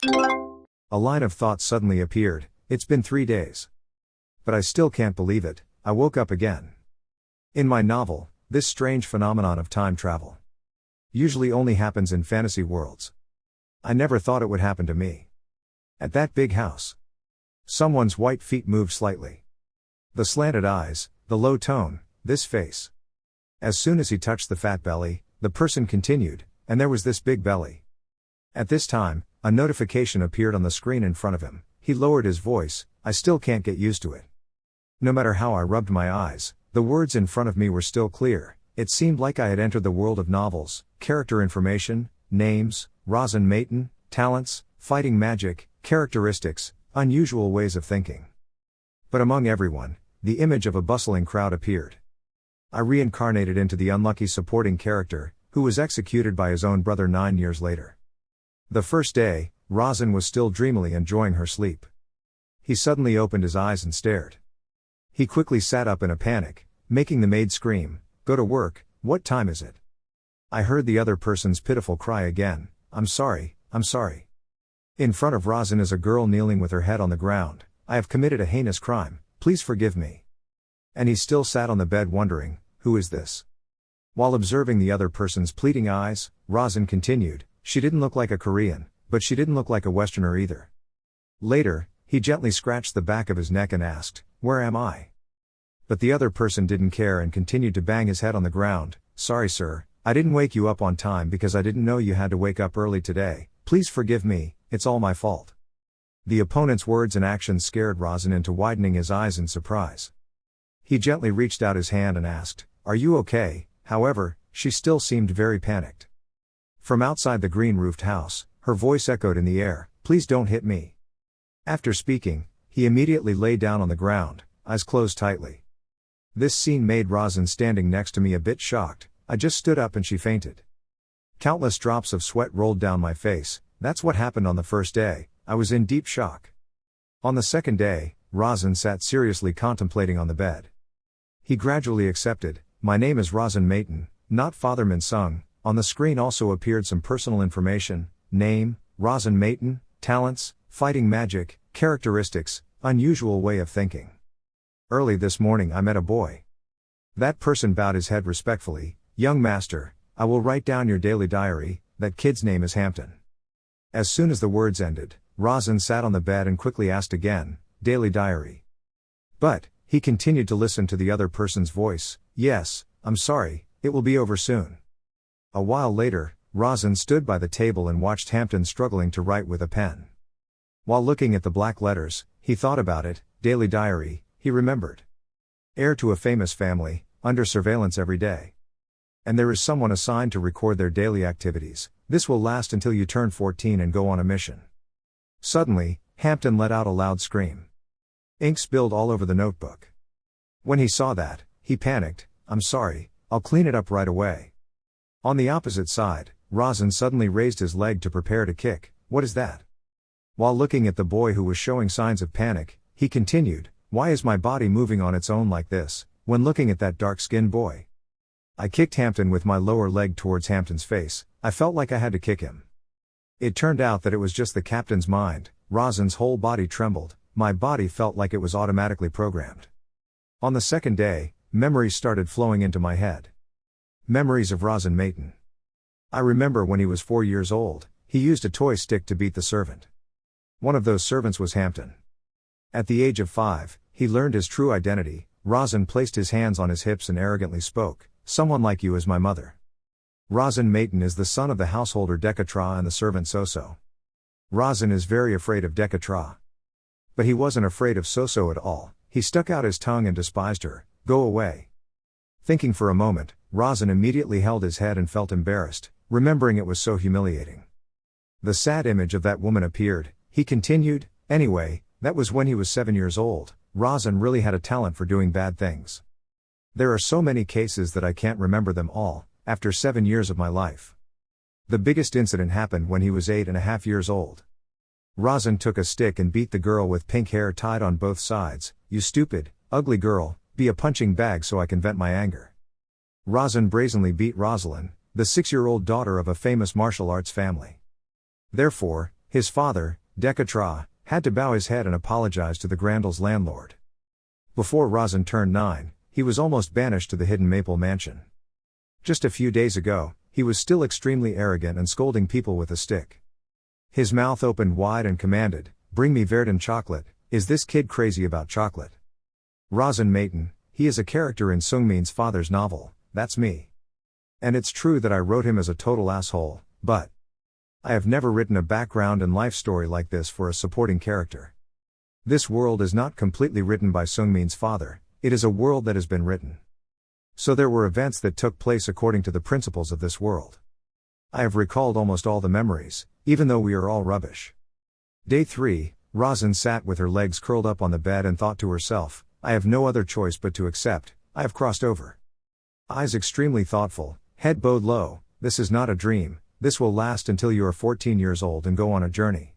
A line of thought suddenly appeared. It's been 3 days. But I still can't believe it, I woke up again. In my novel, this strange phenomenon of time travel usually only happens in fantasy worlds. I never thought it would happen to me. At that big house. Someone's white feet moved slightly. The slanted eyes, the low tone, this face. As soon as he touched the fat belly, the person continued, and there was this big belly. At this time, a notification appeared on the screen in front of him. He lowered his voice, I still can't get used to it. No matter how I rubbed my eyes, the words in front of me were still clear. It seemed like I had entered the world of novels, character information, names, Rosin Maiden, talents, fighting magic, characteristics, unusual ways of thinking. But among everyone, the image of a bustling crowd appeared. I reincarnated into the unlucky supporting character, who was executed by his own brother 9 years later. The first day, Rosin was still dreamily enjoying her sleep. He suddenly opened his eyes and stared. He quickly sat up in a panic, making the maid scream, "Go to work, what time is it?" I heard the other person's pitiful cry again, I'm sorry. In front of Rosin is a girl kneeling with her head on the ground, I have committed a heinous crime, please forgive me. And he still sat on the bed wondering, who is this? While observing the other person's pleading eyes, Rosin continued, she didn't look like a Korean, but she didn't look like a Westerner either. Later, he gently scratched the back of his neck and asked, where am I? But the other person didn't care and continued to bang his head on the ground, sorry sir, I didn't wake you up on time because I didn't know you had to wake up early today, please forgive me, it's all my fault. The opponent's words and actions scared Rosin into widening his eyes in surprise. He gently reached out his hand and asked, are you okay? However, she still seemed very panicked. From outside the green-roofed house, her voice echoed in the air, please don't hit me. After speaking, he immediately lay down on the ground, eyes closed tightly. This scene made Rosin standing next to me a bit shocked, I just stood up and she fainted. Countless drops of sweat rolled down my face, that's what happened on the first day, I was in deep shock. On the second day, Rosin sat seriously contemplating on the bed. He gradually accepted, my name is Rosin Maiden, not Father Min Sung. On the screen also appeared some personal information, name, Rosin Maiden, talents, fighting magic, characteristics, unusual way of thinking. Early this morning I met a boy. That person bowed his head respectfully, young master, I will write down your daily diary, that kid's name is Hampton. As soon as the words ended, Rosin sat on the bed and quickly asked again, daily diary. But, he continued to listen to the other person's voice, yes, I'm sorry, it will be over soon. A while later, Rosin stood by the table and watched Hampton struggling to write with a pen. While looking at the black letters, he thought about it, daily diary, he remembered. Heir to a famous family, under surveillance every day. And there is someone assigned to record their daily activities, this will last until you turn 14 and go on a mission. Suddenly, Hampton let out a loud scream. Ink spilled all over the notebook. When he saw that, he panicked, I'm sorry, I'll clean it up right away. On the opposite side, Rosin suddenly raised his leg to prepare to kick, what is that? While looking at the boy who was showing signs of panic, he continued, why is my body moving on its own like this, when looking at that dark-skinned boy? I kicked Hampton with my lower leg towards Hampton's face, I felt like I had to kick him. It turned out that it was just the captain's mind, Rosin's whole body trembled, my body felt like it was automatically programmed. On the second day, memories started flowing into my head. Memories of Rosin Maiden. I remember when he was 4 years old, he used a toy stick to beat the servant. One of those servants was Hampton. At the age of 5, he learned his true identity, Rosin placed his hands on his hips and arrogantly spoke, someone like you is my mother. Rosin Maiden is the son of the householder Dekatra and the servant Soso. Rosin is very afraid of Dekatra. But he wasn't afraid of Soso at all, he stuck out his tongue and despised her, go away. Thinking for a moment, Rosin immediately held his head and felt embarrassed, remembering it was so humiliating. The sad image of that woman appeared, he continued, anyway, that was when he was 7 years old, Rosin really had a talent for doing bad things. There are so many cases that I can't remember them all, after 7 years of my life. The biggest incident happened when he was 8.5 years old. Rosin took a stick and beat the girl with pink hair tied on both sides, you stupid, ugly girl, be a punching bag so I can vent my anger. Rosin brazenly beat Rosalind, the 6-year-old daughter of a famous martial arts family. Therefore, His father, Dekatra, had to bow his head and apologize to the Grandel's landlord. Before Razan turned 9, he was almost banished to the hidden Maple Mansion. Just a few days ago, he was still extremely arrogant and scolding people with a stick. His mouth opened wide and commanded, "Bring me Verdant chocolate, is this kid crazy about chocolate?" Razan Maiten, he is a character in Sungmin's father's novel, that's me. And it's true that I wrote him as a total asshole, but I have never written a background and life story like this for a supporting character. This world is not completely written by Sungmin's father, it is a world that has been written. So there were events that took place according to the principles of this world. I have recalled almost all the memories, even though we are all rubbish. Day 3, Razan sat with her legs curled up on the bed and thought to herself, I have no other choice but to accept, I have crossed over. Eyes extremely thoughtful, head bowed low, this is not a dream, this will last until you are 14 years old and go on a journey.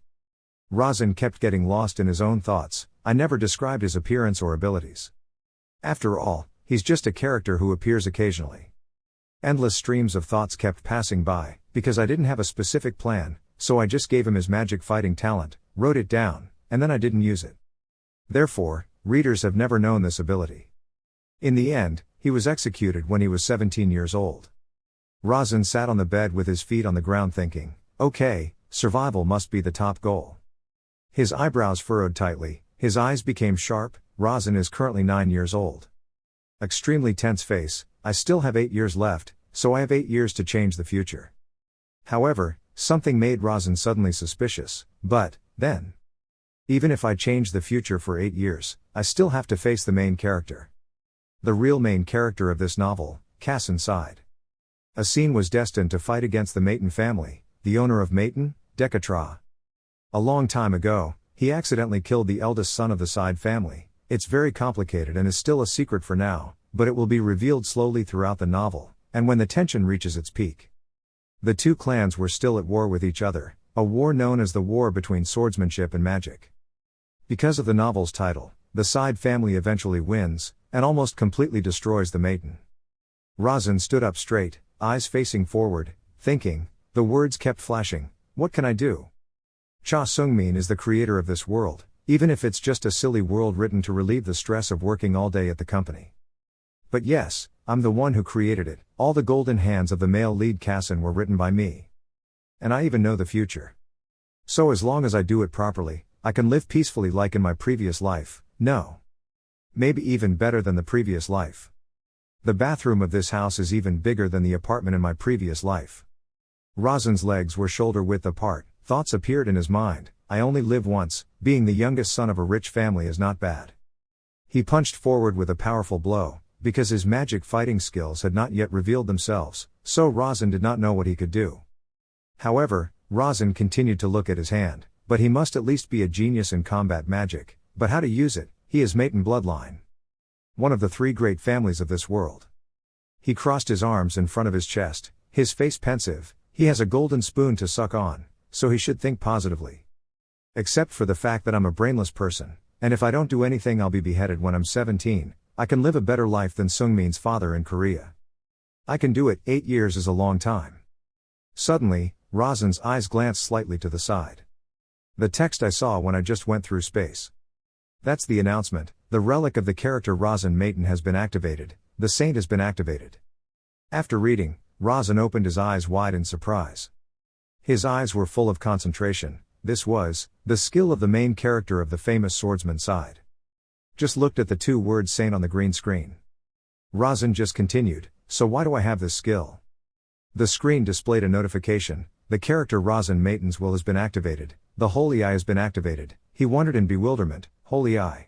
Razan kept getting lost in his own thoughts, I never described his appearance or abilities. After all, he's just a character who appears occasionally. Endless streams of thoughts kept passing by, because I didn't have a specific plan, so I just gave him his magic fighting talent, wrote it down, and then I didn't use it. Therefore, readers have never known this ability. In the end, he was executed when he was 17 years old. Razan sat on the bed with his feet on the ground thinking, okay, survival must be the top goal. His eyebrows furrowed tightly, his eyes became sharp, Razan is currently 9 years old. Extremely tense face, I still have 8 years left, so I have 8 years to change the future. However, something made Razan suddenly suspicious, but, then. Even if I change the future for 8 years, I still have to face the main character. The real main character of this novel, Cass inside. Asin was destined to fight against the Maiten family, the owner of Maiten, Dekatra. A long time ago, he accidentally killed the eldest son of the Side family. It's very complicated and is still a secret for now, but it will be revealed slowly throughout the novel, and when the tension reaches its peak. The two clans were still at war with each other, a war known as the war between swordsmanship and magic. Because of the novel's title, the Side family eventually wins, and almost completely destroys the Maiten. Razan stood up straight, eyes facing forward, thinking, the words kept flashing, what can I do? Cha Sungmin is the creator of this world, even if it's just a silly world written to relieve the stress of working all day at the company. But yes, I'm the one who created it, all the golden hands of the male lead Kassan were written by me. And I even know the future. So as long as I do it properly, I can live peacefully like in my previous life, no. Maybe even better than the previous life. The bathroom of this house is even bigger than the apartment in my previous life. Razan's legs were shoulder width apart, thoughts appeared in his mind, I only live once, being the youngest son of a rich family is not bad. He punched forward with a powerful blow, because his magic fighting skills had not yet revealed themselves, so Razan did not know what he could do. However, Razan continued to look at his hand, but he must at least be a genius in combat magic, but how to use it, he is Maiten bloodline. One of the 3 great families of this world. He crossed his arms in front of his chest, his face pensive, he has a golden spoon to suck on, so he should think positively. Except for the fact that I'm a brainless person, and if I don't do anything I'll be beheaded when I'm 17, I can live a better life than Sungmin's father in Korea. I can do it, 8 years is a long time. Suddenly, Razan's eyes glanced slightly to the side. The text I saw when I just went through space. That's the announcement, the relic of the character Razan Maiten has been activated, the saint has been activated. After reading, Razan opened his eyes wide in surprise. His eyes were full of concentration, this was, the skill of the main character of the famous swordsman Side. Just looked at the 2 words saint on the green screen. Razan just continued, so why do I have this skill? The screen displayed a notification, the character Razan Maiten's will has been activated, the holy eye has been activated, he wondered in bewilderment, holy eye.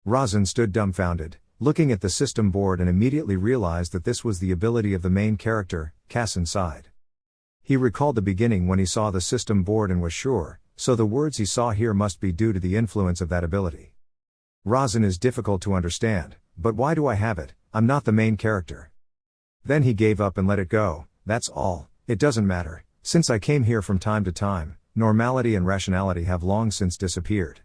Razan stood dumbfounded, looking at the system board and immediately realized that this was the ability of the main character, Kassan Side. He recalled the beginning when he saw the system board and was sure, so the words he saw here must be due to the influence of that ability. Razan is difficult to understand, but why do I have it, I'm not the main character. Then he gave up and let it go, that's all, it doesn't matter, since I came here from time to time, normality and rationality have long since disappeared.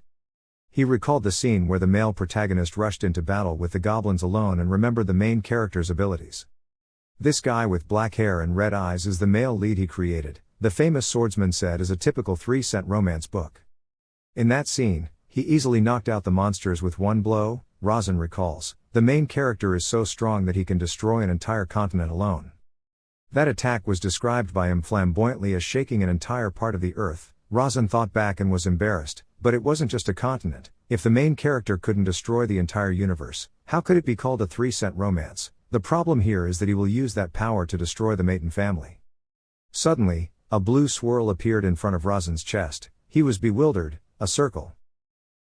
He recalled the scene where the male protagonist rushed into battle with the goblins alone and remembered the main character's abilities. This guy with black hair and red eyes is the male lead he created, the famous swordsman said is a typical 3-cent romance book. In that scene, he easily knocked out the monsters with one blow. Razan recalls, the main character is so strong that he can destroy an entire continent alone. That attack was described by him flamboyantly as shaking an entire part of the earth. Razan thought back and was embarrassed, but it wasn't just a continent. If the main character couldn't destroy the entire universe, how could it be called a 3-cent romance? The problem here is that he will use that power to destroy the Maton family. Suddenly, a blue swirl appeared in front of Razan's chest. He was bewildered. A circle.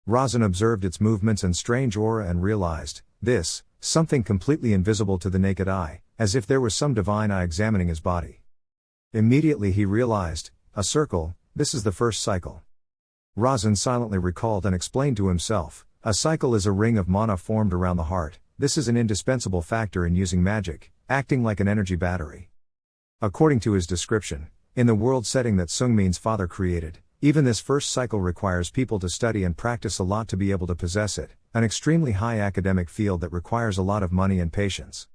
Razan observed its movements and strange aura and realized, this, something completely invisible to the naked eye, as if there was some divine eye examining his body. Immediately he realized, a circle, this is the first cycle. Razan silently recalled and explained to himself, a cycle is a ring of mana formed around the heart. This is an indispensable factor in using magic, acting like an energy battery. According to his description, in the world setting that Seungmin's father created, even this first cycle requires people to study and practice a lot to be able to possess it, an extremely high academic field that requires a lot of money and patience.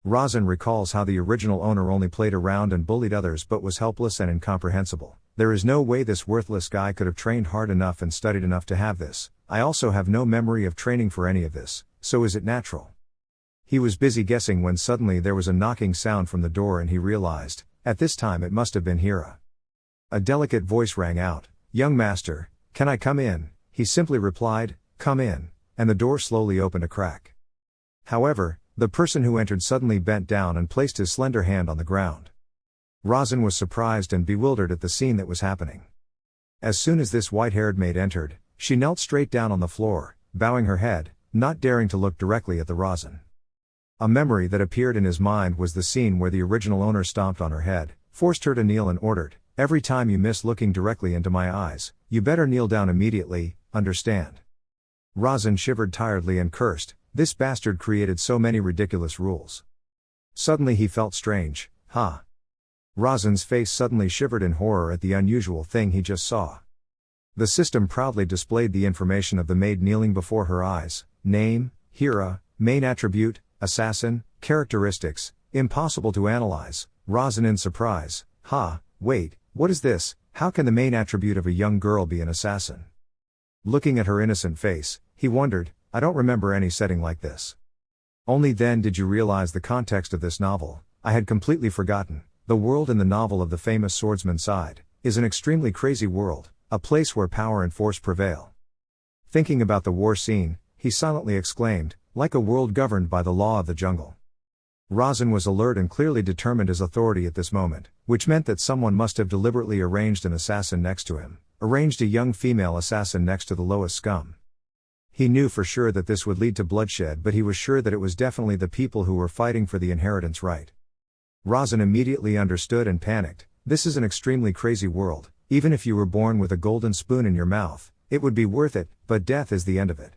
Razan recalls how the original owner only played around and bullied others but was helpless and incomprehensible. There is no way this worthless guy could have trained hard enough and studied enough to have this. I also have no memory of training for any of this, so is it natural? He was busy guessing when suddenly there was a knocking sound from the door and he realized, at this time it must have been Hira. A delicate voice rang out, "Young master, can I come in?" He simply replied, "Come in," and the door slowly opened a crack. However, the person who entered suddenly bent down and placed his slender hand on the ground. Razan was surprised and bewildered at the scene that was happening. As soon as this white-haired maid entered, she knelt straight down on the floor, bowing her head, not daring to look directly at the Razan. A memory that appeared in his mind was the scene where the original owner stomped on her head, forced her to kneel and ordered, "Every time you miss looking directly into my eyes, you better kneel down immediately, understand?" Razan shivered tiredly and cursed, this bastard created so many ridiculous rules. Suddenly he felt strange. Razan's face suddenly shivered in horror at the unusual thing he just saw. The system proudly displayed the information of the maid kneeling before her eyes: name, Hira, main attribute, assassin, characteristics, impossible to analyze. Razan in surprise, wait, what is this? How can the main attribute of a young girl be an assassin? Looking at her innocent face, he wondered, I don't remember any setting like this. Only then did you realize the context of this novel. I had completely forgotten. The world in the novel of the famous swordsman side is an extremely crazy world, a place where power and force prevail. Thinking about the war scene, he silently exclaimed, like a world governed by the law of the jungle. Razan was alert and clearly determined as authority at this moment, which meant that someone must have deliberately arranged an assassin next to him, arranged a young female assassin next to the lowest scum. He knew for sure that this would lead to bloodshed, but he was sure that it was definitely the people who were fighting for the inheritance right. Razan immediately understood and panicked. This is an extremely crazy world. Even if you were born with a golden spoon in your mouth, it would be worth it, but death is the end of it.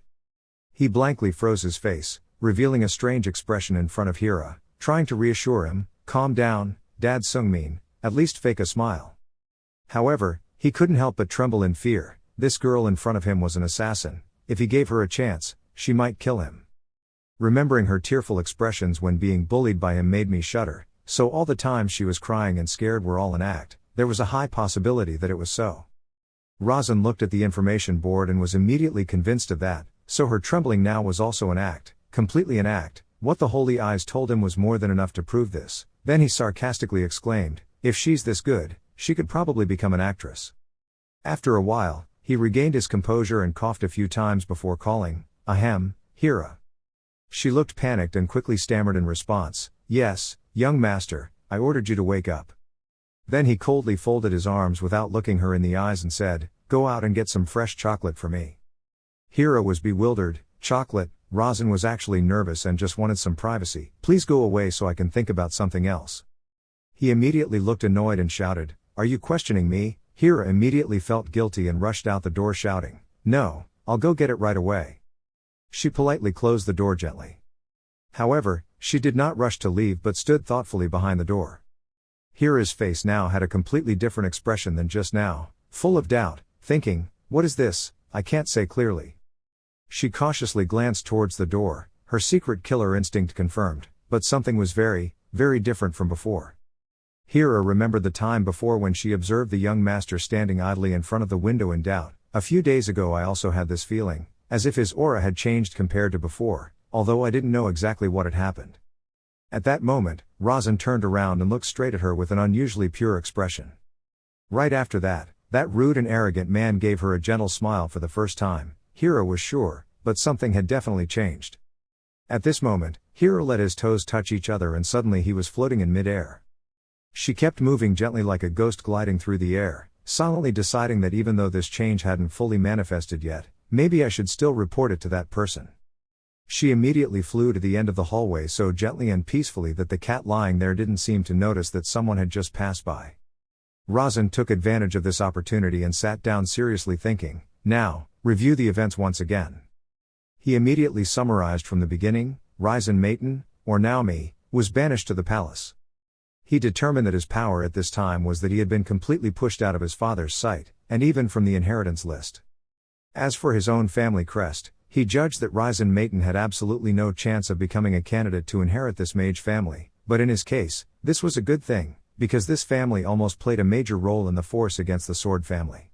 He blankly froze his face, revealing a strange expression in front of Hira, trying to reassure him, calm down, Dad Seungmin, at least fake a smile. However, he couldn't help but tremble in fear. This girl in front of him was an assassin. If he gave her a chance, she might kill him. Remembering her tearful expressions when being bullied by him made me shudder, so all the time she was crying and scared were all an act. There was a high possibility that it was so. Razan looked at the information board and was immediately convinced of that, so her trembling now was also an act, completely an act. What the holy eyes told him was more than enough to prove this. Then he sarcastically exclaimed, if she's this good, she could probably become an actress. After a while, he regained his composure and coughed a few times before calling, ahem, Hira. She looked panicked and quickly stammered in response, yes, young master, I ordered you to wake up. Then he coldly folded his arms without looking her in the eyes and said, go out and get some fresh chocolate for me. Hira was bewildered. Chocolate? Razan was actually nervous and just wanted some privacy. Please go away so I can think about something else. He immediately looked annoyed and shouted, are you questioning me? Hira immediately felt guilty and rushed out the door shouting, no, I'll go get it right away. She politely closed the door gently. However, she did not rush to leave but stood thoughtfully behind the door. Hira's face now had a completely different expression than just now, full of doubt, thinking, what is this? I can't say clearly. She cautiously glanced towards the door, her secret killer instinct confirmed, but something was very, very different from before. Hira remembered the time before when she observed the young master standing idly in front of the window in doubt. A few days ago I also had this feeling, as if his aura had changed compared to before, although I didn't know exactly what had happened. At that moment, Razan turned around and looked straight at her with an unusually pure expression. Right after that rude and arrogant man gave her a gentle smile for the first time. Hira was sure, but something had definitely changed. At this moment, Hira let his toes touch each other and suddenly he was floating in mid-air. She kept moving gently like a ghost gliding through the air, silently deciding that even though this change hadn't fully manifested yet, maybe I should still report it to that person. She immediately flew to the end of the hallway so gently and peacefully that the cat lying there didn't seem to notice that someone had just passed by. Razan took advantage of this opportunity and sat down seriously thinking, now, review the events once again. He immediately summarized from the beginning. Razan Maiden, or Naomi, was banished to the palace. He determined that his power at this time was that he had been completely pushed out of his father's sight, and even from the inheritance list. As for his own family crest, he judged that Razan Maiden had absolutely no chance of becoming a candidate to inherit this mage family, but in his case, this was a good thing, because this family almost played a major role in the force against the Sword family.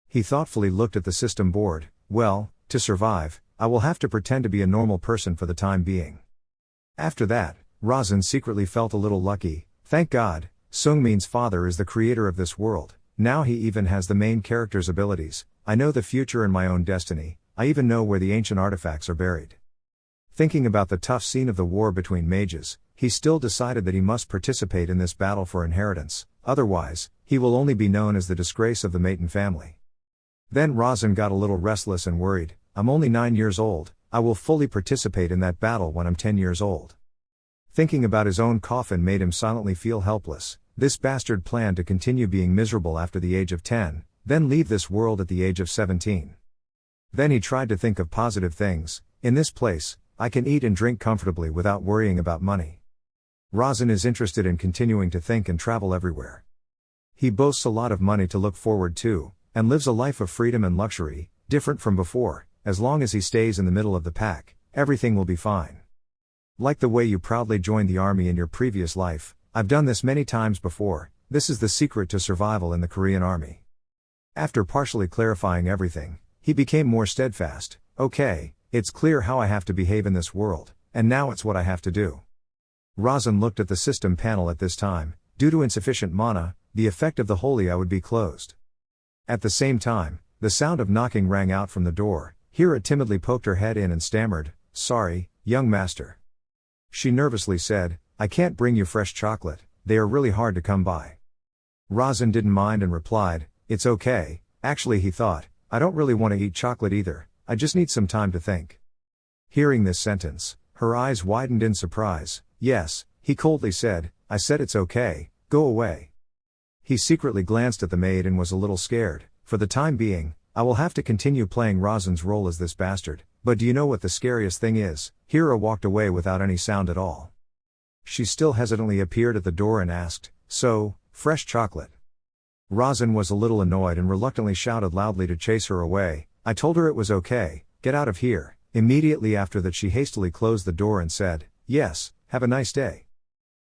He thoughtfully looked at the system board. Well, to survive, I will have to pretend to be a normal person for the time being. After that, Razan secretly felt a little lucky. Thank God, Seungmin's father is the creator of this world. Now he even has the main character's abilities. I know the future and my own destiny. I even know where the ancient artifacts are buried. Thinking about the tough scene of the war between mages, he still decided that he must participate in this battle for inheritance, otherwise, he will only be known as the disgrace of the Maiden family. Then Razan got a little restless and worried. I'm only 9 years old, I will fully participate in that battle when I'm 10 years old. Thinking about his own coffin made him silently feel helpless. This bastard planned to continue being miserable after the age of 10, then leave this world at the age of 17. Then he tried to think of positive things. In this place, I can eat and drink comfortably without worrying about money. Razan is interested in continuing to think and travel everywhere. He boasts a lot of money to look forward to, and lives a life of freedom and luxury, different from before. As long as he stays in the middle of the pack, everything will be fine. Like the way you proudly joined the army in your previous life, I've done this many times before. This is the secret to survival in the Korean army. After partially clarifying everything, he became more steadfast. Okay, it's clear how I have to behave in this world, and now it's what I have to do. Razan looked at the system panel at this time. Due to insufficient mana, the effect of the holy eye would be closed. At the same time, the sound of knocking rang out from the door. Hira timidly poked her head in and stammered, "Sorry, young master." She nervously said, "I can't bring you fresh chocolate, they are really hard to come by." Razan didn't mind and replied, "It's okay." Actually, he thought, I don't really want to eat chocolate either, I just need some time to think. Hearing this sentence, her eyes widened in surprise. "Yes," he coldly said, "I said it's okay, go away." He secretly glanced at the maid and was a little scared. For the time being, I will have to continue playing Razan's role as this bastard, but do you know what the scariest thing is? Hira walked away without any sound at all. She still hesitantly appeared at the door and asked, "So, fresh chocolate?" Razan was a little annoyed and reluctantly shouted loudly to chase her away. "I told her it was okay, get out of here." Immediately after that she hastily closed the door and said, "Yes, have a nice day."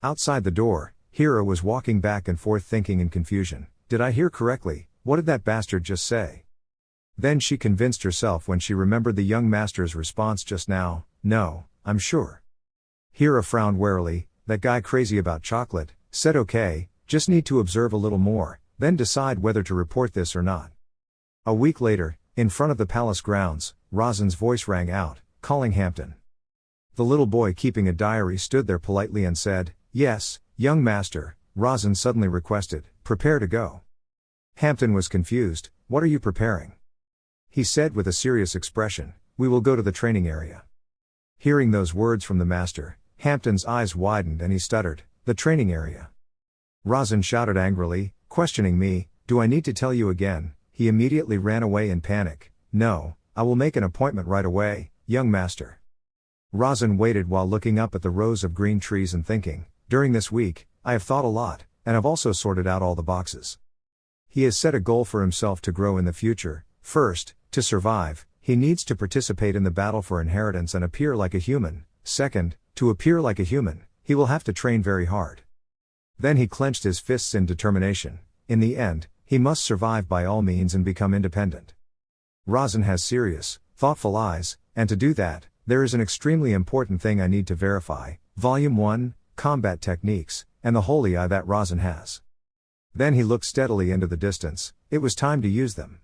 Outside the door, Hira was walking back and forth thinking in confusion. Did I hear correctly? What did that bastard just say? Then she convinced herself when she remembered the young master's response just now. No, I'm sure. Hira frowned warily. That guy crazy about chocolate, said okay, just need to observe a little more, then decide whether to report this or not. A week later, in front of the palace grounds, Razan's voice rang out, calling Hampton. The little boy keeping a diary stood there politely and said, "Yes, young master." Razan suddenly requested, "Prepare to go." Hampton was confused. "What are you preparing?" He said with a serious expression, "We will go to the training area." Hearing those words from the master, Hampton's eyes widened and he stuttered, "The training area?" Razan shouted angrily, questioning me, "Do I need to tell you again?" He immediately ran away in panic. "No, I will make an appointment right away, young master." Razan waited while looking up at the rows of green trees and thinking, during this week, I have thought a lot, and have also sorted out all the boxes. He has set a goal for himself to grow in the future. First, to survive, he needs to participate in the battle for inheritance and appear like a human. Second, to appear like a human, he will have to train very hard. Then he clenched his fists in determination. In the end, he must survive by all means and become independent. Razan has serious, thoughtful eyes, and to do that, there is an extremely important thing I need to verify. Volume 1, Combat Techniques, and the holy eye that Razan has. Then he looked steadily into the distance. It was time to use them.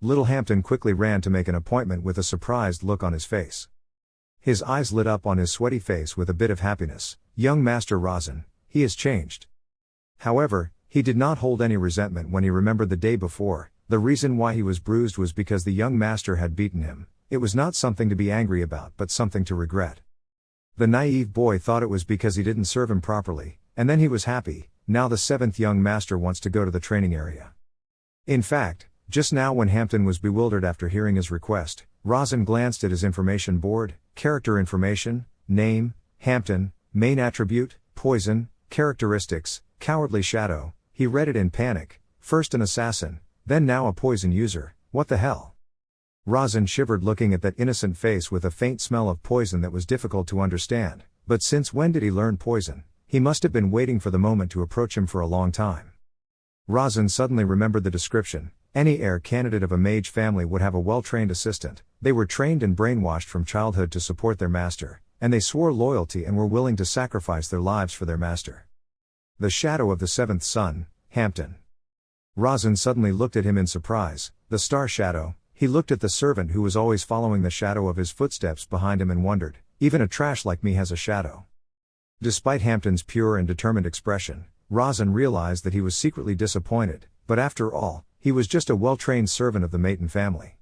Little Hampton quickly ran to make an appointment with a surprised look on his face. His eyes lit up on his sweaty face with a bit of happiness. Young Master Razan, he has changed. However, he did not hold any resentment when he remembered the day before. The reason why he was bruised was because the young master had beaten him. It was not something to be angry about but something to regret. The naive boy thought it was because he didn't serve him properly, and then he was happy. Now the seventh young master wants to go to the training area. In fact, just now when Hampton was bewildered after hearing his request, Razan glanced at his information board. Character information, name, Hampton, main attribute, poison, characteristics, cowardly shadow. He read it in panic. First an assassin, then now a poison user. What the hell? Razan shivered looking at that innocent face with a faint smell of poison that was difficult to understand. But since when did he learn poison? He must have been waiting for the moment to approach him for a long time. Razan suddenly remembered the description. Any heir candidate of a mage family would have a well-trained assistant. They were trained and brainwashed from childhood to support their master, and they swore loyalty and were willing to sacrifice their lives for their master. The shadow of the seventh son, Hampton. Razan suddenly looked at him in surprise. The star shadow. He looked at the servant who was always following the shadow of his footsteps behind him and wondered, even a trash like me has a shadow. Despite Hampton's pure and determined expression, Razan realized that he was secretly disappointed, but after all, he was just a well-trained servant of the Maton family.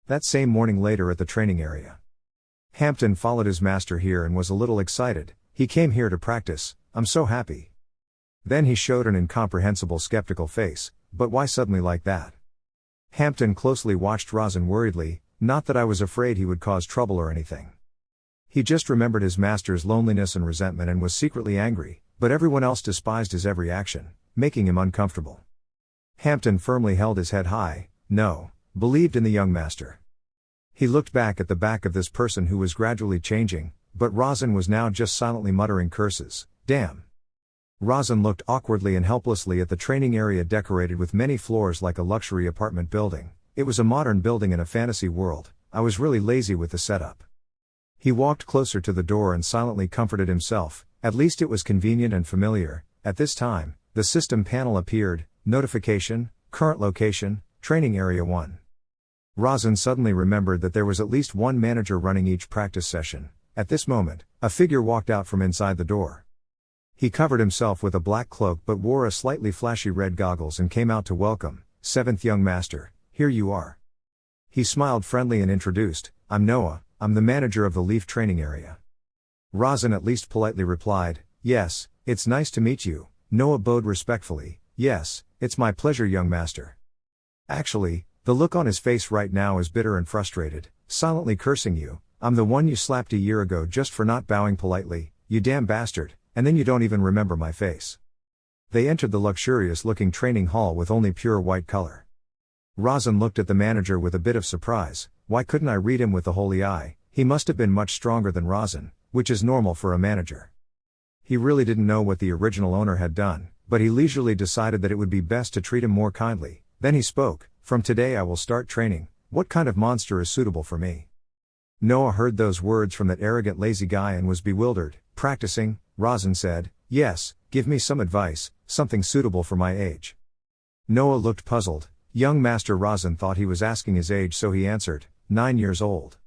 That same morning later at the training area, Hampton followed his master here and was a little excited. He came here to practice. I'm so happy. Then he showed an incomprehensible skeptical face. But why suddenly like that? Hampton closely watched Razan worriedly. Not that I was afraid he would cause trouble or anything. He just remembered his master's loneliness and resentment and was secretly angry, but everyone else despised his every action, making him uncomfortable. Hampton firmly held his head high. No, believed in the young master. He looked back at the back of this person who was gradually changing, but Razan was now just silently muttering curses. Damn. Razan looked awkwardly and helplessly at the training area decorated with many floors like a luxury apartment building. It was a modern building in a fantasy world. I was really lazy with the setup. He walked closer to the door and silently comforted himself. At least it was convenient and familiar. At this time, the system panel appeared. Notification, current location, training area 1. Razan suddenly remembered that there was at least one manager running each practice session. At this moment, a figure walked out from inside the door. He covered himself with a black cloak but wore a slightly flashy red goggles and came out to welcome. Seventh young master, here you are. He smiled friendly and introduced, I'm Noah, I'm the manager of the Leaf training area. Razan at least politely replied, yes, it's nice to meet you. Noah bowed respectfully, yes, it's my pleasure young master. Actually, the look on his face right now is bitter and frustrated, silently cursing you. I'm the one you slapped a year ago just for not bowing politely, you damn bastard, and then you don't even remember my face. They entered the luxurious-looking training hall with only pure white color. Razan looked at the manager with a bit of surprise. Why couldn't I read him with the holy eye? He must have been much stronger than Razan, which is normal for a manager. He really didn't know what the original owner had done, but he leisurely decided that it would be best to treat him more kindly. Then he spoke, from today I will start training. What kind of monster is suitable for me? Noah heard those words from that arrogant lazy guy and was bewildered. Practicing, Razan said, yes, give me some advice, something suitable for my age. Noah looked puzzled. Young Master Razan thought he was asking his age so he answered, 9 years old.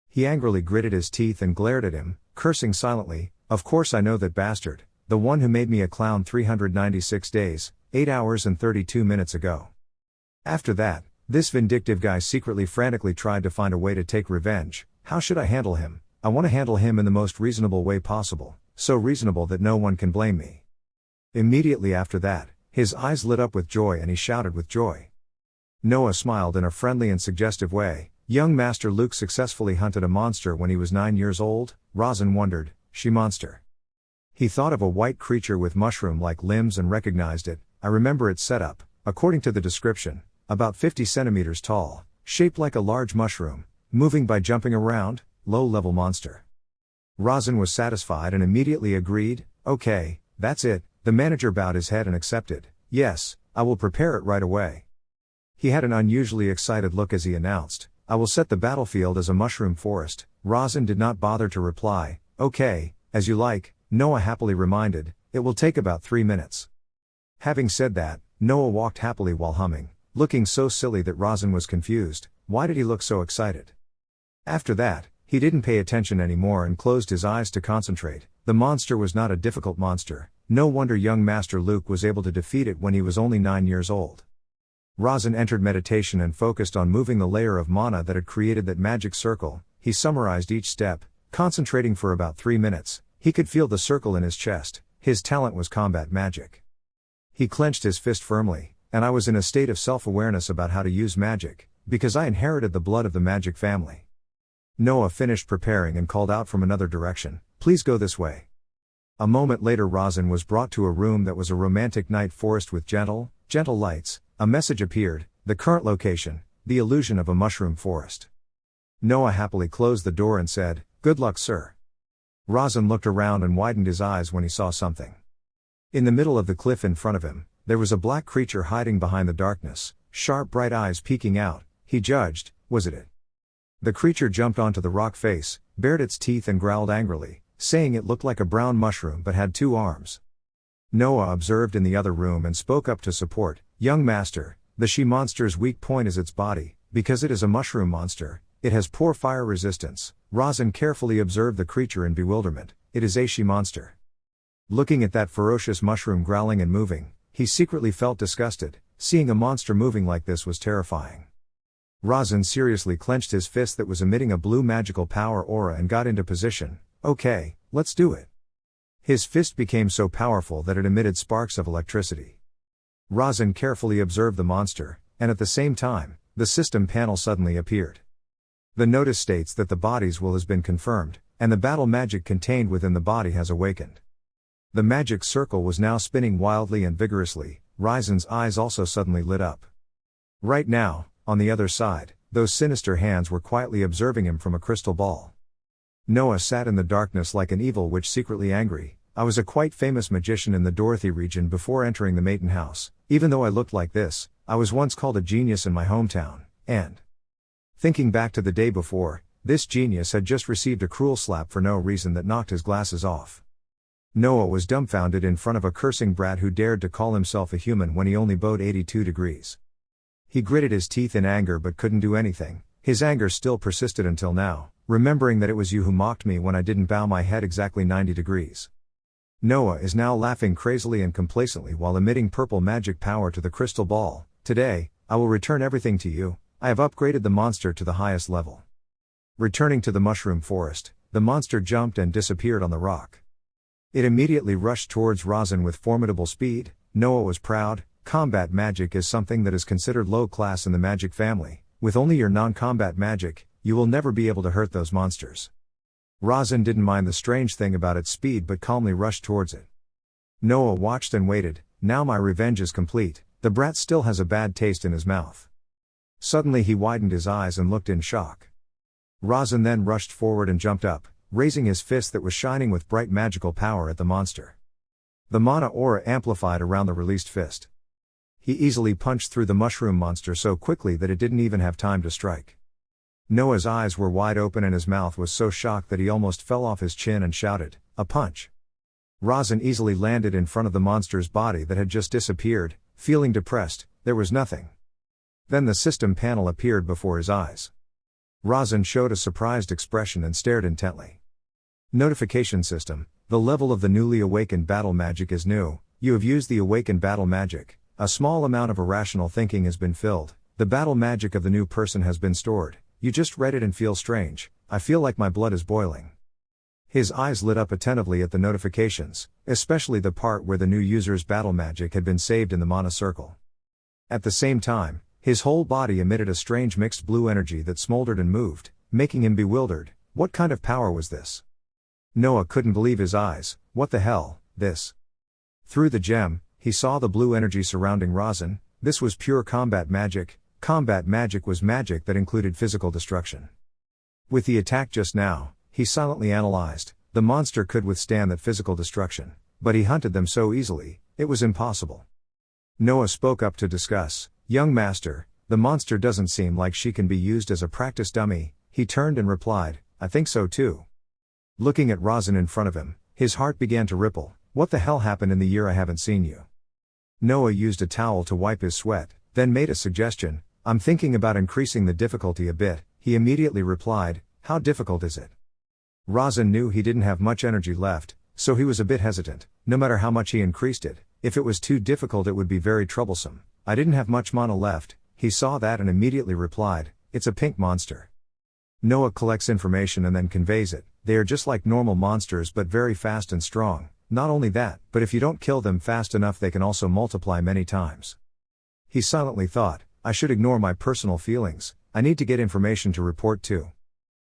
He angrily gritted his teeth and glared at him, cursing silently, of course I know that bastard, the one who made me a clown 396 days, 8 hours and 32 minutes ago. After that, this vindictive guy secretly frantically tried to find a way to take revenge. How should I handle him? I want to handle him in the most reasonable way possible, so reasonable that no one can blame me. Immediately after that, his eyes lit up with joy and he shouted with joy. Noah smiled in a friendly and suggestive way. Young Master Luke successfully hunted a monster when he was 9 years old. Razan wondered, she monster. He thought of a white creature with mushroom-like limbs and recognized it. I remember its setup, according to the description, about 50 centimeters tall, shaped like a large mushroom, moving by jumping around, low-level monster. Razan was satisfied and immediately agreed, okay, that's it, The manager bowed his head and accepted. Yes, I will prepare it right away. He had an unusually excited look as he announced, I will set the battlefield as a mushroom forest. Razan did not bother to reply. Okay, as you like, Noah happily reminded, it will take about 3 minutes. Having said that, Noah walked happily while humming, looking so silly that Razan was confused. Why did he look so excited? After that, he didn't pay attention anymore and closed his eyes to concentrate. The monster was not a difficult monster. No wonder young Master Luke was able to defeat it when he was only 9 years old. Razan entered meditation and focused on moving the layer of mana that had created that magic circle. He summarized each step, concentrating for about 3 minutes. He could feel the circle in his chest. His talent was combat magic. He clenched his fist firmly, and I was in a state of self-awareness about how to use magic, because I inherited the blood of the magic family. Noah finished preparing and called out from another direction, please go this way. A moment later Razan was brought to a room that was a romantic night forest with gentle lights. A message appeared, the current location, the illusion of a mushroom forest. Noah happily closed the door and said, good luck sir. Razan looked around and widened his eyes when he saw something. In the middle of the cliff in front of him, there was a black creature hiding behind the darkness, sharp bright eyes peeking out. He judged, was it? The creature jumped onto the rock face, bared its teeth and growled angrily, saying it looked like a brown mushroom but had 2 arms. Noah observed in the other room and spoke up to support, young master, the she-monster's weak point is its body, because it is a mushroom monster, it has poor fire resistance. Razan carefully observed the creature in bewilderment, it is a she-monster. Looking at that ferocious mushroom growling and moving, he secretly felt disgusted. Seeing a monster moving like this was terrifying. Razan seriously clenched his fist that was emitting a blue magical power aura and got into position. Okay, let's do it. His fist became so powerful that it emitted sparks of electricity. Razan carefully observed the monster, and at the same time, the system panel suddenly appeared. The notice states that the body's will has been confirmed, and the battle magic contained within the body has awakened. The magic circle was now spinning wildly and vigorously. Razan's eyes also suddenly lit up. Right now, on the other side, those sinister hands were quietly observing him from a crystal ball. Noah sat in the darkness like an evil witch secretly angry. I was a quite famous magician in the Dorothy region before entering the Maiden House. Even though I looked like this, I was once called a genius in my hometown, and thinking back to the day before, this genius had just received a cruel slap for no reason that knocked his glasses off. Noah was dumbfounded in front of a cursing brat who dared to call himself a human when he only bowed 82 degrees. He gritted his teeth in anger but couldn't do anything. His anger still persisted until now, remembering that it was you who mocked me when I didn't bow my head exactly 90 degrees. Noah is now laughing crazily and complacently while emitting purple magic power to the crystal ball. Today, I will return everything to you. I have upgraded the monster to the highest level. Returning to the mushroom forest, the monster jumped and disappeared on the rock. It immediately rushed towards Razan with formidable speed. Noah was proud. Combat magic is something that is considered low class in the magic family. With only your non-combat magic, you will never be able to hurt those monsters. Razan didn't mind the strange thing about its speed but calmly rushed towards it. Noah watched and waited. Now my revenge is complete. The brat still has a bad taste in his mouth. Suddenly he widened his eyes and looked in shock. Razan then rushed forward and jumped up, raising his fist that was shining with bright magical power at the monster. The mana aura amplified around the released fist. He easily punched through the mushroom monster so quickly that it didn't even have time to strike. Noah's eyes were wide open and his mouth was so shocked that he almost fell off his chin and shouted, "A punch!" Razan easily landed in front of the monster's body that had just disappeared. Feeling depressed, there was nothing. Then the system panel appeared before his eyes. Razan showed a surprised expression and stared intently. Notification system: the level of the newly awakened battle magic is new. You have used the awakened battle magic. A small amount of irrational thinking has been filled. The battle magic of the new person has been stored. You just read it and feel strange. I feel like my blood is boiling. His eyes lit up attentively at the notifications, especially the part where the new user's battle magic had been saved in the mana circle. At the same time, his whole body emitted a strange mixed blue energy that smoldered and moved, making him bewildered. What kind of power was this? Noah couldn't believe his eyes. What the hell, this? Through the gem, he saw the blue energy surrounding Razan. This was pure combat magic. Combat magic was magic that included physical destruction. With the attack just now, he silently analyzed, the monster could withstand that physical destruction. but he hunted them so easily, it was impossible. Noah spoke up to discuss. Young master, the monster doesn't seem like she can be used as a practice dummy. He turned and replied, I think so too. Looking at Razan in front of him, his heart began to ripple. What the hell happened in the year I haven't seen you? Noah used a towel to wipe his sweat, then made a suggestion. I'm thinking about increasing the difficulty a bit. He immediately replied, how difficult is it? Razan knew he didn't have much energy left, so he was a bit hesitant. No matter how much he increased it, if it was too difficult it would be very troublesome. I didn't have much mana left. He saw that and immediately replied, it's a pink monster. Noah collects information and then conveys it. They are just like normal monsters but very fast and strong. Not only that, but if you don't kill them fast enough they can also multiply many times. He silently thought, I should ignore my personal feelings, I need to get information to report to.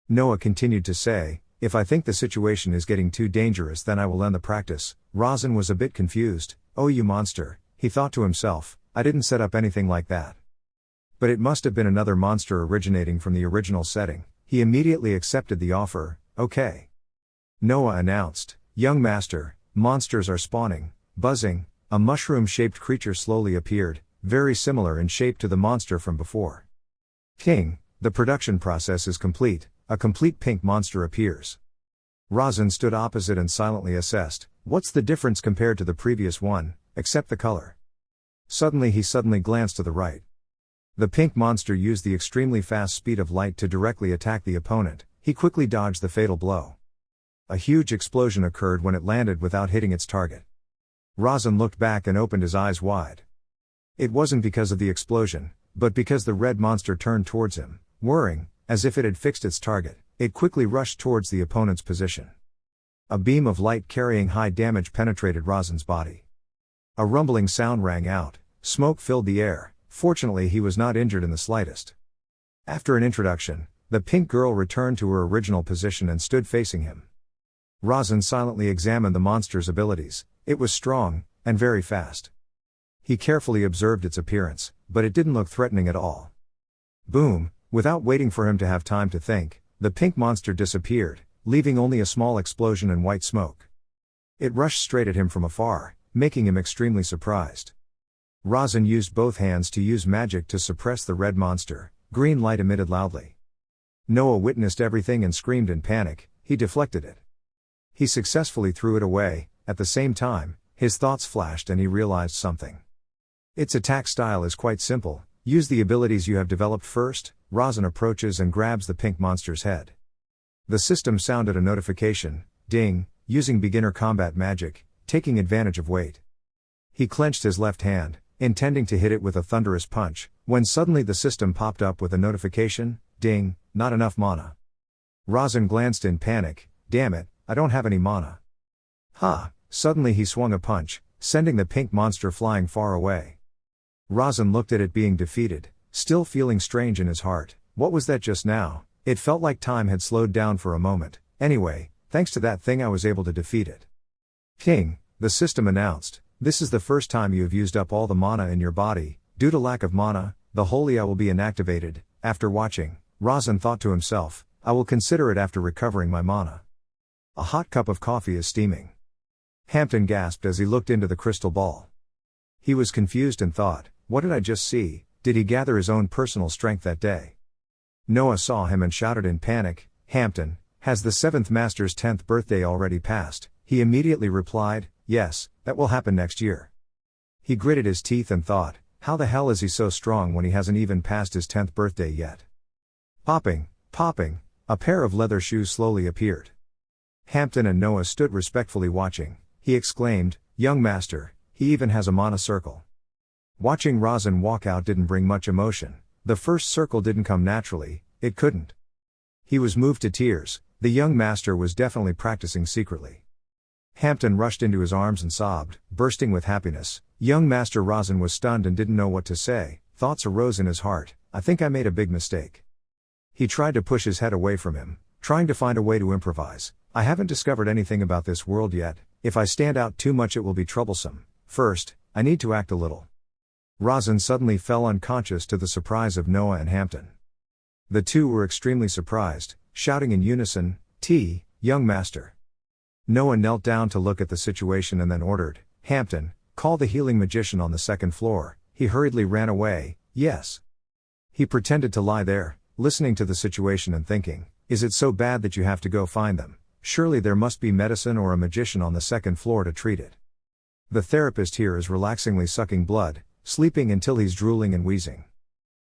Noah continued to say, if I think the situation is getting too dangerous then I will end the practice. Razan was a bit confused. Oh you monster, he thought to himself, I didn't set up anything like that. But it must have been another monster originating from the original setting. He immediately accepted the offer. Okay. Noah announced, young master, monsters are spawning. Buzzing, a mushroom-shaped creature slowly appeared, very similar in shape to the monster from before. King, the production process is complete. A complete pink monster appears. Razan stood opposite and silently assessed, what's the difference compared to the previous one, except the color? Suddenly he glanced to the right. The pink monster used the extremely fast speed of light to directly attack the opponent. He quickly dodged the fatal blow. A huge explosion occurred when it landed without hitting its target. Razan looked back and opened his eyes wide. It wasn't because of the explosion, but because the red monster turned towards him, whirring, as if it had fixed its target. It quickly rushed towards the opponent's position. A beam of light carrying high damage penetrated Razan's body. A rumbling sound rang out, smoke filled the air. Fortunately he was not injured in the slightest. After an introduction, the pink girl returned to her original position and stood facing him. Razan silently examined the monster's abilities. It was strong, and very fast. He carefully observed its appearance, but it didn't look threatening at all. Boom, without waiting for him to have time to think, the pink monster disappeared, leaving only a small explosion and white smoke. It rushed straight at him from afar, making him extremely surprised. Razan used both hands to use magic to suppress the red monster. Green light emitted loudly. Noah witnessed everything and screamed in panic. He deflected it. He successfully threw it away. At the same time, his thoughts flashed and he realized something. Its attack style is quite simple. Use the abilities you have developed first. Razan approaches and grabs the pink monster's head. The system sounded a notification. Ding, using beginner combat magic, taking advantage of weight. He clenched his left hand, intending to hit it with a thunderous punch, when suddenly the system popped up with a notification. Ding, not enough mana. Razan glanced in panic. Damn it, I don't have any mana. Ha! Suddenly he swung a punch, sending the pink monster flying far away. Razan looked at it being defeated, still feeling strange in his heart. What was that just now? It felt like time had slowed down for a moment. Anyway, thanks to that thing I was able to defeat it. King, the system announced, this is the first time you have used up all the mana in your body. Due to lack of mana, the holy eye will be inactivated. After watching, Razan thought to himself, I will consider it after recovering my mana. A hot cup of coffee is steaming. Hampton gasped as he looked into the crystal ball. He was confused and thought, what did I just see? Did he gather his own personal strength that day? Noah saw him and shouted in panic, Hampton, has the 7th Master's 10th birthday already passed? He immediately replied, yes, that will happen next year. He gritted his teeth and thought, how the hell is he so strong when he hasn't even passed his 10th birthday yet? Popping, a pair of leather shoes slowly appeared. Hampton and Noah stood respectfully watching. He exclaimed, young master, he even has a mana circle. Watching Razan walk out didn't bring much emotion. The first circle didn't come naturally, it couldn't. He was moved to tears. The young master was definitely practicing secretly. Hampton rushed into his arms and sobbed, bursting with happiness. Young Master Razan was stunned and didn't know what to say. Thoughts arose in his heart, I think I made a big mistake. He tried to push his head away from him, trying to find a way to improvise. I haven't discovered anything about this world yet. If I stand out too much it will be troublesome. First, I need to act a little. Razan suddenly fell unconscious to the surprise of Noah and Hampton. The two were extremely surprised, shouting in unison, young master. Noah knelt down to look at the situation and then ordered, "Hampton, call the healing magician on the second floor." He hurriedly ran away. Yes. He pretended to lie there, listening to the situation and thinking, is it so bad that you have to go find them? Surely there must be medicine or a magician on the second floor to treat it. The therapist here is relaxingly sucking blood, sleeping until he's drooling and wheezing.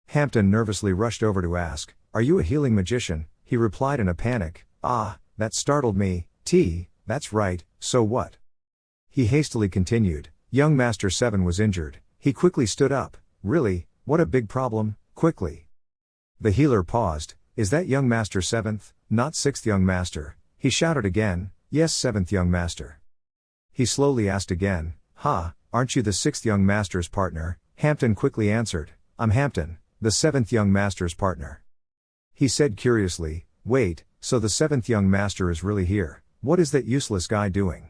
Hampton nervously rushed over to ask, "Are you a healing magician?" He replied in a panic, "Ah, that startled me. That's right, so what?" He hastily continued, "Young Master 7 was injured." He quickly stood up. "Really? What a big problem, quickly." The healer paused. "Is that young Master 7th, not 6th young Master?" He shouted again, "Yes, 7th young Master." He slowly asked again, "Aren't you the 6th young Master's partner?" Hampton quickly answered, "I'm Hampton, the 7th young Master's partner." He said curiously, "Wait, so the 7th young Master is really here? What is that useless guy doing?"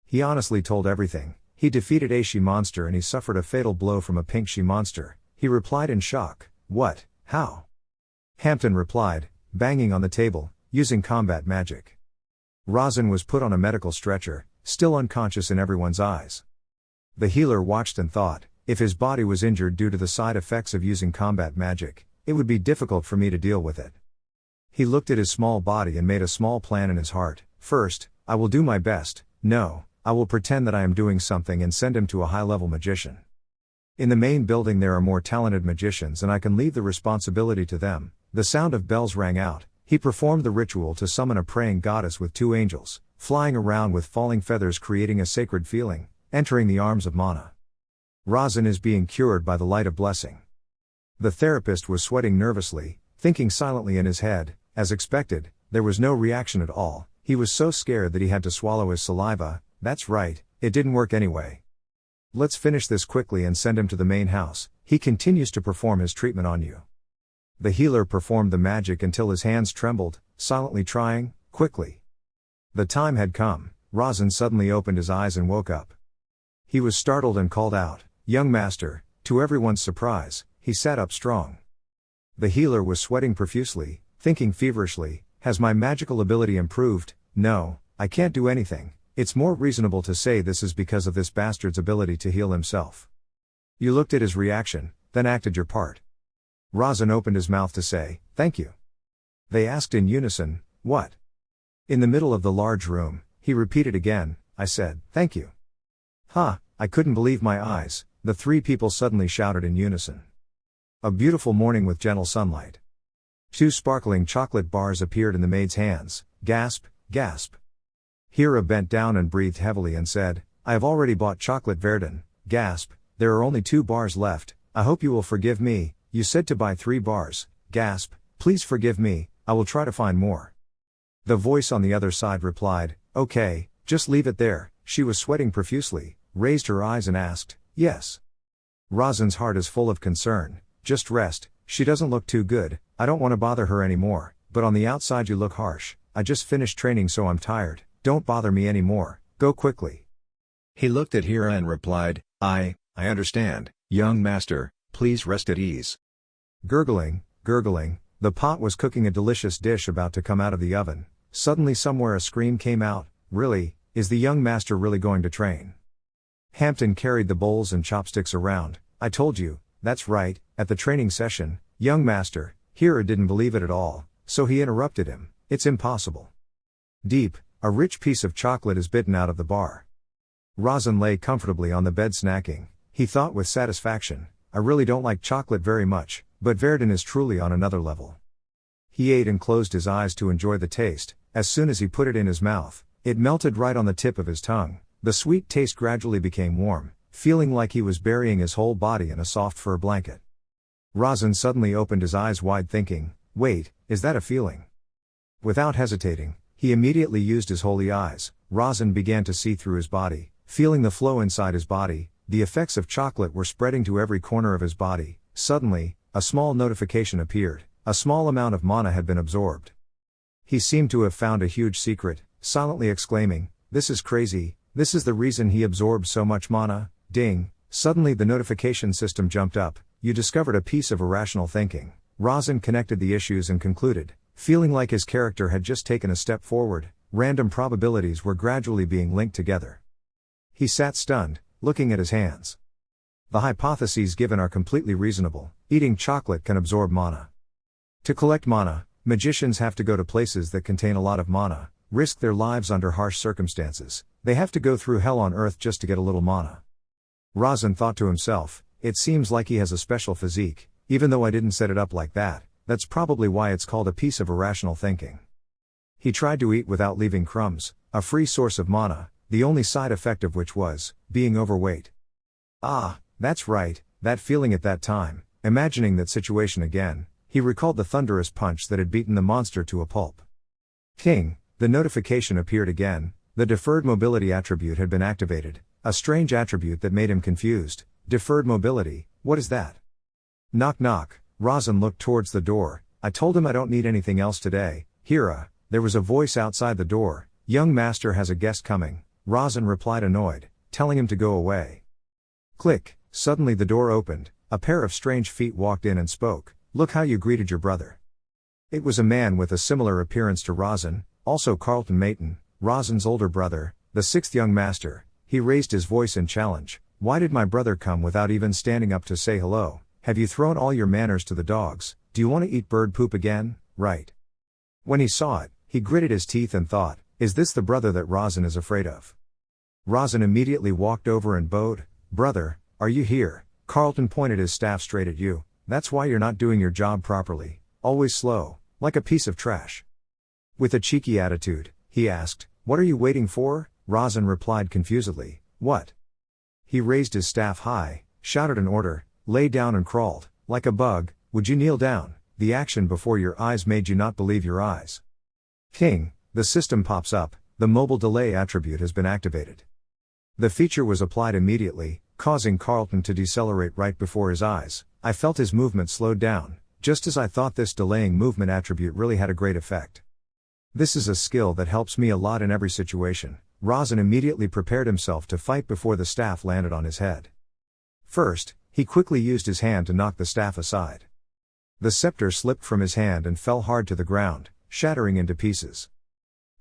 He honestly told everything. He defeated a she-monster and he suffered a fatal blow from a pink she-monster. He replied in shock, "What? How?" Hampton replied, banging on the table, using combat magic. Rosin was put on a medical stretcher, still unconscious in everyone's eyes. The healer watched and thought, if his body was injured due to the side effects of using combat magic, it would be difficult for me to deal with it. He looked at his small body and made a small plan in his heart. First, I will do my best. No, I will pretend that I am doing something and send him to a high-level magician. In the main building there are more talented magicians and I can leave the responsibility to them. The sound of bells rang out. He performed the ritual to summon a praying goddess with 2 angels, flying around with falling feathers creating a sacred feeling, entering the arms of Mana. Rosin is being cured by the light of blessing. The therapist was sweating nervously, thinking silently in his head. As expected, there was no reaction at all. He was so scared that he had to swallow his saliva. That's right, it didn't work anyway. Let's finish this quickly and send him to the main house. He continues to perform his treatment on you. The healer performed the magic until his hands trembled, silently trying, quickly. The time had come. Rosin suddenly opened his eyes and woke up. He was startled and called out, "Young Master." To everyone's surprise, he sat up strong. The healer was sweating profusely, thinking feverishly, has my magical ability improved? No, I can't do anything. It's more reasonable to say this is because of this bastard's ability to heal himself. You looked at his reaction, then acted your part. Rosin opened his mouth to say, "Thank you." They asked in unison, "What?" In the middle of the large room, he repeated again, "I said, thank you." I couldn't believe my eyes, the 3 people suddenly shouted in unison. A beautiful morning with gentle sunlight. 2 sparkling chocolate bars appeared in the maid's hands. Gasp, gasp. Hera bent down and breathed heavily and said, "I have already bought chocolate Verdun." Gasp, "There are only 2 bars left. I hope you will forgive me. You said to buy 3 bars. Gasp, "Please forgive me, I will try to find more." The voice on the other side replied, "Okay, just leave it there." She was sweating profusely, raised her eyes and asked, "Yes." Rosin's heart is full of concern. "Just rest, she doesn't look too good, I don't want to bother her anymore, but on the outside you look harsh. I just finished training so I'm tired, don't bother me anymore, go quickly." He looked at Hera and replied, I understand, young master, please rest at ease." Gurgling, the pot was cooking a delicious dish about to come out of the oven. Suddenly somewhere a scream came out, "Really, is the young master really going to train?" Hampton carried the bowls and chopsticks around. "I told you, that's right, at the training session, young master." Hera didn't believe it at all, so he interrupted him, "It's impossible." Deep, a rich piece of chocolate is bitten out of the bar. Rosin lay comfortably on the bed snacking. He thought with satisfaction, "I really don't like chocolate very much, but Verdun is truly on another level." He ate and closed his eyes to enjoy the taste. As soon as he put it in his mouth, it melted right on the tip of his tongue. The sweet taste gradually became warm, feeling like he was burying his whole body in a soft fur blanket. Rosin suddenly opened his eyes wide thinking, "Wait, is that a feeling?" Without hesitating, he immediately used his holy eyes. Rosin began to see through his body, feeling the flow inside his body. The effects of chocolate were spreading to every corner of his body. Suddenly, a small notification appeared. A small amount of mana had been absorbed. He seemed to have found a huge secret, silently exclaiming, "This is crazy, this is the reason he absorbed so much mana." Ding! Suddenly the notification system jumped up. "You discovered a piece of irrational thinking." Rosin connected the issues and concluded, feeling like his character had just taken a step forward. random probabilities were gradually being linked together. He sat stunned, looking at his hands. The hypotheses given are completely reasonable. Eating chocolate can absorb mana. To collect mana, magicians have to go to places that contain a lot of mana, risk their lives under harsh circumstances. They have to go through hell on earth just to get a little mana. Razan thought to himself, it seems like he has a special physique, even though I didn't set it up like that. That's probably why it's called a piece of irrational thinking. He tried to eat without leaving crumbs, a free source of mana, the only side effect of which was being overweight. Ah, that's right, that feeling at that time. Imagining that situation again, he recalled the thunderous punch that had beaten the monster to a pulp. King, the notification appeared again. The deferred mobility attribute had been activated, a strange attribute that made him confused. Deferred mobility, what is that? Knock knock. Razan looked towards the door. I told him I don't need anything else today. Hira, there was a voice outside the door. Young master has a guest coming. Razan replied annoyed, telling him to go away. Click, suddenly the door opened. A pair of strange feet walked in and spoke. Look how you greeted your brother. It was a man with a similar appearance to Razan, also Carlton Mayton, Razan's older brother, the sixth young master. He raised his voice in challenge. Why did my brother come without even standing up to say hello? Have you thrown all your manners to the dogs? Do you want to eat bird poop again? Right. When he saw it, he gritted his teeth and thought, is this the brother that Razan is afraid of? Razan immediately walked over and bowed. Brother, are you here? Carlton pointed his staff straight at you. That's why you're not doing your job properly. Always slow, like a piece of trash. With a cheeky attitude, he asked, what are you waiting for? Razan replied confusedly, what? He raised his staff high, shouted an order, lay down and crawled, like a bug. Would you kneel down? The action before your eyes made you not believe your eyes. King, the system pops up, the mobile delay attribute has been activated. The feature was applied immediately, causing Carlton to decelerate right before his eyes. I felt his movement slowed down, just as I thought this delaying movement attribute really had a great effect. This is a skill that helps me a lot in every situation. Razan immediately prepared himself to fight before the staff landed on his head. First, he quickly used his hand to knock the staff aside. The scepter slipped from his hand and fell hard to the ground, shattering into pieces.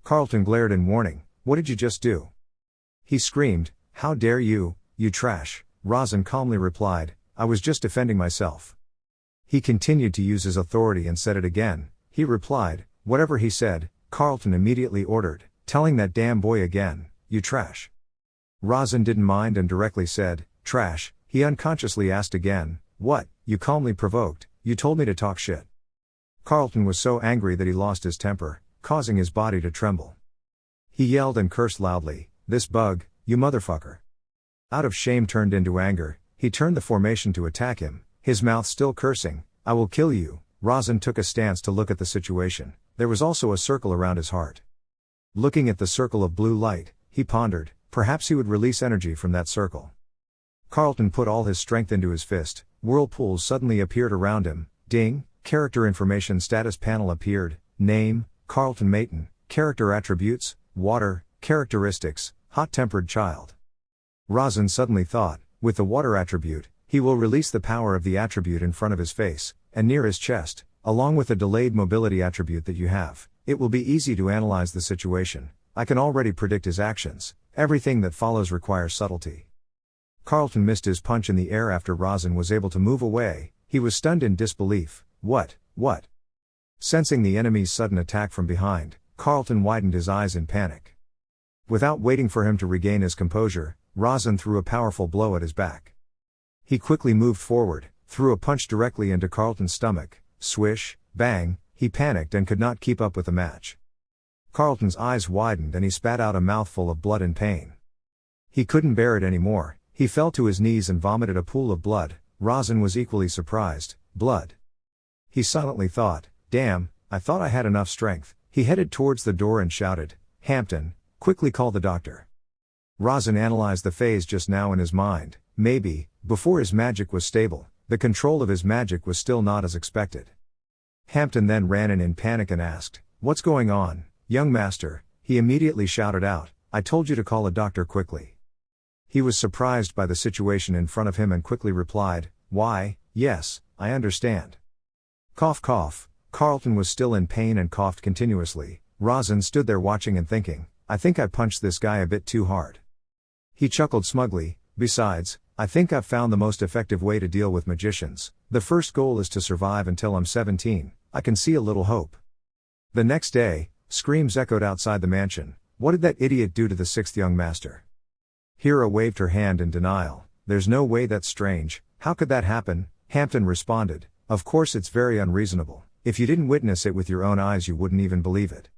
Carlton glared in warning. What did you just do? He screamed, how dare you, you trash. Razan calmly replied, I was just defending myself. He continued to use his authority and said it again. He replied, whatever he said. Carlton immediately ordered, telling that damn boy again, you trash. Razan didn't mind and directly said, trash. He unconsciously asked again, what? You calmly provoked, you told me to talk shit. Carlton was so angry that he lost his temper, causing his body to tremble. He yelled and cursed loudly, this bug, you motherfucker. Out of shame turned into anger, he turned the formation to attack him, his mouth still cursing, I will kill you. Razan took a stance to look at the situation. There was also a circle around his heart. Looking at the circle of blue light, he pondered, perhaps he would release energy from that circle. Carlton put all his strength into his fist. Whirlpools suddenly appeared around him. Ding, character information status panel appeared. Name, Carlton Mayton. Character attributes, water. Characteristics, hot-tempered child. Razan suddenly thought, with the water attribute, he will release the power of the attribute in front of his face, and near his chest, along with the delayed mobility attribute that you have. It will be easy to analyze the situation. I can already predict his actions. Everything that follows requires subtlety. Carlton missed his punch in the air after Razan was able to move away. He was stunned in disbelief. What? Sensing the enemy's sudden attack from behind, Carlton widened his eyes in panic. Without waiting for him to regain his composure, Razan threw a powerful blow at his back. He quickly moved forward, threw a punch directly into Carlton's stomach. Swish, bang, he panicked and could not keep up with the match. Carlton's eyes widened and he spat out a mouthful of blood in pain. He couldn't bear it anymore. He fell to his knees and vomited a pool of blood. Razan was equally surprised. Blood. He silently thought, damn, I thought I had enough strength. He headed towards the door and shouted, Hampton, quickly call the doctor. Razan analyzed the phase just now in his mind. Maybe, before his magic was stable, the control of his magic was still not as expected. Hampton then ran in panic and asked, what's going on, young master? He immediately shouted out, I told you to call a doctor quickly. He was surprised by the situation in front of him and quickly replied, why, yes, I understand. Cough cough. Carlton was still in pain and coughed continuously. Razan stood there watching and thinking, I think I punched this guy a bit too hard. He chuckled smugly, besides, I think I've found the most effective way to deal with magicians. The first goal is to survive until I'm 17, I can see a little hope. The next day, screams echoed outside the mansion. What did that idiot do to the sixth young master? Hira waved her hand in denial. There's no way, that's strange, how could that happen? Hampton responded, of course it's very unreasonable. If you didn't witness it with your own eyes you wouldn't even believe it.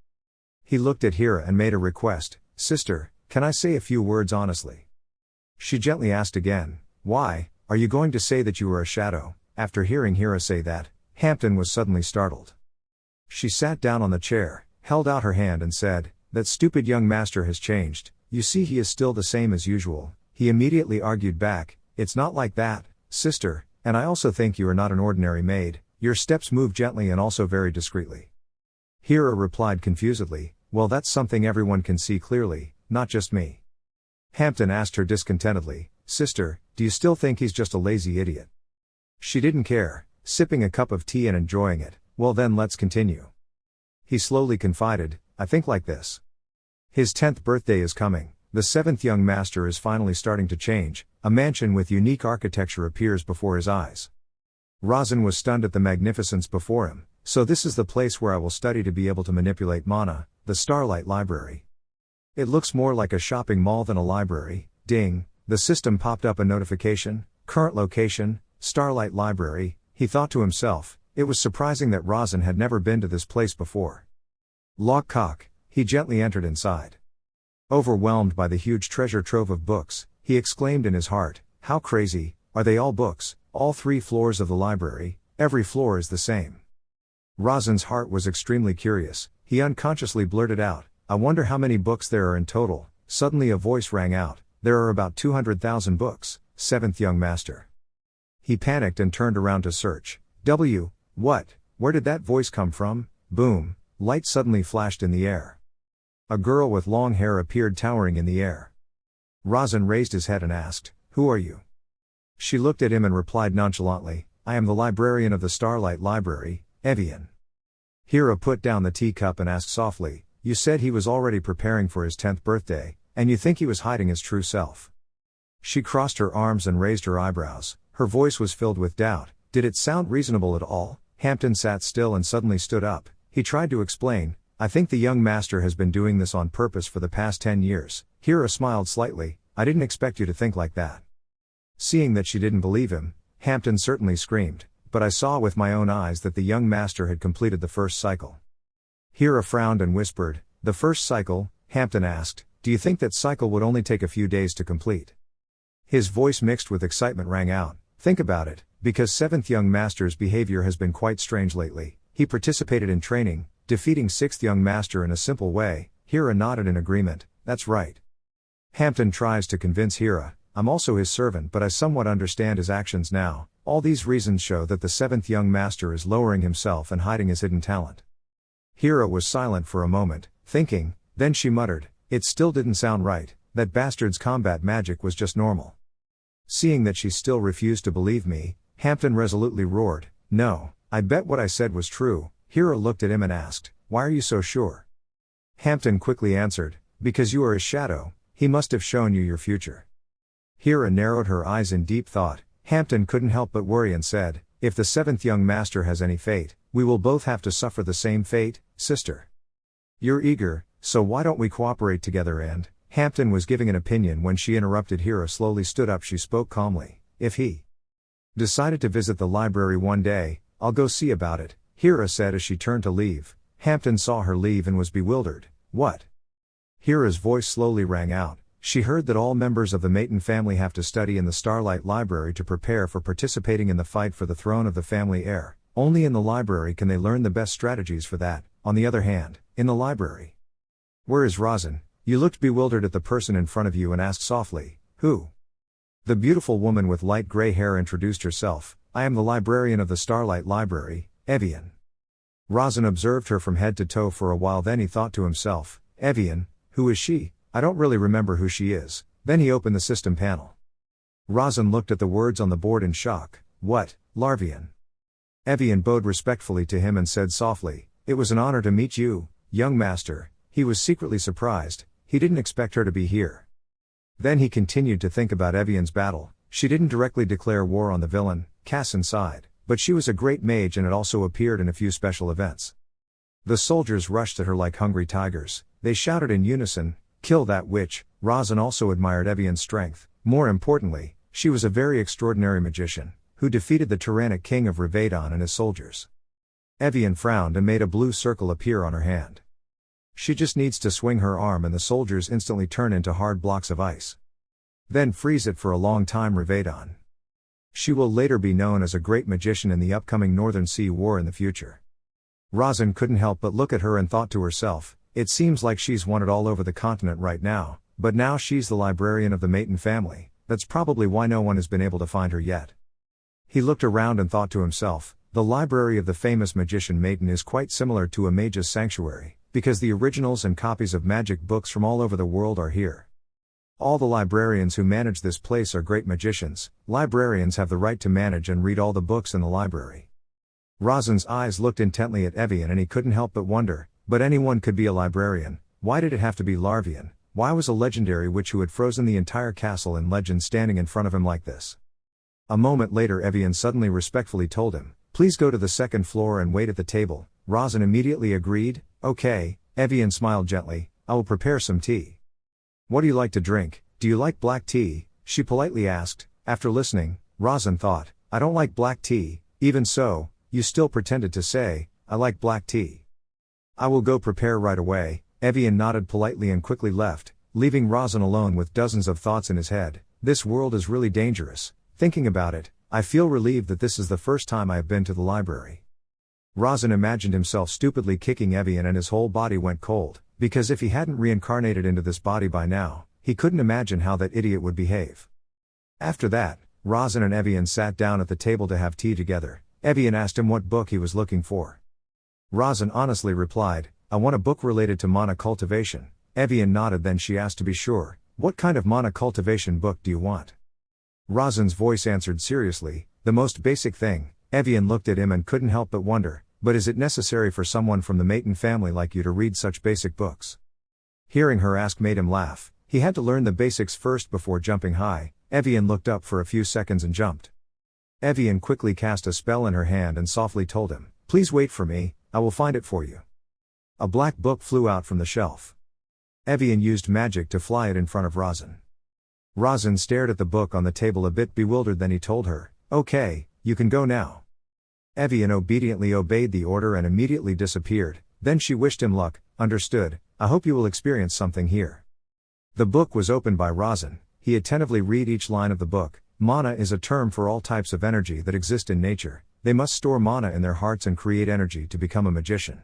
He looked at Hira and made a request, Sister, can I say a few words honestly? She gently asked again, why, are you going to say that you were a shadow? After hearing Hira say that, Hampton was suddenly startled. She sat down on the chair, held out her hand and said, that stupid young master has changed, you see he is still the same as usual. He immediately argued back, it's not like that, sister, and I also think you are not an ordinary maid, your steps move gently and also very discreetly. Hira replied confusedly, well that's something everyone can see clearly, not just me. Hampton asked her discontentedly, sister, do you still think he's just a lazy idiot? She didn't care, sipping a cup of tea and enjoying it. Well then let's continue. He slowly confided, I think like this. His 10th birthday is coming, the 7th young master is finally starting to change, a mansion with unique architecture appears before his eyes. Razan was stunned at the magnificence before him, so this is the place where I will study to be able to manipulate mana, the Starlight Library. It looks more like a shopping mall than a library. Ding, the system popped up a notification, current location, Starlight Library. He thought to himself, it was surprising that Razan had never been to this place before. Lock cock, he gently entered inside. Overwhelmed by the huge treasure trove of books, he exclaimed in his heart, how crazy, are they all books, all 3 floors of the library, every floor is the same. Razan's heart was extremely curious, he unconsciously blurted out, I wonder how many books there are in total. Suddenly a voice rang out, there are about 200,000 books, 7th young master. He panicked and turned around to search. What? Where did that voice come from? Boom, light suddenly flashed in the air. A girl with long hair appeared towering in the air. Razan raised his head and asked, who are you? She looked at him and replied nonchalantly, I am the librarian of the Starlight Library, Evian. Hira put down the teacup and asked softly, you said he was already preparing for his 10th birthday, and you think he was hiding his true self? She crossed her arms and raised her eyebrows, her voice was filled with doubt, did it sound reasonable at all? Hampton sat still and suddenly stood up, he tried to explain, I think the young master has been doing this on purpose for the past 10 years, Hira smiled slightly, I didn't expect you to think like that. Seeing that she didn't believe him, Hampton certainly screamed, but I saw with my own eyes that the young master had completed the first cycle. Hira frowned and whispered, the first cycle? Hampton asked, do you think that cycle would only take a few days to complete? His voice mixed with excitement rang out, think about it, because 7th young master's behavior has been quite strange lately, he participated in training, defeating 6th young master in a simple way. Hira nodded in agreement, that's right. Hampton tries to convince Hira, I'm also his servant but I somewhat understand his actions now, all these reasons show that the 7th young master is lowering himself and hiding his hidden talent. Hira was silent for a moment, thinking, then she muttered, it still didn't sound right, that bastard's combat magic was just normal. Seeing that she still refused to believe me, Hampton resolutely roared, no, I bet what I said was true. Hira looked at him and asked, why are you so sure? Hampton quickly answered, because you are his shadow, he must have shown you your future. Hira narrowed her eyes in deep thought, Hampton couldn't help but worry and said, if the 7th young master has any fate, we will both have to suffer the same fate, sister. You're eager, so why don't we cooperate together? And Hampton was giving an opinion when she interrupted. Hira slowly stood up. She spoke calmly, if he decided to visit the library one day, I'll go see about it, Hira said as she turned to leave. Hampton saw her leave and was bewildered. What? Hira's voice slowly rang out. She heard that all members of the Maton family have to study in the Starlight Library to prepare for participating in the fight for the throne of the family heir. Only in the library can they learn the best strategies for that. On the other hand, in the library. Where is Razan? You looked bewildered at the person in front of you and asked softly, who? The beautiful woman with light gray hair introduced herself, I am the librarian of the Starlight Library, Evian. Razan observed her from head to toe for a while, then he thought to himself, Evian, who is she? I don't really remember who she is. Then he opened the system panel. Razan looked at the words on the board in shock. What, Larvian? Evian bowed respectfully to him and said softly, it was an honor to meet you, young master." He was secretly surprised, he didn't expect her to be here. Then he continued to think about Evian's battle. She didn't directly declare war on the villain, Cassin sighed, but she was a great mage and had also appeared in a few special events. The soldiers rushed at her like hungry tigers, they shouted in unison, "Kill that witch." Razan also admired Evian's strength. More importantly, she was a very extraordinary magician, who defeated the tyrannic king of Rivadon and his soldiers. Evian frowned and made a blue circle appear on her hand. She just needs to swing her arm and the soldiers instantly turn into hard blocks of ice. Then freeze it for a long time. Rivadon. She will later be known as a great magician in the upcoming Northern Sea War in the future. Razan couldn't help but look at her and thought to herself, it seems like she's wanted all over the continent right now, but now she's the librarian of the Maton family, that's probably why no one has been able to find her yet. He looked around and thought to himself, the library of the famous magician Maton is quite similar to a mage's sanctuary, because the originals and copies of magic books from all over the world are here. All the librarians who manage this place are great magicians. Librarians have the right to manage and read all the books in the library. Razan's eyes looked intently at Evian and he couldn't help but wonder, but anyone could be a librarian, why did it have to be Larvian? Why was a legendary witch who had frozen the entire castle in legend standing in front of him like this? A moment later Evian suddenly respectfully told him, "Please go to the second floor and wait at the table." Razan immediately agreed. "Okay." Evian smiled gently, "I will prepare some tea." "What do you like to drink? Do you like black tea?" she politely asked. After listening, Razan thought, "I don't like black tea." "Even so, you still pretended to say, 'I like black tea.'" "I will go prepare right away." Evian nodded politely and quickly left, leaving Razan alone with dozens of thoughts in his head. This world is really dangerous. Thinking about it, I feel relieved that this is the first time I have been to the library. Razan imagined himself stupidly kicking Evian and his whole body went cold, because if he hadn't reincarnated into this body by now, he couldn't imagine how that idiot would behave. After that, Razan and Evian sat down at the table to have tea together. Evian asked him what book he was looking for. Razan honestly replied, "I want a book related to mana cultivation." Evian nodded, then she asked to be sure, "What kind of mana cultivation book do you want?" Razan's voice answered seriously, "The most basic thing." Evian looked at him and couldn't help but wonder, "But is it necessary for someone from the Maton family like you to read such basic books?" Hearing her ask made him laugh. He had to learn the basics first before jumping high. Evian looked up for a few seconds and jumped. Evian quickly cast a spell in her hand and softly told him, "Please wait for me, I will find it for you." A black book flew out from the shelf. Evian used magic to fly it in front of Razan. Razan stared at the book on the table a bit bewildered, then he told her, "Okay, you can go now." Evian obediently obeyed the order and immediately disappeared. Then she wished him luck. "Understood, I hope you will experience something here." The book was opened by Razan. He attentively read each line of the book. Mana is a term for all types of energy that exist in nature. They must store mana in their hearts and create energy to become a magician.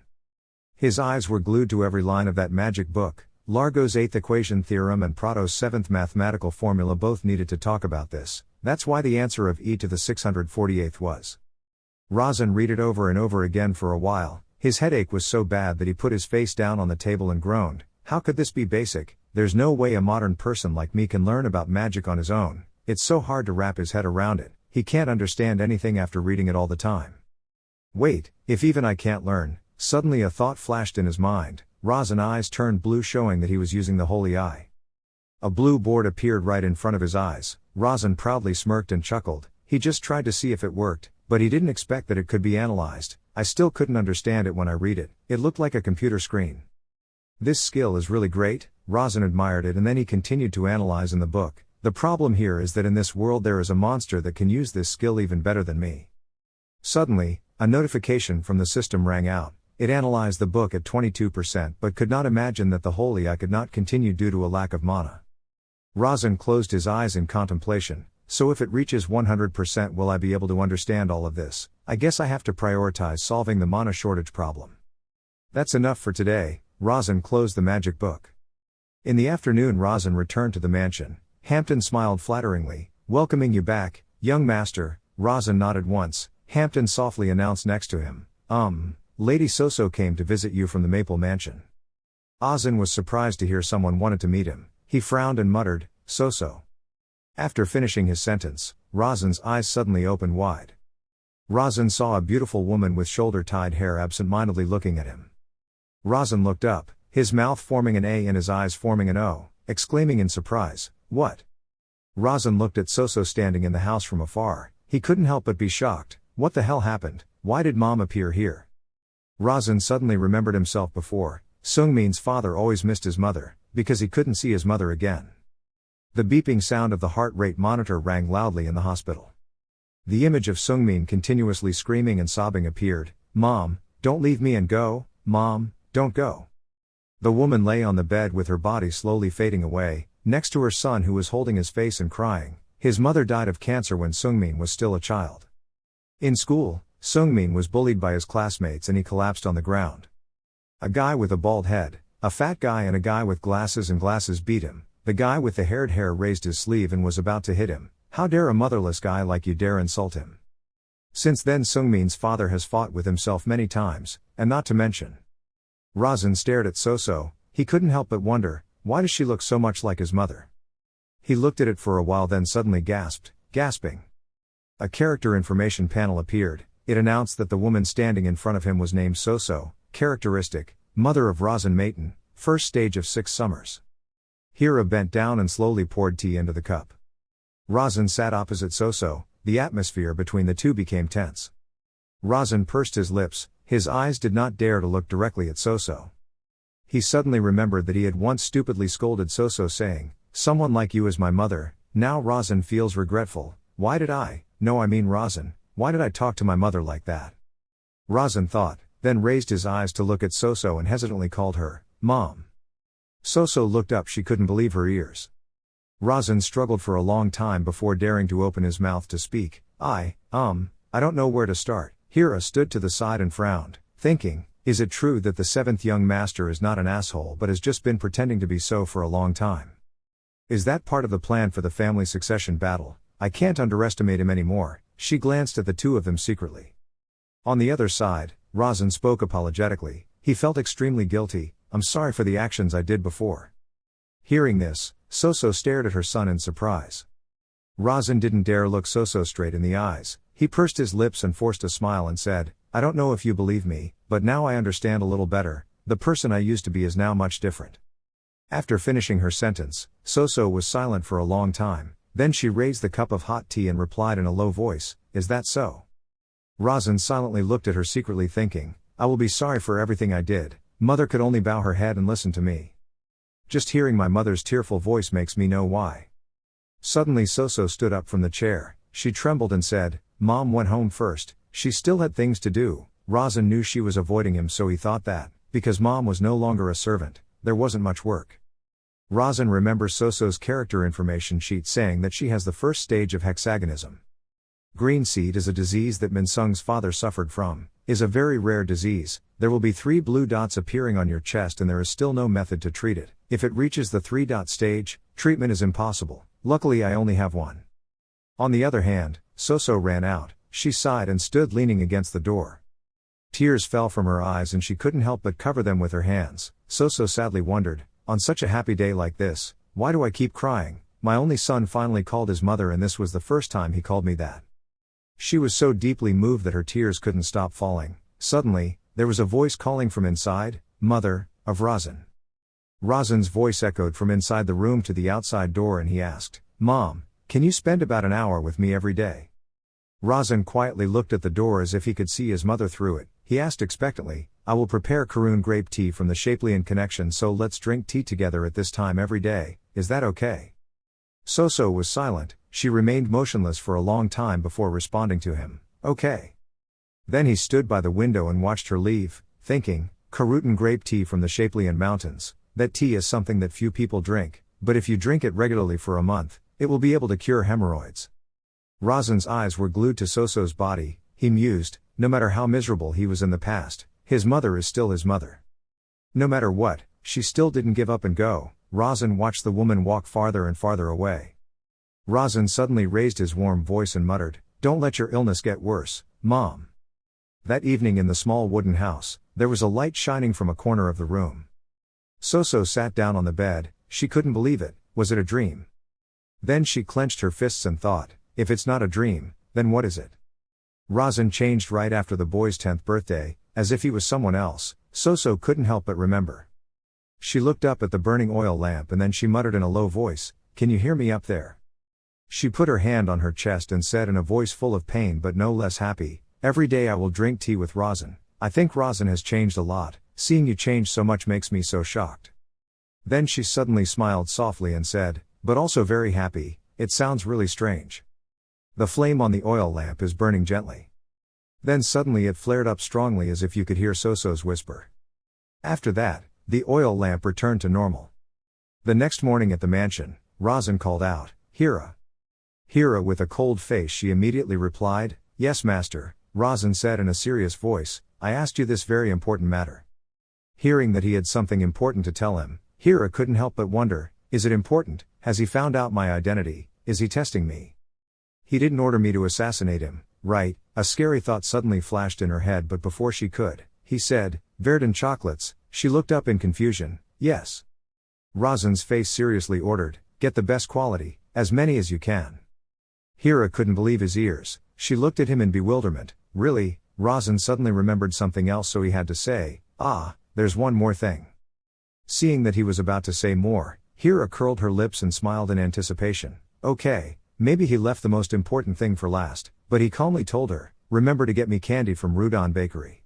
His eyes were glued to every line of that magic book. Largo's 8th equation theorem and Prato's 7th mathematical formula both needed to talk about this. That's why the answer of e to the 648th was. Razan read it over and over again for a while. His headache was so bad that he put his face down on the table and groaned. How could this be basic? There's no way a modern person like me can learn about magic on his own. It's so hard to wrap his head around it. He can't understand anything after reading it all the time. Wait, if even I can't learn. Suddenly a thought flashed in his mind. Razan's eyes turned blue, showing that he was using the holy eye. A blue board appeared right in front of his eyes. Razan proudly smirked and chuckled. He just tried to see if it worked, but he didn't expect that it could be analyzed. I still couldn't understand it when I read it. It looked like a computer screen. This skill is really great. Razan admired it and then he continued to analyze in the book. The problem here is that in this world there is a monster that can use this skill even better than me. Suddenly, a notification from the system rang out. It analyzed the book at 22% but could not imagine that the holy eye could not continue due to a lack of mana. Razan closed his eyes in contemplation. So if it reaches 100%, will I be able to understand all of this? I guess I have to prioritize solving the mana shortage problem. That's enough for today. Razan closed the magic book. In the afternoon Razan returned to the mansion. Hampton smiled flatteringly, "Welcoming you back, young master." Razan nodded once. Hampton softly announced next to him, Lady Soso came to visit you from the Maple Mansion." Azin was surprised to hear someone wanted to meet him. He frowned and muttered, "Soso." After finishing his sentence, Razan's eyes suddenly opened wide. Razan saw a beautiful woman with shoulder-tied hair absent-mindedly looking at him. Razan looked up, his mouth forming an A and his eyes forming an O, exclaiming in surprise, "What?" Razan looked at Soso standing in the house from afar. He couldn't help but be shocked. What the hell happened? Why did Mom appear here? Razan suddenly remembered himself before. Seungmin's father always missed his mother, because he couldn't see his mother again. The beeping sound of the heart rate monitor rang loudly in the hospital. The image of Seungmin continuously screaming and sobbing appeared. "Mom, don't leave me and go, Mom, don't go." The woman lay on the bed with her body slowly fading away, next to her son who was holding his face and crying. His mother died of cancer when Seungmin was still a child. In school, Seungmin was bullied by his classmates and he collapsed on the ground. A guy with a bald head, a fat guy and a guy with glasses beat him. The guy with the haired hair raised his sleeve and was about to hit him. "How dare a motherless guy like you dare insult him?" Since then Seungmin's father has fought with himself many times, and not to mention. Razan stared at Soso. He couldn't help but wonder, why does she look so much like his mother? He looked at it for a while then suddenly gasped, gasping. A character information panel appeared. It announced that the woman standing in front of him was named Soso, characteristic, mother of Razan Maten, first stage of 6 summers. Hira bent down and slowly poured tea into the cup. Razan sat opposite Soso. The atmosphere between the two became tense. Razan pursed his lips, his eyes did not dare to look directly at Soso. He suddenly remembered that he had once stupidly scolded Soso saying, "Someone like you is my mother." Now Razan feels regretful. Why did I mean Razan, why did I talk to my mother like that? Razan thought, then raised his eyes to look at Soso and hesitantly called her, "Mom." Soso looked up, she couldn't believe her ears. Razan struggled for a long time before daring to open his mouth to speak. I don't know where to start." Hira stood to the side and frowned, thinking, is it true that the 7th young master is not an asshole but has just been pretending to be so for a long time? Is that part of the plan for the family succession battle? I can't underestimate him anymore. She glanced at the two of them secretly. On the other side, Razan spoke apologetically. He felt extremely guilty. "I'm sorry for the actions I did before." Hearing this, Soso stared at her son in surprise. Razan didn't dare look Soso straight in the eyes. He pursed his lips and forced a smile and said, "I don't know if you believe me, but now I understand a little better. The person I used to be is now much different." After finishing her sentence, Soso was silent for a long time. Then she raised the cup of hot tea and replied in a low voice, "Is that so?" Razan silently looked at her secretly thinking, "I will be sorry for everything I did. Mother could only bow her head and listen to me. Just hearing my mother's tearful voice makes me know why." Suddenly Soso stood up from the chair. She trembled and said, "Mom went home first. She still had things to do." Razan knew she was avoiding him, so he thought that, because Mom was no longer a servant, there wasn't much work. Razan remembers Soso's character information sheet saying that she has the first stage of hexagonism. Green seed is a disease that Minsung's father suffered from, is a very rare disease. There will be 3 blue dots appearing on your chest and there is still no method to treat it. If it reaches the 3-dot stage, treatment is impossible. Luckily I only have one. On the other hand, Soso ran out. She sighed and stood leaning against the door. Tears fell from her eyes and she couldn't help but cover them with her hands. Soso sadly wondered, on such a happy day like this, why do I keep crying? My only son finally called his mother and this was the first time he called me that. She was so deeply moved that her tears couldn't stop falling. Suddenly, there was a voice calling from inside, "Mother, of Razan." Razan's voice echoed from inside the room to the outside door and he asked, "Mom, can you spend about an hour with me every day?" Razan quietly looked at the door as if he could see his mother through it. He asked expectantly, "I will prepare Karun grape tea from the Shapelian connection, so let's drink tea together at this time every day, is that okay?" Soso was silent. She remained motionless for a long time before responding to him, "Okay." Then he stood by the window and watched her leave, thinking, Karun grape tea from the Shapelian mountains, that tea is something that few people drink, but if you drink it regularly for a month, it will be able to cure hemorrhoids. Razan's eyes were glued to Soso's body. He mused, no matter how miserable he was in the past, his mother is still his mother. No matter what, she still didn't give up and go. Razan watched the woman walk farther and farther away. Razan suddenly raised his warm voice and muttered, "Don't let your illness get worse, Mom." That evening in the small wooden house, there was a light shining from a corner of the room. Soso sat down on the bed. She couldn't believe it. Was it a dream? Then she clenched her fists and thought, if it's not a dream, then what is it? Razan changed right after the boy's 10th birthday, as if he was someone else. Soso couldn't help but remember. She looked up at the burning oil lamp and then she muttered in a low voice, "Can you hear me up there?" She put her hand on her chest and said in a voice full of pain but no less happy, "Every day I will drink tea with rosin. I think rosin has changed a lot, seeing you change so much makes me so shocked." Then she suddenly smiled softly and said, "But also very happy, it sounds really strange. The flame on the oil lamp is burning gently." Then suddenly it flared up strongly as if you could hear Soso's whisper. After that, the oil lamp returned to normal. The next morning at the mansion, Rosin called out, "Hira." Hira with a cold face she immediately replied, "Yes master." Rosin said in a serious voice, "I asked you this very important matter." Hearing that he had something important to tell him, Hira couldn't help but wonder, is it important? Has he found out my identity? Is he testing me? He didn't order me to assassinate him, right? A scary thought suddenly flashed in her head, but before she could, he said, "Verdun chocolates." She looked up in confusion, "Yes." Rosin's face seriously ordered, "Get the best quality, as many as you can." Hira couldn't believe his ears. She looked at him in bewilderment. "Really?" Rosin suddenly remembered something else, so he had to say, "There's one more thing." Seeing that he was about to say more, Hira curled her lips and smiled in anticipation. Okay, maybe he left the most important thing for last, but he calmly told her, "Remember to get me candy from Rudon Bakery."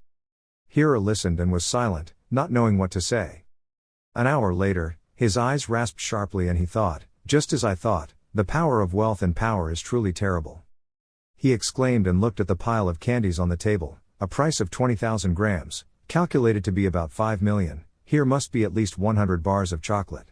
Hira listened and was silent, not knowing what to say. An hour later, his eyes rasped sharply and he thought, "Just as I thought, the power of wealth and power is truly terrible." He exclaimed and looked at the pile of candies on the table, a price of 20,000 grams, calculated to be about 5 million, here must be at least 100 bars of chocolate.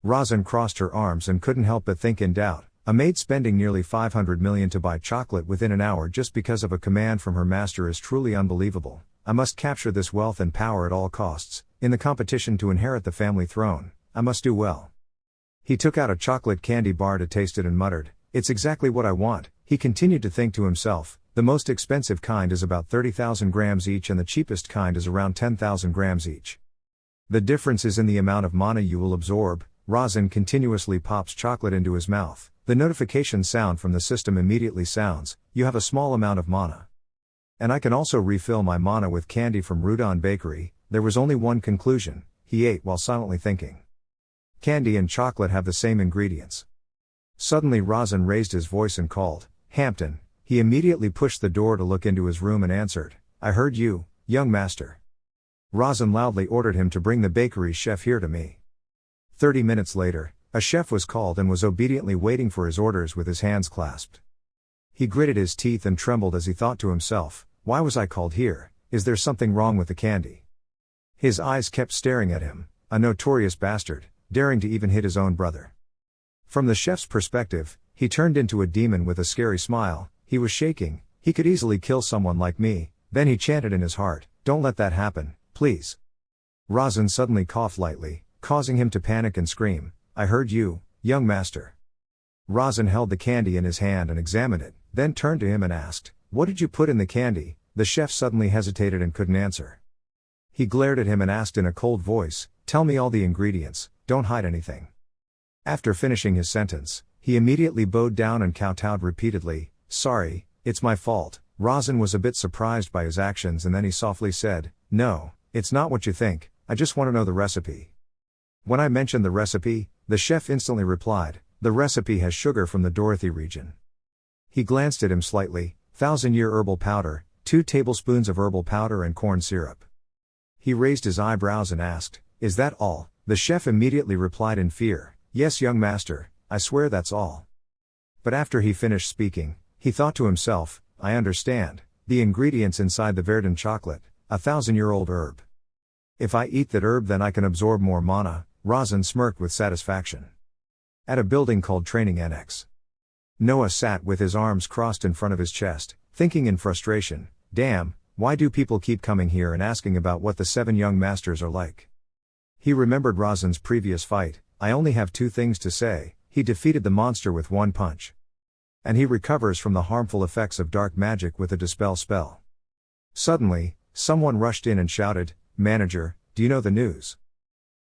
Rosin crossed her arms and couldn't help but think in doubt, a maid spending nearly 500 million to buy chocolate within an hour just because of a command from her master is truly unbelievable. I must capture this wealth and power at all costs. In the competition to inherit the family throne, I must do well. He took out a chocolate candy bar to taste it and muttered, "It's exactly what I want." He continued to think to himself, the most expensive kind is about 30,000 grams each and the cheapest kind is around 10,000 grams each. The difference is in the amount of mana you will absorb. Rosin continuously pops chocolate into his mouth. The notification sound from the system immediately sounds, "You have a small amount of mana." And I can also refill my mana with candy from Rudon Bakery. There was only one conclusion, he ate while silently thinking. Candy and chocolate have the same ingredients. Suddenly Rosin raised his voice and called, "Hampton." He immediately pushed the door to look into his room and answered, "I heard you, young master." Rosin loudly ordered him to bring the bakery chef here to me. 30 minutes later, a chef was called and was obediently waiting for his orders with his hands clasped. He gritted his teeth and trembled as he thought to himself, "Why was I called here? Is there something wrong with the candy?" His eyes kept staring at him, a notorious bastard, daring to even hit his own brother. From the chef's perspective, he turned into a demon with a scary smile. He was shaking. "He could easily kill someone like me." Then he chanted in his heart, "Don't let that happen, please." Rosin suddenly coughed lightly, causing him to panic and scream, "I heard you, young master." Rosin held the candy in his hand and examined it, then turned to him and asked, "What did you put in the candy?" The chef suddenly hesitated and couldn't answer. He glared at him and asked in a cold voice, "Tell me all the ingredients, don't hide anything." After finishing his sentence, he immediately bowed down and kowtowed repeatedly, "Sorry, it's my fault." Rosin was a bit surprised by his actions and then he softly said, "No, it's not what you think, I just want to know the recipe." When I mentioned the recipe, the chef instantly replied, "The recipe has sugar from the Dorothy region." He glanced at him slightly, 1,000-year herbal powder, 2 tablespoons of herbal powder and corn syrup. He raised his eyebrows and asked, "Is that all?" The chef immediately replied in fear, "Yes, young master, I swear that's all." But after he finished speaking, he thought to himself, "I understand, the ingredients inside the Verdun chocolate, a 1,000-year-old herb. If I eat that herb then I can absorb more mana." Rosin smirked with satisfaction. At a building called Training Annex, Noah sat with his arms crossed in front of his chest, thinking in frustration, "Damn, why do people keep coming here and asking about what the 7 young masters are like?" He remembered Rosin's previous fight. "I only have 2 things to say, he defeated the monster with 1 punch. And he recovers from the harmful effects of dark magic with a dispel spell." Suddenly, someone rushed in and shouted, "Manager, do you know the news?"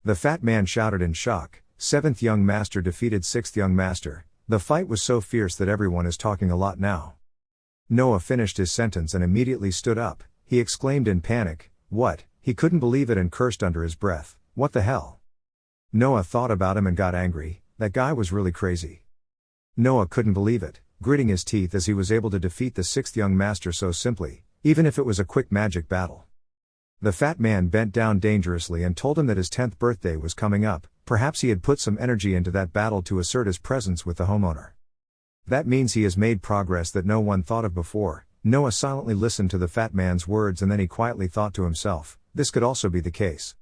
The fat man shouted in shock, "7th young master defeated 6th young master. The fight was so fierce that everyone is talking a lot now." Noah finished his sentence and immediately stood up. He exclaimed in panic, "What? He couldn't believe it and cursed under his breath. What the hell? Noah thought about him and got angry. That guy was really crazy. Noah couldn't believe it, gritting his teeth as he was able to defeat the sixth young master so simply, even if it was a quick magic battle. The fat man bent down dangerously and told him that his 10th birthday was coming up. Perhaps he had put some energy into that battle to assert his presence with the homeowner. That means he has made progress that no one thought of before. Noah silently listened to the fat man's words and then he quietly thought to himself, this could also be the case.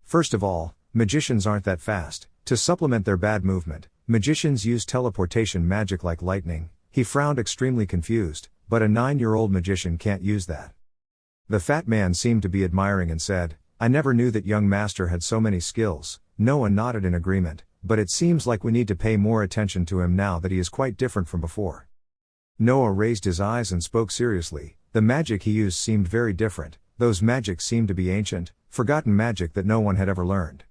First of all, magicians aren't that fast. To supplement their bad movement, magicians use teleportation magic like lightning. He frowned extremely confused, but a 9-year-old magician can't use that. The fat man seemed to be admiring and said, I never knew that young master had so many skills. Noah nodded in agreement, but it seems like we need to pay more attention to him now that he is quite different from before. Noah raised his eyes and spoke seriously. The magic he used seemed very different. Those magics seemed to be ancient, forgotten magic that no one had ever learned.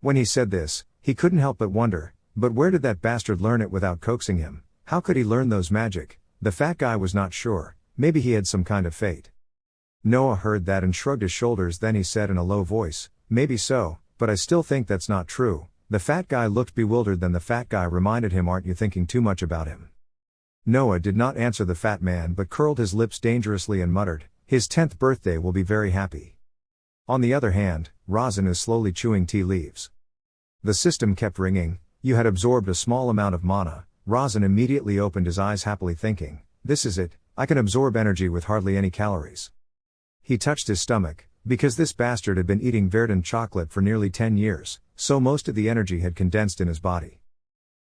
When he said this, he couldn't help but wonder, but where did that bastard learn it without coaxing him? How could he learn those magic? The fat guy was not sure. Maybe he had some kind of fate. Noah heard that and shrugged his shoulders. Then he said in a low voice, maybe so, but I still think that's not true. The fat guy looked bewildered. Then the fat guy reminded him, aren't you thinking too much about him? Noah did not answer the fat man but curled his lips dangerously and muttered, his 10th birthday will be very happy. On the other hand, Razan is slowly chewing tea leaves. The system kept ringing. You had absorbed a small amount of mana. Razan immediately opened his eyes happily thinking, this is it, I can absorb energy with hardly any calories. He touched his stomach, because this bastard had been eating verdant chocolate for nearly 10 years, so most of the energy had condensed in his body.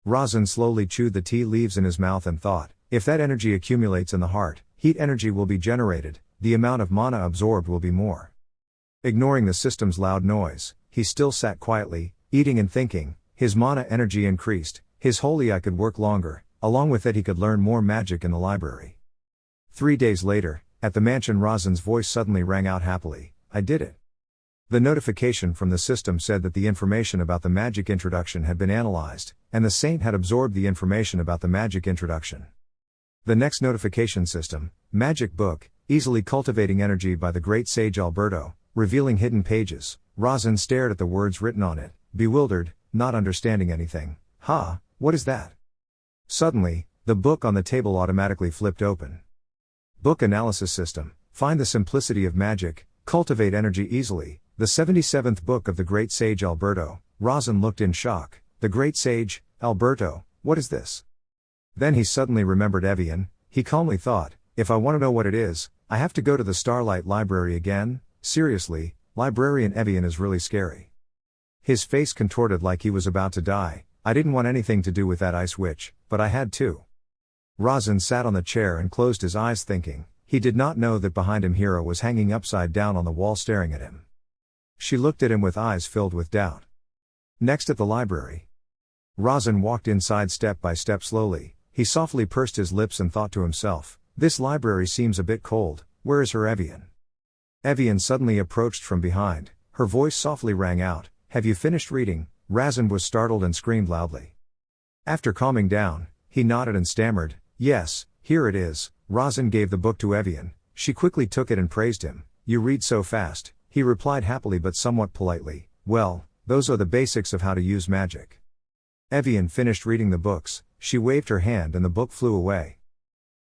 Razan slowly chewed the tea leaves in his mouth and thought, if that energy accumulates in the heart, heat energy will be generated, the amount of mana absorbed will be more. Ignoring the system's loud noise, he still sat quietly, eating and thinking. His mana energy increased, his holy eye could work longer, along with that he could learn more magic in the library. 3 days later, at the mansion, Razan's voice suddenly rang out happily, I did it. The notification from the system said that the information about the magic introduction had been analyzed, and the saint had absorbed the information about the magic introduction. The next notification system, Magic Book, Easily Cultivating Energy by the Great Sage Alberto, revealing hidden pages. Razan stared at the words written on it, bewildered, not understanding anything. What is that? Suddenly, the book on the table automatically flipped open. Book Analysis System, Find the Simplicity of Magic, Cultivate Energy Easily, the 77th book of the Great Sage Alberto. Razan looked in shock. The Great Sage, Alberto, what is this? Then he suddenly remembered Evian. He calmly thought, if I want to know what it is, I have to go to the Starlight Library again. Seriously, Librarian Evian is really scary. His face contorted like he was about to die. I didn't want anything to do with that ice witch, but I had to. Razan sat on the chair and closed his eyes thinking. He did not know that behind him Hera was hanging upside down on the wall staring at him. She looked at him with eyes filled with doubt. Next at the library. Razan walked inside step by step slowly. He softly pursed his lips and thought to himself, this library seems a bit cold, where is her Evian? Evian suddenly approached from behind. Her voice softly rang out, have you finished reading? Razan was startled and screamed loudly. After calming down, he nodded and stammered, yes, here it is. Razan gave the book to Evian. She quickly took it and praised him. You read so fast, he replied happily but somewhat politely. Well, those are the basics of how to use magic. Evian finished reading the books. She waved her hand and the book flew away.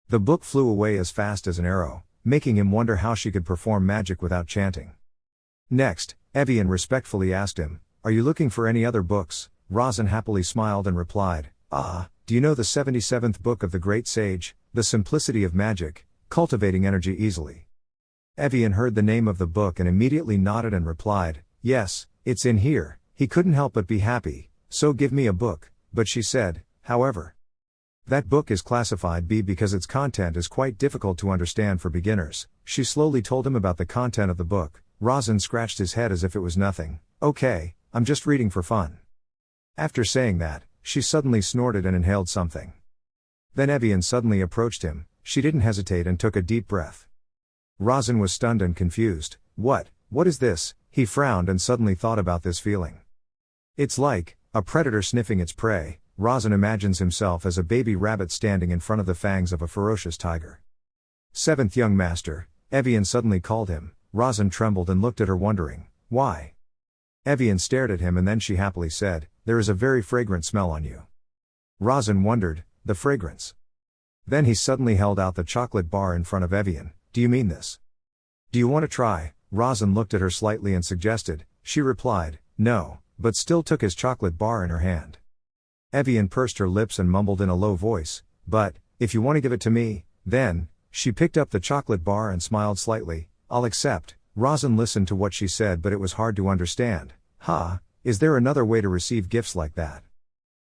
The book flew away as fast as an arrow, making him wonder how she could perform magic without chanting. Next, Evian respectfully asked him, are you looking for any other books? Razan happily smiled and replied, do you know the 77th book of the Great Sage, The Simplicity of Magic, Cultivating Energy Easily? Evian heard the name of the book and immediately nodded and replied, yes, it's in here. He couldn't help but be happy, so give me a book, but she said, however, that book is classified B because its content is quite difficult to understand for beginners. She slowly told him about the content of the book. Razan scratched his head as if it was nothing. Okay, I'm just reading for fun. After saying that, she suddenly snorted and inhaled something. Then Evian suddenly approached him. She didn't hesitate and took a deep breath. Razan was stunned and confused. What is this? He frowned and suddenly thought about this feeling. It's like a predator sniffing its prey. Razan imagines himself as a baby rabbit standing in front of the fangs of a ferocious tiger. Seventh young master, Evian suddenly called him. Razan trembled and looked at her wondering, why? Evian stared at him and then she happily said, there is a very fragrant smell on you. Razan wondered, the fragrance. Then he suddenly held out the chocolate bar in front of Evian. Do you mean this? Do you want to try? Razan looked at her slightly and suggested. She replied, no, but still took his chocolate bar in her hand. Evian pursed her lips and mumbled in a low voice, but, if you want to give it to me, then, she picked up the chocolate bar and smiled slightly, I'll accept. Razan listened to what she said but it was hard to understand. Is there another way to receive gifts like that?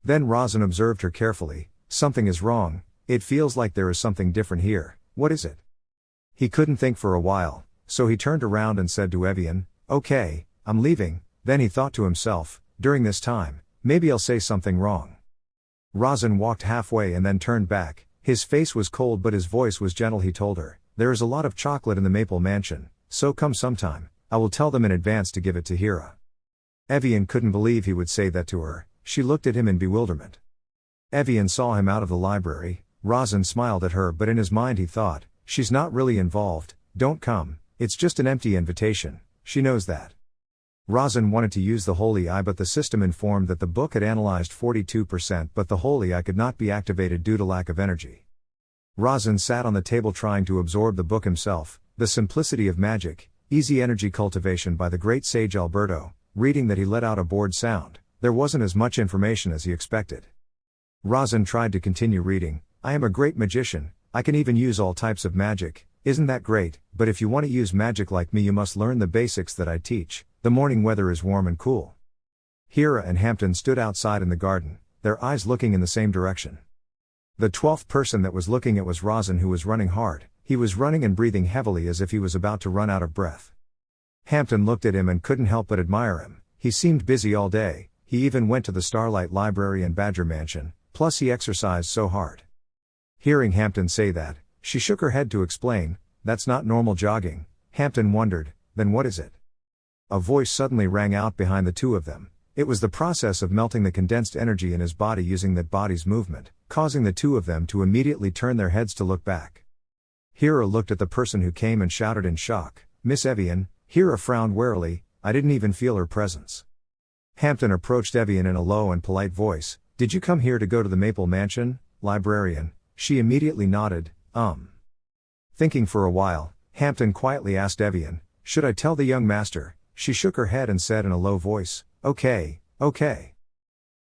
Then Razan observed her carefully, something is wrong, it feels like there is something different here, what is it? He couldn't think for a while, so he turned around and said to Evian, okay, I'm leaving. Then he thought to himself, during this time, maybe I'll say something wrong. Razan walked halfway and then turned back, his face was cold but his voice was gentle. He told her, there is a lot of chocolate in the Maple Mansion, so come sometime, I will tell them in advance to give it to Hira. Evian couldn't believe he would say that to her, she looked at him in bewilderment. Evian saw him out of the library, Razan smiled at her but in his mind he thought, she's not really involved, don't come, it's just an empty invitation, she knows that. Razan wanted to use the Holy Eye but the system informed that the book had analyzed 42% but the Holy Eye could not be activated due to lack of energy. Razan sat on the table trying to absorb the book himself, The Simplicity of Magic, Easy Energy Cultivation by the great sage Alberto, reading that he let out a bored sound, there wasn't as much information as he expected. Razan tried to continue reading, I am a great magician, I can even use all types of magic, isn't that great, but if you want to use magic like me you must learn the basics that I teach. The morning weather is warm and cool. Hira and Hampton stood outside in the garden, their eyes looking in the same direction. The 12th person that was looking at was Razan, who was running hard, he was running and breathing heavily as if he was about to run out of breath. Hampton looked at him and couldn't help but admire him, he seemed busy all day, he even went to the Starlight Library and Badger Mansion, plus he exercised so hard. Hearing Hampton say that, she shook her head to explain, that's not normal jogging. Hampton wondered, then what is it? A voice suddenly rang out behind the two of them. It was the process of melting the condensed energy in his body using that body's movement, causing the two of them to immediately turn their heads to look back. Hira looked at the person who came and shouted in shock, Miss Evian. Hira frowned warily, I didn't even feel her presence. Hampton approached Evian in a low and polite voice, did you come here to go to the Maple Mansion, librarian? She immediately nodded, Thinking for a while, Hampton quietly asked Evian, should I tell the young master? She shook her head and said in a low voice, okay.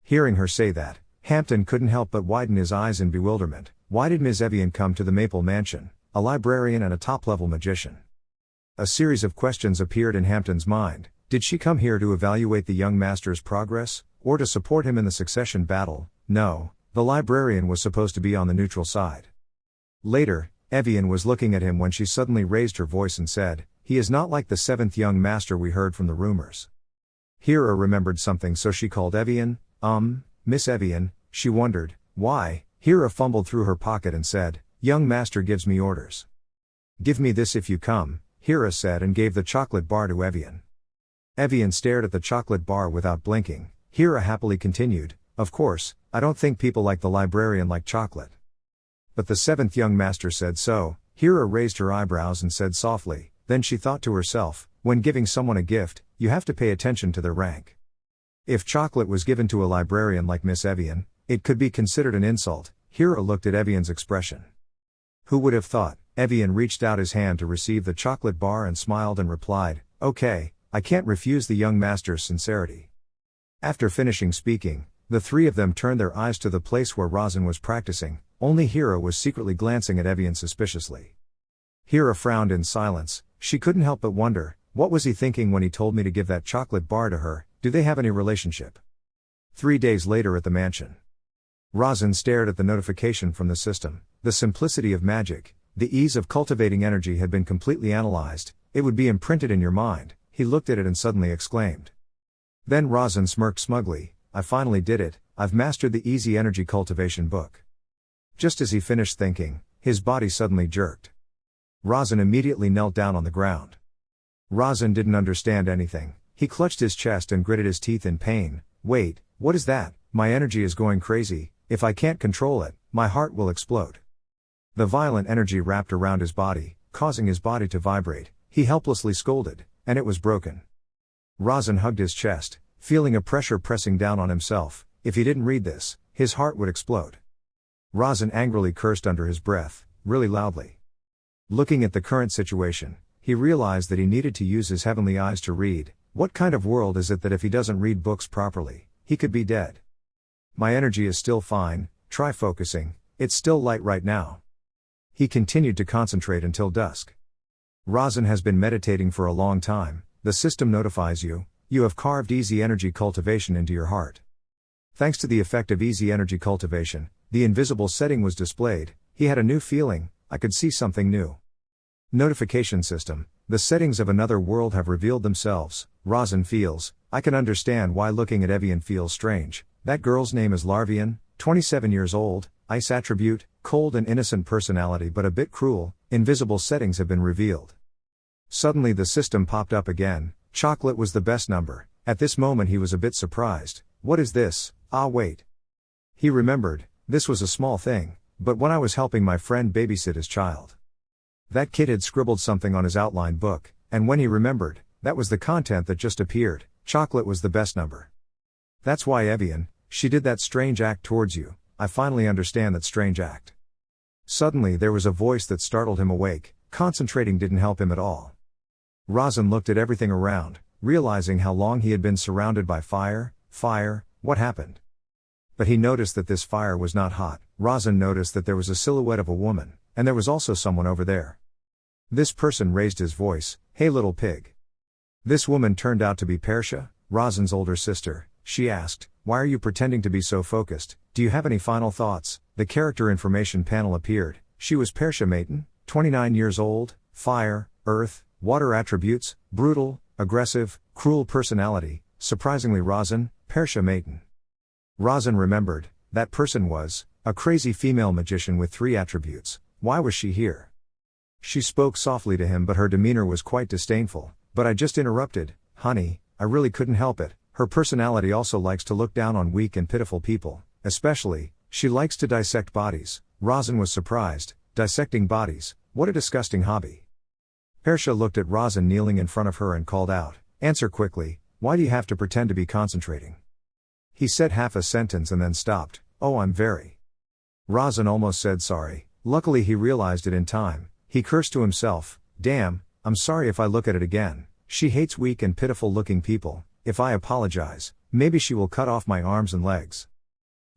Hearing her say that, Hampton couldn't help but widen his eyes in bewilderment. Why did Ms. Evian come to the Maple Mansion, a librarian and a top-level magician? A series of questions appeared in Hampton's mind. Did she come here to evaluate the young master's progress, or to support him in the succession battle? No, the librarian was supposed to be on the neutral side. Later, Evian was looking at him when she suddenly raised her voice and said, he is not like the 7th young master we heard from the rumors. Hira remembered something so she called Evian, Miss Evian, she wondered, why? Hira fumbled through her pocket and said, young master gives me orders. Give me this if you come, Hira said and gave the chocolate bar to Evian. Evian stared at the chocolate bar without blinking. Hira happily continued, of course, I don't think people like the librarian like chocolate. But the 7th young master said so. Hira raised her eyebrows and said softly, then she thought to herself, when giving someone a gift, you have to pay attention to their rank. If chocolate was given to a librarian like Miss Evian, it could be considered an insult. Hira looked at Evian's expression. Who would have thought? Evian reached out his hand to receive the chocolate bar and smiled and replied, okay, I can't refuse the young master's sincerity. After finishing speaking, the three of them turned their eyes to the place where Razan was practicing, only Hira was secretly glancing at Evian suspiciously. Hira frowned in silence, she couldn't help but wonder, what was he thinking when he told me to give that chocolate bar to her, do they have any relationship? 3 days later at the mansion. Razan stared at the notification from the system, the simplicity of magic, the ease of cultivating energy had been completely analyzed, it would be imprinted in your mind, he looked at it and suddenly exclaimed. Then Razan smirked smugly, I finally did it, I've mastered the easy energy cultivation book. Just as he finished thinking, his body suddenly jerked. Razan immediately knelt down on the ground. Razan didn't understand anything, he clutched his chest and gritted his teeth in pain. Wait, what is that? My energy is going crazy, if I can't control it, my heart will explode. The violent energy wrapped around his body, causing his body to vibrate. he helplessly scolded, and it was broken. Razan hugged his chest, feeling a pressure pressing down on himself. If he didn't read this, his heart would explode. Razan angrily cursed under his breath, really loudly. Looking at the current situation, he realized that he needed to use his heavenly eyes to read. What kind of world is it that if he doesn't read books properly, he could be dead? My energy is still fine, try focusing, it's still light right now. He continued to concentrate until dusk. Razan has been meditating for a long time. The system notifies you, you have carved easy energy cultivation into your heart. Thanks to the effect of easy energy cultivation, the invisible setting was displayed. He had a new feeling, I could see something new. Notification system, the settings of another world have revealed themselves. Razan feels, I can understand why looking at Evian feels strange. That girl's name is Larvian, 27 years old, ice attribute, cold and innocent personality but a bit cruel. Invisible settings have been revealed. Suddenly the system popped up again. Chocolate was the best number. At this moment he was a bit surprised. What is this? Ah wait. He remembered, this was a small thing, but when I was helping my friend babysit his child. That kid had scribbled something on his outline book, and when he remembered, that was the content that just appeared. Chocolate was the best number. That's why Evian, she did that strange act towards you. I finally understand that strange act. Suddenly there was a voice that startled him awake. Concentrating didn't help him at all. Razan looked at everything around, realizing how long he had been surrounded by fire. What happened? But he noticed that this fire was not hot. Razan noticed that there was a silhouette of a woman, and there was also someone over there. This person raised his voice, hey little pig. This woman turned out to be Persha, Razan's older sister. She asked, why are you pretending to be so focused? Do you have any final thoughts? The character information panel appeared. She was Persha Maiden, 29 years old, fire, earth, water attributes, brutal, aggressive, cruel personality. Surprisingly Razan, Persha Maiden. Razan remembered, that person was a crazy female magician with 3 attributes. Why was she here? She spoke softly to him but her demeanor was quite disdainful. But I just interrupted, honey, I really couldn't help it. Her personality also likes to look down on weak and pitiful people. Especially, she likes to dissect bodies. Razan was surprised. Dissecting bodies, what a disgusting hobby. Persha looked at Razan kneeling in front of her and called out, answer quickly, why do you have to pretend to be concentrating? He said half a sentence and then stopped, oh I'm very. Razan almost said sorry. Luckily he realized it in time. He cursed to himself, damn, I'm sorry if I look at it again. She hates weak and pitiful looking people. If I apologize, maybe she will cut off my arms and legs.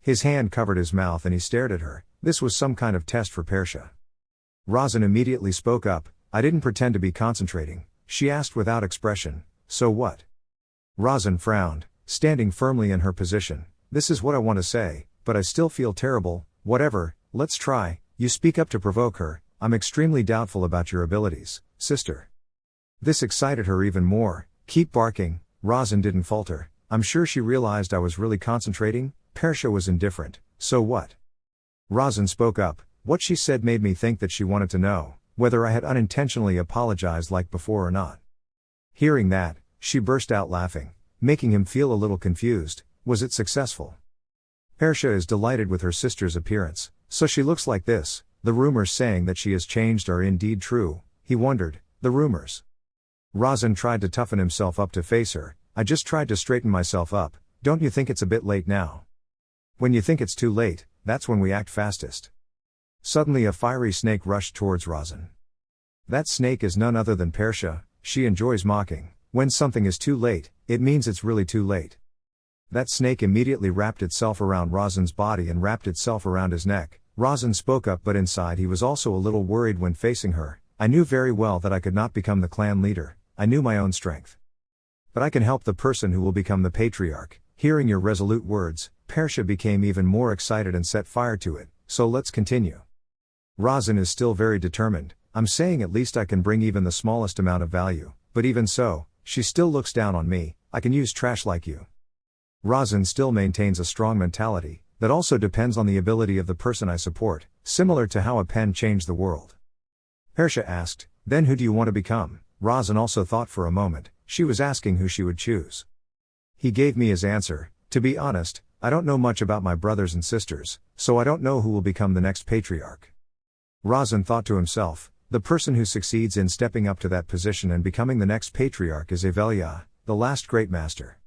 His hand covered his mouth and he stared at her. This was some kind of test for Persha. Razan immediately spoke up, I didn't pretend to be concentrating. She asked without expression, so what? Razan frowned, standing firmly in her position. This is what I want to say, but I still feel terrible. Whatever, let's try. You speak up to provoke her. I'm extremely doubtful about your abilities, sister. This excited her even more. Keep barking. Razan didn't falter. I'm sure she realized I was really concentrating. Persha was indifferent. So what? Razan spoke up. What she said made me think that she wanted to know whether I had unintentionally apologized like before or not. Hearing that, she burst out laughing, making him feel a little confused. Was it successful? Persha is delighted with her sister's appearance. So she looks like this. The rumors saying that she has changed are indeed true. He wondered, the rumors. Razan tried to toughen himself up to face her. I just tried to straighten myself up. Don't you think it's a bit late now? When you think it's too late, that's when we act fastest. Suddenly a fiery snake rushed towards Razan. That snake is none other than Persha. She enjoys mocking. When something is too late, it means it's really too late. That snake immediately wrapped itself around Razan's body and wrapped itself around his neck. Razan spoke up but inside he was also a little worried when facing her. I knew very well that I could not become the clan leader. I knew my own strength. But I can help the person who will become the patriarch. Hearing your resolute words, Persha became even more excited and set fire to it. So let's continue. Razan is still very determined. I'm saying at least I can bring even the smallest amount of value. But even so, she still looks down on me. I can use trash like you. Razan still maintains a strong mentality. That also depends on the ability of the person I support, similar to how a pen changed the world. Persha asked, then who do you want to become? Razan also thought for a moment. She was asking who she would choose. He gave me his answer. To be honest, I don't know much about my brothers and sisters, so I don't know who will become the next patriarch. Razan thought to himself, The person who succeeds in stepping up to that position and becoming the next patriarch is Avelia, the last great master.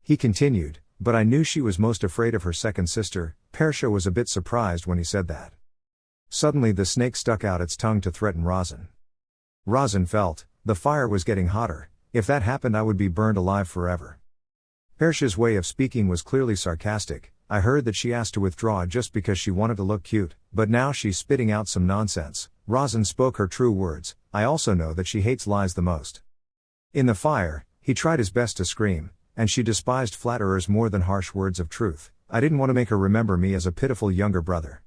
He continued, but I knew she was most afraid of her second sister. Persha was a bit surprised when he said that. Suddenly the snake stuck out its tongue to threaten Razin. Razin felt, the fire was getting hotter. If that happened I would be burned alive forever. Persha's way of speaking was clearly sarcastic. I heard that she asked to withdraw just because she wanted to look cute, but now she's spitting out some nonsense. Razin spoke her true words. I also know that she hates lies the most. In the fire, he tried his best to scream, and she despised flatterers more than harsh words of truth. I didn't want to make her remember me as a pitiful younger brother.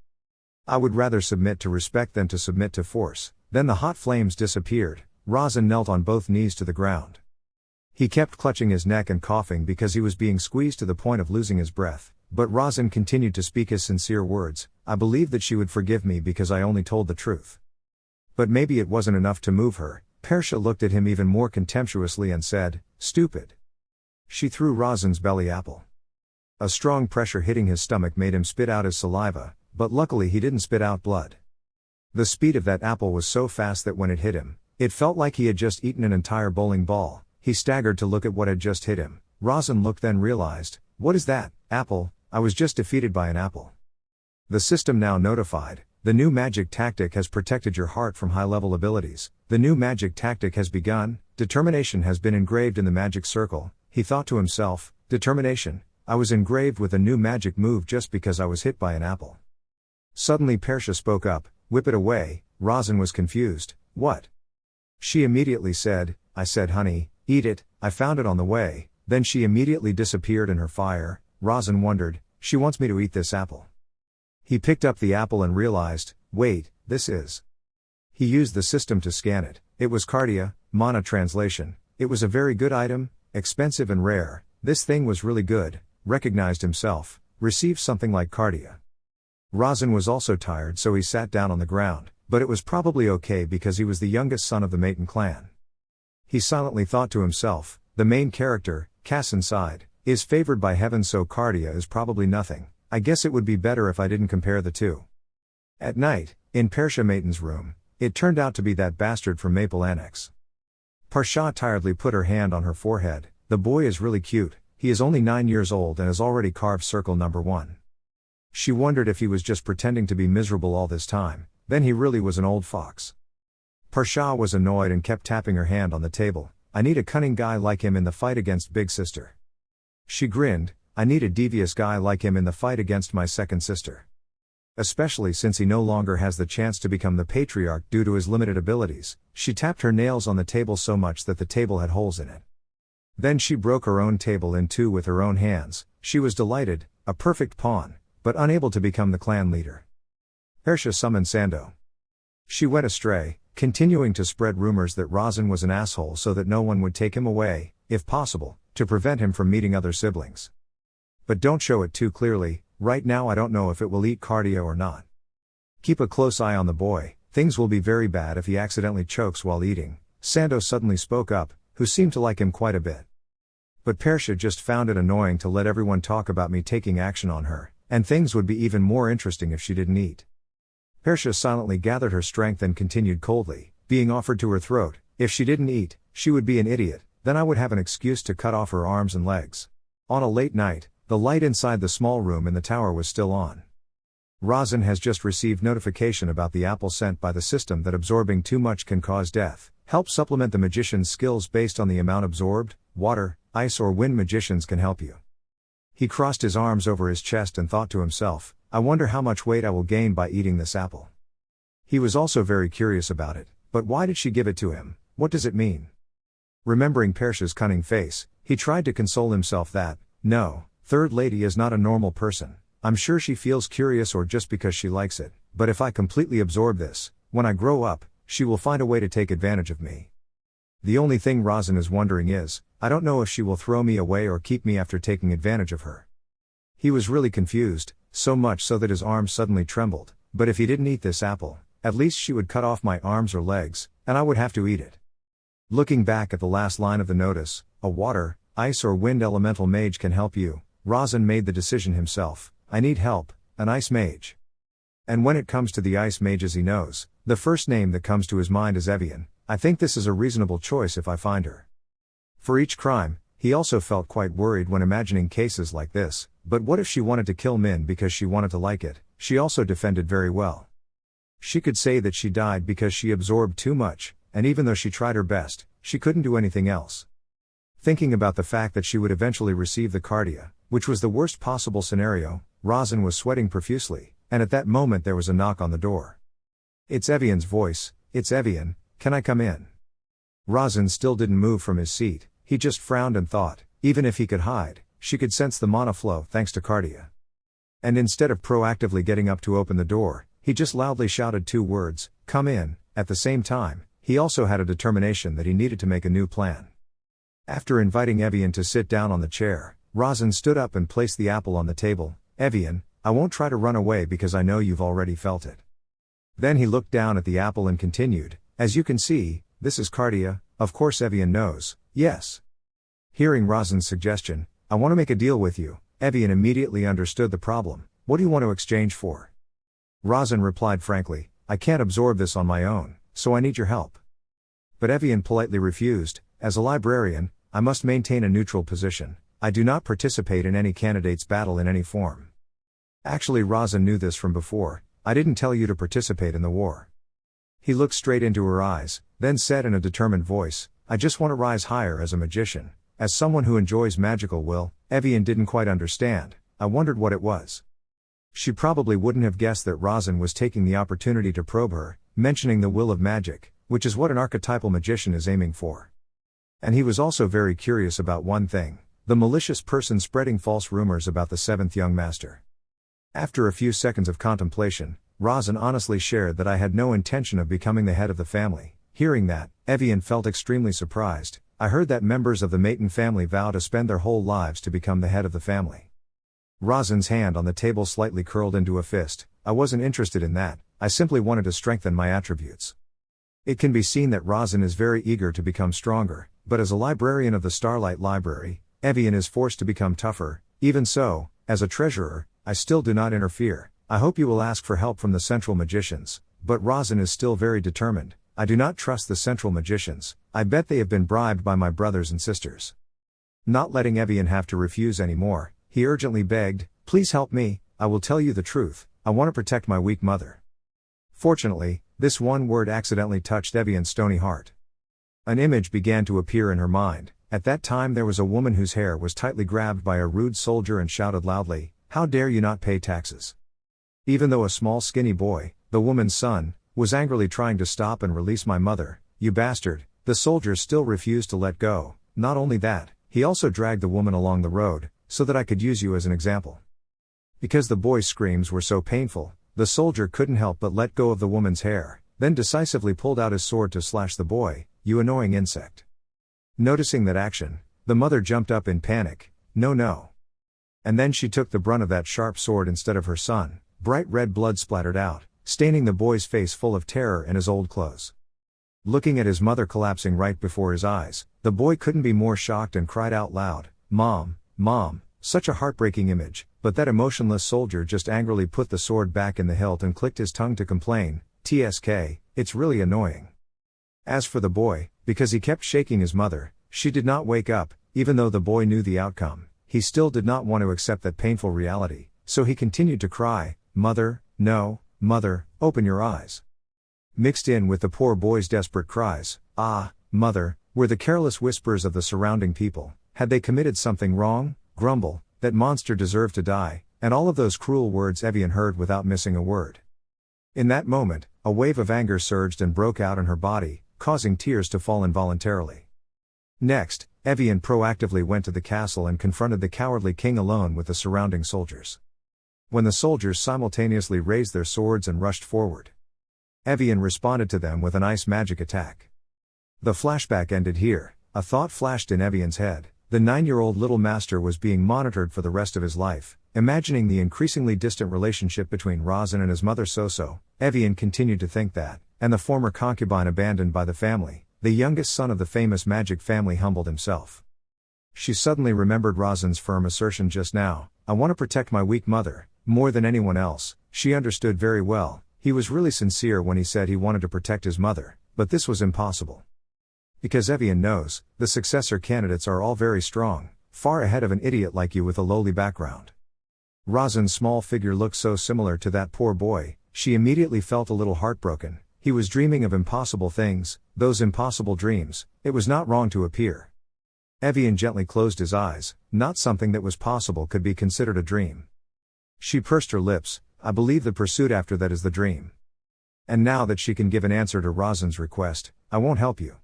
I would rather submit to respect than to submit to force. Then the hot flames disappeared. Razin knelt on both knees to the ground. He kept clutching his neck and coughing because he was being squeezed to the point of losing his breath. But Razin continued to speak his sincere words. I believed that she would forgive me because I only told the truth. But maybe it wasn't enough to move her. Persha looked at him even more contemptuously and said, "Stupid." She threw Razin's belly apple. A strong pressure hitting his stomach made him spit out his saliva, but luckily he didn't spit out blood. The speed of that apple was so fast that when it hit him, it felt like he had just eaten an entire bowling ball. He staggered to look at what had just hit him. Razin looked, then realized, "What is that? Apple? I was just defeated by an apple." The system now notified, the new magic tactic has protected your heart from high-level abilities. The new magic tactic has begun. Determination has been engraved in the magic circle. He thought to himself, determination. I was engraved with a new magic move just because I was hit by an apple. Suddenly Persha spoke up, "Whip it away." Razin was confused. "What?" She immediately said, "I said honey, eat it, I found it on the way." Then she immediately disappeared in her fire. Razin wondered, "She wants me to eat this apple." He picked up the apple and realized, "Wait, this is." He used the system to scan it. It was Cardia, mana translation. It was a very good item, expensive and rare. This thing was really good. Recognized himself, received something like Cardia. Razin was also tired, so he sat down on the ground, but it was probably okay because he was the youngest son of the Maton clan. He silently thought to himself, the main character, Kassan sighed, is favored by heaven, so Cardia is probably nothing. I guess it would be better if I didn't compare the two. At night, in Persha Maton's room, it turned out to be that bastard from Maple Annex. Persha tiredly put her hand on her forehead. The boy is really cute. He is only 9 years old and has already carved circle number 1. She wondered if he was just pretending to be miserable all this time, then he really was an old fox. Persha was annoyed and kept tapping her hand on the table. I need a cunning guy like him in the fight against Big Sister. She grinned, I need a devious guy like him in the fight against my second sister. Especially since he no longer has the chance to become the patriarch due to his limited abilities. She tapped her nails on the table so much that the table had holes in it. Then she broke her own table in two with her own hands. She was delighted, a perfect pawn, but unable to become the clan leader. Persha summoned Sando. She went astray, continuing to spread rumors that Razin was an asshole so that no one would take him away, if possible, to prevent him from meeting other siblings. But don't show it too clearly. Right now I don't know if it will eat Cardia or not. Keep a close eye on the boy, things will be very bad if he accidentally chokes while eating. Sando suddenly spoke up, who seemed to like him quite a bit. But Persha just found it annoying to let everyone talk about me taking action on her, and things would be even more interesting if she didn't eat. Persha silently gathered her strength and continued coldly, being offered to her throat. If she didn't eat, she would be an idiot, then I would have an excuse to cut off her arms and legs. On a late night, the light inside the small room in the tower was still on. Razin has just received notification about the apple sent by the system that absorbing too much can cause death. Help supplement the magician's skills based on the amount absorbed. Water, ice or wind magicians can help you. He crossed his arms over his chest and thought to himself, I wonder how much weight I will gain by eating this apple. He was also very curious about it, but why did she give it to him? What does it mean? Remembering Persha's cunning face, he tried to console himself that, no, Third Lady is not a normal person. I'm sure she feels curious or just because she likes it, but if I completely absorb this, when I grow up, she will find a way to take advantage of me. The only thing Razin is wondering is, I don't know if she will throw me away or keep me after taking advantage of her. He was really confused, so much so that his arms suddenly trembled, but if he didn't eat this apple, at least she would cut off my arms or legs, and I would have to eat it. Looking back at the last line of the notice, a water, ice or wind elemental mage can help you, Razin made the decision himself, I need help, an ice mage. And when it comes to the ice mages he knows, the first name that comes to his mind is Evian. I think this is a reasonable choice if I find her. For each crime, he also felt quite worried when imagining cases like this, but what if she wanted to kill Min because she wanted to like it? She also defended very well. She could say that she died because she absorbed too much, and even though she tried her best, she couldn't do anything else. Thinking about the fact that she would eventually receive the cardia, which was the worst possible scenario, Rosin was sweating profusely, and at that moment there was a knock on the door. It's Evian's voice. It's Evian, can I come in? Rosin still didn't move from his seat, he just frowned and thought, even if he could hide, she could sense the mana flow thanks to cardia. And instead of proactively getting up to open the door, he just loudly shouted 2 words, come in. At the same time, he also had a determination that he needed to make a new plan. After inviting Evian to sit down on the chair, Rosin stood up and placed the apple on the table. Evian, I won't try to run away because I know you've already felt it. Then he looked down at the apple and continued, as you can see, this is cardia, of course Evian knows, yes. Hearing Rosin's suggestion, I want to make a deal with you, Evian immediately understood the problem. What do you want to exchange for? Rosin replied frankly, I can't absorb this on my own, so I need your help. But Evian politely refused. As a librarian, I must maintain a neutral position. I do not participate in any candidate's battle in any form. Actually, Rosin knew this from before. I didn't tell you to participate in the war. He looked straight into her eyes, then said in a determined voice, I just want to rise higher as a magician. As someone who enjoys magical will. Evian didn't quite understand. I wondered what it was. She probably wouldn't have guessed that Rosin was taking the opportunity to probe her, mentioning the will of magic, which is what an archetypal magician is aiming for. And he was also very curious about one thing, the malicious person spreading false rumors about the 7th young master. After a few seconds of contemplation, Rosin honestly shared that I had no intention of becoming the head of the family. Hearing that, Evian felt extremely surprised. I heard that members of the Maton family vow to spend their whole lives to become the head of the family. Rosin's hand on the table slightly curled into a fist. I wasn't interested in that, I simply wanted to strengthen my attributes. It can be seen that Rosin is very eager to become stronger, but as a librarian of the Starlight Library, Evian is forced to become tougher. Even so, as a treasurer, I still do not interfere. I hope you will ask for help from the Central Magicians, but Rosin is still very determined. I do not trust the Central Magicians, I bet they have been bribed by my brothers and sisters. Not letting Evian have to refuse anymore, he urgently begged, please help me, I will tell you the truth, I want to protect my weak mother. Fortunately, this one word accidentally touched Evian's stony heart. An image began to appear in her mind. At that time there was a woman whose hair was tightly grabbed by a rude soldier and shouted loudly, how dare you not pay taxes? Even though a small skinny boy, the woman's son, was angrily trying to stop and release my mother, you bastard, the soldier still refused to let go. Not only that, he also dragged the woman along the road, so that I could use you as an example. Because the boy's screams were so painful, the soldier couldn't help but let go of the woman's hair, then decisively pulled out his sword to slash the boy. You annoying insect. Noticing that action, the mother jumped up in panic, no. And then she took the brunt of that sharp sword instead of her son. Bright red blood splattered out, staining the boy's face full of terror and his old clothes. Looking at his mother collapsing right before his eyes, the boy couldn't be more shocked and cried out loud, Mom, such a heartbreaking image, but that emotionless soldier just angrily put the sword back in the hilt and clicked his tongue to complain, TSK, it's really annoying. As for the boy, because he kept shaking his mother, she did not wake up. Even though the boy knew the outcome, he still did not want to accept that painful reality, so he continued to cry, Mother, no, Mother, open your eyes. Mixed in with the poor boy's desperate cries, ah, Mother, were the careless whispers of the surrounding people. Had they committed something wrong? Grumble, that monster deserved to die, and all of those cruel words Evian heard without missing a word. In that moment, a wave of anger surged and broke out in her body, causing tears to fall involuntarily. Next, Evian proactively went to the castle and confronted the cowardly king alone with the surrounding soldiers. When the soldiers simultaneously raised their swords and rushed forward, Evian responded to them with an ice magic attack. The flashback ended here. A thought flashed in Evian's head. The 9-year-old little master was being monitored for the rest of his life. Imagining the increasingly distant relationship between Rosin and his mother Soso, Evian continued to think that, and the former concubine abandoned by the family, the youngest son of the famous magic family humbled himself. She suddenly remembered Rosin's firm assertion just now, I want to protect my weak mother. More than anyone else, she understood very well, he was really sincere when he said he wanted to protect his mother, but this was impossible. Because Evian knows, the successor candidates are all very strong, far ahead of an idiot like you with a lowly background. Razan's small figure looked so similar to that poor boy, she immediately felt a little heartbroken. He was dreaming of impossible things, those impossible dreams, it was not wrong to appear. Evian gently closed his eyes, not something that was possible could be considered a dream. She pursed her lips, I believe the pursuit after that is the dream. And now that she can give an answer to Razan's request, I won't help you.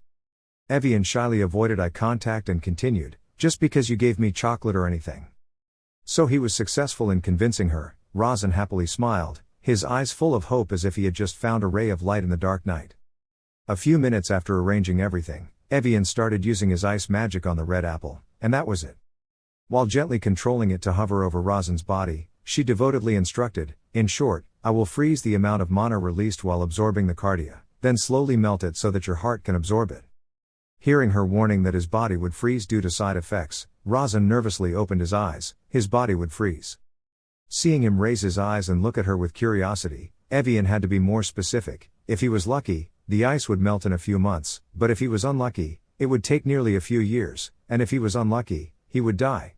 Evian shyly avoided eye contact and continued, just because you gave me chocolate or anything. So he was successful in convincing her. Razan happily smiled, his eyes full of hope as if he had just found a ray of light in the dark night. A few minutes after arranging everything, Evian started using his ice magic on the red apple, and that was it. While gently controlling it to hover over Razan's body, she devotedly instructed, in short, I will freeze the amount of mana released while absorbing the cardia, then slowly melt it so that your heart can absorb it. Hearing her warning that his body would freeze due to side effects, Razan nervously opened his eyes, his body would freeze. Seeing him raise his eyes and look at her with curiosity, Evian had to be more specific. If he was lucky, the ice would melt in a few months, but if he was unlucky, it would take nearly a few years, and if he was unlucky, he would die.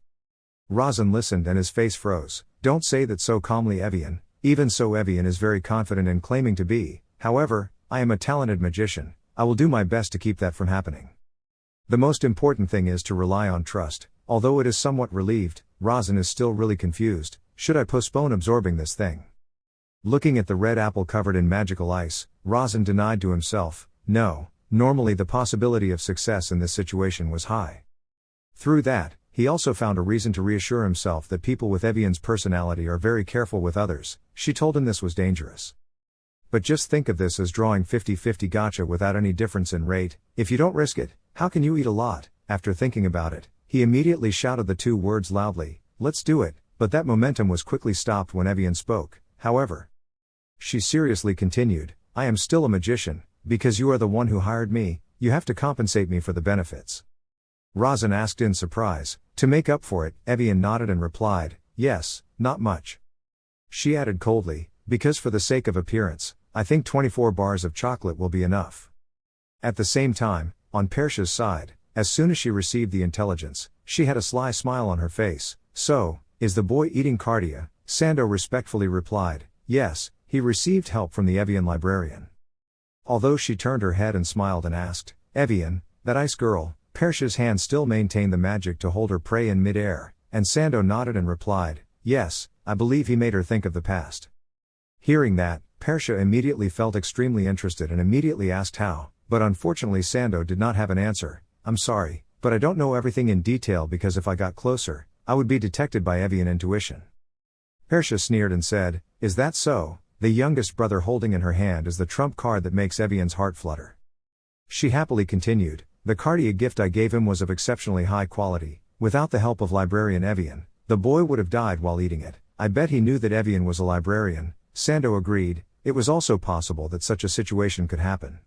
Razan listened and his face froze. Don't say that so calmly, Evian. Even so, Evian is very confident in claiming to be. However, I am a talented magician, I will do my best to keep that from happening. The most important thing is to rely on trust. Although it is somewhat relieved, Razan is still really confused. Should I postpone absorbing this thing? Looking at the red apple covered in magical ice, Razan denied to himself, no, normally the possibility of success in this situation was high. Through that, he also found a reason to reassure himself that people with Evian's personality are very careful with others. She told him this was dangerous. But just think of this as drawing 50-50 gacha without any difference in rate. If you don't risk it, how can you eat a lot? After thinking about it, he immediately shouted the two words loudly, let's do it, but that momentum was quickly stopped when Evian spoke, however. She seriously continued, I am still a magician, because you are the one who hired me, you have to compensate me for the benefits. Razan asked in surprise, to make up for it, Evian nodded and replied, yes, not much. She added coldly, because for the sake of appearance, I think 24 bars of chocolate will be enough. At the same time, on Persha's side, as soon as she received the intelligence, she had a sly smile on her face. So, is the boy eating cardia? Sando respectfully replied, yes, he received help from the Evian librarian. Although she turned her head and smiled and asked, Evian, that ice girl, Persha's hand still maintained the magic to hold her prey in mid-air, and Sando nodded and replied, yes, I believe he made her think of the past. Hearing that, Persha immediately felt extremely interested and immediately asked how, but unfortunately Sando did not have an answer. I'm sorry, but I don't know everything in detail because if I got closer, I would be detected by Evian intuition. Persha sneered and said, is that so? The youngest brother holding in her hand is the trump card that makes Evian's heart flutter. She happily continued, the cardia gift I gave him was of exceptionally high quality. Without the help of librarian Evian, the boy would have died while eating it. I bet he knew that Evian was a librarian. Sando agreed, it was also possible that such a situation could happen.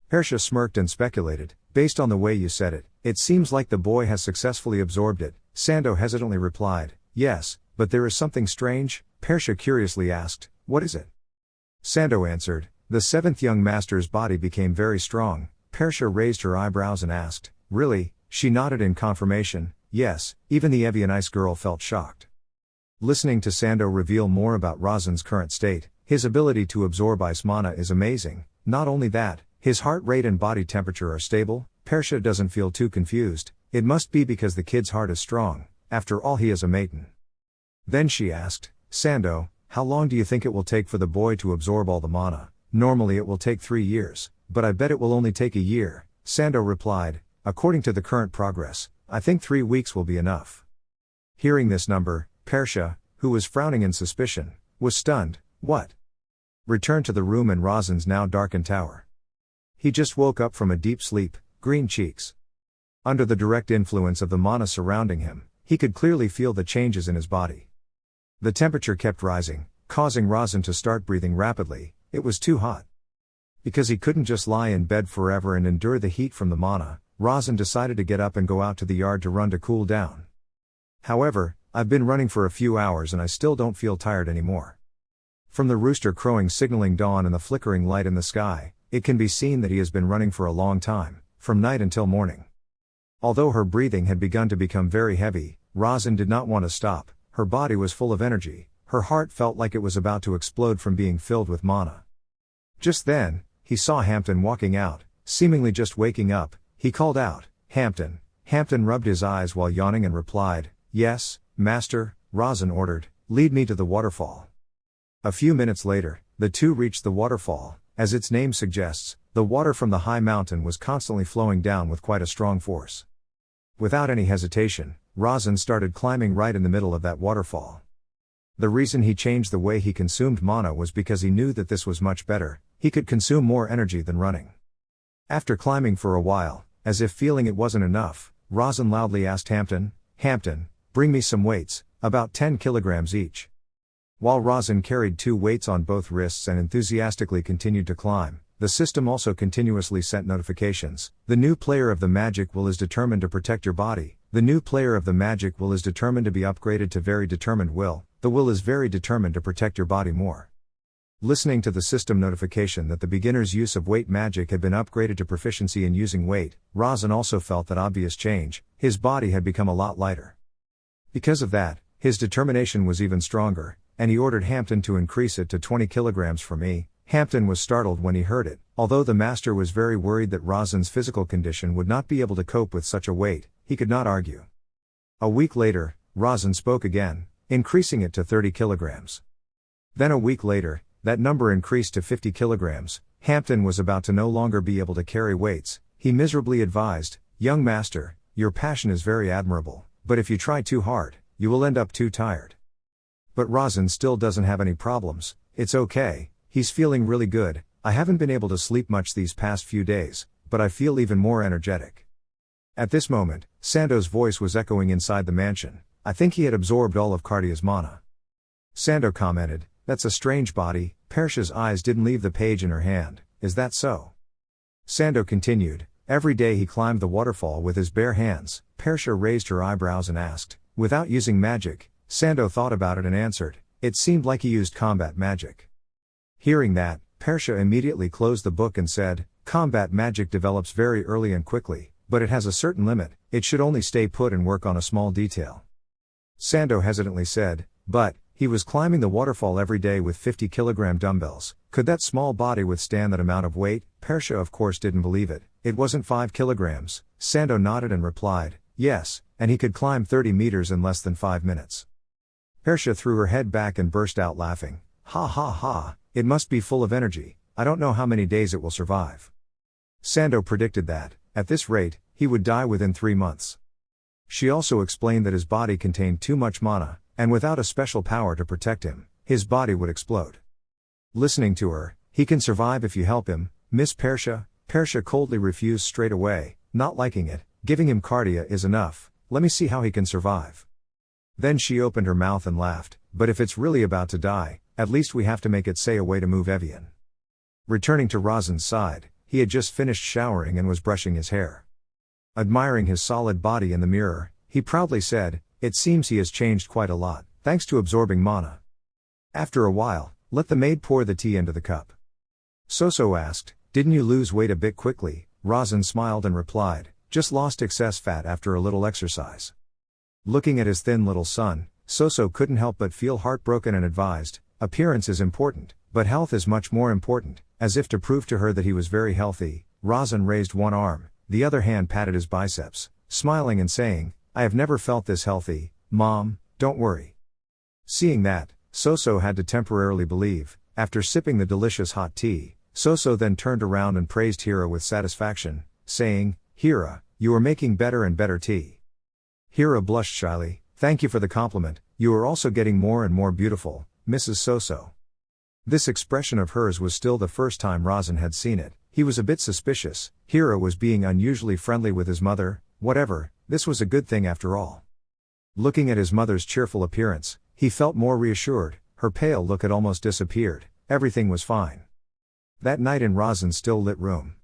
Persha smirked and speculated, based on the way you said it, it seems like the boy has successfully absorbed it. Sando hesitantly replied, yes, but there is something strange. Persha curiously asked, what is it? Sando answered, the seventh young master's body became very strong. Persha raised her eyebrows and asked, really? She nodded in confirmation, yes, even the Evian ice girl felt shocked. Listening to Sando reveal more about Razan's current state, his ability to absorb ice mana is amazing. Not only that, his heart rate and body temperature are stable. Persha doesn't feel too confused, it must be because the kid's heart is strong, after all he is a maiden. Then she asked, Sando, how long do you think it will take for the boy to absorb all the mana? Normally it will take 3 years, but I bet it will only take a year. Sando replied, according to the current progress, I think 3 weeks will be enough. Hearing this number, Persha, who was frowning in suspicion, was stunned. What? Returned to the room in Razan's now darkened tower. He just woke up from a deep sleep, green cheeks. Under the direct influence of the mana surrounding him, he could clearly feel the changes in his body. The temperature kept rising, causing Razan to start breathing rapidly. It was too hot. Because he couldn't just lie in bed forever and endure the heat from the mana, Razan decided to get up and go out to the yard to run to cool down. However, I've been running for a few hours and I still don't feel tired anymore. From the rooster crowing signaling dawn and the flickering light in the sky, it can be seen that he has been running for a long time, from night until morning. Although her breathing had begun to become very heavy, Razan did not want to stop. Her body was full of energy, her heart felt like it was about to explode from being filled with mana. Just then, he saw Hampton walking out, seemingly just waking up. He called out, "Hampton." Hampton rubbed his eyes while yawning and replied, "Yes, master." Razan ordered, "Lead me to the waterfall." A few minutes later, the two reached the waterfall. As its name suggests, the water from the high mountain was constantly flowing down with quite a strong force. Without any hesitation, Razan started climbing right in the middle of that waterfall. The reason he changed the way he consumed mana was because he knew that this was much better. He could consume more energy than running. After climbing for a while, as if feeling it wasn't enough, Razan loudly asked Hampton, "Hampton, bring me some weights, about 10 kilograms each." While Razan carried 2 weights on both wrists and enthusiastically continued to climb, the system also continuously sent notifications. The new player of the magic will is determined to protect your body. The new player of the magic will is determined to be upgraded to very determined will. The will is very determined to protect your body more. Listening to the system notification that the beginner's use of weight magic had been upgraded to proficiency in using weight, Razan also felt that obvious change. His body had become a lot lighter. Because of that, his determination was even stronger, and he ordered Hampton to increase it to 20 kilograms for me. Hampton was startled when he heard it. Although the master was very worried that Razan's physical condition would not be able to cope with such a weight, he could not argue. A week later, Razan spoke again, increasing it to 30 kilograms. Then a week later, that number increased to 50 kilograms. Hampton was about to no longer be able to carry weights. He miserably advised, "Young master, your passion is very admirable, but if you try too hard, you will end up too tired." But Razan still doesn't have any problems. "It's okay, he's feeling really good. I haven't been able to sleep much these past few days, but I feel even more energetic." At this moment, Sando's voice was echoing inside the mansion. I think he had absorbed all of Cardia's mana. Sando commented, "That's a strange body." Persha's eyes didn't leave the page in her hand. "Is that so?" Sando continued, "Every day he climbed the waterfall with his bare hands." Persha raised her eyebrows and asked, "Without using magic?" Sando thought about it and answered, "It seemed like he used combat magic." Hearing that, Persha immediately closed the book and said, "Combat magic develops very early and quickly, but it has a certain limit. It should only stay put and work on a small detail." Sando hesitantly said, "But, he was climbing the waterfall every day with 50-kilogram dumbbells. Could that small body withstand that amount of weight?" Persha of course didn't believe it. "It wasn't 5 kilograms. Sando nodded and replied, "Yes, and he could climb 30 meters in less than 5 minutes. Persha threw her head back and burst out laughing. "Ha ha ha, it must be full of energy. I don't know how many days it will survive." Sando predicted that, at this rate, he would die within 3 months. She also explained that his body contained too much mana, and without a special power to protect him, his body would explode. Listening to her, "He can survive if you help him, Miss Persha." Persha coldly refused straight away, not liking it. "Giving him Cardia is enough, let me see how he can survive." Then she opened her mouth and laughed, "But if it's really about to die, at least we have to make it say a way to move Evian." Returning to Razan's side, he had just finished showering and was brushing his hair. Admiring his solid body in the mirror, he proudly said, "It seems he has changed quite a lot, thanks to absorbing mana." After a while, let the maid pour the tea into the cup. Soso asked, "Didn't you lose weight a bit quickly?" Razan smiled and replied, "Just lost excess fat after a little exercise." Looking at his thin little son, Soso couldn't help but feel heartbroken and advised, "Appearance is important, but health is much more important." As if to prove to her that he was very healthy, Razan raised one arm, the other hand patted his biceps, smiling and saying, "I have never felt this healthy, Mom, don't worry." Seeing that, Soso had to temporarily believe. After sipping the delicious hot tea, Soso then turned around and praised Hira with satisfaction, saying, "Hira, you are making better and better tea." Hira blushed shyly, "Thank you for the compliment, you are also getting more and more beautiful, Mrs. Soso." This expression of hers was still the first time Razan had seen it. He was a bit suspicious. Hira was being unusually friendly with his mother. Whatever, this was a good thing after all. Looking at his mother's cheerful appearance, he felt more reassured. Her pale look had almost disappeared. Everything was fine. That night in Razan's still lit room.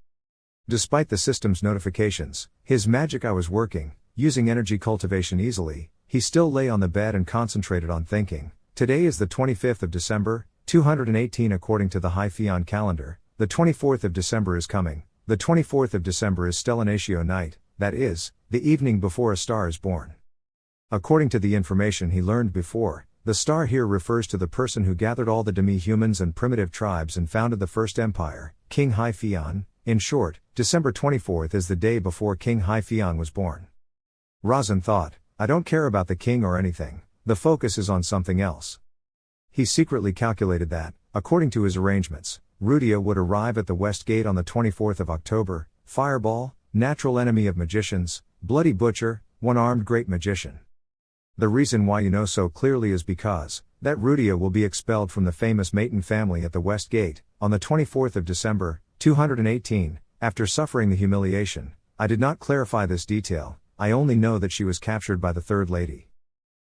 Despite the system's notifications, his magic eye was working, using energy cultivation easily. He still lay on the bed and concentrated on thinking. Today is the 25th of December, 218 according to the Haifian calendar. The 24th of December is coming. The 24th of December is Stellanatio night, that is, the evening before a star is born. According to the information he learned before, the star here refers to the person who gathered all the demi-humans and primitive tribes and founded the first empire, King Haifian. In short, December 24th is the day before King Haifian was born. Razan thought, I don't care about the king or anything, the focus is on something else. He secretly calculated that, according to his arrangements, Rudia would arrive at the West Gate on the 24th of October, Fireball, natural enemy of magicians, Bloody Butcher, one-armed great magician. The reason why you know so clearly is because, that Rudia will be expelled from the famous Maton family at the West Gate, on the 24th of December, 218, after suffering the humiliation. I did not clarify this detail, I only know that she was captured by the Third Lady.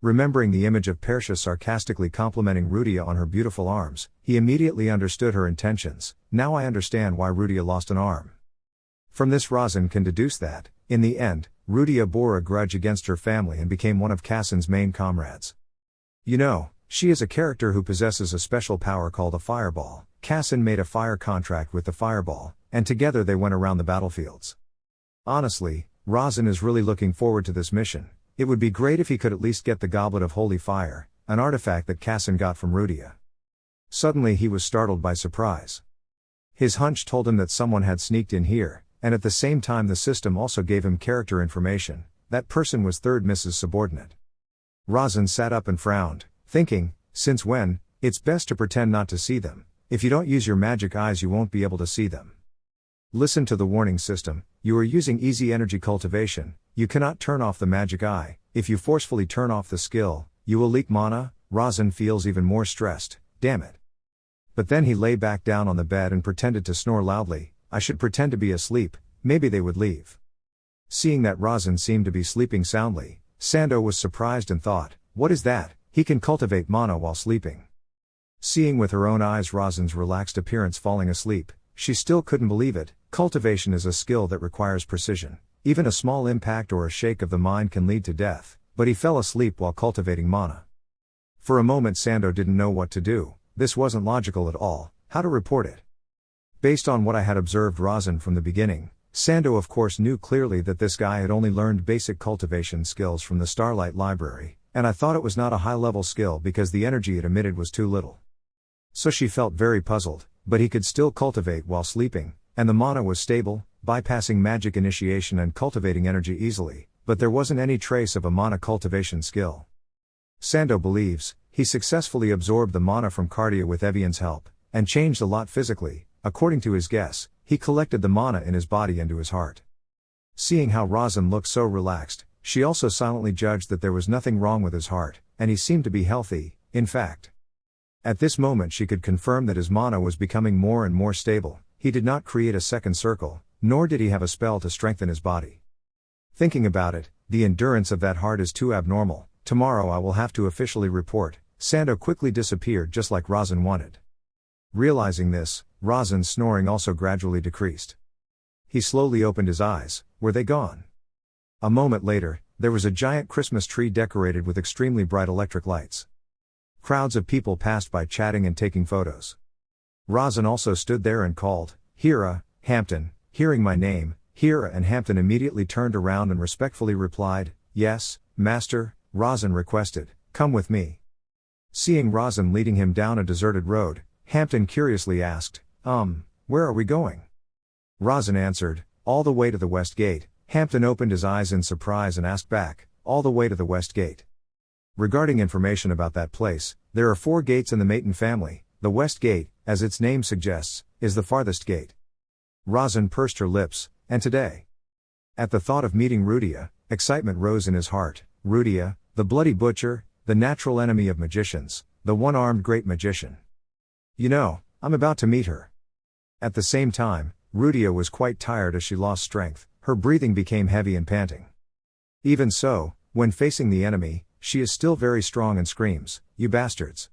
Remembering the image of Persia sarcastically complimenting Rudia on her beautiful arms, he immediately understood her intentions. Now I understand why Rudia lost an arm. From this Razan can deduce that, in the end, Rudia bore a grudge against her family and became one of Kassan's main comrades. You know, she is a character who possesses a special power called a fireball. Kassan made a fire contract with the fireball, and together they went around the battlefields. Honestly, Razan is really looking forward to this mission. It would be great if he could at least get the Goblet of Holy Fire, an artifact that Kassan got from Rudia. Suddenly he was startled by surprise. His hunch told him that someone had sneaked in here, and at the same time the system also gave him character information. That person was Third Mrs. Subordinate. Razan sat up and frowned, thinking, since when, it's best to pretend not to see them. If you don't use your magic eyes you won't be able to see them. Listen to the warning system, you are using easy energy cultivation, you cannot turn off the magic eye, if you forcefully turn off the skill, you will leak mana. Razan feels even more stressed, damn it. But then he lay back down on the bed and pretended to snore loudly. I should pretend to be asleep, maybe they would leave. Seeing that Razan seemed to be sleeping soundly, Sando was surprised and thought, what is that, he can cultivate mana while sleeping. Seeing with her own eyes Razan's relaxed appearance falling asleep, she still couldn't believe it. Cultivation is a skill that requires precision. Even a small impact or a shake of the mind can lead to death, but he fell asleep while cultivating mana. For a moment Sando didn't know what to do, this wasn't logical at all, how to report it. Based on what I had observed Razan from the beginning, Sando of course knew clearly that this guy had only learned basic cultivation skills from the Starlight Library, and I thought it was not a high-level skill because the energy it emitted was too little. So she felt very puzzled, but he could still cultivate while sleeping, and the mana was stable, bypassing magic initiation and cultivating energy easily, but there wasn't any trace of a mana cultivation skill. Sando believes, he successfully absorbed the mana from Cardia with Evian's help, and changed a lot physically. According to his guess, he collected the mana in his body into his heart. Seeing how Razan looked so relaxed, she also silently judged that there was nothing wrong with his heart, and he seemed to be healthy, in fact. At this moment she could confirm that his mana was becoming more and more stable. He did not create a second circle, nor did he have a spell to strengthen his body. Thinking about it, the endurance of that heart is too abnormal. Tomorrow I will have to officially report. Sando quickly disappeared just like Razan wanted. Realizing this, Razan's snoring also gradually decreased. He slowly opened his eyes. Were they gone? A moment later, there was a giant Christmas tree decorated with extremely bright electric lights. Crowds of people passed by chatting and taking photos. Razan also stood there and called, Hira, Hampton. Hearing my name, Hira and Hampton immediately turned around and respectfully replied, yes, master. Razan requested, come with me. Seeing Razan leading him down a deserted road, Hampton curiously asked, where are we going? Razan answered, all the way to the West Gate. Hampton opened his eyes in surprise and asked back, all the way to the West Gate. Regarding information about that place, there are 4 gates in the Maton family. The West Gate, as its name suggests, is the farthest gate. Razan pursed her lips, and today. At the thought of meeting Rudia, excitement rose in his heart. Rudia, the Bloody Butcher, the natural enemy of magicians, the one-armed great magician. You know, I'm about to meet her. At the same time, Rudia was quite tired as she lost strength, her breathing became heavy and panting. Even so, when facing the enemy, she is still very strong and screams, you bastards.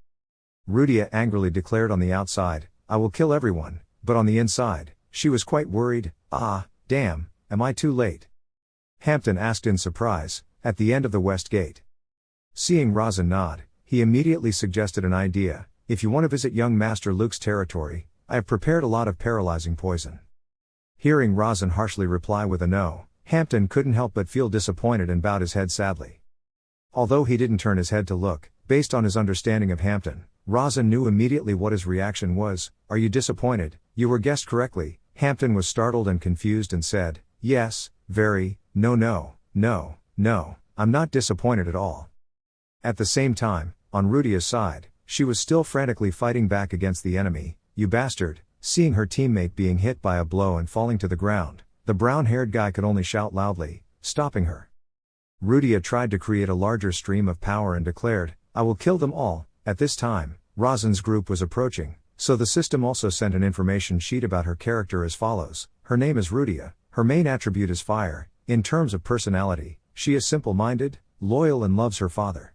Rudia angrily declared on the outside, I will kill everyone, but on the inside, she was quite worried, damn, am I too late? Hampton asked in surprise, at the end of the West Gate. Seeing Razan nod, he immediately suggested an idea. If you want to visit young Master Luke's territory, I have prepared a lot of paralyzing poison. Hearing Razan harshly reply with a no, Hampton couldn't help but feel disappointed and bowed his head sadly. Although he didn't turn his head to look, based on his understanding of Hampton, Razan knew immediately what his reaction was. Are you disappointed? You were guessed correctly. Hampton was startled and confused and said, yes, very, no, I'm not disappointed at all. At the same time, on Rudia's side, she was still frantically fighting back against the enemy. You bastard. Seeing her teammate being hit by a blow and falling to the ground, the brown-haired guy could only shout loudly, stopping her. Rudia tried to create a larger stream of power and declared, I will kill them all. At this time, Razan's group was approaching, so the system also sent an information sheet about her character as follows. Her name is Rudia, her main attribute is fire. In terms of personality, she is simple-minded, loyal and loves her father.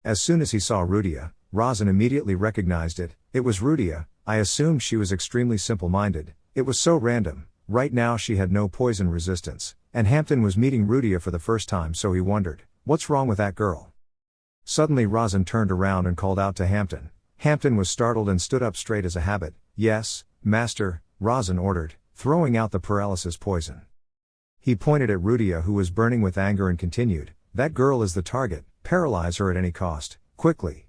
As soon as he saw Rudia, Razan immediately recognized it. It was Rudia. I assumed she was extremely simple-minded. It was so random. Right now she had no poison resistance, and Hampton was meeting Rudia for the first time, so he wondered, what's wrong with that girl? Suddenly Razan turned around and called out to Hampton. Hampton was startled and stood up straight as a habit. Yes, master, Razan ordered, throwing out the paralysis poison. He pointed at Rudia, who was burning with anger, and continued, that girl is the target, paralyze her at any cost, quickly.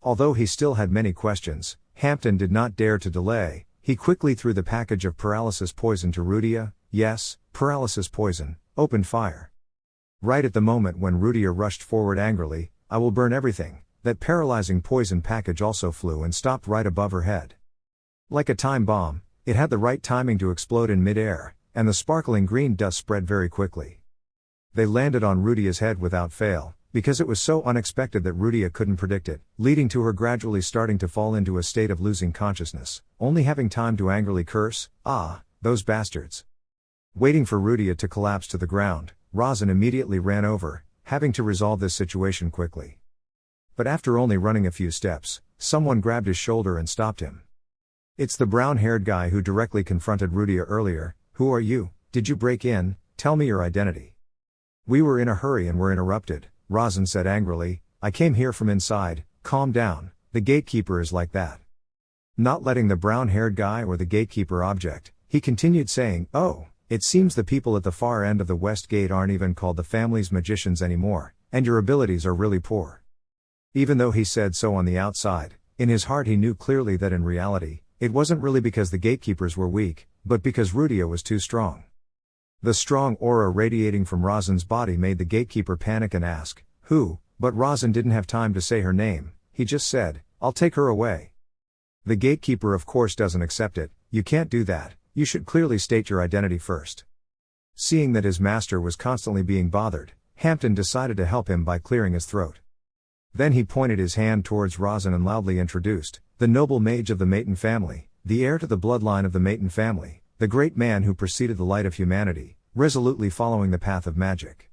Although he still had many questions, Hampton did not dare to delay. He quickly threw the package of paralysis poison to Rudia. Yes, paralysis poison, opened fire. Right at the moment when Rudia rushed forward angrily, I will burn everything, that paralyzing poison package also flew and stopped right above her head. Like a time bomb, it had the right timing to explode in mid-air, and the sparkling green dust spread very quickly. They landed on Rudia's head without fail, because it was so unexpected that Rudia couldn't predict it, leading to her gradually starting to fall into a state of losing consciousness, only having time to angrily curse, ah, those bastards. Waiting for Rudia to collapse to the ground, Razan immediately ran over, having to resolve this situation quickly. But after only running a few steps, someone grabbed his shoulder and stopped him. It's the brown-haired guy who directly confronted Rudia earlier. Who are you? Did you break in? Tell me your identity. We were in a hurry and were interrupted, Razan said angrily. I came here from inside. Calm down, the gatekeeper is like that. Not letting the brown-haired guy or the gatekeeper object, he continued saying, oh, it seems the people at the far end of the West Gate aren't even called the family's magicians anymore, and your abilities are really poor. Even though he said so on the outside, in his heart he knew clearly that in reality, it wasn't really because the gatekeepers were weak, but because Rudia was too strong. The strong aura radiating from Razan's body made the gatekeeper panic and ask, who? But Razan didn't have time to say her name, he just said, I'll take her away. The gatekeeper of course doesn't accept it. You can't do that, you should clearly state your identity first. Seeing that his master was constantly being bothered, Hampton decided to help him by clearing his throat. Then he pointed his hand towards Razan and loudly introduced, the noble mage of the Maton family, the heir to the bloodline of the Maton family, the great man who preceded the light of humanity, resolutely following the path of magic.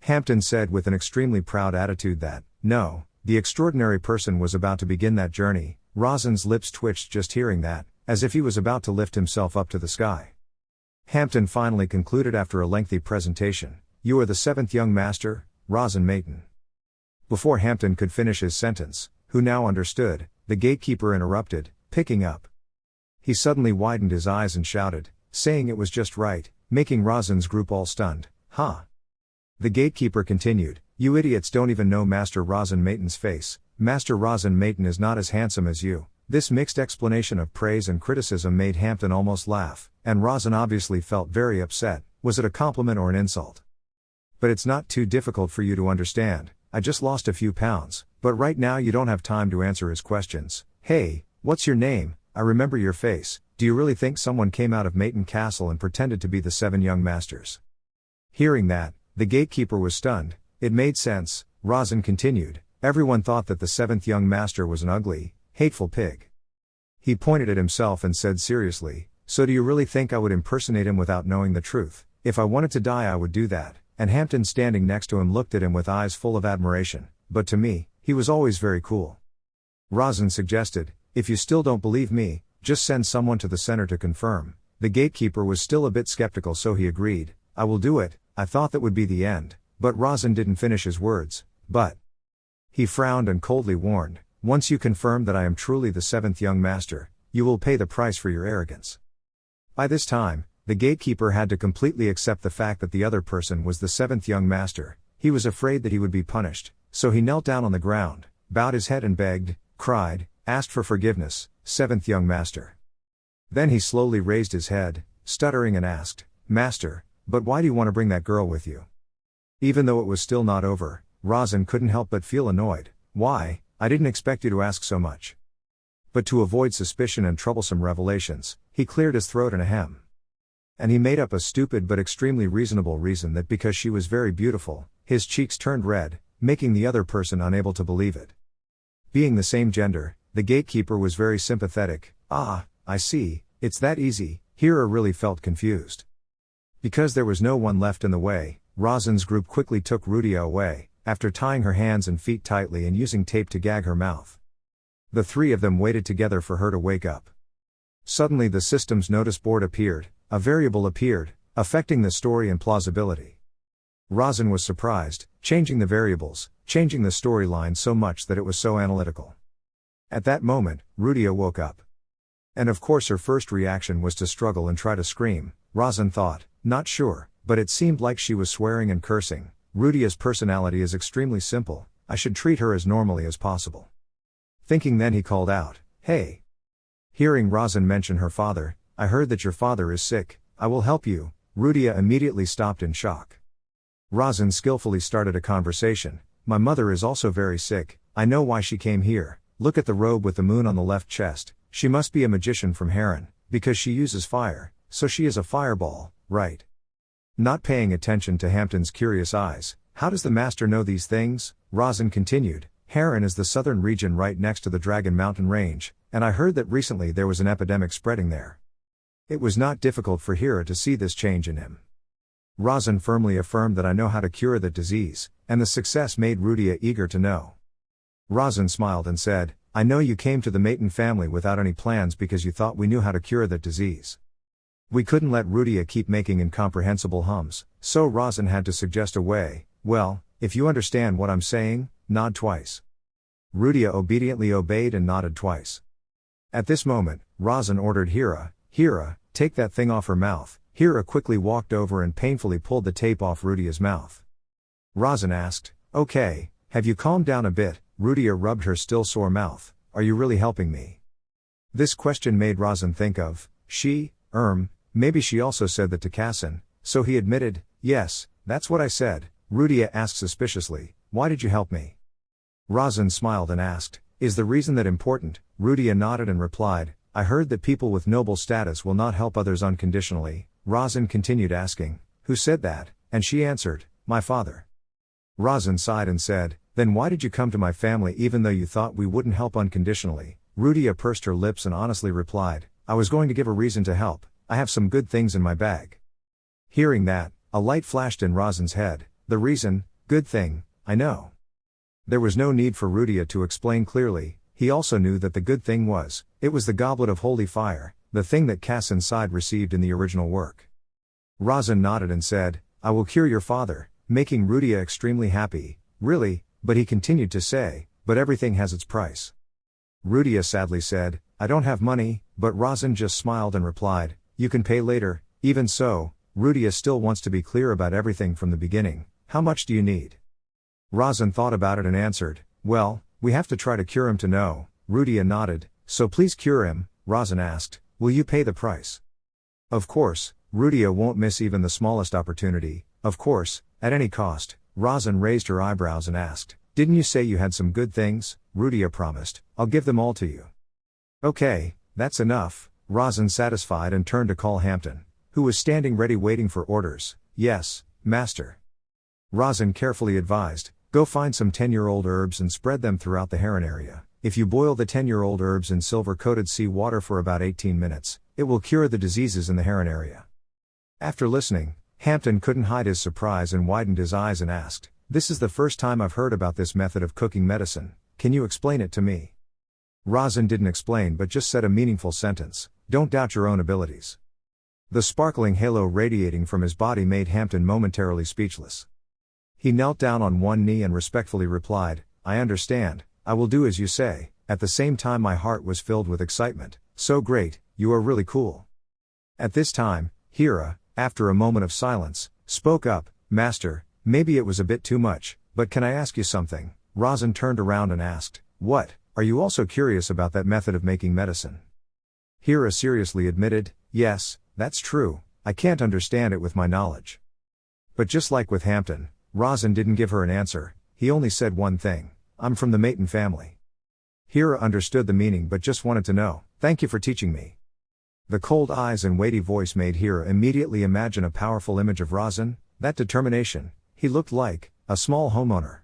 Hampton said with an extremely proud attitude that, no, the extraordinary person was about to begin that journey. Razan's lips twitched just hearing that, as if he was about to lift himself up to the sky. Hampton finally concluded after a lengthy presentation, you are the seventh young master, Razan Maton. Before Hampton could finish his sentence, who now understood, the gatekeeper interrupted, picking up. He suddenly widened his eyes and shouted, saying it was just right, making Razan's group all stunned. Huh? The gatekeeper continued, you idiots don't even know Master Razan Maton's face. Master Razan Maton is not as handsome as you. This mixed explanation of praise and criticism made Hampton almost laugh, and Razan obviously felt very upset. Was it a compliment or an insult? But it's not too difficult for you to understand. I just lost a few pounds, but right now you don't have time to answer his questions. Hey, what's your name? I remember your face. Do you really think someone came out of Maton Castle and pretended to be the seven young masters? Hearing that, the gatekeeper was stunned. It made sense. Razan continued. Everyone thought that the seventh young master was an ugly, hateful pig. He pointed at himself and said seriously, so do you really think I would impersonate him without knowing the truth? If I wanted to die I would do that. And Hampton standing next to him looked at him with eyes full of admiration, but to me, he was always very cool. Razan suggested, if you still don't believe me, just send someone to the center to confirm. The gatekeeper was still a bit skeptical so he agreed, I will do it. I thought that would be the end, but Razan didn't finish his words, but He frowned and coldly warned, "Once you confirm that I am truly the seventh young master, you will pay the price for your arrogance." By this time, the gatekeeper had to completely accept the fact that the other person was the seventh young master. He was afraid that he would be punished, so he knelt down on the ground, bowed his head and begged, cried, asked for forgiveness, "Seventh young master." Then he slowly raised his head, stuttering and asked, "Master, but why do you want to bring that girl with you?" Even though it was still not over, Razin couldn't help but feel annoyed. "Why? I didn't expect you to ask so much." But to avoid suspicion and troublesome revelations, he cleared his throat in a hem. And he made up a stupid but extremely reasonable reason that because she was very beautiful, his cheeks turned red, making the other person unable to believe it. Being the same gender, the gatekeeper was very sympathetic. "Ah, I see, it's that easy." Hira really felt confused. Because there was no one left in the way, Razin's group quickly took Rudia away, after tying her hands and feet tightly and using tape to gag her mouth. The three of them waited together for her to wake up. Suddenly the system's notice board appeared, a variable appeared, affecting the story and plausibility. Razin was surprised, changing the variables, changing the storyline so much that it was so analytical. At that moment, Rudia woke up. And of course her first reaction was to struggle and try to scream. Razin thought, not sure, but it seemed like she was swearing and cursing. Rudia's personality is extremely simple, I should treat her as normally as possible. Thinking then he called out, "Hey!" Hearing Razin mention her father, "I heard that your father is sick, I will help you." Rudia immediately stopped in shock. Razin skillfully started a conversation. "My mother is also very sick, I know why she came here. Look at the robe with the moon on the left chest, she must be a magician from Heron, because she uses fire, so she is a fireball, right?" Not paying attention to Hampton's curious eyes, "How does the master know these things?" Razin continued, "Heron is the southern region right next to the Dragon Mountain Range, and I heard that recently there was an epidemic spreading there." It was not difficult for Hira to see this change in him. Razin firmly affirmed that I know how to cure that disease, and the success made Rudia eager to know. Razin smiled and said, "I know you came to the Maton family without any plans because you thought we knew how to cure that disease." We couldn't let Rudia keep making incomprehensible hums, so Razin had to suggest a way. "Well, if you understand what I'm saying, nod twice." Rudia obediently obeyed and nodded twice. At this moment, Razin ordered Hira, "Hira, take that thing off her mouth." Hira quickly walked over and painfully pulled the tape off Rudia's mouth. Razin asked, "Okay, have you calmed down a bit?" Rudia rubbed her still sore mouth. "Are you really helping me?" This question made Razin think of, maybe she also said that to Kassan, so he admitted, "Yes, that's what I said." Rudia asked suspiciously, "Why did you help me?" Razin smiled and asked, "Is the reason that important?" Rudia nodded and replied, "I heard that people with noble status will not help others unconditionally." Razin continued asking, "Who said that?" And she answered, "My father." Razin sighed and said, "Then why did you come to my family even though you thought we wouldn't help unconditionally?" Rudia pursed her lips and honestly replied, "I was going to give a reason to help. I have some good things in my bag." Hearing that, a light flashed in Razin's head. The reason, good thing, I know. There was no need for Rudia to explain clearly, he also knew that the good thing was, it was the goblet of holy fire, the thing that Kassan Side received in the original work. Razin nodded and said, "I will cure your father," making Rudia extremely happy. "Really?" But he continued to say, "But everything has its price." Rudia sadly said, "I don't have money," but Razin just smiled and replied, "You can pay later." Even so, Rudia still wants to be clear about everything from the beginning. "How much do you need?" Razin thought about it and answered, "Well, we have to try to cure him to know." Rudia nodded, "So please cure him." Razin asked, "Will you pay the price?" Of course, Rudia won't miss even the smallest opportunity, of course, at any cost. Razin raised her eyebrows and asked, "Didn't you say you had some good things?" Rudia promised, "I'll give them all to you." "Okay, that's enough." Razin satisfied and turned to call Hampton, who was standing ready waiting for orders. "Yes, master." Razin carefully advised, "Go find some 10-year-old herbs and spread them throughout the Heron area. If you boil the 10-year-old herbs in silver-coated sea water for about 18 minutes, it will cure the diseases in the Heron area." After listening, Hampton couldn't hide his surprise and widened his eyes and asked, "This is the first time I've heard about this method of cooking medicine, can you explain it to me?" Razin didn't explain but just said a meaningful sentence, "Don't doubt your own abilities." The sparkling halo radiating from his body made Hampton momentarily speechless. He knelt down on one knee and respectfully replied, I understand, I will do as you say. At the same time my heart was filled with excitement. So great, you are really cool. At this time, Hira, after a moment of silence, spoke up, Master, maybe it was a bit too much, but can I ask you something? Razan turned around and asked, What? Are you also curious about that method of making medicine? Hira seriously admitted, Yes, that's true, I can't understand it with my knowledge. But just like with Hampton, Razan didn't give her an answer, he only said one thing, I'm from the Maton family. Hira understood the meaning but just wanted to know, Thank you for teaching me. The cold eyes and weighty voice made Hira immediately imagine a powerful image of Razan, that determination, he looked like a small homeowner.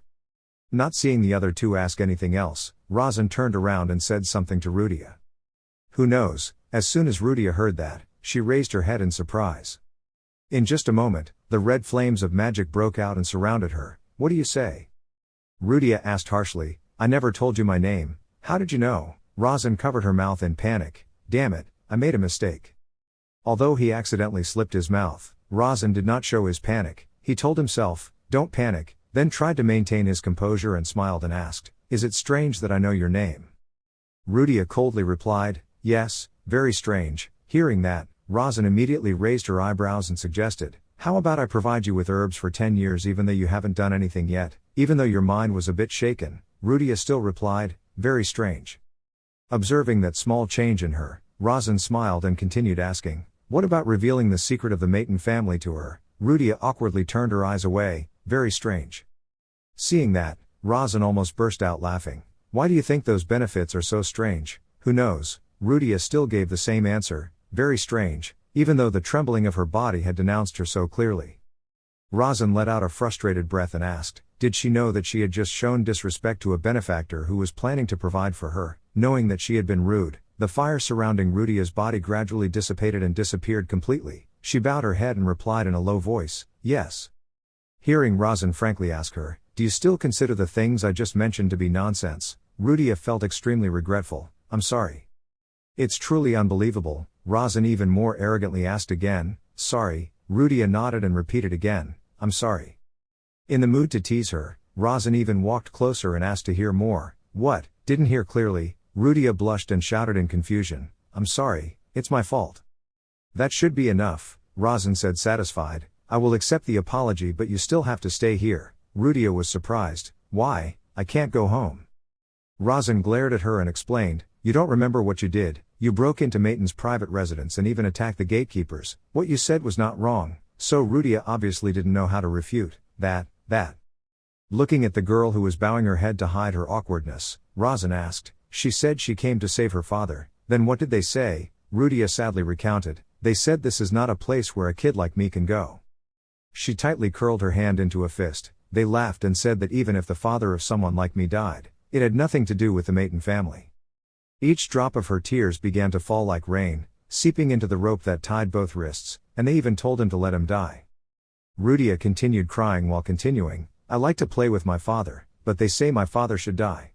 Not seeing the other two ask anything else, Razan turned around and said something to Rudia. Who knows, as soon as Rudia heard that, she raised her head in surprise. In just a moment, the red flames of magic broke out and surrounded her. What do you say? Rudia asked harshly, I never told you my name, how did you know? Razan covered her mouth in panic, damn it, I made a mistake. Although he accidentally slipped his mouth, Razan did not show his panic, he told himself, don't panic, then tried to maintain his composure and smiled and asked, Is it strange that I know your name? Rudia coldly replied, Yes, very strange. Hearing that, Razan immediately raised her eyebrows and suggested, How about I provide you with herbs for 10 years even though you haven't done anything yet? Even though your mind was a bit shaken, Rudia still replied, Very strange. Observing that small change in her, Razan smiled and continued asking, What about revealing the secret of the Maton family to her? Rudia awkwardly turned her eyes away, very strange. Seeing that, Razan almost burst out laughing. Why do you think those benefits are so strange? Who knows? Rudia still gave the same answer, very strange, even though the trembling of her body had denounced her so clearly. Razan let out a frustrated breath and asked, Did she know that she had just shown disrespect to a benefactor who was planning to provide for her? Knowing that she had been rude, the fire surrounding Rudia's body gradually dissipated and disappeared completely. She bowed her head and replied in a low voice, Yes. Hearing Razan frankly ask her, Do you still consider the things I just mentioned to be nonsense? Rudia felt extremely regretful, I'm sorry. It's truly unbelievable, Razan even more arrogantly asked again, Sorry. Rudia nodded and repeated again, I'm sorry. In the mood to tease her, Razan even walked closer and asked to hear more. What? Didn't hear clearly? Rudia blushed and shouted in confusion, I'm sorry, it's my fault. That should be enough, Razan said satisfied, I will accept the apology but you still have to stay here. Rudia was surprised, Why? I can't go home. Razan glared at her and explained, You don't remember what you did, you broke into Maton's private residence and even attacked the gatekeepers. What you said was not wrong, so Rudia obviously didn't know how to refute that. Looking at the girl who was bowing her head to hide her awkwardness, Razan asked, She said she came to save her father, then what did they say? Rudia sadly recounted, They said this is not a place where a kid like me can go. She tightly curled her hand into a fist, they laughed and said that even if the father of someone like me died, it had nothing to do with the Maton family. Each drop of her tears began to fall like rain, seeping into the rope that tied both wrists, and they even told him to let him die. Rudia continued crying while continuing, I like to play with my father, but they say my father should die.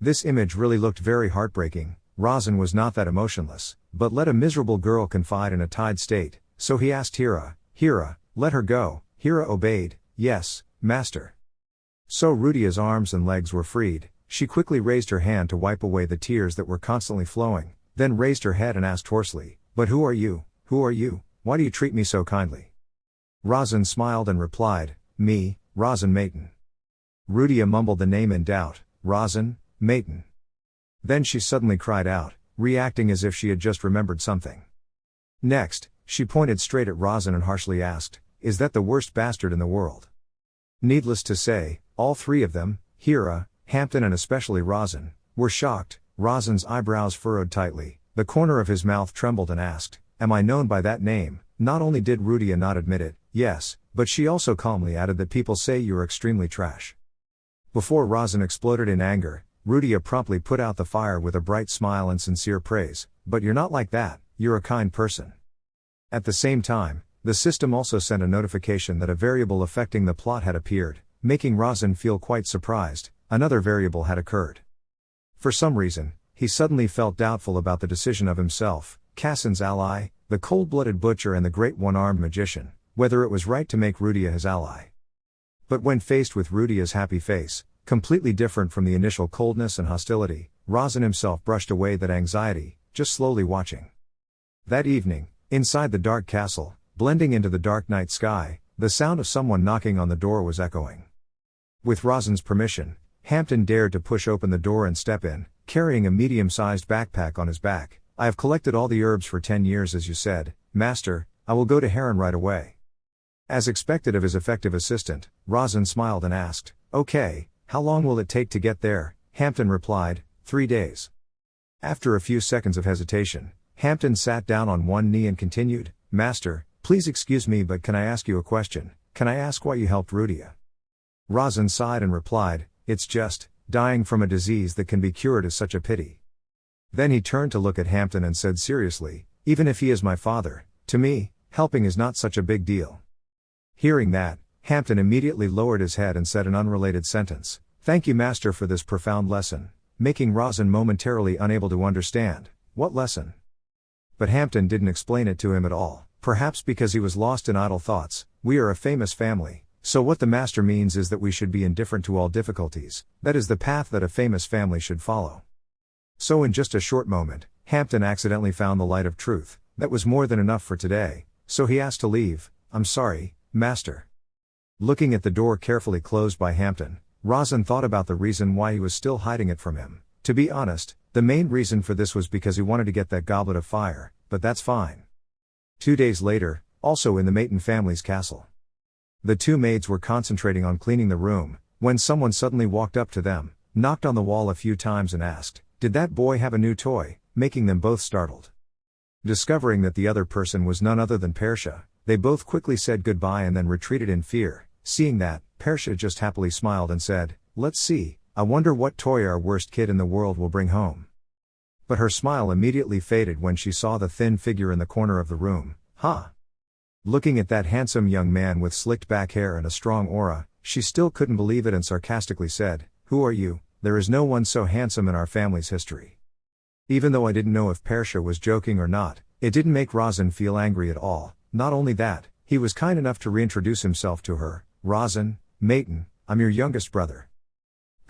This image really looked very heartbreaking. Razan was not that emotionless, but let a miserable girl confide in a tied state, so he asked Hira, let her go. Hira obeyed, Yes, master. So Rudia's arms and legs were freed. She quickly raised her hand to wipe away the tears that were constantly flowing, then raised her head and asked hoarsely, But who are you? Who are you? Why do you treat me so kindly? Razan smiled and replied, Me, Razan Maton. Rudia mumbled the name in doubt, Razan, Maton. Then she suddenly cried out, reacting as if she had just remembered something. Next, she pointed straight at Razan and harshly asked, Is that the worst bastard in the world? Needless to say, all three of them, Hira, Hampton and especially Razan, were shocked. Razan's eyebrows furrowed tightly, the corner of his mouth trembled and asked, Am I known by that name? Not only did Rudia not admit it, yes, but she also calmly added that people say you're extremely trash. Before Razan exploded in anger, Rudia promptly put out the fire with a bright smile and sincere praise, But you're not like that, you're a kind person. At the same time, the system also sent a notification that a variable affecting the plot had appeared, making Razan feel quite surprised. Another variable had occurred. For some reason, he suddenly felt doubtful about the decision of himself, Kassan's ally, the cold-blooded butcher and the great one-armed magician, whether it was right to make Rudia his ally. But when faced with Rudia's happy face, completely different from the initial coldness and hostility. Razan himself brushed away that anxiety, just slowly watching. That evening, inside the dark castle, blending into the dark night sky, the sound of someone knocking on the door was echoing. With Razan's permission, Hampton dared to push open the door and step in, carrying a medium-sized backpack on his back. I have collected all the herbs for 10 years as you said, Master, I will go to Heron right away. As expected of his effective assistant, Razan smiled and asked, Okay, how long will it take to get there? Hampton replied, 3 days. After a few seconds of hesitation, Hampton sat down on one knee and continued, Master, please excuse me but can I ask you a question? Can I ask why you helped Rudia? Razan sighed and replied, It's just, dying from a disease that can be cured is such a pity. Then he turned to look at Hampton and said seriously, Even if he is my father, to me, helping is not such a big deal. Hearing that, Hampton immediately lowered his head and said an unrelated sentence, Thank you Master for this profound lesson, making Razan momentarily unable to understand. What lesson? But Hampton didn't explain it to him at all, perhaps because he was lost in idle thoughts. We are a famous family, so what the Master means is that we should be indifferent to all difficulties, that is the path that a famous family should follow. So in just a short moment, Hampton accidentally found the light of truth. That was more than enough for today, so he asked to leave. I'm sorry, Master. Looking at the door carefully closed by Hampton, Razan thought about the reason why he was still hiding it from him. To be honest, the main reason for this was because he wanted to get that goblet of fire, but that's fine. 2 days later, also in the Maton family's castle. The two maids were concentrating on cleaning the room, when someone suddenly walked up to them, knocked on the wall a few times and asked, Did that boy have a new toy? Making them both startled. Discovering that the other person was none other than Persha, they both quickly said goodbye and then retreated in fear. Seeing that, Persha just happily smiled and said, Let's see, I wonder what toy our worst kid in the world will bring home. But her smile immediately faded when she saw the thin figure in the corner of the room. Huh? Looking at that handsome young man with slicked back hair and a strong aura, she still couldn't believe it and sarcastically said, Who are you? There is no one so handsome in our family's history. Even though I didn't know if Persha was joking or not, it didn't make Razan feel angry at all. Not only that, he was kind enough to reintroduce himself to her. Razan, Maton, I'm your youngest brother.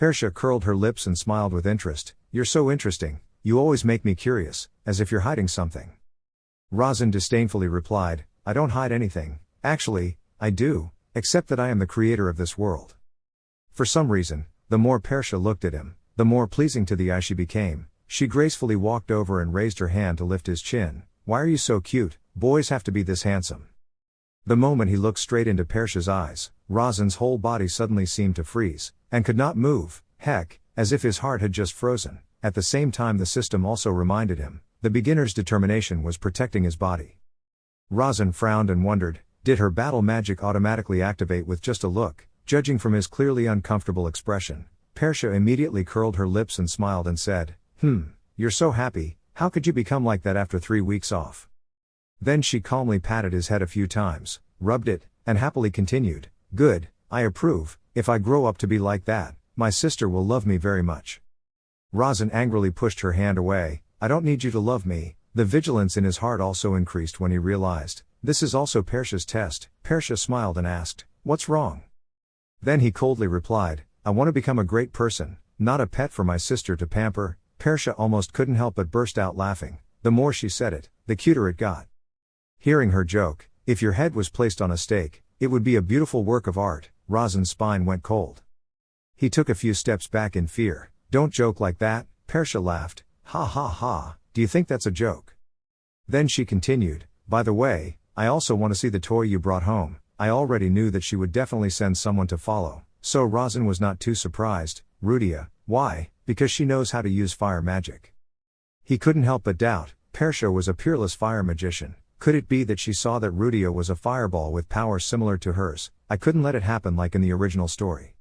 Persha curled her lips and smiled with interest. You're so interesting, you always make me curious, as if you're hiding something. Razan disdainfully replied, I don't hide anything, actually, I do, except that I am the creator of this world. For some reason, the more Persha looked at him, the more pleasing to the eye she became. She gracefully walked over and raised her hand to lift his chin. Why are you so cute? Boys have to be this handsome. The moment he looked straight into Persha's eyes, Razan's whole body suddenly seemed to freeze, and could not move, heck, as if his heart had just frozen. At the same time the system also reminded him, the beginner's determination was protecting his body. Razan frowned and wondered, did her battle magic automatically activate with just a look? Judging from his clearly uncomfortable expression, Persha immediately curled her lips and smiled and said, You're so happy, how could you become like that after 3 weeks off? Then she calmly patted his head a few times, rubbed it, and happily continued, Good, I approve, if I grow up to be like that, my sister will love me very much. Razan angrily pushed her hand away, I don't need you to love me. The vigilance in his heart also increased when he realized, this is also Persha's test. Persha smiled and asked, What's wrong? Then he coldly replied, I want to become a great person, not a pet for my sister to pamper. Persha almost couldn't help but burst out laughing. The more she said it, the cuter it got. Hearing her joke, if your head was placed on a stake, it would be a beautiful work of art. Razan's spine went cold. He took a few steps back in fear. Don't joke like that, Persha laughed. Ha ha ha, do you think that's a joke? Then she continued, by the way, I also want to see the toy you brought home. I already knew that she would definitely send someone to follow, so Razan was not too surprised. Rudia, why? Because she knows how to use fire magic. He couldn't help but doubt, Persha was a peerless fire magician. Could it be that she saw that Rudia was a fireball with power similar to hers? I couldn't let it happen like in the original story.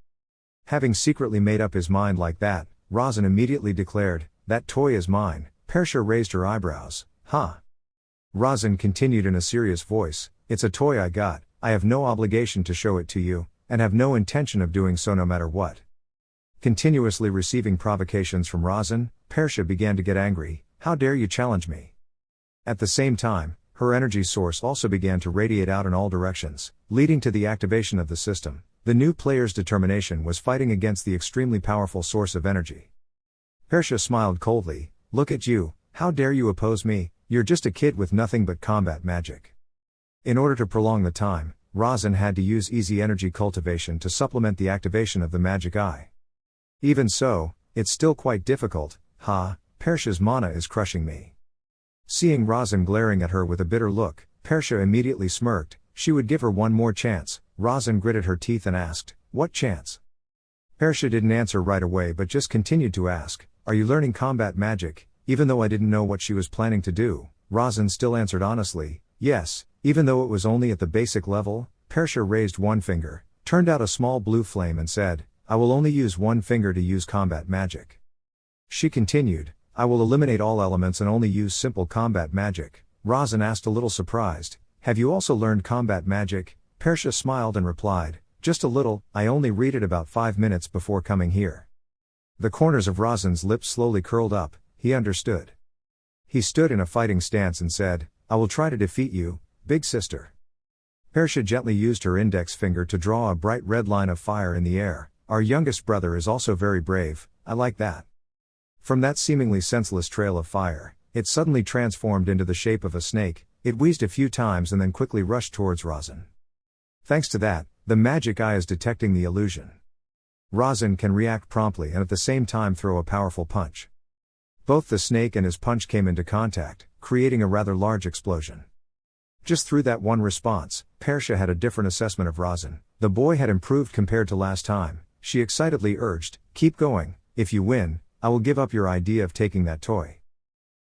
Having secretly made up his mind like that, Razan immediately declared, that toy is mine. Persha raised her eyebrows. Huh? Razan continued in a serious voice, it's a toy I got, I have no obligation to show it to you, and have no intention of doing so no matter what. Continuously receiving provocations from Razan, Persha began to get angry. How dare you challenge me? At the same time, her energy source also began to radiate out in all directions, leading to the activation of the system. The new player's determination was fighting against the extremely powerful source of energy. Persha smiled coldly. Look at you, how dare you oppose me, you're just a kid with nothing but combat magic. In order to prolong the time, Razin had to use easy energy cultivation to supplement the activation of the magic eye. Even so, it's still quite difficult. Persha's mana is crushing me. Seeing Razin glaring at her with a bitter look, Persha immediately smirked. She would give her one more chance. Razin gritted her teeth and asked, what chance? Persha didn't answer right away but just continued to ask, are you learning combat magic? Even though I didn't know what she was planning to do, Razin still answered honestly, yes, even though it was only at the basic level. Persha raised one finger, turned out a small blue flame and said, I will only use one finger to use combat magic. She continued, I will eliminate all elements and only use simple combat magic. Razin asked a little surprised, have you also learned combat magic? Persha smiled and replied, just a little, I only read it about 5 minutes before coming here. The corners of Razin's lips slowly curled up, he understood. He stood in a fighting stance and said, I will try to defeat you, big sister. Persha gently used her index finger to draw a bright red line of fire in the air. Our youngest brother is also very brave, I like that. From that seemingly senseless trail of fire, it suddenly transformed into the shape of a snake. It wheezed a few times and then quickly rushed towards Razin. Thanks to that, the magic eye is detecting the illusion. Razin can react promptly and at the same time throw a powerful punch. Both the snake and his punch came into contact, creating a rather large explosion. Just through that one response, Persha had a different assessment of Razin. The boy had improved compared to last time. She excitedly urged, keep going, if you win, I will give up your idea of taking that toy.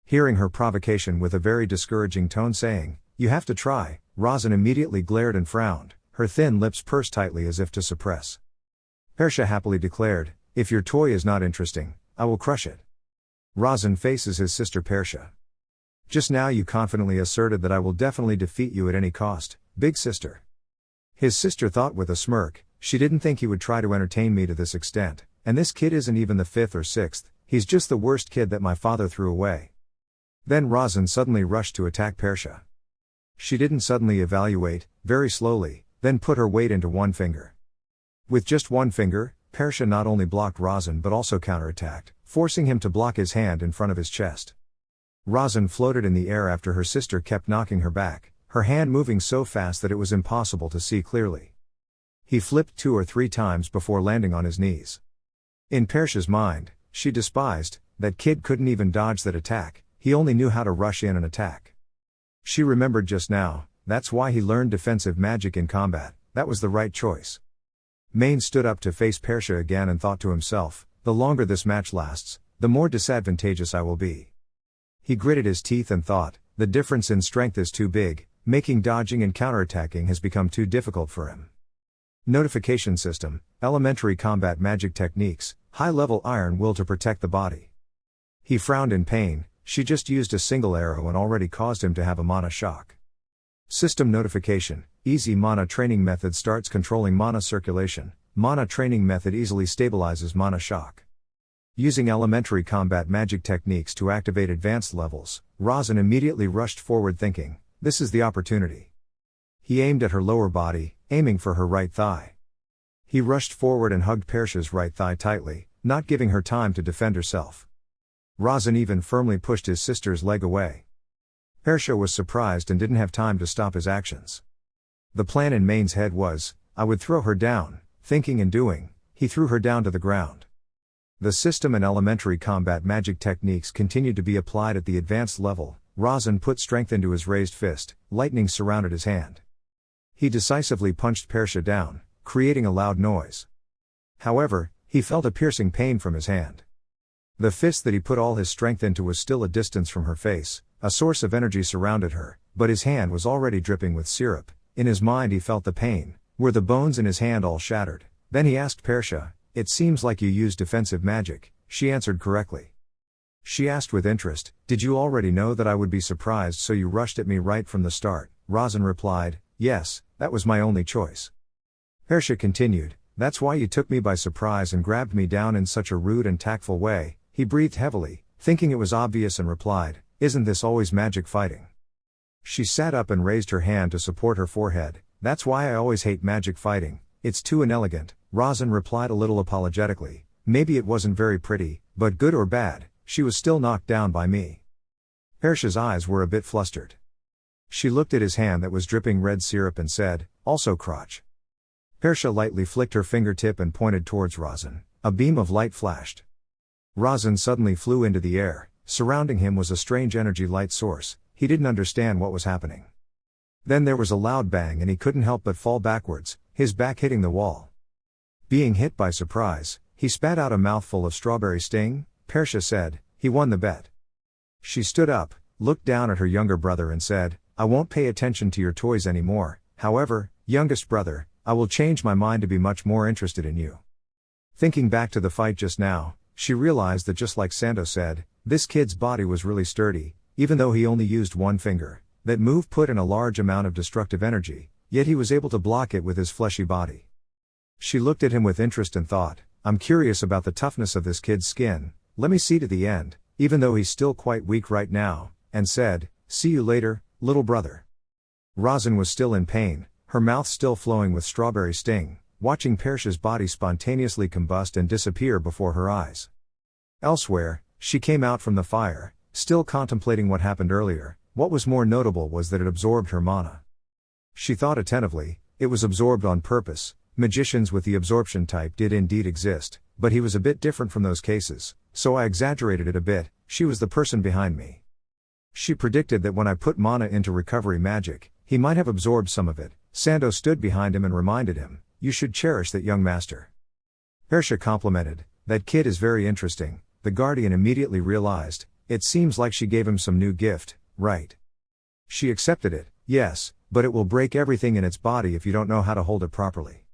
Hearing her provocation with a very discouraging tone saying, you have to try, Razin immediately glared and frowned, her thin lips pursed tightly as if to suppress. Persha happily declared, if your toy is not interesting, I will crush it. Razin faces his sister Persha. Just now you confidently asserted that I will definitely defeat you at any cost, big sister. His sister thought with a smirk, she didn't think he would try to entertain me to this extent, and this kid isn't even the 5th or 6th, he's just the worst kid that my father threw away. Then Razin suddenly rushed to attack Persha. She didn't suddenly evaluate, very slowly, then put her weight into one finger. With just one finger, Persha not only blocked Razin but also counterattacked, forcing him to block his hand in front of his chest. Razin floated in the air after her sister kept knocking her back, her hand moving so fast that it was impossible to see clearly. He flipped 2 or 3 times before landing on his knees. In Persha's mind, she despised, that kid couldn't even dodge that attack, he only knew how to rush in and attack. She remembered just now, that's why he learned defensive magic in combat, that was the right choice. Main stood up to face Persha again and thought to himself, the longer this match lasts, the more disadvantageous I will be. He gritted his teeth and thought, the difference in strength is too big, making dodging and counterattacking has become too difficult for him. Notification system, elementary combat magic techniques, high-level iron will to protect the body. He frowned in pain, she just used a single arrow and already caused him to have a mana shock. System notification, easy mana training method starts controlling mana circulation, mana training method easily stabilizes mana shock. Using elementary combat magic techniques to activate advanced levels, Razin immediately rushed forward thinking, this is the opportunity. He aimed at her lower body, aiming for her right thigh. He rushed forward and hugged Persha's right thigh tightly, not giving her time to defend herself. Razin even firmly pushed his sister's leg away. Persha was surprised and didn't have time to stop his actions. The plan in Main's head was, I would throw her down, thinking and doing, he threw her down to the ground. The system and elementary combat magic techniques continued to be applied at the advanced level. Razin put strength into his raised fist, lightning surrounded his hand. He decisively punched Persha down, creating a loud noise. However, he felt a piercing pain from his hand. The fist that he put all his strength into was still a distance from her face, a source of energy surrounded her, but his hand was already dripping with syrup. In his mind he felt the pain, were the bones in his hand all shattered. Then he asked Persha, it seems like you use defensive magic. She answered correctly. She asked with interest, did you already know that I would be surprised so you rushed at me right from the start? Razin replied, yes, that was my only choice. Persha continued, that's why you took me by surprise and grabbed me down in such a rude and tactful way. He breathed heavily, thinking it was obvious and replied, isn't this always magic fighting? She sat up and raised her hand to support her forehead. That's why I always hate magic fighting, it's too inelegant, Razan replied a little apologetically. Maybe it wasn't very pretty, but good or bad, she was still knocked down by me. Persha's eyes were a bit flustered. She looked at his hand that was dripping red syrup and said, also crotch. Persha lightly flicked her fingertip and pointed towards Razan. A beam of light flashed. Razan suddenly flew into the air. Surrounding him was a strange energy light source. He didn't understand what was happening. Then there was a loud bang and he couldn't help but fall backwards, his back hitting the wall. Being hit by surprise, he spat out a mouthful of strawberry sting. Persha said, he won the bet. She stood up, looked down at her younger brother and said, I won't pay attention to your toys anymore. However, youngest brother, I will change my mind to be much more interested in you. Thinking back to the fight just now, she realized that just like Sando said, this kid's body was really sturdy, even though he only used one finger. That move put in a large amount of destructive energy, yet he was able to block it with his fleshy body. She looked at him with interest and thought, I'm curious about the toughness of this kid's skin, let me see to the end, even though he's still quite weak right now, and said, see you later, little brother. Razan was still in pain, her mouth still flowing with strawberry sting, watching Persha's body spontaneously combust and disappear before her eyes. Elsewhere, she came out from the fire, still contemplating what happened earlier. What was more notable was that it absorbed her mana. She thought attentively, it was absorbed on purpose. Magicians with the absorption type did indeed exist, but he was a bit different from those cases, so I exaggerated it a bit. She was the person behind me. She predicted that when I put mana into recovery magic, he might have absorbed some of it. Sando stood behind him and reminded him, you should cherish that young master. Persha complimented, that kid is very interesting. The guardian immediately realized, it seems like she gave him some new gift, right? She accepted it, yes, but it will break everything in its body if you don't know how to hold it properly.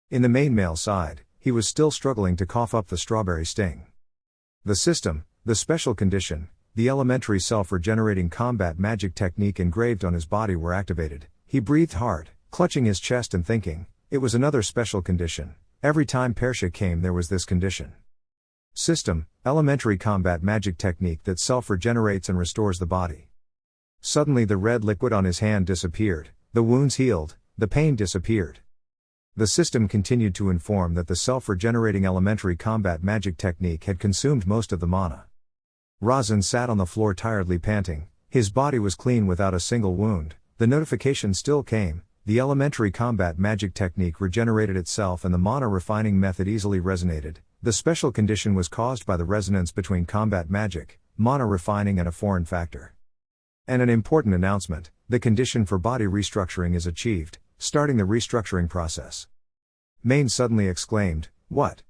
In the main male side, he was still struggling to cough up the strawberry sting. The system, the special condition, the elementary self-regenerating combat magic technique engraved on his body were activated. He breathed hard, clutching his chest and thinking, it was another special condition. Every time Persha came there was this condition. System, elementary combat magic technique that self-regenerates and restores the body. Suddenly the red liquid on his hand disappeared, the wounds healed, the pain disappeared. The system continued to inform that the self-regenerating elementary combat magic technique had consumed most of the mana. Razan sat on the floor tiredly panting, his body was clean without a single wound. The notification still came, the elementary combat magic technique regenerated itself and the mana refining method easily resonated. The special condition was caused by the resonance between combat magic, mana refining and a foreign factor. And an important announcement, the condition for body restructuring is achieved, starting the restructuring process. Main suddenly exclaimed, what?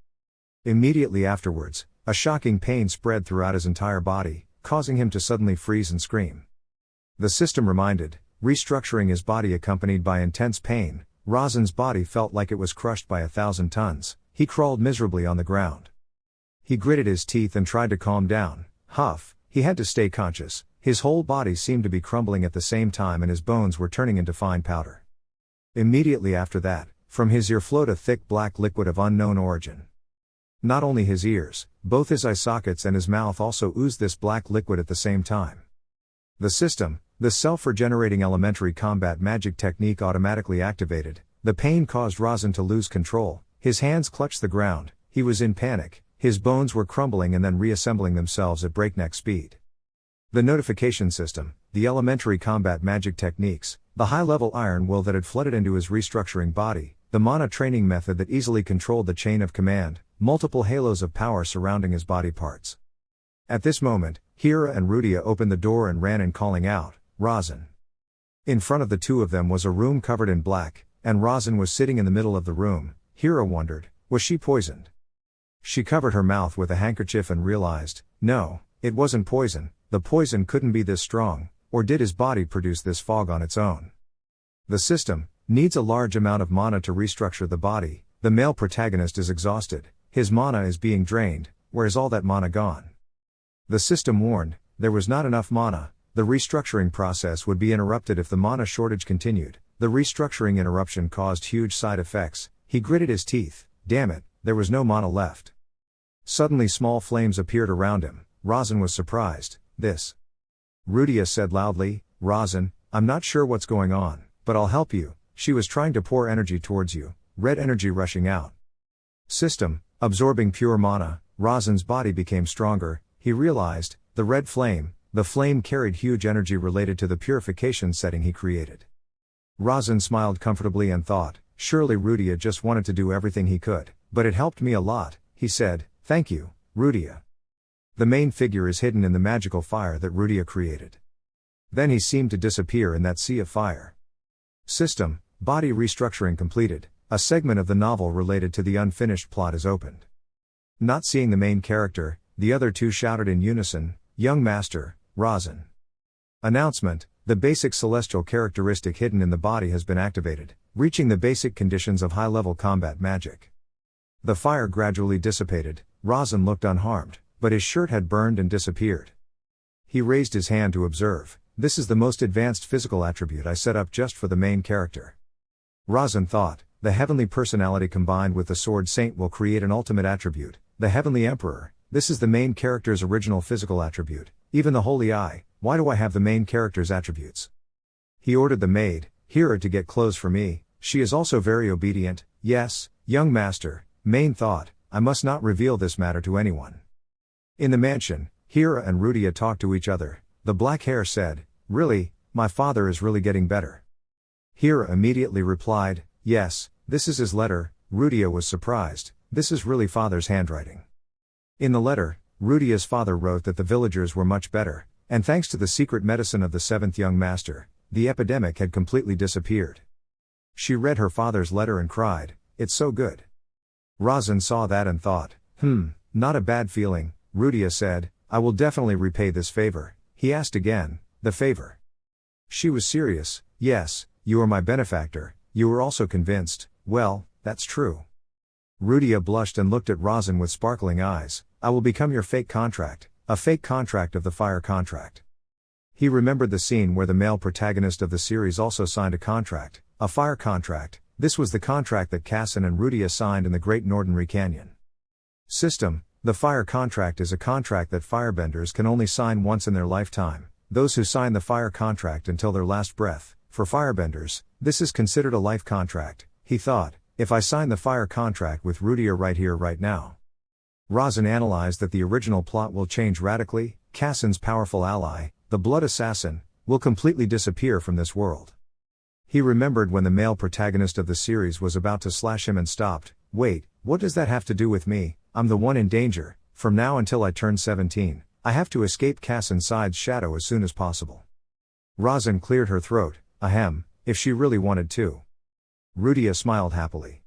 Immediately afterwards, a shocking pain spread throughout his entire body, causing him to suddenly freeze and scream. The system reminded, restructuring his body accompanied by intense pain. Razan's body felt like it was crushed by 1,000 tons. He crawled miserably on the ground. He gritted his teeth and tried to calm down. Huff, he had to stay conscious. His whole body seemed to be crumbling at the same time and his bones were turning into fine powder. Immediately after that, from his ear flowed a thick black liquid of unknown origin. Not only his ears, both his eye sockets and his mouth also oozed this black liquid at the same time. The system, the self-regenerating elementary combat magic technique automatically activated. The pain caused Razan to lose control. His hands clutched the ground, he was in panic, his bones were crumbling and then reassembling themselves at breakneck speed. The notification system, the elementary combat magic techniques, the high-level iron will that had flooded into his restructuring body, the mana training method that easily controlled the chain of command, multiple halos of power surrounding his body parts. At this moment, Hira and Rudia opened the door and ran in calling out, Razan. In front of the two of them was a room covered in black, and Razan was sitting in the middle of the room. Hira wondered, was she poisoned? She covered her mouth with a handkerchief and realized, no, it wasn't poison, the poison couldn't be this strong, or did his body produce this fog on its own? The system needs a large amount of mana to restructure the body. The male protagonist is exhausted, his mana is being drained, where is all that mana gone? The system warned, there was not enough mana, the restructuring process would be interrupted if the mana shortage continued. The restructuring interruption caused huge side effects. He gritted his teeth, damn it, there was no mana left. Suddenly small flames appeared around him. Razan was surprised, this. Rudia said loudly, Razan, I'm not sure what's going on, but I'll help you. She was trying to pour energy towards you, red energy rushing out. System, absorbing pure mana, Rasen's body became stronger, he realized, the red flame, the flame carried huge energy related to the purification setting he created. Rasen smiled comfortably and thought, surely Rudia just wanted to do everything he could, but it helped me a lot, he said, thank you, Rudia. The main figure is hidden in the magical fire that Rudia created. Then he seemed to disappear in that sea of fire. System, body restructuring completed, a segment of the novel related to the unfinished plot is opened. Not seeing the main character, the other two shouted in unison, Young Master, Rasen. Announcement, the basic celestial characteristic hidden in the body has been activated, reaching the basic conditions of high-level combat magic. The fire gradually dissipated, Rasen looked unharmed, but his shirt had burned and disappeared. He raised his hand to observe, this is the most advanced physical attribute I set up just for the main character. Rasen thought, the heavenly personality combined with the sword saint will create an ultimate attribute, the heavenly emperor. This is the main character's original physical attribute, even the holy eye. Why do I have the main character's attributes? He ordered the maid, Hira, to get clothes for me, she is also very obedient. Yes, young master, Main thought, I must not reveal this matter to anyone. In the mansion, Hira and Rudia talked to each other. The black hair said, really, my father is really getting better. Hira immediately replied, yes, this is his letter. Rudia was surprised, this is really father's handwriting. In the letter, Rudia's father wrote that the villagers were much better, and thanks to the secret medicine of the seventh young master, the epidemic had completely disappeared. She read her father's letter and cried, it's so good. Rasen saw that and thought, not a bad feeling. Rudia said, I will definitely repay this favor. He asked again, the favor. She was serious, yes, you are my benefactor, you were also convinced, well, that's true. Rudia blushed and looked at Rasen with sparkling eyes, I will become your fake contract, a fake contract of the fire contract. He remembered the scene where the male protagonist of the series also signed a contract, a fire contract. This was the contract that Cassin and Rudia signed in the Great Nordenry Canyon. System, the fire contract is a contract that firebenders can only sign once in their lifetime, those who sign the fire contract until their last breath. For firebenders, this is considered a life contract, he thought, if I sign the fire contract with Rudia right here right now. Rasen analyzed that the original plot will change radically, Cassin's powerful ally, the blood assassin, will completely disappear from this world. He remembered when the male protagonist of the series was about to slash him and stopped, wait, what does that have to do with me? I'm the one in danger, from now until I turn 17, I have to escape Cassin's side's shadow as soon as possible. Rasen cleared her throat, ahem, if she really wanted to. Rudia smiled happily.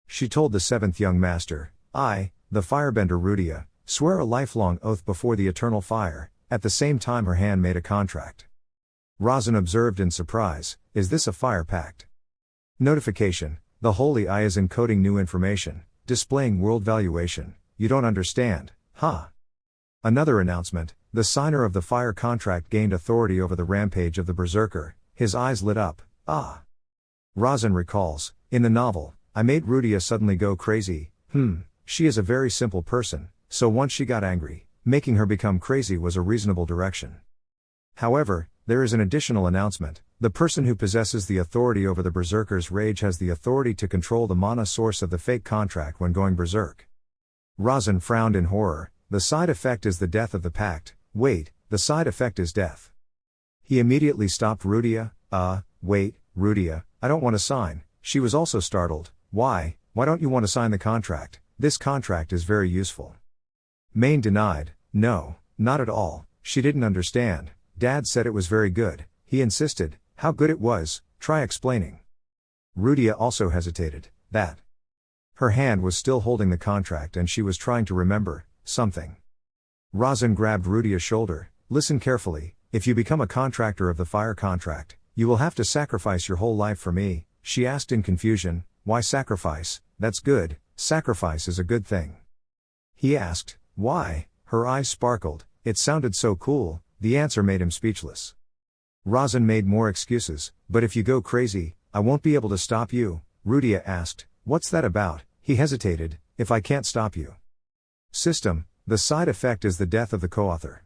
She told the seventh young master, I, the firebender Rudia, swear a lifelong oath before the eternal fire. At the same time her hand made a contract. Rasen observed in surprise, is this a fire pact? Notification, the holy eye is encoding new information, displaying world valuation, you don't understand, huh? Another announcement, the signer of the fire contract gained authority over the rampage of the berserker, his eyes lit up, ah. Rasen recalls, in the novel, I made Rudia suddenly go crazy, she is a very simple person, so once she got angry, making her become crazy was a reasonable direction. However, there is an additional announcement, the person who possesses the authority over the berserker's rage has the authority to control the mana source of the fake contract when going berserk. Rasen frowned in horror, the side effect is the death of the pact, wait, the side effect is death. He immediately stopped Rudia, wait, Rudia, I don't want to sign. She was also startled, why don't you want to sign the contract, this contract is very useful. Main denied, no, not at all, she didn't understand. Dad said it was very good, he insisted, how good it was, try explaining. Rudia also hesitated, that. Her hand was still holding the contract and she was trying to remember, something. Rasen grabbed Rudia's shoulder, listen carefully, if you become a contractor of the fire contract, you will have to sacrifice your whole life for me, she asked in confusion, why sacrifice, that's good, sacrifice is a good thing. He asked, why, her eyes sparkled, it sounded so cool. The answer made him speechless. Rasen made more excuses, but if you go crazy, I won't be able to stop you, Rudia asked, what's that about? He hesitated, if I can't stop you. System, the side effect is the death of the co-author.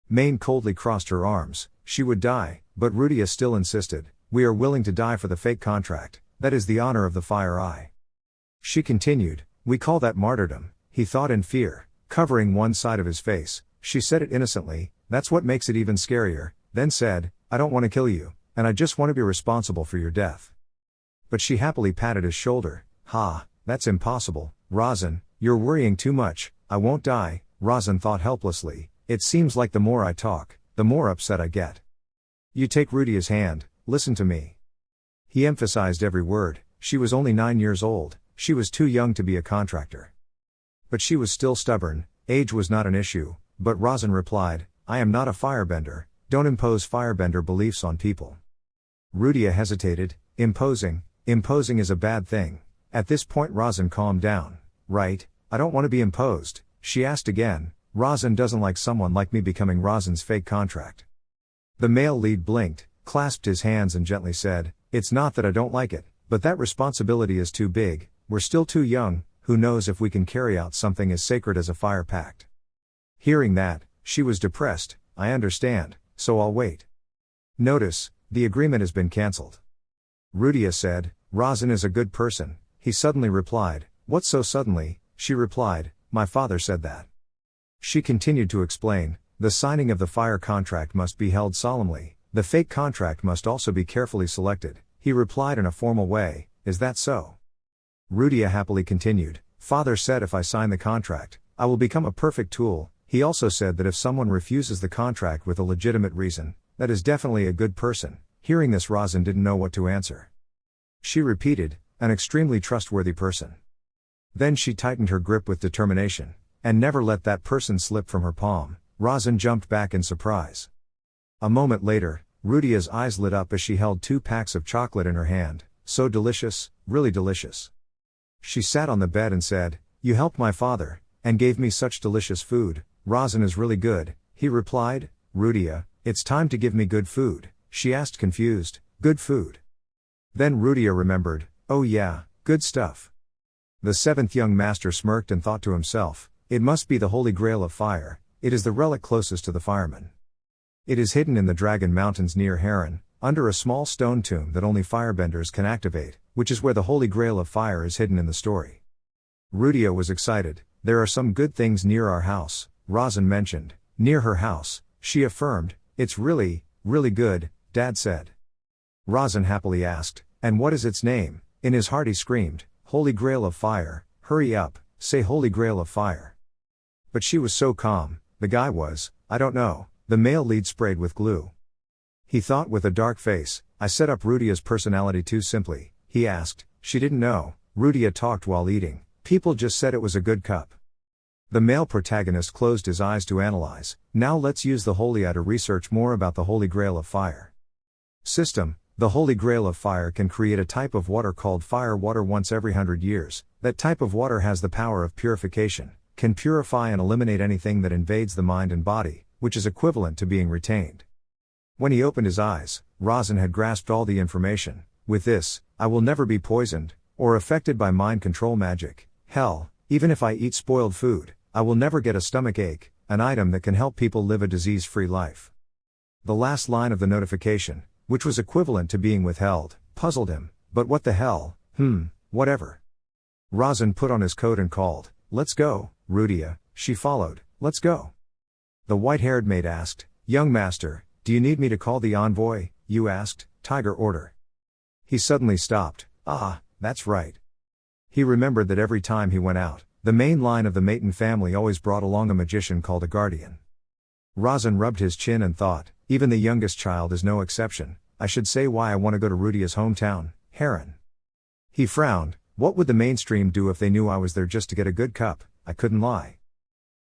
Main coldly crossed her arms, she would die, but Rudia still insisted, we are willing to die for the fake contract, that is the honor of the Fire Eye. She continued, we call that martyrdom, he thought in fear, covering one side of his face. She said it innocently, that's what makes it even scarier, then said, I don't want to kill you, and I just want to be responsible for your death. But she happily patted his shoulder, ha, that's impossible, Razan, you're worrying too much, I won't die, Razan thought helplessly, it seems like the more I talk, the more upset I get. You take Rudia's hand, listen to me. He emphasized every word, she was only 9 years old, she was too young to be a contractor. But she was still stubborn, age was not an issue, but Razan replied, I am not a firebender, don't impose firebender beliefs on people. Rudia hesitated, imposing is a bad thing. At this point Razan calmed down, right, I don't want to be imposed, she asked again, Razan doesn't like someone like me becoming Razan's fake contract. The male lead blinked, clasped his hands and gently said, it's not that I don't like it, but that responsibility is too big, we're still too young, who knows if we can carry out something as sacred as a fire pact. Hearing that, she was depressed, I understand, so I'll wait. Notice, the agreement has been cancelled. Rudia said, Razan is a good person, he suddenly replied, what so suddenly, she replied, my father said that. She continued to explain, the signing of the fire contract must be held solemnly, the fake contract must also be carefully selected, he replied in a formal way, is that so? Rudia happily continued, father said if I sign the contract, I will become a perfect tool. He also said that if someone refuses the contract with a legitimate reason, that is definitely a good person. Hearing this Razan didn't know what to answer. She repeated, an extremely trustworthy person. Then she tightened her grip with determination, and never let that person slip from her palm. Razan jumped back in surprise. A moment later, Rudia's eyes lit up as she held 2 packs of chocolate in her hand, so delicious, really delicious. She sat on the bed and said, you helped my father, and gave me such delicious food. Razan is really good, he replied. Rudia, it's time to give me good food, she asked confused, good food. Then Rudia remembered, oh yeah, good stuff. The 7th young master smirked and thought to himself, it must be the Holy Grail of Fire, it is the relic closest to the fireman. It is hidden in the Dragon Mountains near Heron, under a small stone tomb that only firebenders can activate, which is where the Holy Grail of Fire is hidden in the story. Rudia was excited, there are some good things near our house. Razan mentioned, near her house, she affirmed, it's really, really good, Dad said. Razan happily asked, and what is its name? In his heart he screamed, Holy Grail of Fire, hurry up, say Holy Grail of Fire. But she was so calm, the guy was, I don't know, the male lead sprayed with glue. He thought with a dark face, I set up Rudia's personality too simply, he asked, she didn't know, Rudia talked while eating, people just said it was a good cup. The male protagonist closed his eyes to analyze, now let's use the Holy Eye to research more about the Holy Grail of Fire. System, the Holy Grail of Fire can create a type of water called fire water once every 100 years, that type of water has the power of purification, can purify and eliminate anything that invades the mind and body, which is equivalent to being retained. When he opened his eyes, Razan had grasped all the information, with this, I will never be poisoned, or affected by mind control magic, hell, even if I eat spoiled food, I will never get a stomach ache, an item that can help people live a disease-free life. The last line of the notification, which was equivalent to being withheld, puzzled him, but what the hell, whatever. Razan put on his coat and called, let's go, Rudia, she followed, let's go. The white-haired maid asked, young master, do you need me to call the envoy, you asked, tiger order. He suddenly stopped, that's right. He remembered that every time he went out, the main line of the Maton family always brought along a magician called a guardian. Razan rubbed his chin and thought, even the youngest child is no exception, I should say why I want to go to Rudia's hometown, Heron. He frowned, what would the mainstream do if they knew I was there just to get a good cup? I couldn't lie.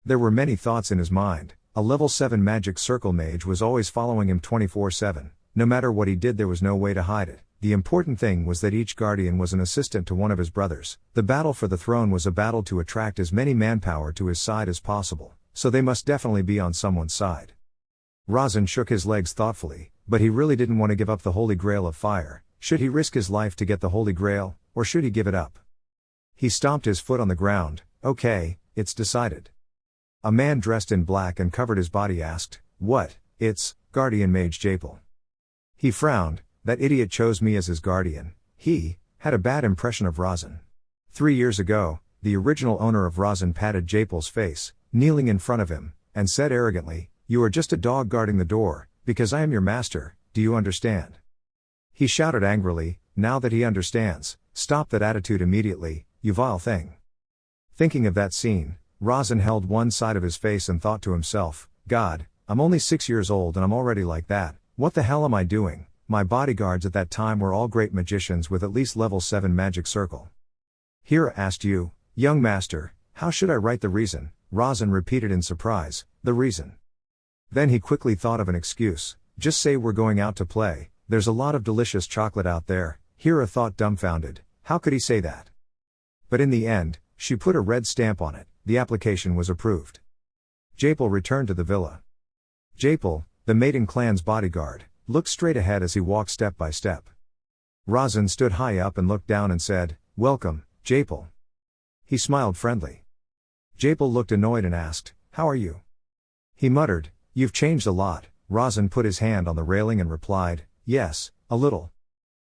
There were many thoughts in his mind, a level 7 magic circle mage was always following him 24/7, no matter what he did there was no way to hide it. The important thing was that each guardian was an assistant to one of his brothers. The battle for the throne was a battle to attract as many manpower to his side as possible, so they must definitely be on someone's side. Razan shook his legs thoughtfully, but he really didn't want to give up the Holy Grail of Fire. Should he risk his life to get the Holy Grail, or should he give it up? He stomped his foot on the ground, okay, it's decided. A man dressed in black and covered his body asked, what? It's Guardian Mage Japal. He frowned. That idiot chose me as his guardian. He had a bad impression of Razin. 3 years ago, the original owner of Razin patted Japel's face, kneeling in front of him, and said arrogantly, "You are just a dog guarding the door, because I am your master, do you understand?" He shouted angrily, "Now that he understands, stop that attitude immediately, you vile thing." Thinking of that scene, Razin held one side of his face and thought to himself, "God, I'm only 6 years old and I'm already like that, what the hell am I doing?" My bodyguards at that time were all great magicians with at least level 7 magic circle. Hira asked you, "Young master, how should I write the reason?" Razin repeated in surprise, "The reason." Then he quickly thought of an excuse, "Just say we're going out to play, there's a lot of delicious chocolate out there." Hira thought dumbfounded, how could he say that? But in the end, she put a red stamp on it, the application was approved. Japel returned to the villa. Japel, the maiden clan's bodyguard, looked straight ahead as he walked step by step. Razin stood high up and looked down and said, "Welcome, Japel." He smiled friendly. Japel looked annoyed and asked, "How are you?" He muttered, "You've changed a lot." Razin put his hand on the railing and replied, "Yes, a little."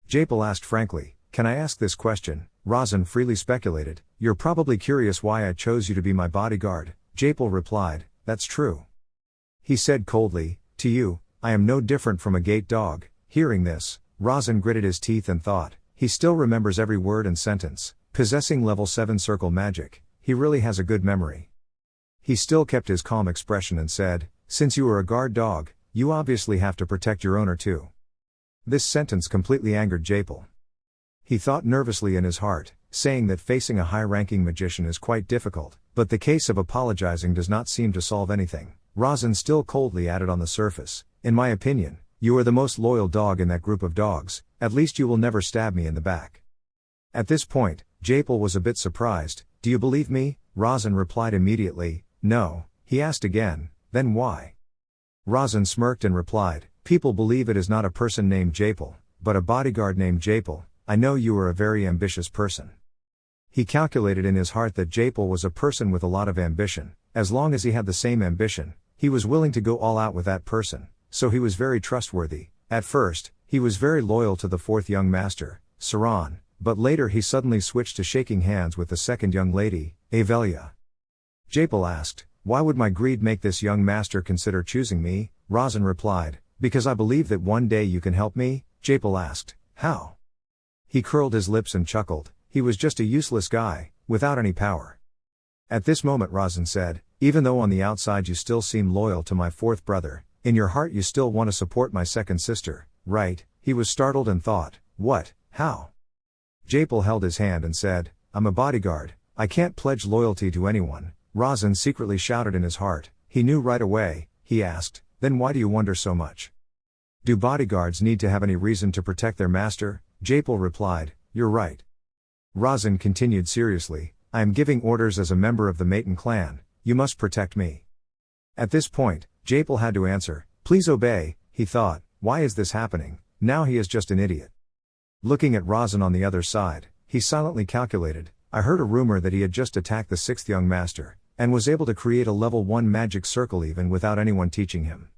Japel asked frankly, "Can I ask this question?" Razin freely speculated, "You're probably curious why I chose you to be my bodyguard." Japel replied, "That's true." He said coldly, "To you, I am no different from a gate dog." Hearing this, Razin gritted his teeth and thought, he still remembers every word and sentence, possessing level 7 circle magic, he really has a good memory. He still kept his calm expression and said, "Since you are a guard dog, you obviously have to protect your owner too." This sentence completely angered Japel. He thought nervously in his heart, saying that facing a high-ranking magician is quite difficult, but the case of apologizing does not seem to solve anything. Razin still coldly added on the surface, "In my opinion, you are the most loyal dog in that group of dogs, at least you will never stab me in the back." At this point, Japel was a bit surprised. "Do you believe me?" Razin replied immediately, "No." He asked again, "Then why?" Razin smirked and replied, "People believe it is not a person named Japel, but a bodyguard named Japel. I know you are a very ambitious person." He calculated in his heart that Japel was a person with a lot of ambition. As long as he had the same ambition, he was willing to go all out with that person, so he was very trustworthy. At first, he was very loyal to the fourth young master, Saran, but later he suddenly switched to shaking hands with the second young lady, Avelia. Japel asked, "Why would my greed make this young master consider choosing me?" Razin replied, "Because I believe that one day you can help me." Japel asked, "How?" He curled his lips and chuckled, he was just a useless guy, without any power. At this moment Razin said, "Even though on the outside you still seem loyal to my fourth brother, in your heart you still want to support my second sister, right?" He was startled and thought, "What, how?" Japel held his hand and said, "I'm a bodyguard, I can't pledge loyalty to anyone." Razin secretly shouted in his heart, he knew right away. He asked, "Then why do you wonder so much? Do bodyguards need to have any reason to protect their master?" Japel replied, "You're right." Razin continued seriously, "I am giving orders as a member of the Maiden clan, you must protect me." At this point, Japel had to answer, "Please obey." He thought, why is this happening? Now he is just an idiot. Looking at Razin on the other side, he silently calculated, I heard a rumor that he had just attacked the sixth young master, and was able to create a level 1 magic circle even without anyone teaching him.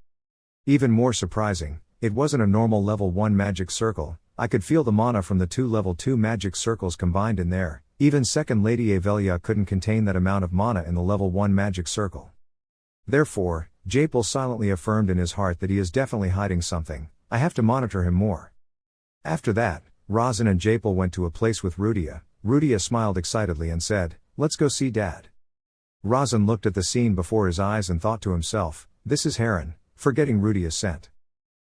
Even more surprising, it wasn't a normal level 1 magic circle. I could feel the mana from the 2 level 2 magic circles combined in there. Even second Lady Avelia couldn't contain that amount of mana in the level 1 magic circle. Therefore, Japel silently affirmed in his heart that he is definitely hiding something. I have to monitor him more. After that, Razin and Japel went to a place with Rudia. Rudia smiled excitedly and said, "Let's go see Dad." Razin looked at the scene before his eyes and thought to himself, this is Harran, forgetting Rudia's scent.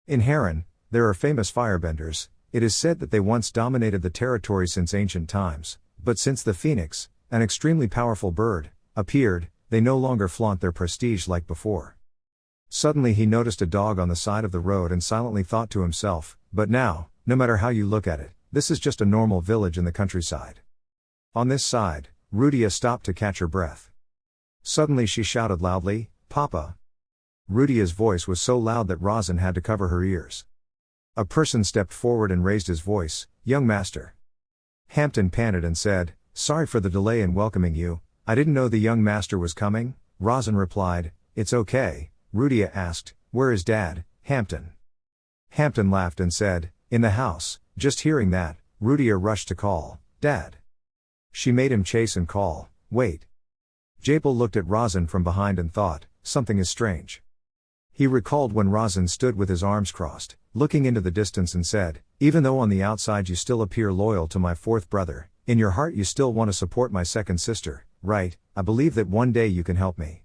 In Harran, there are famous firebenders. It is said that they once dominated the territory since ancient times, but since the phoenix, an extremely powerful bird, appeared, they no longer flaunt their prestige like before. Suddenly he noticed a dog on the side of the road and silently thought to himself, but now, no matter how you look at it, this is just a normal village in the countryside. On this side, Rudia stopped to catch her breath. Suddenly she shouted loudly, "Papa!" Rudia's voice was so loud that Razin had to cover her ears. A person stepped forward and raised his voice, "Young master." Hampton panted and said, "Sorry for the delay in welcoming you, I didn't know the young master was coming." Razin replied, "It's okay." Rudia asked, "Where is Dad, Hampton?" Hampton laughed and said, "In the house." Just hearing that, Rudia rushed to call, "Dad." She made him chase and call, "Wait." Japal looked at Razan from behind and thought, something is strange. He recalled when Razan stood with his arms crossed, looking into the distance and said, "Even though on the outside you still appear loyal to my fourth brother, in your heart you still want to support my second sister, right? I believe that one day you can help me."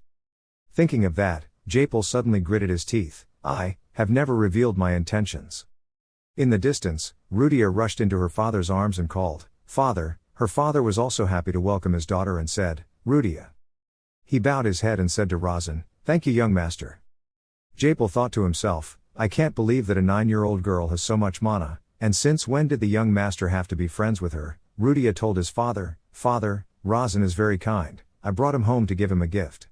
Thinking of that, Japal suddenly gritted his teeth. "I have never revealed my intentions." In the distance, Rudia rushed into her father's arms and called, "Father." Her father was also happy to welcome his daughter and said, "Rudia." He bowed his head and said to Razan, "Thank you, young master." Japal thought to himself, I can't believe that a 9-year-old girl has so much mana, and since when did the young master have to be friends with her? Rudia told his father, "Father, Razan is very kind, I brought him home to give him a gift."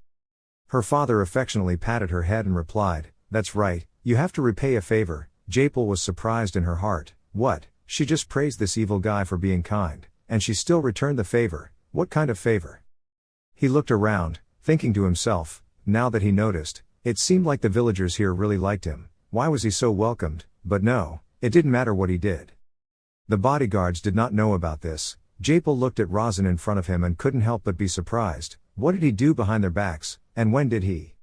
Her father affectionately patted her head and replied, "That's right, you have to repay a favor." Japal was surprised in her heart. What? She just praised this evil guy for being kind, and she still returned the favor. What kind of favor? He looked around, thinking to himself, now that he noticed, it seemed like the villagers here really liked him. Why was he so welcomed? But no, it didn't matter what he did. The bodyguards did not know about this. Japal looked at Razan in front of him and couldn't help but be surprised. What did he do behind their backs, and when did he?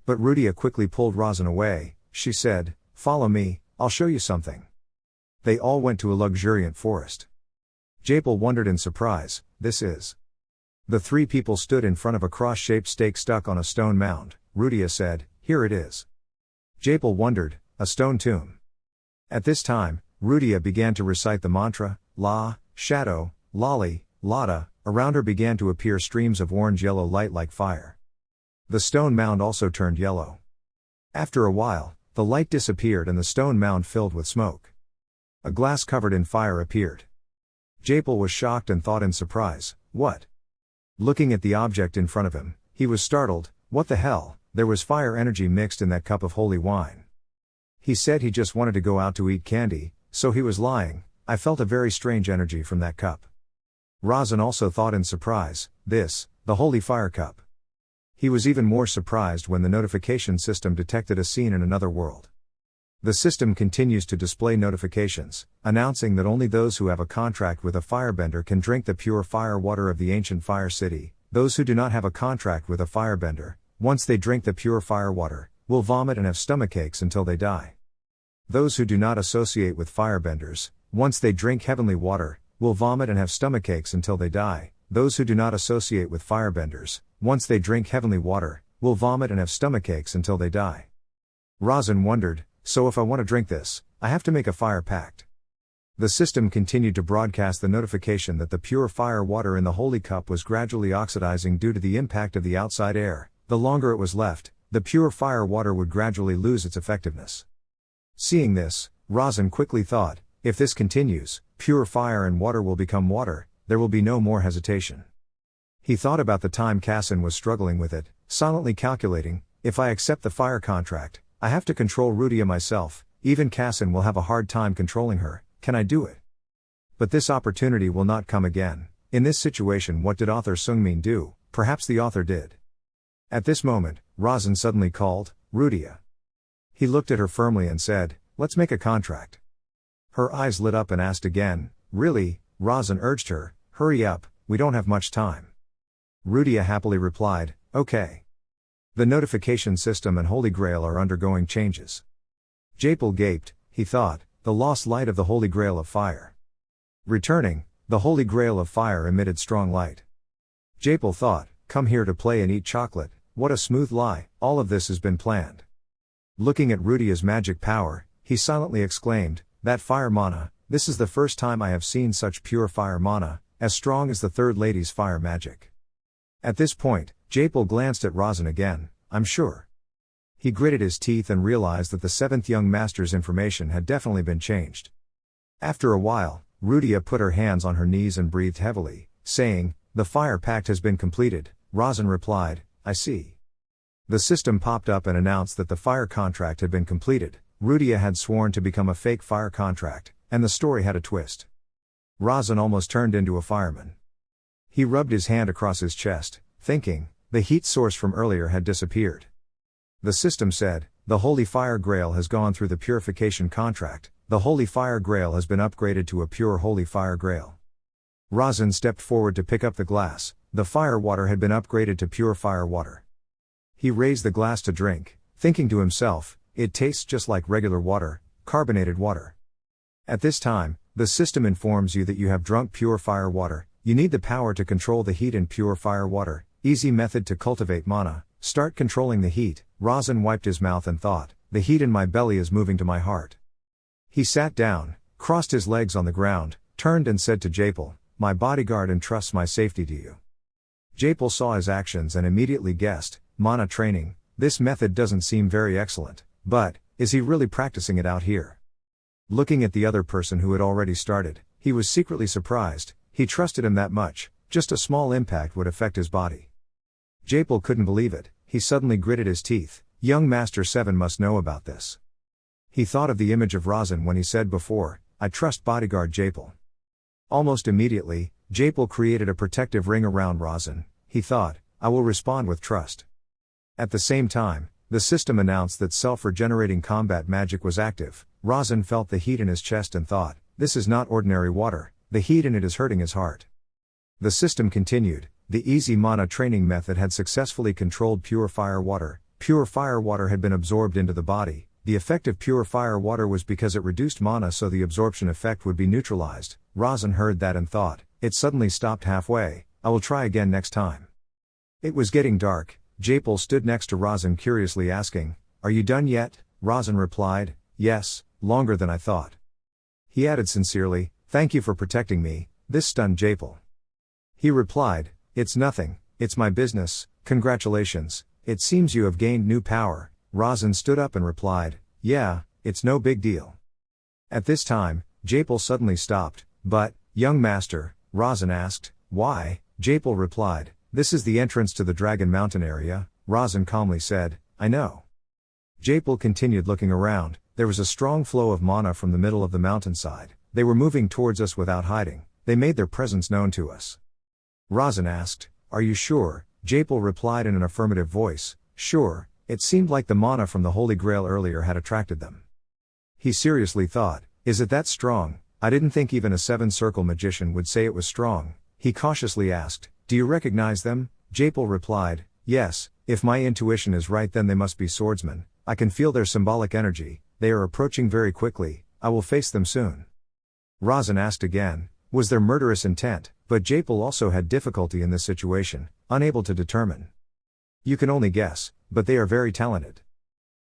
But Rudia quickly pulled Razan away. She said, "Follow me, I'll show you something." They all went to a luxuriant forest. Japal wondered in surprise, "This is..." The three people stood in front of a cross-shaped stake stuck on a stone mound. Rudia said, "Here it is." Japal wondered, a stone tomb. At this time, Rudia began to recite the mantra, La, Shadow, Lali, Lada. Around her began to appear streams of orange-yellow light like fire. The stone mound also turned yellow. After a while, the light disappeared and the stone mound filled with smoke. A glass covered in fire appeared. Japal was shocked and thought in surprise, "What?" Looking at the object in front of him, he was startled. What the hell? There was fire energy mixed in that cup of holy wine. He said he just wanted to go out to eat candy, so he was lying. I felt a very strange energy from that cup. Razan also thought in surprise, this, the holy fire cup. He was even more surprised when the notification system detected a scene in another world. The system continues to display notifications, announcing that only those who have a contract with a firebender can drink the pure fire water of the ancient fire city. Those who do not have a contract with a firebender, once they drink the pure fire water, will vomit and have stomachaches until they die. Those who do not associate with firebenders, once they drink heavenly water, will vomit and have stomachaches until they die. Those who do not associate with firebenders, once they drink heavenly water, will vomit and have stomachaches until they die. Razan wondered, so if I want to drink this, I have to make a fire pact. The system continued to broadcast the notification that the pure fire water in the holy cup was gradually oxidizing due to the impact of the outside air. The longer it was left, the pure fire water would gradually lose its effectiveness. Seeing this, Razan quickly thought, if this continues, pure fire and water will become water, there will be no more hesitation. He thought about the time Kassan was struggling with it, silently calculating, if I accept the fire contract, I have to control Rudia myself, even Kassan will have a hard time controlling her, can I do it? But this opportunity will not come again. In this situation, what did author Sungmin do? Perhaps the author did. At this moment, Razan suddenly called, Rudia. He looked at her firmly and said, let's make a contract. Her eyes lit up and asked again, really? Razan urged her, hurry up, we don't have much time. Rudia happily replied, okay. The notification system and Holy Grail are undergoing changes. Japal gaped, he thought, the lost light of the Holy Grail of Fire. Returning, the Holy Grail of Fire emitted strong light. Japal thought, come here to play and eat chocolate, what a smooth lie, all of this has been planned. Looking at Rudia's magic power, he silently exclaimed, that fire mana, this is the first time I have seen such pure fire mana, as strong as the third lady's fire magic. At this point, Japal glanced at Razan again, I'm sure. He gritted his teeth and realized that the seventh young master's information had definitely been changed. After a while, Rudia put her hands on her knees and breathed heavily, saying, the fire pact has been completed. Razan replied, I see. The system popped up and announced that the fire contract had been completed. Rudia had sworn to become a fake fire contract, and the story had a twist. Razan almost turned into a fireman. He rubbed his hand across his chest, thinking, the heat source from earlier had disappeared. The system said, the Holy Fire Grail has gone through the purification contract. The Holy Fire Grail has been upgraded to a pure Holy Fire Grail. Razin stepped forward to pick up the glass. The fire water had been upgraded to pure fire water. He raised the glass to drink, thinking to himself, it tastes just like regular water, carbonated water. At this time, the system informs you that you have drunk pure fire water. You need the power to control the heat in pure fire water. Easy method to cultivate mana. Start controlling the heat. Razin wiped his mouth and thought, the heat in my belly is moving to my heart. He sat down, crossed his legs on the ground, turned and said to Japal, my bodyguard entrusts my safety to you. Japal saw his actions and immediately guessed, mana training, this method doesn't seem very excellent, but, is he really practicing it out here? Looking at the other person who had already started, he was secretly surprised. He trusted him that much, just a small impact would affect his body. Japal couldn't believe it. He suddenly gritted his teeth. Young Master 7 must know about this. He thought of the image of Razin when he said before, I trust bodyguard Japal. Almost immediately, Japal created a protective ring around Razin. He thought, I will respond with trust. At the same time, the system announced that self-regenerating combat magic was active. Razin felt the heat in his chest and thought, this is not ordinary water, the heat in it is hurting his heart. The system continued, the easy mana training method had successfully controlled pure fire water. Pure fire water had been absorbed into the body. The effect of pure fire water was because it reduced mana, so the absorption effect would be neutralized. Razin heard that and thought, it suddenly stopped halfway, I will try again next time. It was getting dark. Japal stood next to Razin curiously asking, are you done yet? Razin replied, yes, longer than I thought. He added sincerely, thank you for protecting me. This stunned Japal. He replied, it's nothing, it's my business, congratulations, it seems you have gained new power. Razin stood up and replied, yeah, it's no big deal. At this time, Japal suddenly stopped. But, young master, Razin asked, why? Japal replied, this is the entrance to the Dragon Mountain area. Razin calmly said, I know. Japal continued looking around. There was a strong flow of mana from the middle of the mountainside. They were moving towards us without hiding. They made their presence known to us. Razin asked, are you sure? Japal replied in an affirmative voice, sure. It seemed like the mana from the Holy Grail earlier had attracted them. He seriously thought, is it that strong? I didn't think even a 7-circle magician would say it was strong. He cautiously asked, do you recognize them? Japal replied, yes, if my intuition is right then they must be swordsmen. I can feel their symbolic energy, they are approaching very quickly, I will face them soon. Razin asked again, was there murderous intent? But Japal also had difficulty in this situation, unable to determine. You can only guess, but they are very talented.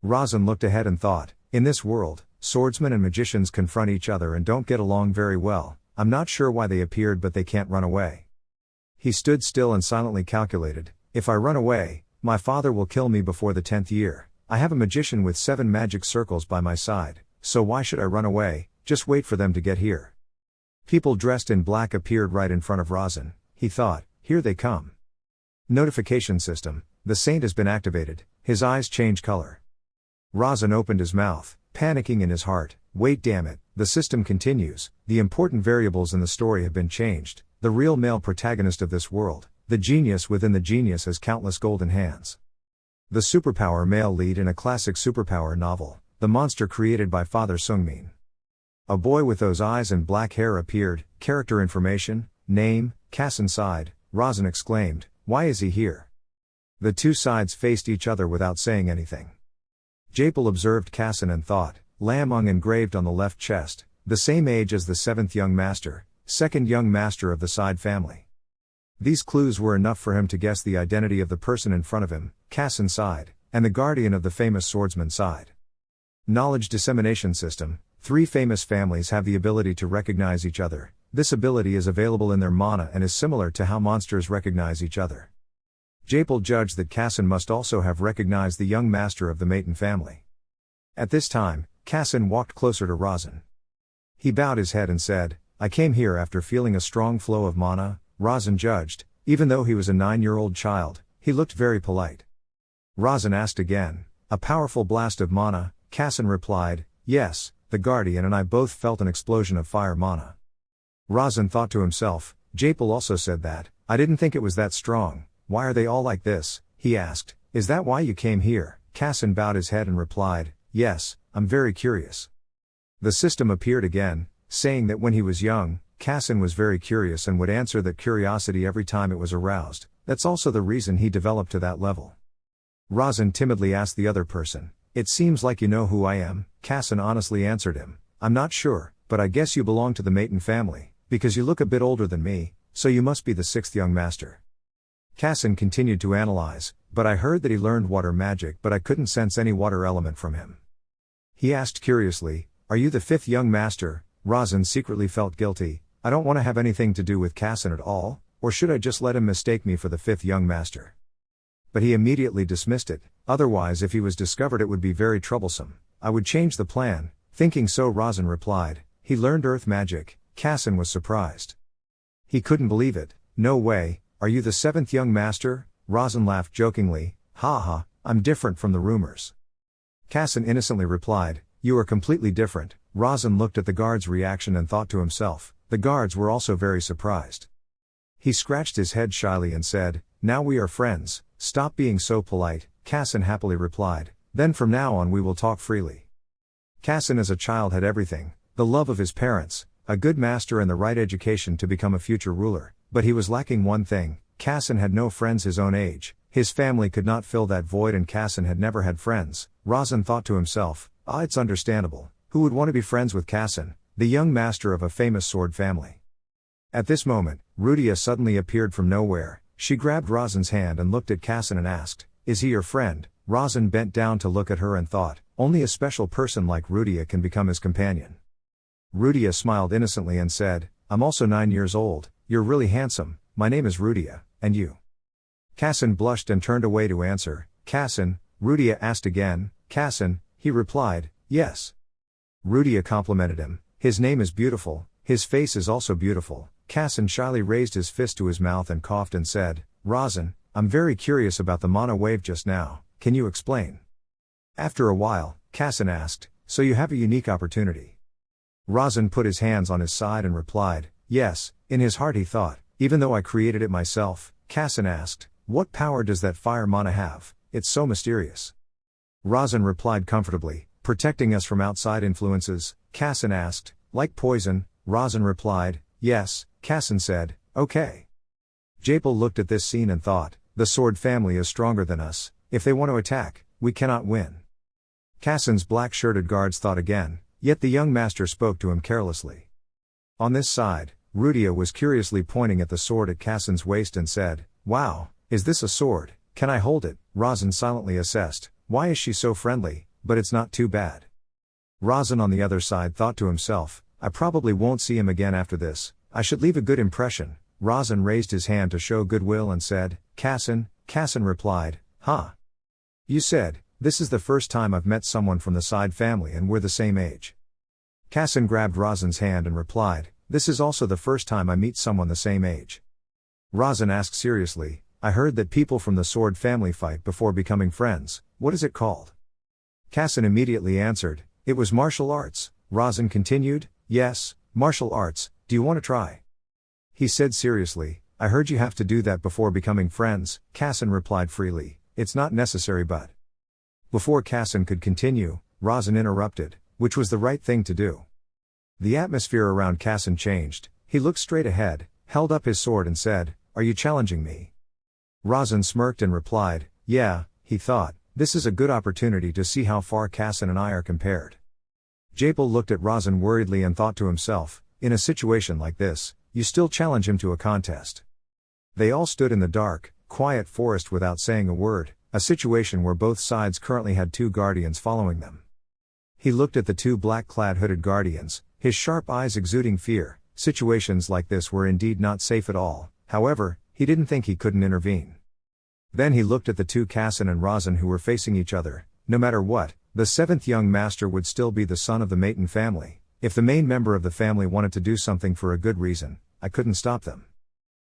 Razin looked ahead and thought, in this world, swordsmen and magicians confront each other and don't get along very well. I'm not sure why they appeared, but they can't run away. He stood still and silently calculated, if I run away, my father will kill me before the 10th year. I have a magician with 7 magic circles by my side, so why should I run away? Just wait for them to get here. People dressed in black appeared right in front of Razin. He thought, here they come. Notification system, the saint has been activated. His eyes change color. Razin opened his mouth, panicking in his heart. Wait, damn it, the system continues. The important variables in the story have been changed. The real male protagonist of this world, the genius within the genius, has countless golden hands. The superpower male lead in a classic superpower novel, the monster created by Father Sungmin. A boy with those eyes and black hair appeared. Character information, name, Kassan side. Razin exclaimed, why is he here? The two sides faced each other without saying anything. Japal observed Kassan and thought, Lamung engraved on the left chest, the same age as the 7th young master, 2nd young master of the side family. These clues were enough for him to guess the identity of the person in front of him, Kassan side, and the guardian of the famous swordsman side. Knowledge dissemination system. 3 famous families have the ability to recognize each other. This ability is available in their mana and is similar to how monsters recognize each other. Japal judged that Kassan must also have recognized the young master of the Maiden family. At this time, Kassan walked closer to Razin. He bowed his head and said, I came here after feeling a strong flow of mana. Razin judged, even though he was a 9-year-old child, he looked very polite. Razin asked again, a powerful blast of mana? Kassan replied, yes, the guardian and I both felt an explosion of fire mana. Razin thought to himself, Japal also said that, I didn't think it was that strong. Why are they all like this? He asked, is that why you came here? Kassan bowed his head and replied, yes, I'm very curious. The system appeared again, saying that when he was young, Kassan was very curious and would answer that curiosity every time it was aroused. That's also the reason he developed to that level. Razan timidly asked the other person, it seems like you know who I am. Kassan honestly answered him, I'm not sure, but I guess you belong to the Maiden family, because you look a bit older than me, so you must be the sixth young master. Kassan continued to analyze, but I heard that he learned water magic, but I couldn't sense any water element from him. He asked curiously, are you the fifth young master? Razan secretly felt guilty. I don't want to have anything to do with Kassan at all, or should I just let him mistake me for the fifth young master? But he immediately dismissed it, otherwise if he was discovered it would be very troublesome. I would change the plan. Thinking so, Razan replied, he learned earth magic. Kassan was surprised. He couldn't believe it. No way, are you the seventh young master? Razan laughed jokingly, ha, I'm different from the rumors. Kassan innocently replied, you are completely different. Razan looked at the guard's reaction and thought to himself, the guards were also very surprised. He scratched his head shyly and said, now we are friends, stop being so polite. Kassan happily replied, then from now on we will talk freely. Kassan as a child had everything, the love of his parents, a good master and the right education to become a future ruler, but he was lacking one thing. Kassan had no friends his own age, his family could not fill that void and Kassan had never had friends. Razan thought to himself, it's understandable, who would want to be friends with Kassan, the young master of a famous sword family? At this moment, Rudia suddenly appeared from nowhere. She grabbed Razan's hand and looked at Kassan and asked, is he your friend? Razan bent down to look at her and thought, only a special person like Rudia can become his companion. Rudia smiled innocently and said, I'm also 9 years old, you're really handsome, my name is Rudia, and you? Kassan blushed and turned away to answer, Kassan? Rudia asked again, Kassan? He replied, yes. Rudia complimented him, his name is beautiful, his face is also beautiful. Kassan shyly raised his fist to his mouth and coughed and said, Razan, I'm very curious about the mana wave just now, can you explain? After a while, Kassan asked, so you have a unique opportunity. Razan put his hands on his side and replied, yes. In his heart he thought, even though I created it myself. Kassan asked, what power does that fire mana have? It's so mysterious. Razan replied comfortably, protecting us from outside influences. Kassan asked, like poison? Razan replied, yes. Kassan said, okay. Japal looked at this scene and thought, the sword family is stronger than us, if they want to attack, we cannot win. Kassan's black-shirted guards thought again, yet the young master spoke to him carelessly. On this side, Rudia was curiously pointing at the sword at Kassan's waist and said, wow, is this a sword? Can I hold it? Razan silently assessed, why is she so friendly, but it's not too bad. Razan on the other side thought to himself, I probably won't see him again after this, I should leave a good impression. Razan raised his hand to show goodwill and said, Kassan? Kassan replied, you said, this is the first time I've met someone from the side family and we're the same age. Kassan grabbed Razan's hand and replied, this is also the first time I meet someone the same age. Razan asked seriously, I heard that people from the sword family fight before becoming friends, what is it called? Kassan immediately answered, it was martial arts. Razan continued, yes, martial arts, do you want to try? He said seriously, I heard you have to do that before becoming friends. Kassan replied freely, it's not necessary but. Before Kassan could continue, Razan interrupted, which was the right thing to do. The atmosphere around Kassan changed, he looked straight ahead, held up his sword and said, are you challenging me? Razan smirked and replied, yeah, he thought, this is a good opportunity to see how far Kassan and I are compared. Japal looked at Razan worriedly and thought to himself, in a situation like this, you still challenge him to a contest. They all stood in the dark, quiet forest without saying a word, a situation where both sides currently had 2 guardians following them. He looked at the 2 black-clad hooded guardians, his sharp eyes exuding fear. Situations like this were indeed not safe at all, however, he didn't think he couldn't intervene. Then he looked at the 2 Kassan and Razan who were facing each other. No matter what, the 7th young master would still be the son of the Maiden family. If the main member of the family wanted to do something for a good reason, I couldn't stop them.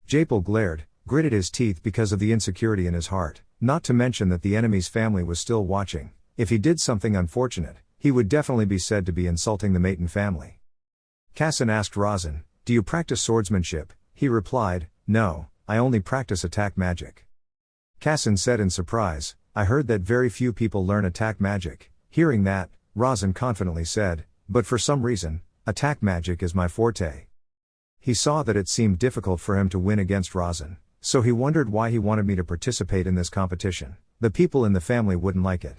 Japal glared, gritted his teeth because of the insecurity in his heart, not to mention that the enemy's family was still watching. If he did something unfortunate, he would definitely be said to be insulting the Maiden family. Kassan asked Razan, do you practice swordsmanship? He replied, no, I only practice attack magic. Kassan said in surprise, I heard that very few people learn attack magic. Hearing that, Razan confidently said, but for some reason, attack magic is my forte. He saw that it seemed difficult for him to win against Razan, so he wondered why he wanted me to participate in this competition. The people in the family wouldn't like it.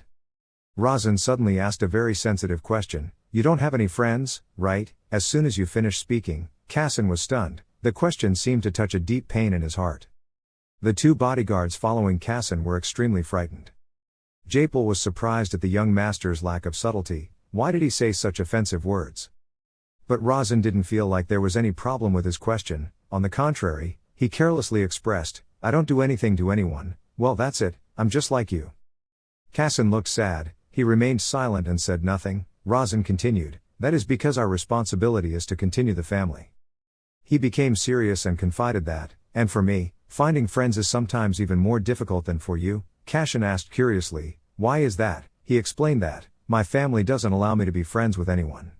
Razan suddenly asked a very sensitive question. You don't have any friends, right? As soon as you finished speaking, Kassan was stunned. The question seemed to touch a deep pain in his heart. The two bodyguards following Kassan were extremely frightened. Japal was surprised at the young master's lack of subtlety. Why did he say such offensive words? But Razan didn't feel like there was any problem with his question. On the contrary, he carelessly expressed, I don't do anything to anyone. Well, that's it, I'm just like you. Kassan looked sad. He remained silent and said nothing. Razan continued, that is because our responsibility is to continue the family. He became serious and confided that, and for me, finding friends is sometimes even more difficult than for you. Kassan asked curiously, why is that? He explained that, my family doesn't allow me to be friends with anyone.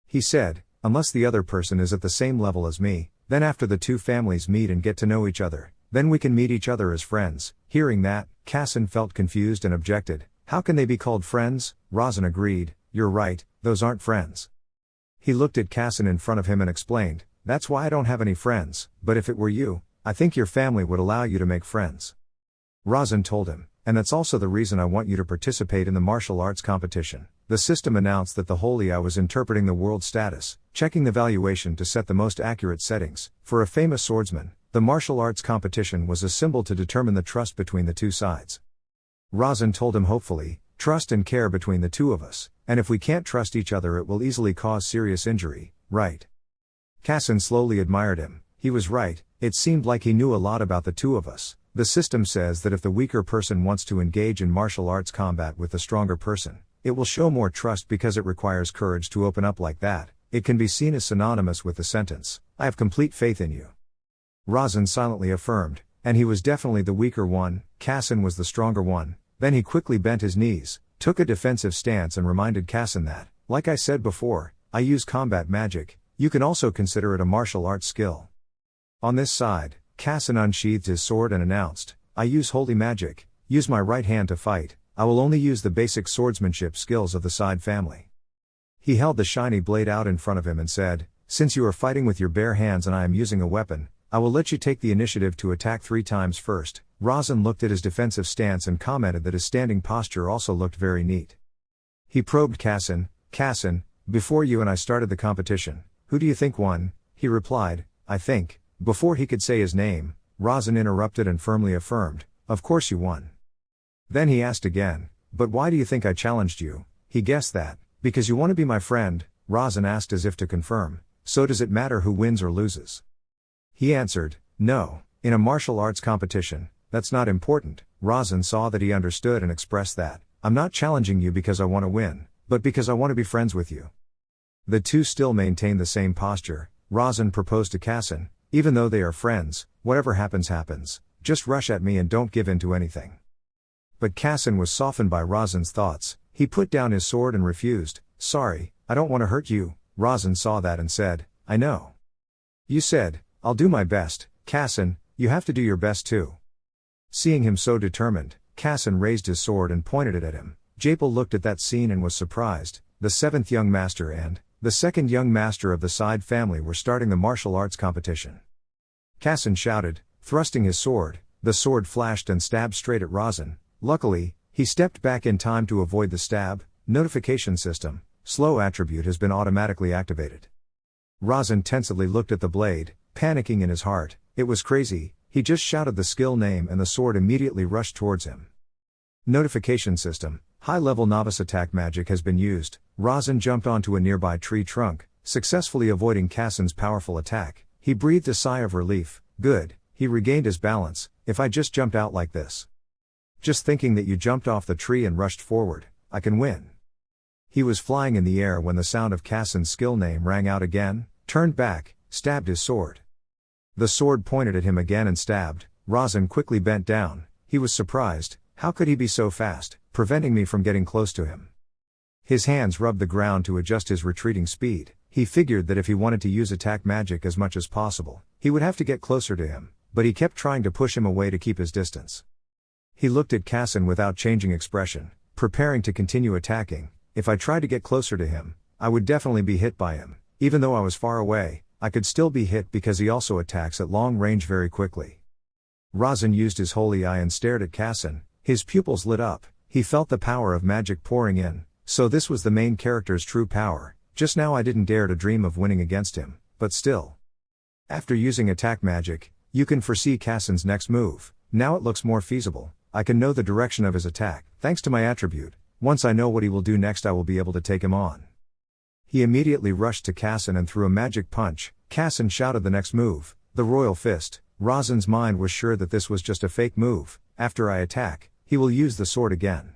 He said, unless the other person is at the same level as me, then after the two families meet and get to know each other, then we can meet each other as friends. Hearing that, Kassan felt confused and objected, how can they be called friends? Razan agreed, you're right, those aren't friends. He looked at Kassan in front of him and explained, that's why I don't have any friends, but if it were you, I think your family would allow you to make friends. Razan told him, and that's also the reason I want you to participate in the martial arts competition. The system announced that the holy eye was interpreting the world status, checking the valuation to set the most accurate settings. For a famous swordsman, the martial arts competition was a symbol to determine the trust between the two sides. Razan told him hopefully, trust and care between the two of us, and if we can't trust each other it will easily cause serious injury, right? Kassan slowly admired him. He was right, it seemed like he knew a lot about the two of us. The system says that if the weaker person wants to engage in martial arts combat with the stronger person, it will show more trust because it requires courage to open up like that. It can be seen as synonymous with the sentence, I have complete faith in you. Razan silently affirmed, and he was definitely the weaker one, Kassan was the stronger one. Then he quickly bent his knees, took a defensive stance and reminded Kassan that, like I said before, I use combat magic, you can also consider it a martial arts skill. On this side, Kassan unsheathed his sword and announced, I use holy magic, use my right hand to fight, I will only use the basic swordsmanship skills of the side family. He held the shiny blade out in front of him and said, since you are fighting with your bare hands and I am using a weapon, I will let you take the initiative to attack 3 times first. Razan looked at his defensive stance and commented that his standing posture also looked very neat. He probed Kassan, Kassan, before you and I started the competition, who do you think won? He replied, I think. Before he could say his name, Razan interrupted and firmly affirmed, of course you won. Then he asked again, but why do you think I challenged you? He guessed that, because you want to be my friend. Razan asked as if to confirm, so does it matter who wins or loses? He answered, no, in a martial arts competition, that's not important. Razan saw that he understood and expressed that, I'm not challenging you because I want to win, but because I want to be friends with you. The two still maintained the same posture. Razan proposed to Kassan, even though they are friends, whatever happens happens, just rush at me and don't give in to anything. But Kassan was softened by Razan's thoughts. He put down his sword and refused, sorry, I don't want to hurt you. Razan saw that and said, I know. You said, I'll do my best. Kassan, you have to do your best too. Seeing him so determined, Kassan raised his sword and pointed it at him. Japal looked at that scene and was surprised. The 7th young master and the 2nd young master of the side family were starting the martial arts competition. Kassan shouted, thrusting his sword. The sword flashed and stabbed straight at Razan. Luckily, he stepped back in time to avoid the stab. Notification system, slow attribute has been automatically activated. Razan tensely looked at the blade, panicking in his heart. It was crazy, he just shouted the skill name and the sword immediately rushed towards him. Notification system, high-level novice attack magic has been used. Razan jumped onto a nearby tree trunk, successfully avoiding Kassan's powerful attack. He breathed a sigh of relief. Good, he regained his balance. If I just jumped out like this. Just thinking that you jumped off the tree and rushed forward, I can win. He was flying in the air when the sound of Kassan's skill name rang out again, turned back, stabbed his sword. The sword pointed at him again and stabbed. Razan quickly bent down. He was surprised. How could he be so fast, preventing me from getting close to him? His hands rubbed the ground to adjust his retreating speed. He figured that if he wanted to use attack magic as much as possible, he would have to get closer to him, but he kept trying to push him away to keep his distance. He looked at Kassan without changing expression, preparing to continue attacking. If I tried to get closer to him, I would definitely be hit by him. Even though I was far away, I could still be hit because he also attacks at long range very quickly. Razan used his holy eye and stared at Kassan. His pupils lit up. He felt the power of magic pouring in, so this was the main character's true power. Just now I didn't dare to dream of winning against him, but still. After using attack magic, you can foresee Kassan's next move. Now it looks more feasible. I can know the direction of his attack, thanks to my attribute. Once I know what he will do next, I will be able to take him on. He immediately rushed to Kassan and threw a magic punch. Kassan shouted the next move, the Royal Fist. Razan's mind was sure that this was just a fake move. After I attack, he will use the sword again.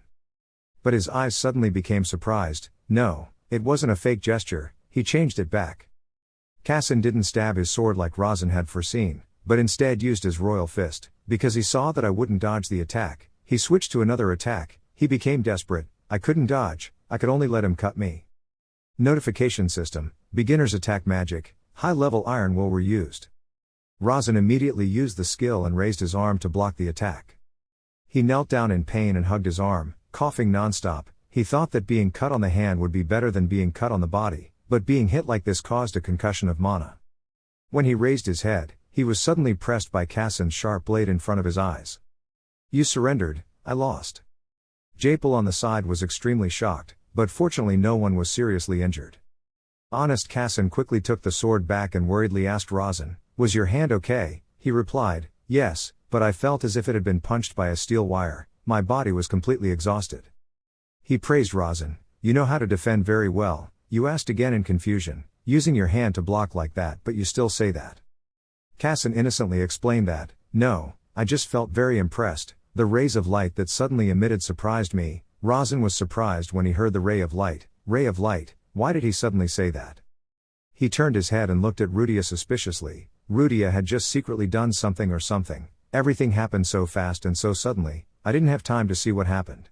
But his eyes suddenly became surprised. No, it wasn't a fake gesture, he changed it back. Kassan didn't stab his sword like Razan had foreseen, but instead used his Royal Fist. Because he saw that I wouldn't dodge the attack, he switched to another attack. He became desperate. I couldn't dodge, I could only let him cut me. Notification system, beginner's attack magic, high-level iron will were used. Razan immediately used the skill and raised his arm to block the attack. He knelt down in pain and hugged his arm, coughing non-stop. He thought that being cut on the hand would be better than being cut on the body, but being hit like this caused a concussion of mana. When he raised his head, he was suddenly pressed by Kassan's sharp blade in front of his eyes. You surrendered, I lost. Japal on the side was extremely shocked, but fortunately no one was seriously injured. Honest Kassan quickly took the sword back and worriedly asked Razan, was your hand okay? He replied, yes, but I felt as if it had been punched by a steel wire. My body was completely exhausted. He praised Razan, you know how to defend very well. You asked again in confusion, using your hand to block like that, but you still say that. Kassan innocently explained that, no, I just felt very impressed. The rays of light that suddenly emitted surprised me. Razan was surprised when he heard the ray of light. Ray of light, why did he suddenly say that? He turned his head and looked at Rudia suspiciously. Rudia had just secretly done something or something. Everything happened so fast and so suddenly, I didn't have time to see what happened.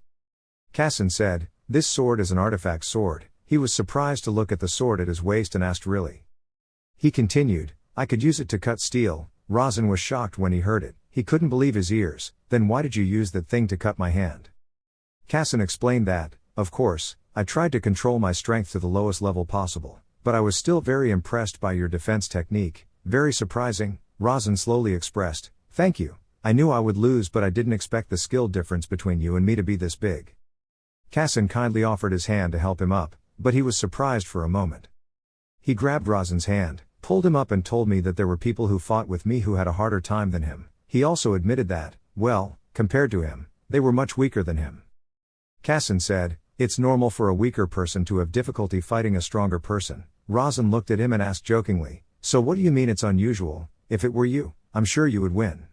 Kassan said, this sword is an artifact sword. He was surprised to look at the sword at his waist and asked really. He continued, I could use it to cut steel. Razan was shocked when he heard it. He couldn't believe his ears. Then why did you use that thing to cut my hand? Kassan explained that, of course, I tried to control my strength to the lowest level possible, but I was still very impressed by your defense technique. Very surprising, Razan slowly expressed, thank you. I knew I would lose, but I didn't expect the skill difference between you and me to be this big. Kassan kindly offered his hand to help him up, but he was surprised for a moment. He grabbed Razan's hand, pulled him up and told me that there were people who fought with me who had a harder time than him. He also admitted that, well, compared to him, they were much weaker than him. Kassan said, it's normal for a weaker person to have difficulty fighting a stronger person. Razan looked at him and asked jokingly, so what do you mean it's unusual? If it were you, I'm sure you would win.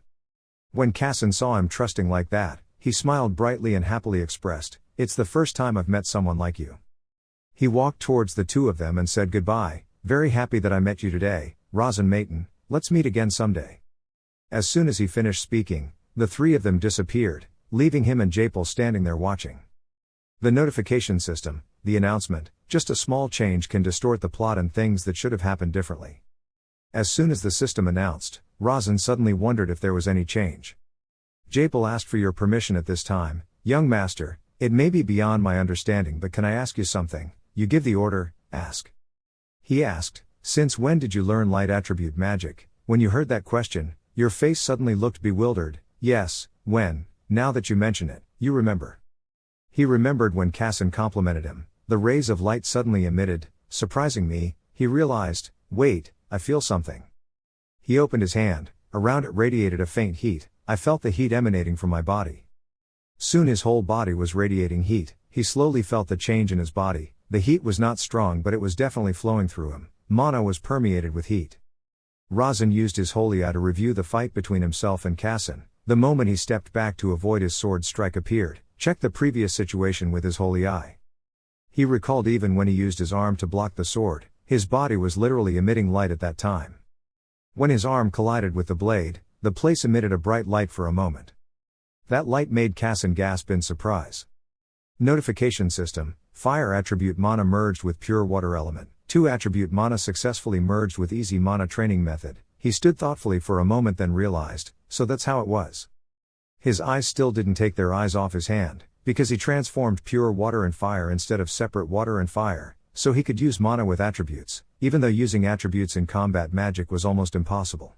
When Kassan saw him trusting like that, he smiled brightly and happily expressed, it's the first time I've met someone like you. He walked towards the two of them and said goodbye, very happy that I met you today, Razan Maitan, let's meet again someday. As soon as he finished speaking, the three of them disappeared, leaving him and Japal standing there watching. The notification system, the announcement, just a small change can distort the plot and things that should have happened differently. As soon as the system announced, Razan suddenly wondered if there was any change. Japal asked for your permission at this time, young master, it may be beyond my understanding but can I ask you something? You give the order, ask. He asked, since when did you learn light attribute magic? When you heard that question, your face suddenly looked bewildered. Yes, when, now that you mention it, you remember. He remembered when Kassan complimented him. The rays of light suddenly emitted, surprising me. He realized, wait, I feel something. He opened his hand, around it radiated a faint heat. I felt the heat emanating from my body. Soon his whole body was radiating heat. He slowly felt the change in his body. The heat was not strong but it was definitely flowing through him. Mana was permeated with heat. Razan used his holy eye to review the fight between himself and Kassan. The moment he stepped back to avoid his sword strike appeared, checked the previous situation with his holy eye. He recalled even when he used his arm to block the sword, his body was literally emitting light at that time. When his arm collided with the blade, the place emitted a bright light for a moment. That light made Kassan gasp in surprise. Notification system, fire attribute mana merged with pure water element. 2 attribute mana successfully merged with easy mana training method. He stood thoughtfully for a moment then realized, so that's how it was. His eyes still didn't take their eyes off his hand, because he transformed pure water and fire instead of separate water and fire, so he could use mana with attributes, even though using attributes in combat magic was almost impossible.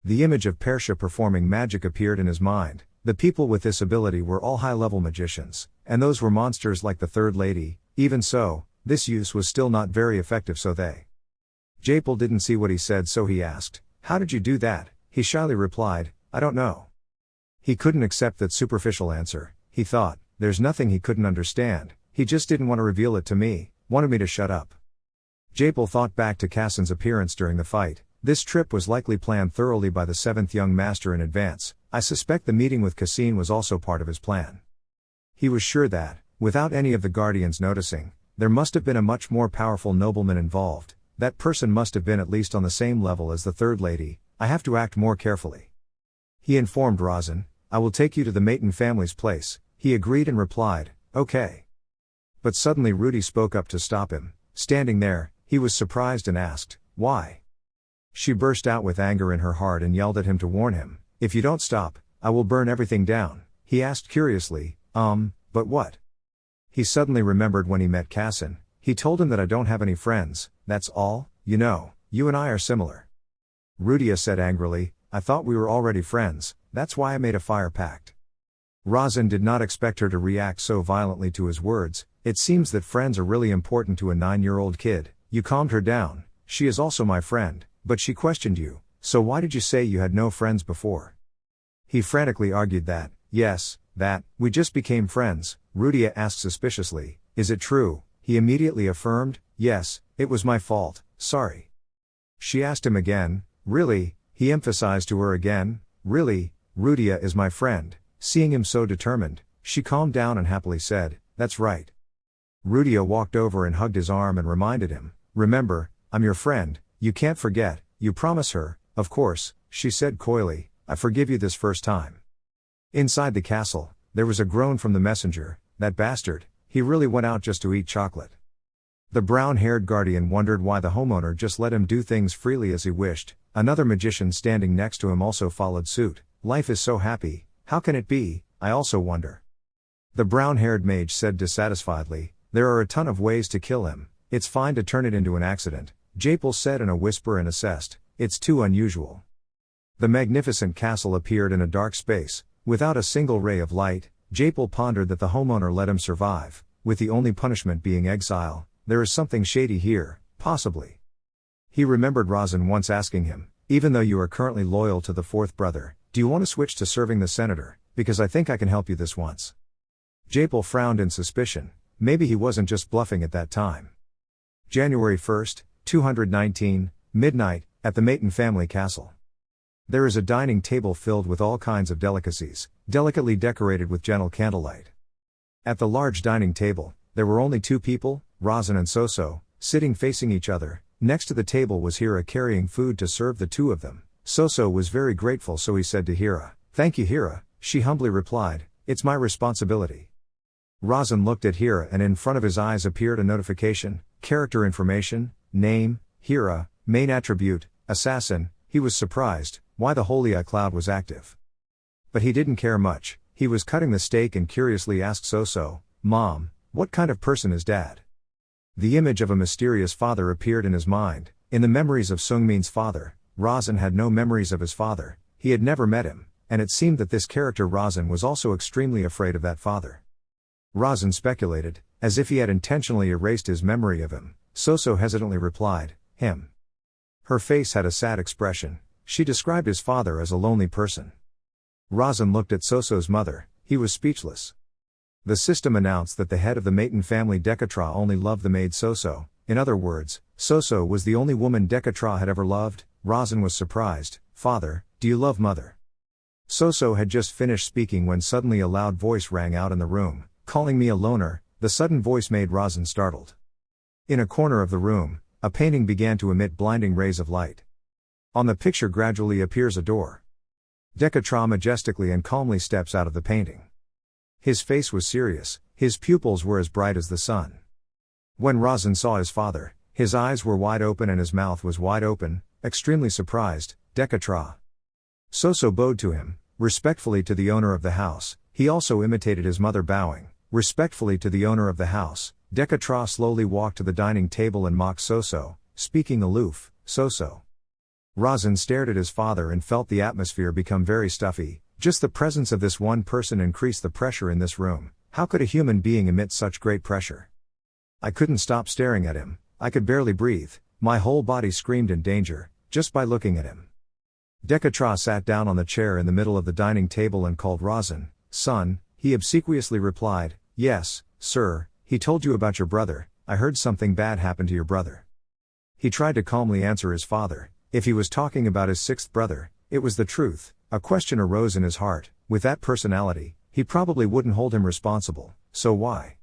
The image of Persha performing magic appeared in his mind. The people with this ability were all high-level magicians, and those were monsters like the Third Lady. Even so, this use was still not very effective, so Japal didn't see what he said, so he asked, "How did you do that?" He shyly replied, "I don't know." He couldn't accept that superficial answer. He thought, there's nothing he couldn't understand, he just didn't want to reveal it to me, wanted me to shut up. Japal thought back to Kassan's appearance during the fight. This trip was likely planned thoroughly by the seventh young master in advance. I suspect the meeting with Kassan was also part of his plan. He was sure that, without any of the guardians noticing, there must have been a much more powerful nobleman involved. That person must have been at least on the same level as the Third Lady. I have to act more carefully. He informed Razan, "I will take you to the Maton family's place." He agreed and replied, "Okay." But suddenly Rudy spoke up to stop him. Standing there, he was surprised and asked, "Why?" She burst out with anger in her heart and yelled at him to warn him, "If you don't stop, I will burn everything down." He asked curiously, but what?" He suddenly remembered when he met Kassan. He told him that, "I don't have any friends, that's all, you know, you and I are similar." Rudia said angrily, "I thought we were already friends, that's why I made a fire pact." Razan did not expect her to react so violently to his words. It seems that friends are really important to a 9-year-old kid. You calmed her down. "She is also my friend, but she questioned you, so why did you say you had no friends before?" He frantically argued that, "Yes, that, we just became friends." Rudia asked suspiciously, "Is it true?" He immediately affirmed, "Yes, it was my fault, sorry." She asked him again, "Really?" He emphasized to her again, "Really, Rudia is my friend." Seeing him so determined, she calmed down and happily said, "That's right." Rudia walked over and hugged his arm and reminded him, "Remember, I'm your friend, you can't forget, you promise her." "Of course," she said coyly, "I forgive you this first time." Inside the castle, there was a groan from the messenger, "That bastard, he really went out just to eat chocolate." The brown-haired guardian wondered why the homeowner just let him do things freely as he wished. Another magician standing next to him also followed suit. "Life is so happy, how can it be, I also wonder." The brown-haired mage said dissatisfiedly, "There are a ton of ways to kill him, it's fine to turn it into an accident." Japal said in a whisper and assessed, "It's too unusual." The magnificent castle appeared in a dark space, without a single ray of light. Japal pondered that the homeowner let him survive, with the only punishment being exile. There is something shady here, possibly. He remembered Razan once asking him, "Even though you are currently loyal to the fourth brother, do you want to switch to serving the senator, because I think I can help you this once?" Japal frowned in suspicion. Maybe he wasn't just bluffing at that time. January 1st, 219, midnight, at the Maton family castle. There is a dining table filled with all kinds of delicacies, delicately decorated with gentle candlelight. At the large dining table, there were only two people, Razan and Soso, sitting facing each other. Next to the table was Hira carrying food to serve the two of them. Soso was very grateful, so he said to Hira, "Thank you, Hira." She humbly replied, "It's my responsibility." Razan looked at Hira and in front of his eyes appeared a notification, character information, name, Hira, main attribute, assassin. He was surprised, why the holy eye cloud was active. But he didn't care much. He was cutting the steak and curiously asked Soso, "Mom, what kind of person is Dad?" The image of a mysterious father appeared in his mind. In the memories of Sungmin's father, Razan had no memories of his father. He had never met him, and it seemed that this character Razan was also extremely afraid of that father. Razan speculated, as if he had intentionally erased his memory of him. Soso hesitantly replied, "Him." Her face had a sad expression. She described his father as a lonely person. Razan looked at Soso's mother. He was speechless. The system announced that the head of the Maton family Dekatra only loved the maid Soso. In other words, Soso was the only woman Dekatra had ever loved. Razan was surprised. "Father, do you love mother?" Soso had just finished speaking when suddenly a loud voice rang out in the room, "Calling me a loner." The sudden voice made Razan startled. In a corner of the room, a painting began to emit blinding rays of light. On the picture gradually appears a door. Dekatra majestically and calmly steps out of the painting. His face was serious, his pupils were as bright as the sun. When Razan saw his father, his eyes were wide open and his mouth was wide open, extremely surprised. "Dekatra." Soso bowed to him. respectfully to the owner of the house. He also imitated his mother bowing, respectfully to the owner of the house. Dekatra slowly walked to the dining table and mocked Soso, speaking aloof, Soso. Razan stared at his father and felt the atmosphere become very stuffy. Just the presence of this one person increased the pressure in this room. How could a human being emit such great pressure? I couldn't stop staring at him. I could barely breathe. My whole body screamed in danger, just by looking at him. Dekatra sat down on the chair in the middle of the dining table and called Razan, son. He obsequiously replied, yes, sir, he told you about your brother. I heard something bad happened to your brother. He tried to calmly answer his father. If he was talking about his sixth brother, it was the truth. A question arose in his heart. With that personality, he probably wouldn't hold him responsible, so why?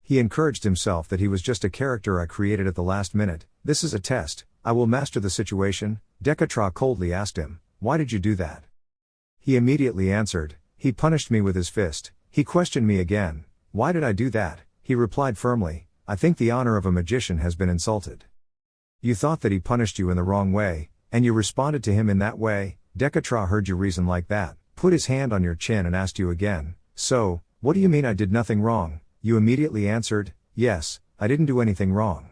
He encouraged himself that he was just a character I created at the last minute. This is a test. I will master the situation. Dekatra coldly asked him, why did you do that? He immediately answered, he punished me with his fist. He questioned me again, why did I do that? He replied firmly, I think the honor of a magician has been insulted. You thought that he punished you in the wrong way, and you responded to him in that way. Dekatra heard you reason like that, put his hand on your chin and asked you again, so, what do you mean I did nothing wrong? You immediately answered, yes, I didn't do anything wrong.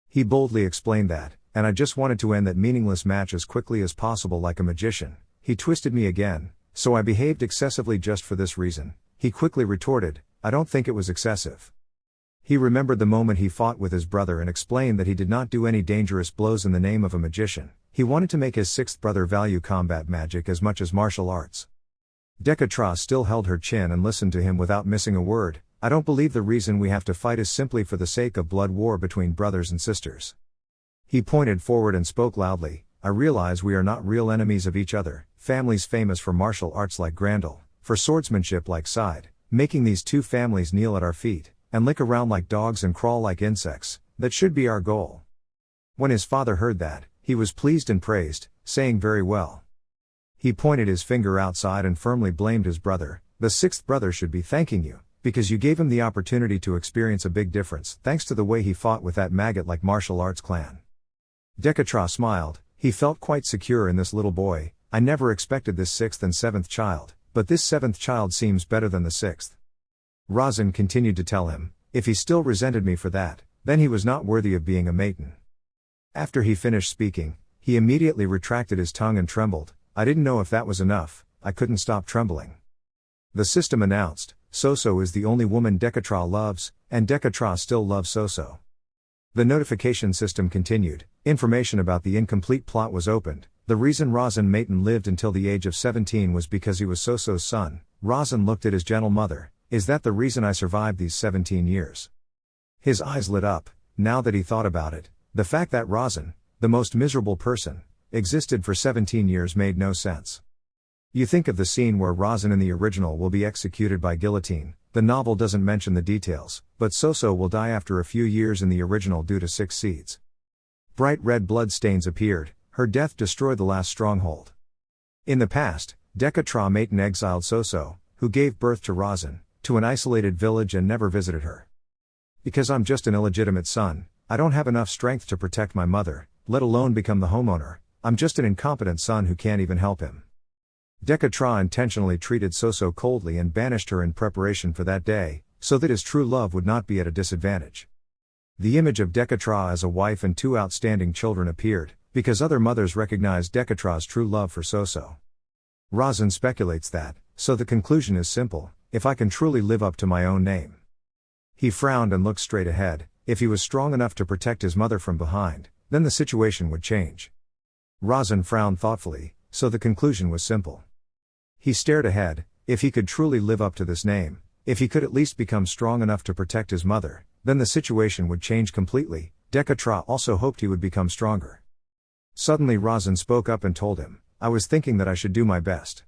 He boldly explained that, and I just wanted to end that meaningless match as quickly as possible like a magician. He twisted me again, so I behaved excessively just for this reason. He quickly retorted, I don't think it was excessive. He remembered the moment he fought with his brother and explained that he did not do any dangerous blows in the name of a magician. He wanted to make his sixth brother value combat magic as much as martial arts. Dekatra still held her chin and listened to him without missing a word. I don't believe the reason we have to fight is simply for the sake of blood war between brothers and sisters. He pointed forward and spoke loudly, I realize we are not real enemies of each other, families famous for martial arts like Grendel, for swordsmanship like Side, making these two families kneel at our feet, and lick around like dogs and crawl like insects, that should be our goal. When his father heard that, he was pleased and praised, saying very well. He pointed his finger outside and firmly blamed his brother, the sixth brother should be thanking you, because you gave him the opportunity to experience a big difference thanks to the way he fought with that maggot-like martial arts clan. Dekatra smiled, he felt quite secure in this little boy. I never expected this sixth and seventh child, but this seventh child seems better than the sixth. Razan continued to tell him, if he still resented me for that, then he was not worthy of being a maiden. After he finished speaking, he immediately retracted his tongue and trembled. I didn't know if that was enough, I couldn't stop trembling. The system announced, Soso is the only woman Dekatra loves, and Dekatra still loves Soso. The notification system continued, information about the incomplete plot was opened. The reason Razan Maiten lived until the age of 17 was because he was Soso's son. Razan looked at his gentle mother, is that the reason I survived these 17 years? His eyes lit up, now that he thought about it, the fact that Razan, the most miserable person, existed for 17 years made no sense. You think of the scene where Razan in the original will be executed by guillotine. The novel doesn't mention the details, but Soso will die after a few years in the original due to 6 seeds. Bright red blood stains appeared, her death destroyed the last stronghold. In the past, Dekatra Maiten exiled Soso, who gave birth to Razan, to an isolated village and never visited her. Because I'm just an illegitimate son, I don't have enough strength to protect my mother, let alone become the homeowner. I'm just an incompetent son who can't even help him. Dekatra intentionally treated Soso coldly and banished her in preparation for that day, so that his true love would not be at a disadvantage. The image of Dekatra as a wife and 2 outstanding children appeared, because other mothers recognized Dekatra's true love for Soso. Razan speculates that, so the conclusion is simple, if I can truly live up to my own name. He frowned and looked straight ahead. If he was strong enough to protect his mother from behind, then the situation would change. Razan frowned thoughtfully, so the conclusion was simple. He stared ahead, if he could truly live up to this name, if he could at least become strong enough to protect his mother, then the situation would change completely. Dekatra also hoped he would become stronger. Suddenly Razan spoke up and told him, I was thinking that I should do my best.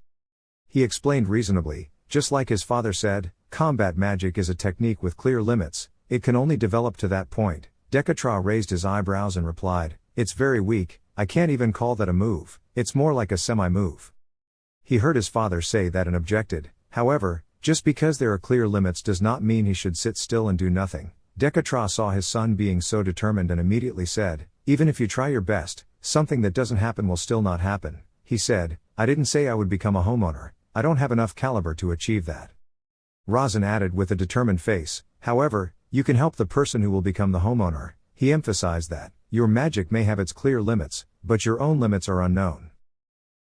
He explained reasonably, just like his father said, combat magic is a technique with clear limits, it can only develop to that point. Dekatra raised his eyebrows and replied, it's very weak, I can't even call that a move, it's more like a semi-move. He heard his father say that and objected, however, just because there are clear limits does not mean he should sit still and do nothing. Dekatra saw his son being so determined and immediately said, even if you try your best, something that doesn't happen will still not happen. He said, I didn't say I would become a homeowner, I don't have enough caliber to achieve that. Razan added with a determined face, however, you can help the person who will become the homeowner. He emphasized that, your magic may have its clear limits, but your own limits are unknown.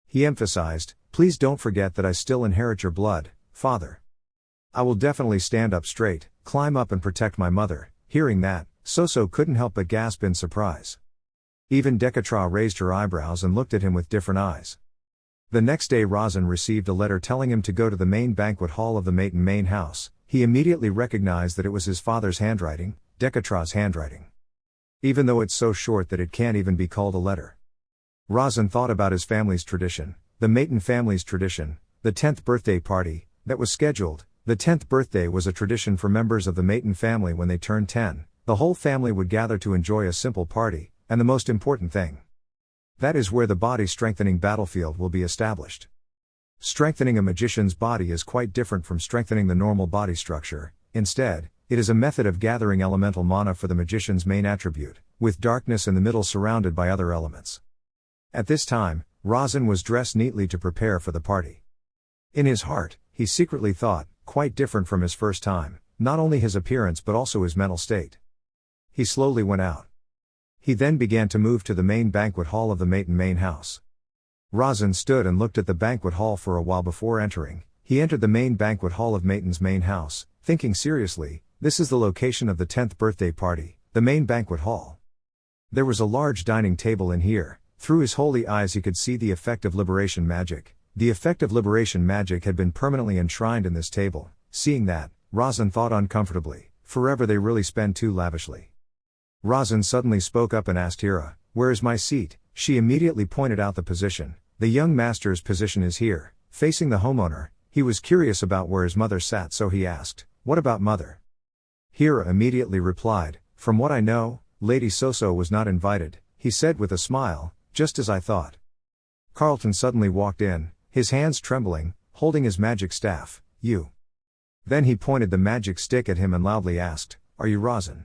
He emphasized, please don't forget that I still inherit your blood, father. I will definitely stand up straight, climb up and protect my mother. Hearing that, Soso couldn't help but gasp in surprise. Even Dekatra raised her eyebrows and looked at him with different eyes. The next day Razan received a letter telling him to go to the main banquet hall of the Maiden main house. He immediately recognized that it was his father's handwriting, Dekatra's handwriting. Even though it's so short that it can't even be called a letter. Razan thought about his family's tradition, the Maiden family's tradition, the 10th birthday party, that was scheduled. The 10th birthday was a tradition for members of the Maiden family when they turned 10. The whole family would gather to enjoy a simple party, and the most important thing. That is where the body-strengthening battlefield will be established. Strengthening a magician's body is quite different from strengthening the normal body structure. Instead, it is a method of gathering elemental mana for the magician's main attribute, with darkness in the middle surrounded by other elements. At this time, Razan was dressed neatly to prepare for the party. In his heart, he secretly thought, quite different from his first time, not only his appearance but also his mental state. He slowly went out. He then began to move to the main banquet hall of the Maiden main house. Razan stood and looked at the banquet hall for a while before entering. He entered the main banquet hall of Maiden's main house, thinking seriously, this is the location of the 10th birthday party, the main banquet hall. There was a large dining table in here. Through his holy eyes he could see the effect of liberation magic. The effect of liberation magic had been permanently enshrined in this table. Seeing that, Razan thought uncomfortably, forever they really spend too lavishly. Razan suddenly spoke up and asked Hira, where is my seat? She immediately pointed out the position. The young master's position is here, facing the homeowner. He was curious about where his mother sat, so he asked, what about mother? Hira immediately replied, from what I know, Lady Soso was not invited. He said with a smile, just as I thought. Carlton suddenly walked in, his hands trembling, holding his magic staff. You. Then he pointed the magic stick at him and loudly asked, are you Razan?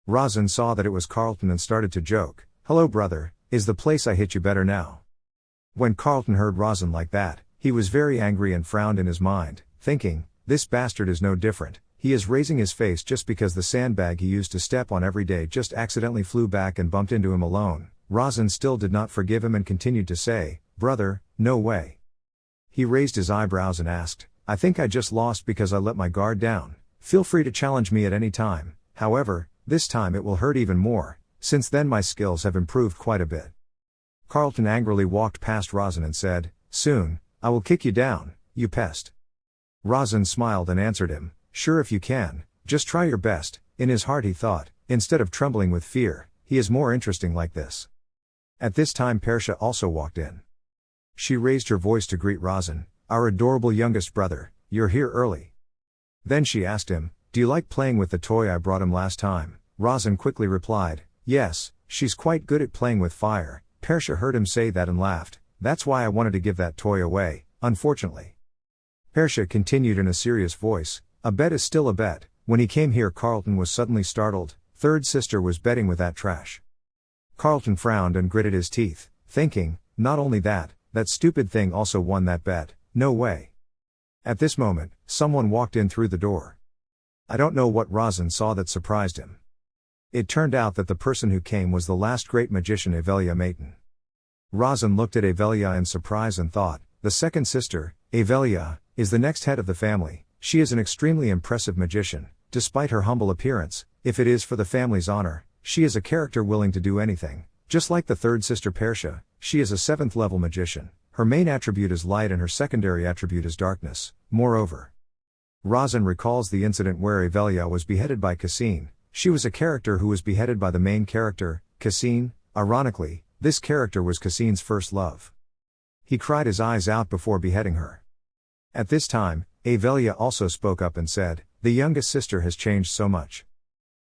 Razan saw that it was Carlton and started to joke, hello brother, is the place I hit you better now? When Carlton heard Razan like that, he was very angry and frowned in his mind, thinking, this bastard is no different. He is raising his face just because the sandbag he used to step on every day just accidentally flew back and bumped into him alone. Razan still did not forgive him and continued to say, brother, no way. He raised his eyebrows and asked, I think I just lost because I let my guard down. Feel free to challenge me at any time. However, this time it will hurt even more. Since then my skills have improved quite a bit. Carlton angrily walked past Razan and said, soon, I will kick you down, you pest. Razan smiled and answered him, sure if you can, just try your best. In his heart he thought, instead of trembling with fear, he is more interesting like this. At this time Persha also walked in. She raised her voice to greet Razan, our adorable youngest brother, you're here early. Then she asked him, do you like playing with the toy I brought him last time? Razan quickly replied, yes, she's quite good at playing with fire. Persha heard him say that and laughed, that's why I wanted to give that toy away, unfortunately. Persha continued in a serious voice, a bet is still a bet. When he came here Carlton was suddenly startled, third sister was betting with that trash. Carlton frowned and gritted his teeth, thinking, not only that stupid thing also won that bet, no way. At this moment, someone walked in through the door. I don't know what Razan saw that surprised him. It turned out that the person who came was the last great magician Avelia Maiden. Razan looked at Avelia in surprise and thought, the second sister, Avelia, is the next head of the family. She is an extremely impressive magician, despite her humble appearance. If it is for the family's honor, she is a character willing to do anything. Just like the third sister Persha, she is a 7th level magician. Her main attribute is light and her secondary attribute is darkness. Moreover, Razan recalls the incident where Avelia was beheaded by Cassine. She was a character who was beheaded by the main character, Cassine. Ironically, this character was Cassine's first love. He cried his eyes out before beheading her. At this time, Avelia also spoke up and said, the youngest sister has changed so much.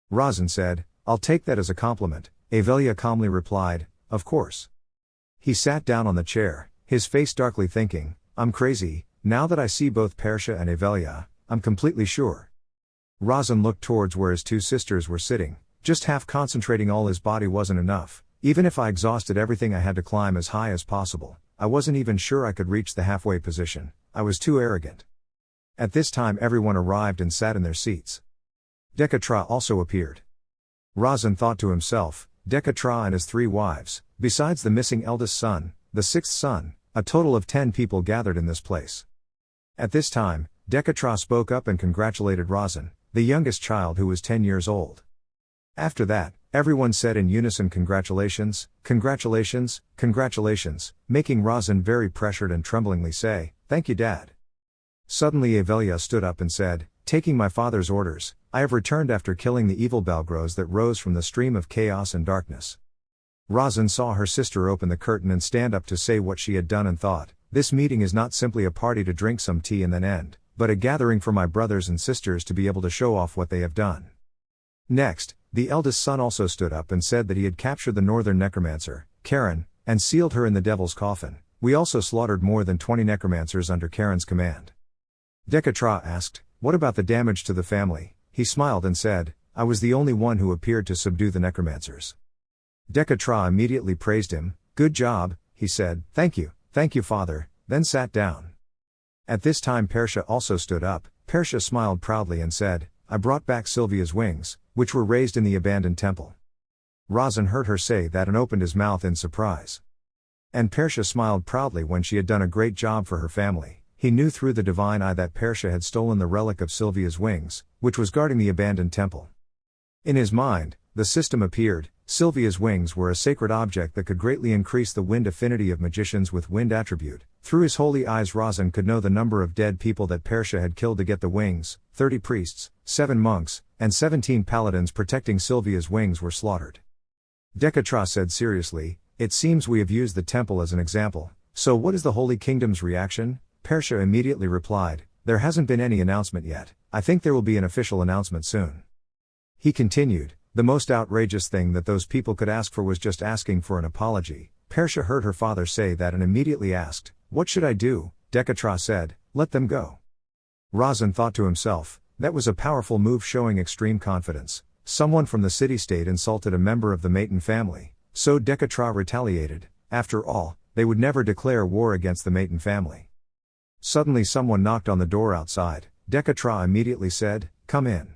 Razan said, I'll take that as a compliment. Avelia calmly replied, of course. He sat down on the chair, his face darkly thinking, I'm crazy, now that I see both Persha and Avelia, I'm completely sure. Razan looked towards where his two sisters were sitting, just half concentrating. All his body wasn't enough. Even if I exhausted everything I had to climb as high as possible. I wasn't even sure I could reach the halfway position, I was too arrogant. At this time everyone arrived and sat in their seats. Dekatra also appeared. Razan thought to himself, Dekatra and his 3 wives, besides the missing eldest son, the 6th son, a total of 10 people gathered in this place. At this time, Dekatra spoke up and congratulated Razan, the youngest child who was 10 years old. After that, everyone said in unison congratulations, congratulations, congratulations, making Razan very pressured and tremblingly say, thank you Dad. Suddenly Avelia stood up and said, taking my father's orders, I have returned after killing the evil Balgros that rose from the stream of chaos and darkness. Razan saw her sister open the curtain and stand up to say what she had done and thought, this meeting is not simply a party to drink some tea and then end, but a gathering for my brothers and sisters to be able to show off what they have done. Next, the eldest son also stood up and said that he had captured the northern necromancer, Karen, and sealed her in the devil's coffin. We also slaughtered more than 20 necromancers under Karen's command. Dekatra asked, what about the damage to the family? He smiled and said, I was the only one who appeared to subdue the necromancers. Dekatra immediately praised him, good job, he said, thank you, father, then sat down. At this time Persha also stood up. Persha smiled proudly and said, I brought back Sylvia's wings, which were raised in the abandoned temple. Razan heard her say that and opened his mouth in surprise. And Persha smiled proudly when she had done a great job for her family. He knew through the divine eye that Persha had stolen the relic of Sylvia's wings, which was guarding the abandoned temple. In his mind, the system appeared. Sylvia's wings were a sacred object that could greatly increase the wind affinity of magicians with wind attribute. Through his holy eyes Razan could know the number of dead people that Persha had killed to get the wings. 30 priests, 7 monks, and 17 paladins protecting Sylvia's wings were slaughtered. Dekatra said seriously, it seems we have used the temple as an example, so what is the Holy Kingdom's reaction? Persha immediately replied, there hasn't been any announcement yet, I think there will be an official announcement soon. He continued, the most outrageous thing that those people could ask for was just asking for an apology. Persha heard her father say that and immediately asked, what should I do? Dekatra said, let them go. Razan thought to himself, that was a powerful move showing extreme confidence. Someone from the city-state insulted a member of the Maton family, so Dekatra retaliated. After all, they would never declare war against the Maton family. Suddenly someone knocked on the door outside. Dekatra immediately said, come in.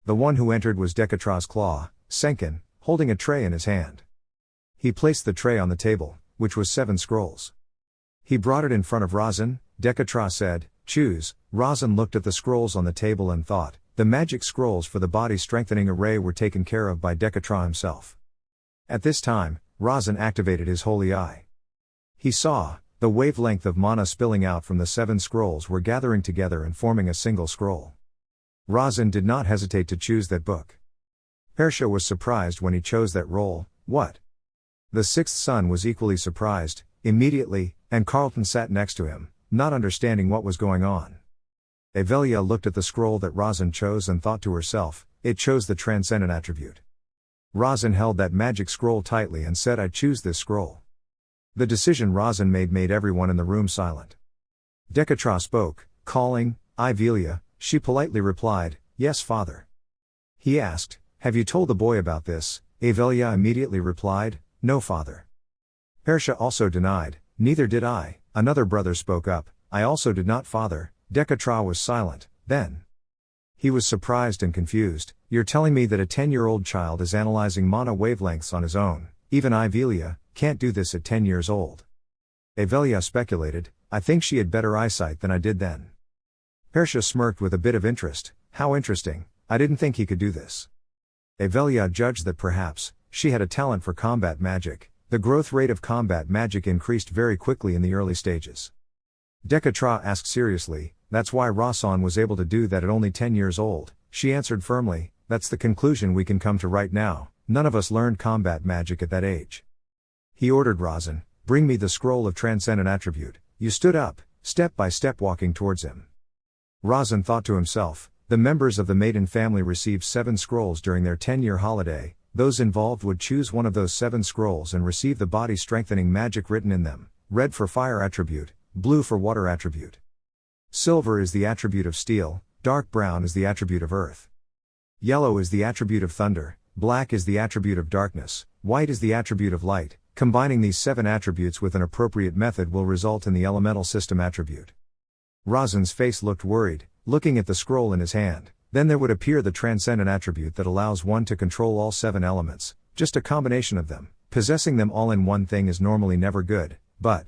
The one who entered was Dekatra's claw, Senkin, holding a tray in his hand. He placed the tray on the table, which was 7 scrolls. He brought it in front of Razan. Dekatra said, choose. Razan looked at the scrolls on the table and thought, the magic scrolls for the body strengthening array were taken care of by Dekatra himself. At this time, Razan activated his holy eye. He saw, the wavelength of mana spilling out from the 7 scrolls were gathering together and forming a single scroll. Razan did not hesitate to choose that book. Persha was surprised when he chose that role. What? The 6th son was equally surprised, immediately, and Carlton sat next to him, not understanding what was going on. Avelia looked at the scroll that Razan chose and thought to herself, it chose the transcendent attribute. Razan held that magic scroll tightly and said, I choose this scroll. The decision Razan made everyone in the room silent. Dekatra spoke, calling, Avelia. She politely replied, yes father. He asked, have you told the boy about this? Avelia immediately replied, no father. Persha also denied, neither did I. Another brother spoke up, I also did not father. Dekatra was silent, then. He was surprised and confused, you're telling me that a 10-year-old child is analyzing mana wavelengths on his own, even Avelia can't do this at 10 years old. Avelia speculated, I think she had better eyesight than I did then. Persha smirked with a bit of interest, how interesting, I didn't think he could do this. Avelia judged that perhaps, she had a talent for combat magic. The growth rate of combat magic increased very quickly in the early stages. Dekatra asked seriously, that's why Razan was able to do that at only 10 years old. She answered firmly, that's the conclusion we can come to right now, none of us learned combat magic at that age. He ordered Razan, bring me the scroll of transcendent attribute. You stood up, step by step walking towards him. Razan thought to himself, the members of the Maton family received 7 scrolls during their 10-year holiday. Those involved would choose one of those 7 scrolls and receive the body strengthening magic written in them, red for fire attribute, blue for water attribute. Silver is the attribute of steel, dark brown is the attribute of earth. Yellow is the attribute of thunder, black is the attribute of darkness, white is the attribute of light, Combining these 7 attributes with an appropriate method will result in the elemental system attribute. Razan's face looked worried, looking at the scroll in his hand. Then there would appear the transcendent attribute that allows one to control all 7 elements, just a combination of them. Possessing them all in one thing is normally never good, but...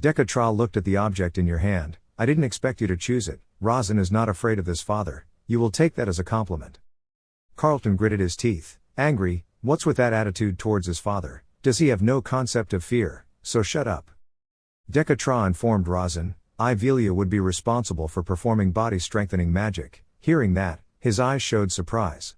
Dekatra looked at the object in your hand. I didn't expect you to choose it. Razan is not afraid of this father. You will take that as a compliment. Carlton gritted his teeth, angry. What's with that attitude towards his father? Does he have no concept of fear? So shut up. Dekatra informed Razan, Ivelia would be responsible for performing body-strengthening magic. Hearing that, his eyes showed surprise.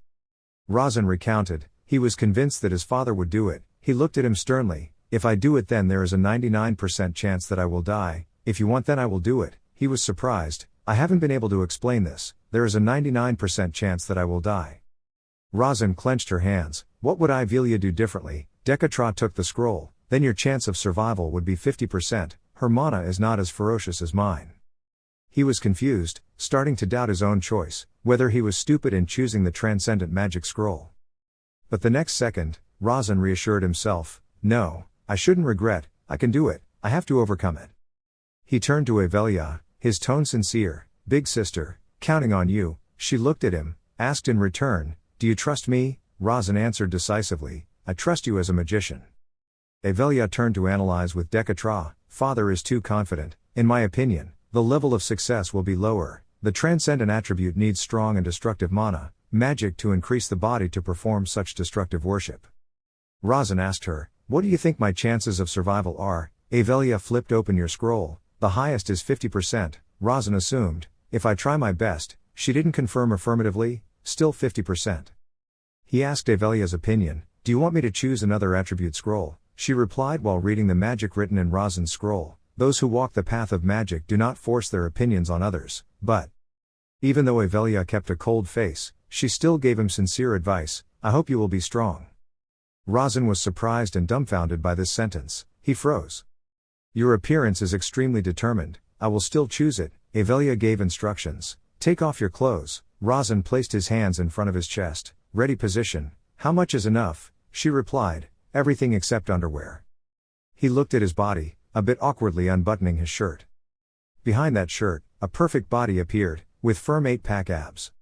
Razan recounted, he was convinced that his father would do it. He looked at him sternly, if I do it then there is a 99% chance that I will die. If you want then I will do it. He was surprised, I haven't been able to explain this. There is a 99% chance that I will die. Razan clenched her hands. What would Ivelia do differently? Dekatra took the scroll. Then your chance of survival would be 50%. Her mana is not as ferocious as mine. He was confused, starting to doubt his own choice, whether he was stupid in choosing the transcendent magic scroll. But the next second, Razan reassured himself, no, I shouldn't regret, I can do it, I have to overcome it. He turned to Ivelia, his tone sincere, big sister, counting on you. She looked at him, asked in return, do you trust me? Razan answered decisively, I trust you as a magician. Ivelia turned to analyze with Dekatra, father is too confident, in my opinion, the level of success will be lower. The transcendent attribute needs strong and destructive mana, magic to increase the body to perform such destructive worship. Razan asked her, what do you think my chances of survival are? Ivelia flipped open your scroll, the highest is 50%, Razan assumed, if I try my best. She didn't confirm affirmatively, still 50%. He asked Ivelia's opinion, do you want me to choose another attribute scroll? She replied while reading the magic written in Razan's scroll, those who walk the path of magic do not force their opinions on others, but... Even though Ivelia kept a cold face, she still gave him sincere advice, I hope you will be strong. Razan was surprised and dumbfounded by this sentence, he froze. Your appearance is extremely determined, I will still choose it. Ivelia gave instructions, take off your clothes. Razan placed his hands in front of his chest, ready position, how much is enough? She replied, everything except underwear. He looked at his body, a bit awkwardly unbuttoning his shirt. Behind that shirt, a perfect body appeared, with firm 8-pack abs.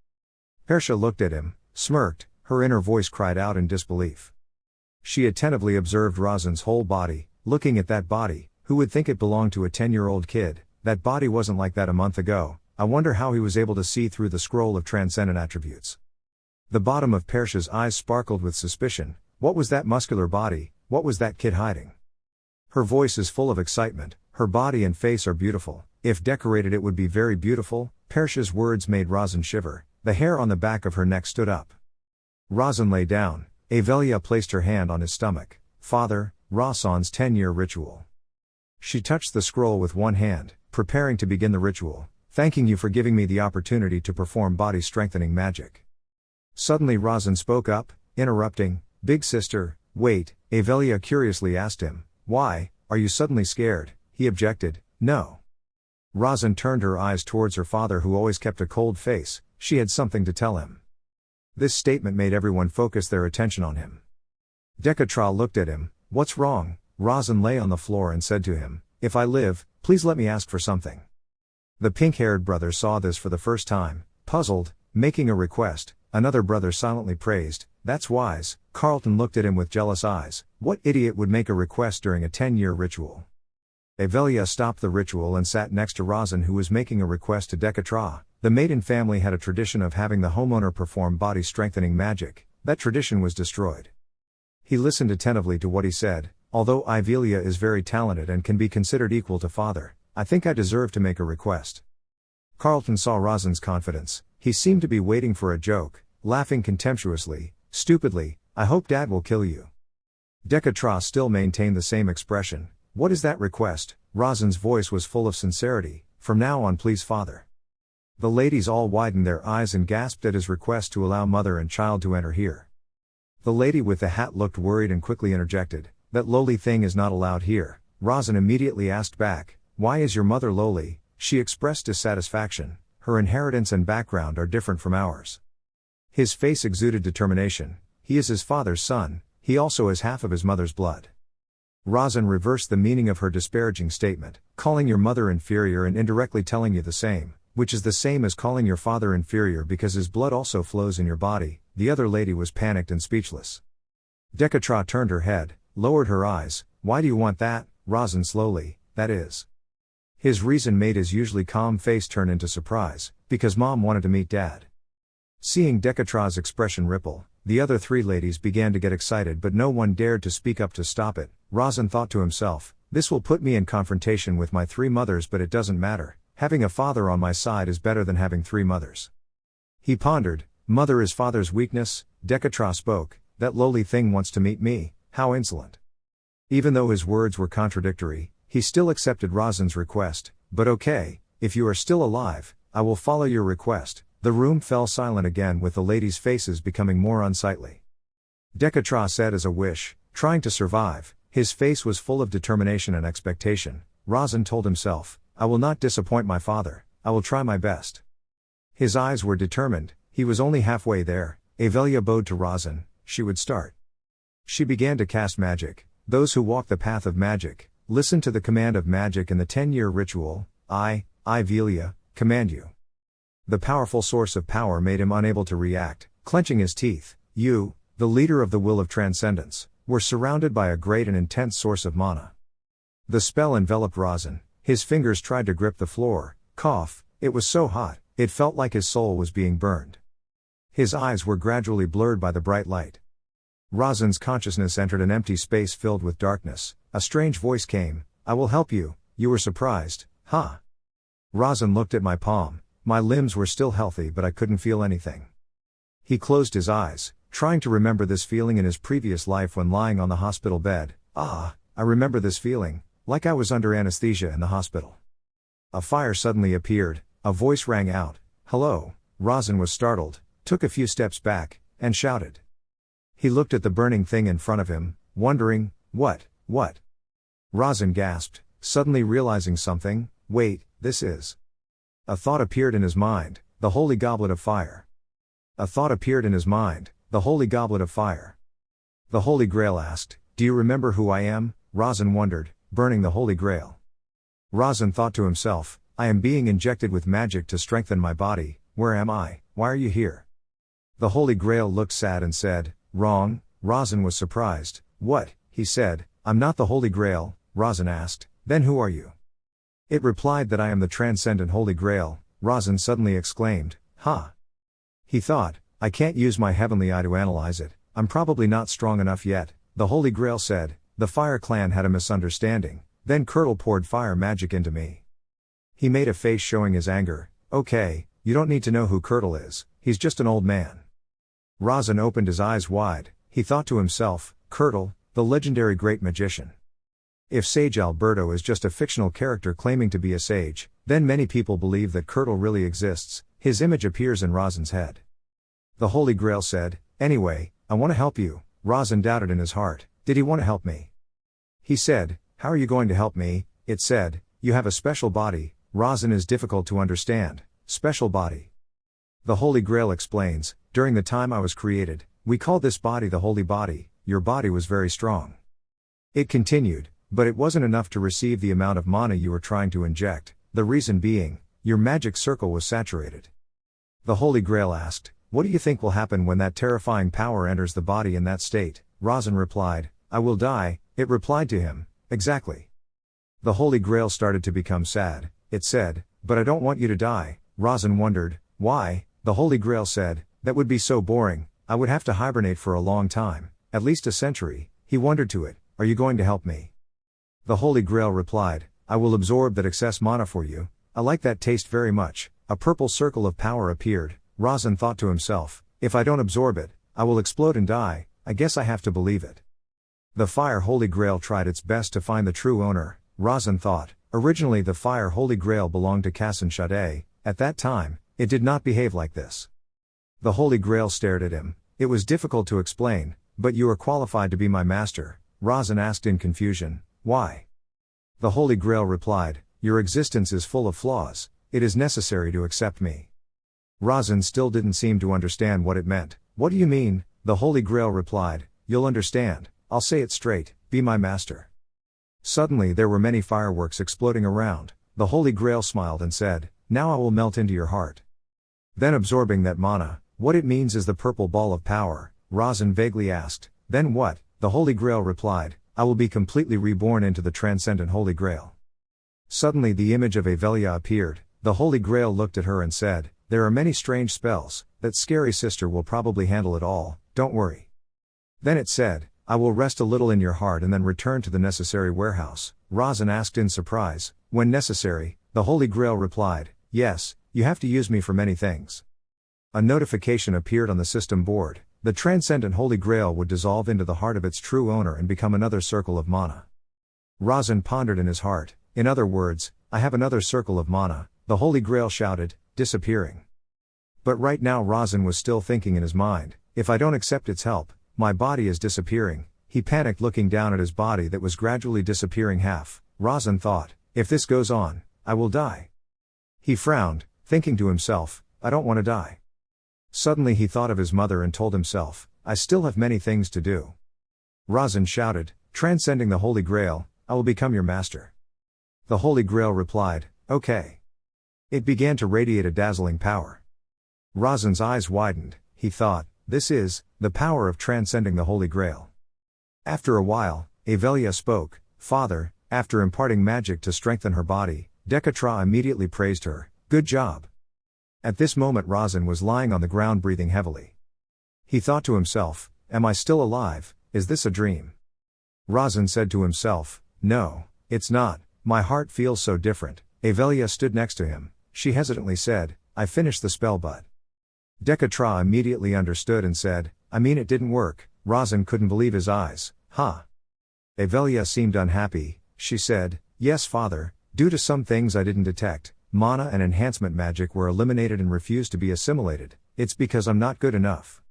Persha looked at him, smirked, her inner voice cried out in disbelief. She attentively observed Razan's whole body, looking at that body, who would think it belonged to a 10-year-old kid? That body wasn't like that a month ago. I wonder how he was able to see through the scroll of transcendent attributes. The bottom of Persha's eyes sparkled with suspicion. What was that muscular body? What was that kid hiding? Her voice is full of excitement. Her body and face are beautiful. If decorated it would be very beautiful. Persha's words made Razan shiver. The hair on the back of her neck stood up. Razan lay down. Ivelia placed her hand on his stomach. Father, Razan's 10-year ritual. She touched the scroll with one hand, preparing to begin the ritual. Thanking you for giving me the opportunity to perform body-strengthening magic. Suddenly Razan spoke up, interrupting, big sister, wait. Ivelia curiously asked him, why, are you suddenly scared? He objected, no. Razan turned her eyes towards her father who always kept a cold face. She had something to tell him. This statement made everyone focus their attention on him. Dekatra looked at him, what's wrong? Razan lay on the floor and said to him, if I live, please let me ask for something. The pink-haired brother saw this for the first time, puzzled, making a request. Another brother silently praised, that's wise. Carlton looked at him with jealous eyes. What idiot would make a request during a 10-year ritual? Ivelia stopped the ritual and sat next to Razan who was making a request to Dekatra. The Maiden family had a tradition of having the homeowner perform body-strengthening magic. That tradition was destroyed. He listened attentively to what he said. Although Ivelia is very talented and can be considered equal to father, I think I deserve to make a request. Carlton saw Razan's confidence. He seemed to be waiting for a joke, laughing contemptuously, stupidly, I hope dad will kill you. Dekatra still maintained the same expression. What is that request? Razan's voice was full of sincerity. From now on please father. The ladies all widened their eyes and gasped at his request to allow mother and child to enter here. The lady with the hat looked worried and quickly interjected, that lowly thing is not allowed here. Razan immediately asked back, why is your mother lowly? She expressed dissatisfaction. Her inheritance and background are different from ours. His face exuded determination. He is his father's son, he also has half of his mother's blood. Razan reversed the meaning of her disparaging statement, calling your mother inferior and indirectly telling you the same, which is the same as calling your father inferior because his blood also flows in your body. The other lady was panicked and speechless. Dekatra turned her head, lowered her eyes. Why do you want that? Razan slowly, that is. His reason made his usually calm face turn into surprise, because Mom wanted to meet Dad. Seeing Dekatra's expression ripple, the other three ladies began to get excited, but no one dared to speak up to stop it. Razan thought to himself, this will put me in confrontation with my three mothers, but it doesn't matter. Having a father on my side is better than having three mothers. He pondered, mother is father's weakness. Dekatra spoke, that lowly thing wants to meet me, how insolent. Even though his words were contradictory, he still accepted Razan's request. But okay, if you are still alive, I will follow your request. The room fell silent again, with the ladies' faces becoming more unsightly. Dekatra said as a wish, trying to survive. His face was full of determination and expectation. Razan told himself, I will not disappoint my father, I will try my best. His eyes were determined, he was only halfway there. Avelia bowed to Razan, she would start. She began to cast magic. Those who walk the path of magic, listen to the command of magic in the 10-year ritual. I, Velia, command you. The powerful source of power made him unable to react, clenching his teeth. You, the leader of the will of transcendence, were surrounded by a great and intense source of mana. The spell enveloped Razan, his fingers tried to grip the floor. Cough, it was so hot, it felt like his soul was being burned. His eyes were gradually blurred by the bright light. Razan's consciousness entered an empty space filled with darkness. A strange voice came, I will help you. You were surprised, huh? Razan looked at my palm. My limbs were still healthy, but I couldn't feel anything. He closed his eyes, trying to remember this feeling in his previous life when lying on the hospital bed. I remember this feeling, like I was under anesthesia in the hospital. A fire suddenly appeared, a voice rang out, hello. Razan was startled, took a few steps back, and shouted. He looked at the burning thing in front of him, wondering, what? Razan gasped, suddenly realizing something. Wait, this is... A thought appeared in his mind, the holy goblet of fire. A thought appeared in his mind, the holy goblet of fire. The Holy Grail asked, do you remember who I am? Razan wondered, burning the Holy Grail. Razan thought to himself, I am being injected with magic to strengthen my body. Where am I? Why are you here? The Holy Grail looked sad and said, wrong. Razan was surprised. What? He said, I'm not the Holy Grail. Razan asked, then who are you? It replied that I am the transcendent Holy Grail. Razan suddenly exclaimed, huh? He thought, I can't use my heavenly eye to analyze it, I'm probably not strong enough yet. The Holy Grail said, the Fire Clan had a misunderstanding, then Curdle poured fire magic into me. He made a face showing his anger. Okay, you don't need to know who Curdle is, he's just an old man. Razan opened his eyes wide. He thought to himself, Curdle, the legendary great magician. If Sage Alberto is just a fictional character claiming to be a sage, then many people believe that Curdle really exists. His image appears in Razan's head. The Holy Grail said, anyway, I want to help you. Razan doubted in his heart, did he want to help me? He said, how are you going to help me? It said, you have a special body. Razan is difficult to understand. Special body. The Holy Grail explains, during the time I was created, we called this body the Holy Body. Your body was very strong. It continued, but it wasn't enough to receive the amount of mana you were trying to inject, the reason being, your magic circle was saturated. The Holy Grail asked, what do you think will happen when that terrifying power enters the body in that state? Razan replied, I will die. It replied to him, exactly. The Holy Grail started to become sad. It said, but I don't want you to die. Razan wondered, why? The Holy Grail said, that would be so boring, I would have to hibernate for a long time, at least a century. He wondered to it, are you going to help me? The Holy Grail replied, I will absorb that excess mana for you. I like that taste very much. A purple circle of power appeared. Razan thought to himself, if I don't absorb it, I will explode and die. I guess I have to believe it. The Fire Holy Grail tried its best to find the true owner. Razan thought, originally the Fire Holy Grail belonged to Kassan Shade. At that time, it did not behave like this. The Holy Grail stared at him. It was difficult to explain, but you are qualified to be my master. Razan asked in confusion, why? The Holy Grail replied, your existence is full of flaws, it is necessary to accept me. Razan still didn't seem to understand what it meant. What do you mean? The Holy Grail replied, you'll understand, I'll say it straight, be my master. Suddenly there were many fireworks exploding around. The Holy Grail smiled and said, "Now I will melt into your heart." Then absorbing that mana, "What it means is the purple ball of power," Razan vaguely asked. "Then what?" The Holy Grail replied, "I will be completely reborn into the transcendent Holy Grail." Suddenly the image of Avelia appeared. The Holy Grail looked at her and said, "There are many strange spells, that scary sister will probably handle it all, don't worry." Then it said, "I will rest a little in your heart and then return to the necessary warehouse." Razan asked in surprise, "When necessary?" The Holy Grail replied, "Yes, you have to use me for many things." A notification appeared on the system board. The transcendent Holy Grail would dissolve into the heart of its true owner and become another circle of mana. Razan pondered in his heart, "In other words, I have another circle of mana," the Holy Grail shouted, disappearing. But right now Razan was still thinking in his mind, "If I don't accept its help, my body is disappearing." He panicked looking down at his body that was gradually disappearing half. Razan thought, "If this goes on, I will die." He frowned, thinking to himself, "I don't want to die." Suddenly he thought of his mother and told himself, "I still have many things to do." Razan shouted, "Transcending the Holy Grail, I will become your master." The Holy Grail replied, "Okay." It began to radiate a dazzling power. Razan's eyes widened. He thought, "This is the power of transcending the Holy Grail." After a while, Avelia spoke, "Father," after imparting magic to strengthen her body. Dekatra immediately praised her, "Good job." At this moment Razan was lying on the ground breathing heavily. He thought to himself, "Am I still alive? Is this a dream?" Razan said to himself, "No, it's not, my heart feels so different." Avelia stood next to him. She hesitantly said, "I finished the spell but..." Dekatra immediately understood and said, "I mean it didn't work." Razan couldn't believe his eyes. "Huh?" Avelia seemed unhappy. She said, "Yes father, due to some things I didn't detect, mana and enhancement magic were eliminated and refused to be assimilated. It's because I'm not good enough."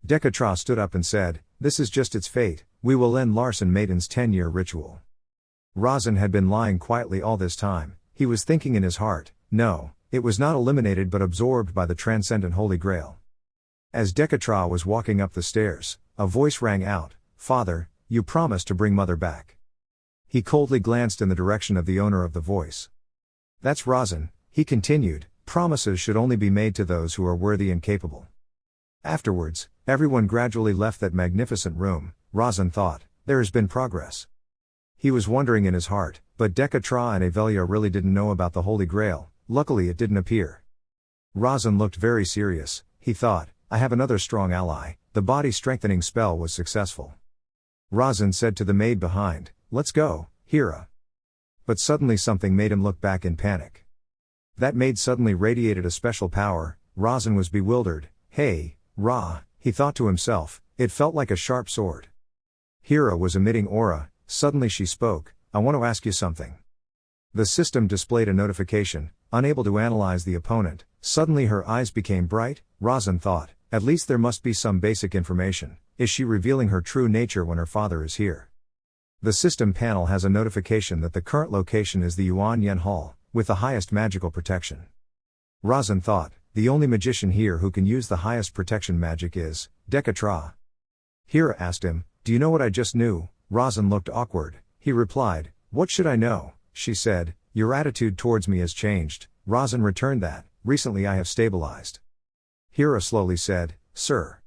Dekatra stood up and said, "This is just its fate, we will end Larsen Maiden's 10-year ritual." Razan had been lying quietly all this time. He was thinking in his heart, "No, it was not eliminated but absorbed by the transcendent Holy Grail." As Dekatra was walking up the stairs, a voice rang out, "Father, you promised to bring mother back." He coldly glanced in the direction of the owner of the voice. "That's Razan," he continued, "promises should only be made to those who are worthy and capable." Afterwards, everyone gradually left that magnificent room. Razan thought, "There has been progress." He was wondering in his heart, but Dekatra and Avelia really didn't know about the Holy Grail. Luckily it didn't appear. Razan looked very serious. He thought, "I have another strong ally." The body strengthening spell was successful. Razan said to the maid behind, "Let's go, Hira." But suddenly something made him look back in panic. That maid suddenly radiated a special power. Razan was bewildered. "Hey, Ra," he thought to himself, it felt like a sharp sword. Hira was emitting aura. Suddenly she spoke, "I want to ask you something." The system displayed a notification, unable to analyze the opponent. Suddenly her eyes became bright. Razan thought, "At least there must be some basic information. Is she revealing her true nature when her father is here?" The system panel has a notification that the current location is the Yuan Yen Hall, with the highest magical protection. Razan thought, the only magician here who can use the highest protection magic is Dekatra. Hira asked him, "Do you know what I just knew?" Razan looked awkward. He replied, "What should I know?" She said, "Your attitude towards me has changed." Razan returned that, "Recently I have stabilized." Hira slowly said, "Sir."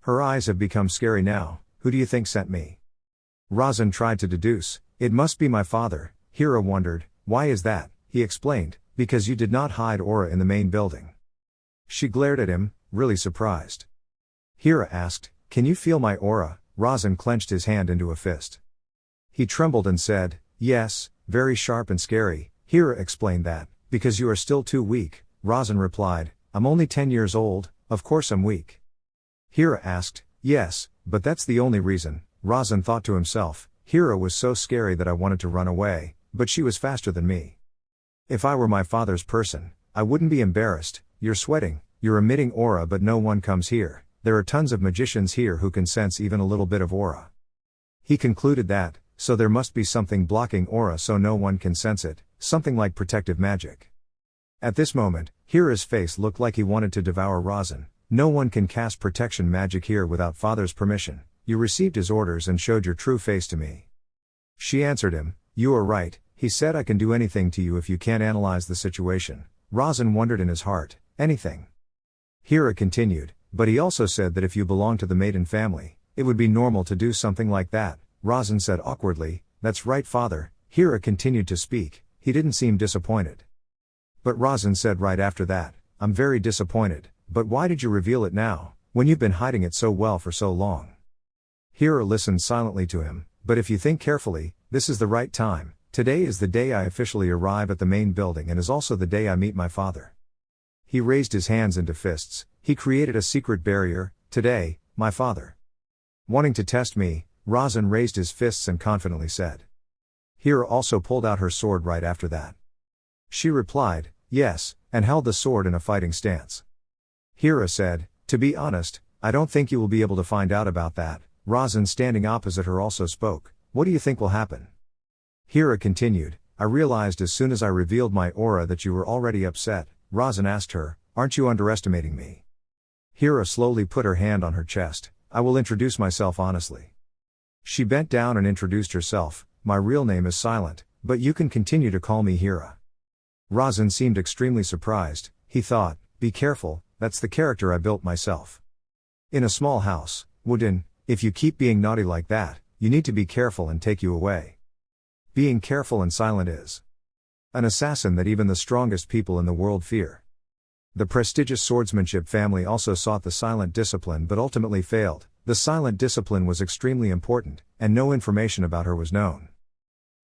Her eyes have become scary now. "Who do you think sent me?" Razan tried to deduce, "It must be my father." Hira wondered, "Why is that?" He explained, "Because you did not hide aura in the main building." She glared at him, really surprised. Hira asked, "Can you feel my aura?" Razan clenched his hand into a fist. He trembled and said, "Yes, very sharp and scary." Hira explained that, "Because you are still too weak." Razan replied, "I'm only 10 years old, of course I'm weak." Hira asked, "Yes, but that's the only reason." Razan thought to himself, "Hira was so scary that I wanted to run away, but she was faster than me. If I were my father's person, I wouldn't be embarrassed." "You're sweating, you're emitting aura but no one comes here. There are tons of magicians here who can sense even a little bit of aura." He concluded that, so there must be something blocking aura so no one can sense it, something like protective magic. At this moment, Hira's face looked like he wanted to devour Razan. "No one can cast protection magic here without father's permission. You received his orders and showed your true face to me." She answered him, "You are right," he said. "I can do anything to you if you can't analyze the situation." Razan wondered in his heart, anything? Hira continued, "But he also said that if you belong to the maiden family, it would be normal to do something like that." Razan said awkwardly, "That's right, father." Hira continued to speak, he didn't seem disappointed. But Razan said right after that, "I'm very disappointed, but why did you reveal it now, when you've been hiding it so well for so long?" Hira listened silently to him, "But if you think carefully, this is the right time. Today is the day I officially arrive at the main building and is also the day I meet my father." He raised his hands into fists, he created a secret barrier. "Today, my father." Wanting to test me, Razan raised his fists and confidently said. Hira also pulled out her sword right after that. She replied, "Yes," and held the sword in a fighting stance. Hira said, "To be honest, I don't think you will be able to find out about that." Razan, standing opposite her, also spoke, "What do you think will happen?" Hira continued, "I realized as soon as I revealed my aura that you were already upset." Razan asked her, "Aren't you underestimating me?" Hira slowly put her hand on her chest. "I will introduce myself honestly." She bent down and introduced herself. "My real name is Silent, but you can continue to call me Hira." Razan seemed extremely surprised. He thought, "Be careful, that's the character I built myself. In a small house, Wooden, if you keep being naughty like that, you need to be careful and take you away." Being careful and silent is an assassin that even the strongest people in the world fear. The prestigious swordsmanship family also sought the silent discipline but ultimately failed. The silent discipline was extremely important, and no information about her was known.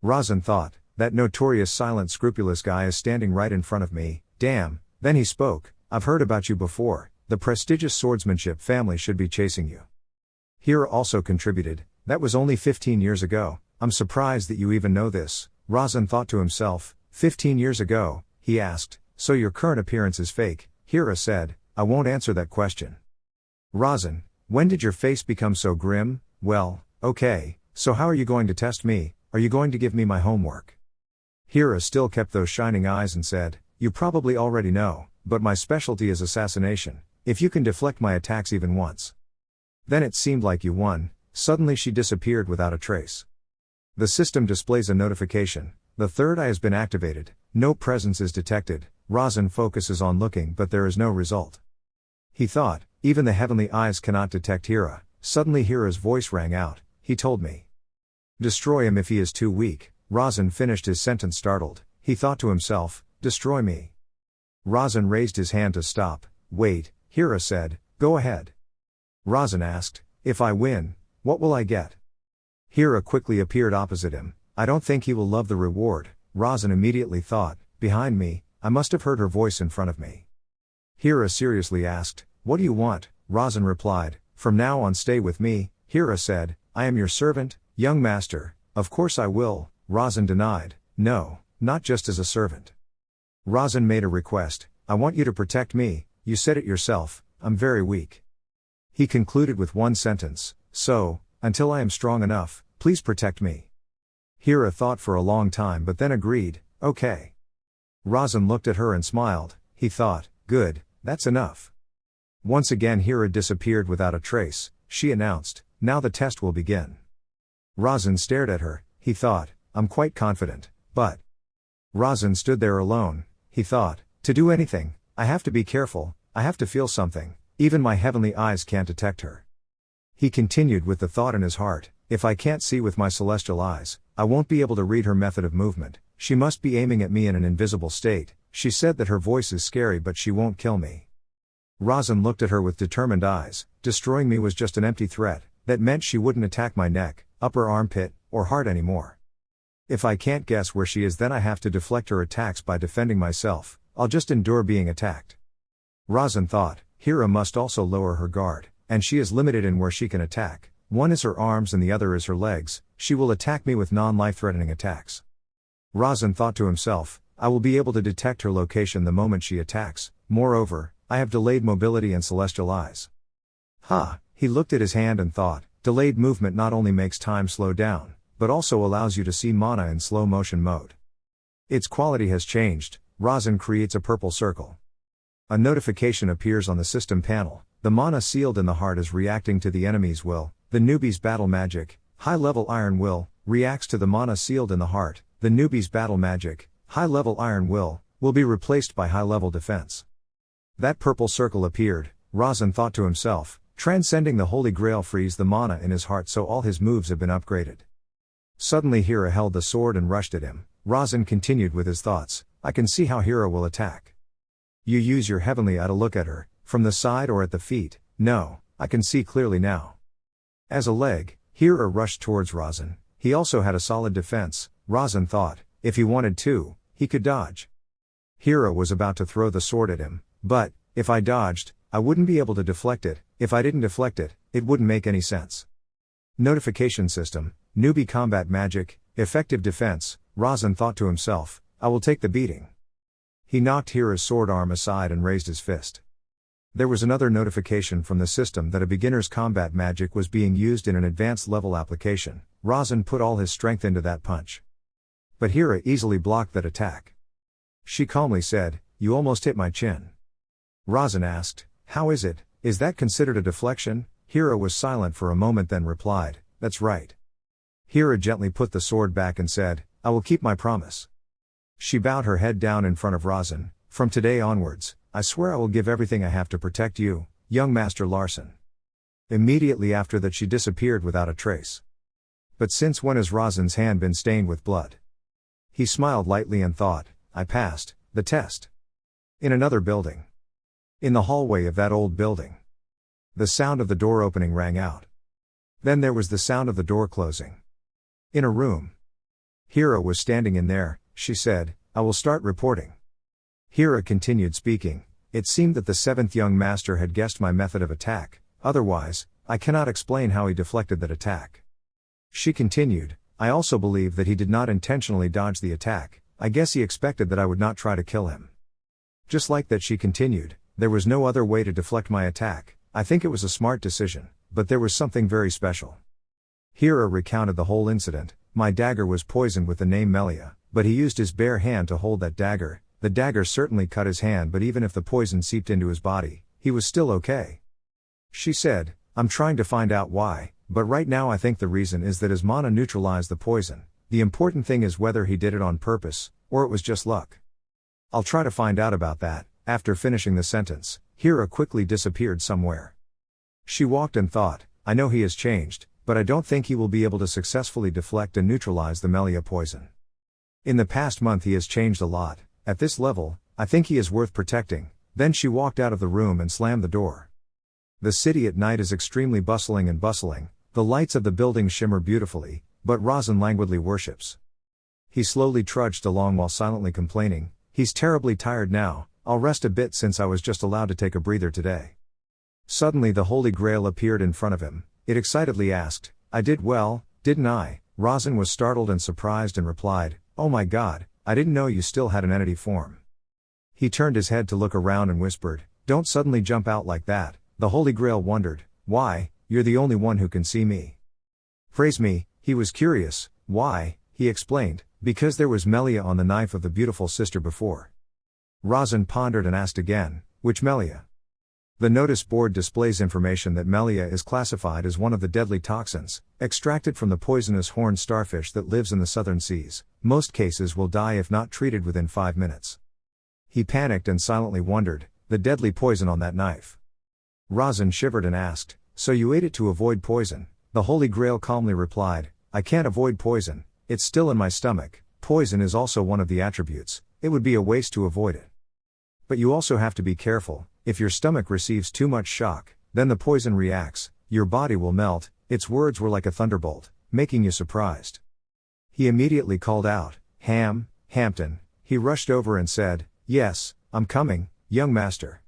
Razan thought, "That notorious silent scrupulous guy is standing right in front of me, damn." Then he spoke, "I've heard about you before, the prestigious swordsmanship family should be chasing you." Hira also contributed, "That was only 15 years ago, I'm surprised that you even know this." Razan thought to himself, 15 years ago, he asked, "So your current appearance is fake?" Hira said, "I won't answer that question." Razan, "When did your face become so grim?" "Well, okay, so how are you going to test me? Are you going to give me my homework?" Hira still kept those shining eyes and said, "You probably already know, but my specialty is assassination, if you can deflect my attacks even once. Then it seemed like you won." Suddenly she disappeared without a trace. The system displays a notification, "The third eye has been activated, no presence is detected." Razan focuses on looking but there is no result. He thought, even the heavenly eyes cannot detect Hira. Suddenly Hira's voice rang out, "He told me. Destroy him if he is too weak." Razan finished his sentence startled. He thought to himself, "Destroy me." Razan raised his hand to stop. "Wait," Hira said, "Go ahead." Razan asked, "If I win, what will I get?" Hira quickly appeared opposite him. "I don't think he will love the reward." Razan immediately thought, "Behind me, I must have heard her voice in front of me." Hira seriously asked, "What do you want?" Razan replied, "From now on stay with me." Hira said, "I am your servant, young master." "Of course I will." Razan denied, "No, not just as a servant." Razan made a request, "I want you to protect me, you said it yourself, I'm very weak." He concluded with one sentence, "So, until I am strong enough, please protect me." Hira thought for a long time but then agreed, "Okay." Razan looked at her and smiled. He thought, "Good, that's enough." Once again Hira disappeared without a trace. She announced, "Now the test will begin." Razan stared at her. He thought, "I'm quite confident, but..." Razan stood there alone. He thought, "To do anything, I have to be careful, I have to feel something, even my heavenly eyes can't detect her." He continued with the thought in his heart, "If I can't see with my celestial eyes, I won't be able to read her method of movement. She must be aiming at me in an invisible state. She said that her voice is scary but she won't kill me." Razan looked at her with determined eyes. Destroying me was just an empty threat. That meant she wouldn't attack my neck, upper armpit, or heart anymore. If I can't guess where she is, then I have to deflect her attacks by defending myself. I'll just endure being attacked. Razan thought, Hira must also lower her guard, and she is limited in where she can attack. One is her arms and the other is her legs. She will attack me with non-life-threatening attacks. Razan thought to himself, I will be able to detect her location the moment she attacks. Moreover, I have delayed mobility and celestial eyes. He looked at his hand and thought, delayed movement not only makes time slow down, but also allows you to see mana in slow motion mode. Its quality has changed. Razan creates a purple circle. A notification appears on the system panel. The mana sealed in the heart is reacting to the enemy's will. The newbie's battle magic, high level iron will, reacts to the mana sealed in the heart. The newbie's battle magic, high-level iron will be replaced by high-level defense. That purple circle appeared, Razan thought to himself, transcending the Holy Grail frees the mana in his heart so all his moves have been upgraded. Suddenly Hira held the sword and rushed at him. Razan continued with his thoughts, I can see how Hira will attack. You use your heavenly eye to look at her, from the side or at the feet. No, I can see clearly now. As a leg, Hira rushed towards Razan. He also had a solid defense, Razan thought, if he wanted to, he could dodge. Hira was about to throw the sword at him, but, if I dodged, I wouldn't be able to deflect it. If I didn't deflect it, it wouldn't make any sense. Notification system, newbie combat magic, effective defense, Razan thought to himself, I will take the beating. He knocked Hira's sword arm aside and raised his fist. There was another notification from the system that a beginner's combat magic was being used in an advanced level application. Razan put all his strength into that punch. But Hira easily blocked that attack. She calmly said, You almost hit my chin. Razan asked, How is it? Is that considered a deflection? Hira was silent for a moment then replied, That's right. Hira gently put the sword back and said, I will keep my promise. She bowed her head down in front of Razan. From today onwards, I swear I will give everything I have to protect you, young Master Larson. Immediately after that she disappeared without a trace. But since when has Razan's hand been stained with blood? He smiled lightly and thought, I passed the test. In another building. In the hallway of that old building. The sound of the door opening rang out. Then there was the sound of the door closing. In a room. Hira was standing in there. She said, I will start reporting. Hira continued speaking, It seemed that the seventh young master had guessed my method of attack, otherwise, I cannot explain how he deflected that attack. She continued, I also believe that he did not intentionally dodge the attack, I guess he expected that I would not try to kill him. Just like that she continued, there was no other way to deflect my attack, I think it was a smart decision, but there was something very special. Hira recounted the whole incident, My dagger was poisoned with the name Melia, but he used his bare hand to hold that dagger. The dagger certainly cut his hand, but even if the poison seeped into his body, he was still okay. She said, I'm trying to find out why, but right now I think the reason is that his mana neutralized the poison. The important thing is whether he did it on purpose, or it was just luck. I'll try to find out about that. After finishing the sentence, Hira quickly disappeared somewhere. She walked and thought, I know he has changed, but I don't think he will be able to successfully deflect and neutralize the Melia poison. In the past month he has changed a lot. At this level, I think he is worth protecting. Then she walked out of the room and slammed the door. The city at night is extremely bustling. The lights of the buildings shimmer beautifully, but Razan languidly worships. He slowly trudged along while silently complaining, He's terribly tired now, I'll rest a bit since I was just allowed to take a breather today. Suddenly the Holy Grail appeared in front of him. It excitedly asked, I did well, didn't I? Razan was startled and surprised and replied, Oh my God, I didn't know you still had an entity form. He turned his head to look around and whispered, Don't suddenly jump out like that. The Holy Grail wondered, Why, you're the only one who can see me. Praise me, he was curious, Why, he explained, Because there was Melia on the knife of the beautiful sister before. Razan pondered and asked again, Which Melia? The notice board displays information that Melia is classified as one of the deadly toxins, extracted from the poisonous horned starfish that lives in the southern seas. Most cases will die if not treated within 5 minutes. He panicked and silently wondered, the deadly poison on that knife. Razan shivered and asked, So you ate it to avoid poison? The Holy Grail calmly replied, I can't avoid poison, it's still in my stomach. Poison is also one of the attributes, it would be a waste to avoid it. But you also have to be careful. If your stomach receives too much shock, then the poison reacts, your body will melt. Its words were like a thunderbolt, making you surprised. He immediately called out, Hampton. He rushed over and said, Yes, I'm coming, young master.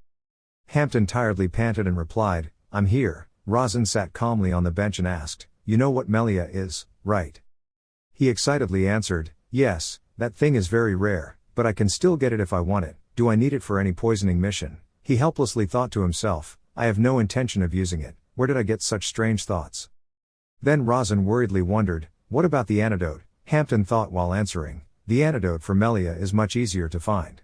Hampton tiredly panted and replied, I'm here. Razan sat calmly on the bench and asked, You know what Melia is, right? He excitedly answered, Yes, that thing is very rare, but I can still get it if I want it. Do I need it for any poisoning mission? He helplessly thought to himself, I have no intention of using it. Where did I get such strange thoughts? Then Razan worriedly wondered, What about the antidote? Hampton thought while answering, The antidote for Melia is much easier to find.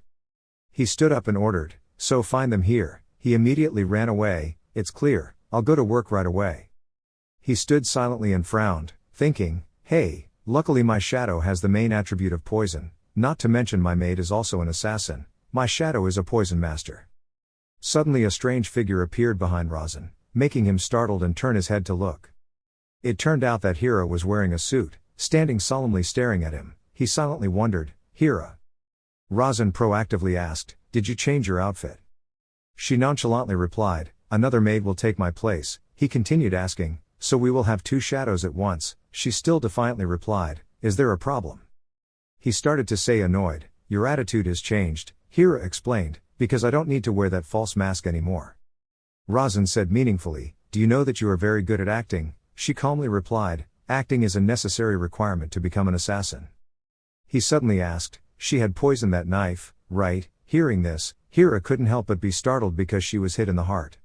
He stood up and ordered, So find them here. He immediately ran away. It's clear, I'll go to work right away. He stood silently and frowned, thinking, Hey, Luckily my shadow has the main attribute of poison, not to mention my maid is also an assassin. My shadow is a poison master. Suddenly a strange figure appeared behind Razan, making him startled and turn his head to look. It turned out that Hira was wearing a suit, standing solemnly staring at him. He silently wondered, Hira. Razan proactively asked, did you change your outfit? She nonchalantly replied, another maid will take my place. He continued asking, so we will have two shadows at once? She still defiantly replied, is there a problem? He started to say annoyed, your attitude has changed, Hira explained, because I don't need to wear that false mask anymore. Razan said meaningfully, do you know that you are very good at acting? She calmly replied, acting is a necessary requirement to become an assassin. He suddenly asked, she had poisoned that knife, right? Hearing this, Hira couldn't help but be startled because she was hit in the heart.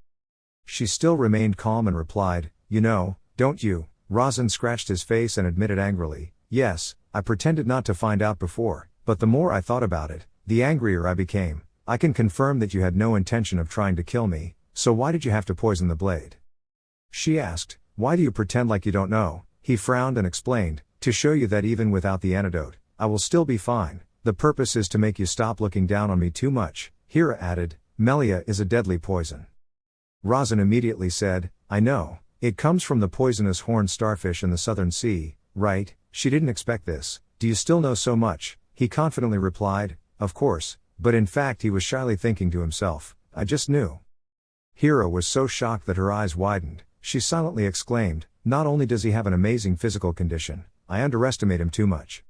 She still remained calm and replied, you know, don't you? Razan scratched his face and admitted angrily, yes, I pretended not to find out before, but the more I thought about it, the angrier I became. I can confirm that you had no intention of trying to kill me, so why did you have to poison the blade? She asked, why do you pretend like you don't know? He frowned and explained, to show you that even without the antidote, I will still be fine. The purpose is to make you stop looking down on me too much. Hira added, Melia is a deadly poison. Razan immediately said, I know, it comes from the poisonous horned starfish in the southern sea, right? She didn't expect this. Do you still know so much? He confidently replied, of course, but in fact he was shyly thinking to himself, I just knew. Hira was so shocked that her eyes widened. She silently exclaimed, not only does he have an amazing physical condition, I underestimate him too much.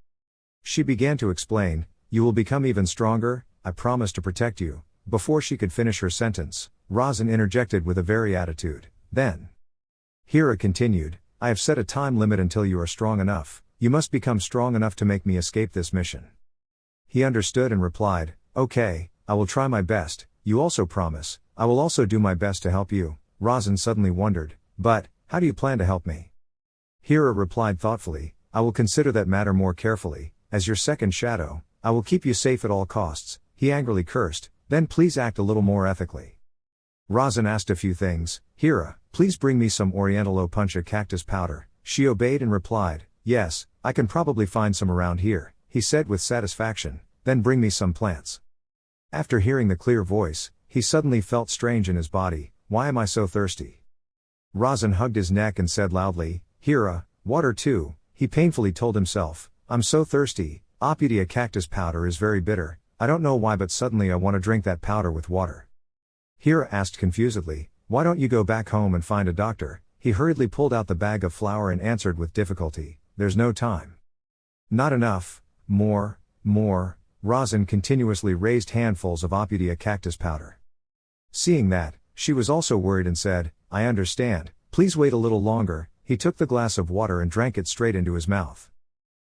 She began to explain, you will become even stronger, I promise to protect you. Before she could finish her sentence, Razan interjected with a very attitude, then. Hira continued, I have set a time limit until you are strong enough. You must become strong enough to make me escape this mission. He understood and replied, okay, I will try my best. You also promise? I will also do my best to help you. Razan suddenly wondered, but, how do you plan to help me? Hira replied thoughtfully, I will consider that matter more carefully. As your second shadow, I will keep you safe at all costs. He angrily cursed, then please act a little more ethically. Razan asked a few things, Hira, please bring me some Oriental Opuntia cactus powder. She obeyed and replied, yes, I can probably find some around here, he said with satisfaction, then bring me some plants. After hearing the clear voice, he suddenly felt strange in his body, why am I so thirsty? Razan hugged his neck and said loudly, Hira, water too, he painfully told himself, I'm so thirsty, Opuntia cactus powder is very bitter, I don't know why but suddenly I want to drink that powder with water. Hira asked confusedly, why don't you go back home and find a doctor? He hurriedly pulled out the bag of flour and answered with difficulty, there's no time. Not enough, more. Razan continuously raised handfuls of Opuntia cactus powder. Seeing that, she was also worried and said, I understand, please wait a little longer. He took the glass of water and drank it straight into his mouth.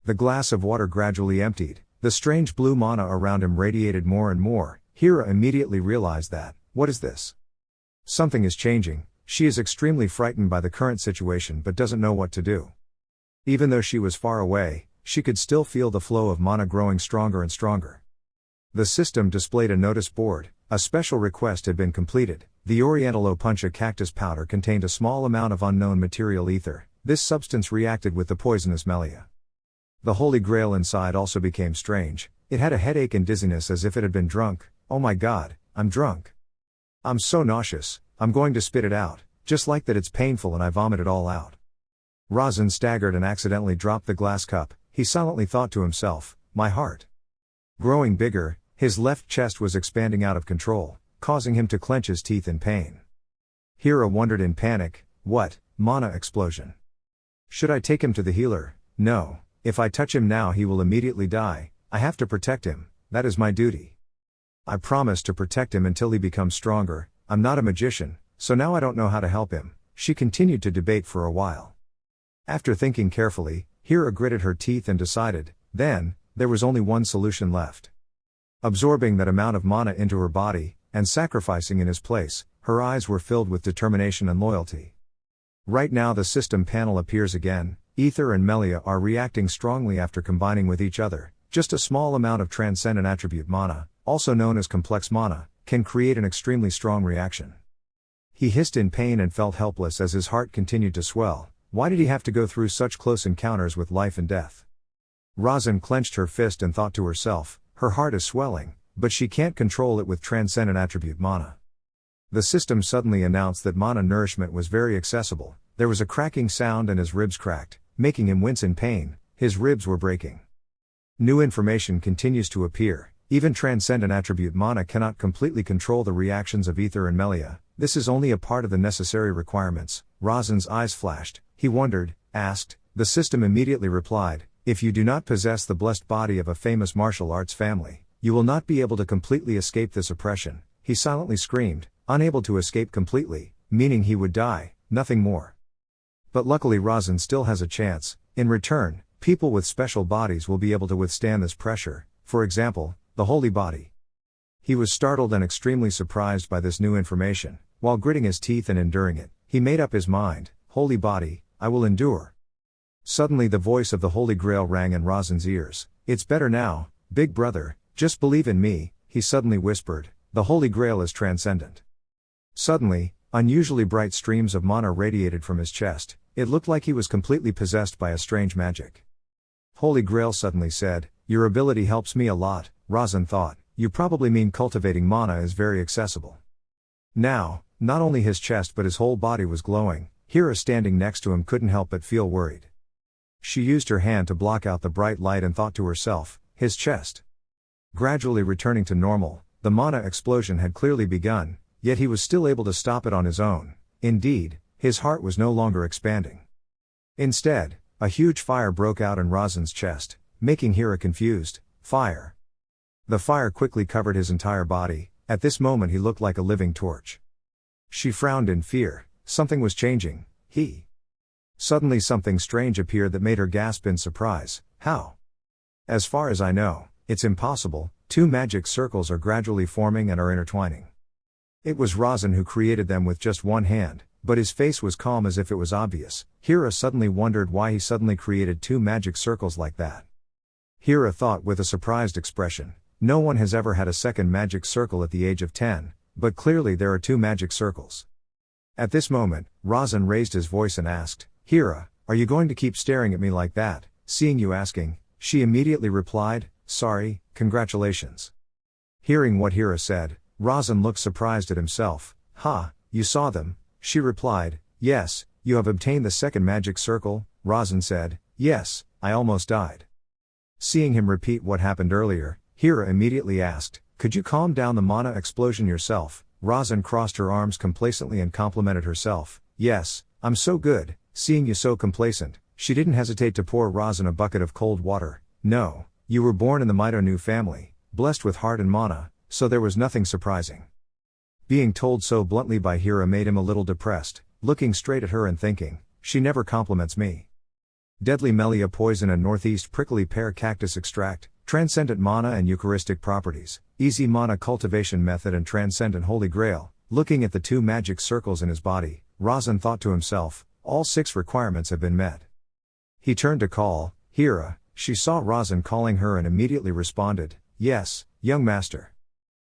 The glass of water gradually emptied, the strange blue mana around him radiated more and more. Hira immediately realized that, what is this? Something is changing. She is extremely frightened by the current situation but doesn't know what to do. Even though she was far away, she could still feel the flow of mana growing stronger and stronger. The system displayed a notice board. A special request had been completed. The Oriental Opuntia cactus powder contained a small amount of unknown material ether. This substance reacted with the poisonous Melia. The holy grail inside also became strange. It had a headache and dizziness as if it had been drunk. Oh my god, I'm drunk. I'm so nauseous, I'm going to spit it out. Just like that it's painful and I vomit it all out. Razan staggered and accidentally dropped the glass cup. He silently thought to himself, my heart. Growing bigger, his left chest was expanding out of control, causing him to clench his teeth in pain. Hira wondered in panic, what, mana explosion? Should I take him to the healer? No, if I touch him now he will immediately die. I have to protect him, that is my duty. I promise to protect him until he becomes stronger. I'm not a magician, so now I don't know how to help him. She continued to debate for a while. After thinking carefully, Hira gritted her teeth and decided, then, there was only one solution left. Absorbing that amount of mana into her body, and sacrificing in his place, her eyes were filled with determination and loyalty. Right now the system panel appears again. Ether and Melia are reacting strongly after combining with each other. Just a small amount of transcendent attribute mana, also known as complex mana, can create an extremely strong reaction. He hissed in pain and felt helpless as his heart continued to swell. Why did he have to go through such close encounters with life and death? Razan clenched her fist and thought to herself, her heart is swelling, but she can't control it with transcendent attribute mana. The system suddenly announced that mana nourishment was very accessible. There was a cracking sound and his ribs cracked, making him wince in pain. His ribs were breaking. New information continues to appear. Even transcendent attribute mana cannot completely control the reactions of ether and melia. This is only a part of the necessary requirements. Razan's eyes flashed. He wondered, asked. The system immediately replied, if you do not possess the blessed body of a famous martial arts family, you will not be able to completely escape this oppression. He silently screamed, unable to escape completely, meaning he would die, nothing more. But luckily Razan still has a chance. In return, people with special bodies will be able to withstand this pressure, for example, the holy body. He was startled and extremely surprised by this new information. While gritting his teeth and enduring it, he made up his mind, holy body, I will endure. Suddenly the voice of the Holy Grail rang in Razan's ears. It's better now, big brother, just believe in me, he suddenly whispered, the Holy Grail is transcendent. Suddenly, unusually bright streams of mana radiated from his chest. It looked like he was completely possessed by a strange magic. Holy Grail suddenly said, your ability helps me a lot. Razan thought, you probably mean cultivating mana is very accessible. Now, not only his chest but his whole body was glowing. Hera standing next to him couldn't help but feel worried. She used her hand to block out the bright light and thought to herself, his chest. Gradually returning to normal, the mana explosion had clearly begun, yet he was still able to stop it on his own. Indeed, his heart was no longer expanding. Instead, a huge fire broke out in Razan's chest, making Hera confused. Fire. The fire quickly covered his entire body. At this moment he looked like a living torch. She frowned in fear. Something was changing. Suddenly something strange appeared that made her gasp in surprise. How? As far as I know, it's impossible. Two magic circles are gradually forming and are intertwining. It was Razan who created them with just one hand, but his face was calm as if it was obvious. Hera suddenly wondered why he suddenly created two magic circles like that. Hera thought with a surprised expression, no one has ever had a second magic circle at the age of 10, but clearly there are two magic circles. At this moment, Razan raised his voice and asked, Hera, are you going to keep staring at me like that? Seeing you asking, she immediately replied, sorry, congratulations. Hearing what Hera said, Razan looked surprised at himself. You saw them? She replied, yes, you have obtained the second magic circle. Razan said, yes, I almost died. Seeing him repeat what happened earlier, Hera immediately asked, could you calm down the mana explosion yourself? Razan crossed her arms complacently and complimented herself, yes, I'm so good. Seeing you so complacent, she didn't hesitate to pour Razan a bucket of cold water. No, you were born in the Maito family, blessed with heart and mana, so there was nothing surprising. Being told so bluntly by Hera made him a little depressed, looking straight at her and thinking, she never compliments me. Deadly Melia poison and northeast prickly pear cactus extract, transcendent mana and Eucharistic properties, easy mana cultivation method and transcendent Holy Grail. Looking at the two magic circles in his body, Razan thought to himself, all 6 requirements have been met. He turned to call, Hera. She saw Razan calling her and immediately responded, yes, young master.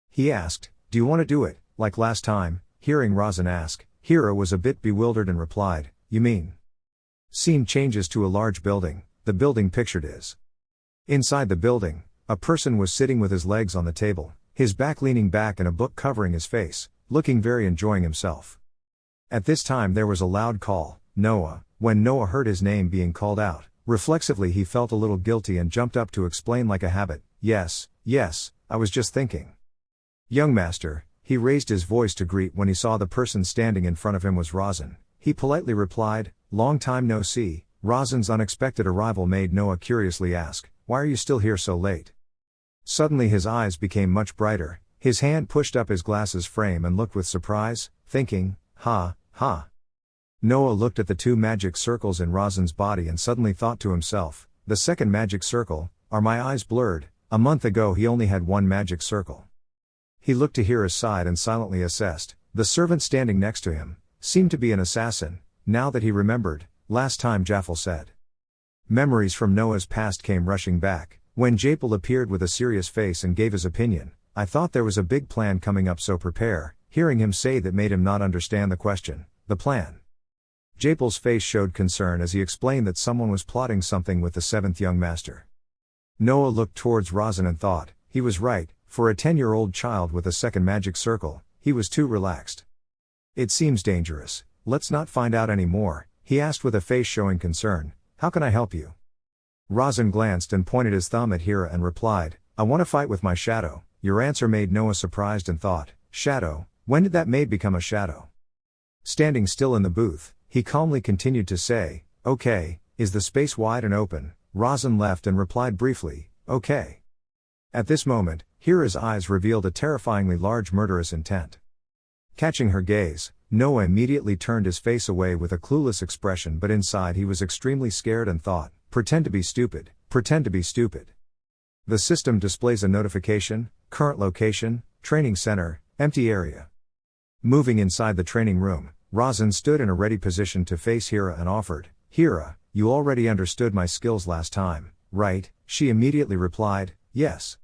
He asked, do you want to do it, like last time? Hearing Razan ask, Hera was a bit bewildered and replied, you mean? Scene changes to a large building. The building pictured is. Inside the building, a person was sitting with his legs on the table, his back leaning back and a book covering his face, looking very enjoying himself. At this time there was a loud call, Noah. When Noah heard his name being called out, reflexively he felt a little guilty and jumped up to explain like a habit, yes, I was just thinking. Young master, he raised his voice to greet when he saw the person standing in front of him was Razan. He politely replied, long time no see. Razan's unexpected arrival made Noah curiously ask, why are you still here so late? Suddenly his eyes became much brighter, his hand pushed up his glasses frame and looked with surprise, thinking, ha. Noah looked at the two magic circles in Razan's body and suddenly thought to himself, the second magic circle, are my eyes blurred? A month ago he only had one magic circle. He looked to Hera's side and silently assessed, the servant standing next to him, seemed to be an assassin, now that he remembered, last time Jaffel said. Memories from Noah's past came rushing back, when Japel appeared with a serious face and gave his opinion, I thought there was a big plan coming up so prepare. Hearing him say that made him not understand the question, the plan. Japel's face showed concern as he explained that someone was plotting something with the seventh young master. Noah looked towards Razan and thought, he was right, for a 10-year-old child with a second magic circle, he was too relaxed. It seems dangerous, let's not find out any more, he asked with a face showing concern, how can I help you? Razan glanced and pointed his thumb at Hira and replied, I want to fight with my shadow. Your answer made Noah surprised and thought, shadow, when did that maid become a shadow? Standing still in the booth, he calmly continued to say, okay, is the space wide and open? Razan left and replied briefly, okay. At this moment, Hira's eyes revealed a terrifyingly large murderous intent. Catching her gaze, Noah immediately turned his face away with a clueless expression, but inside he was extremely scared and thought, pretend to be stupid, pretend to be stupid. The system displays a notification, current location, training center, empty area. Moving inside the training room, Razan stood in a ready position to face Hira and offered, Hira, you already understood my skills last time, right? She immediately replied, yes.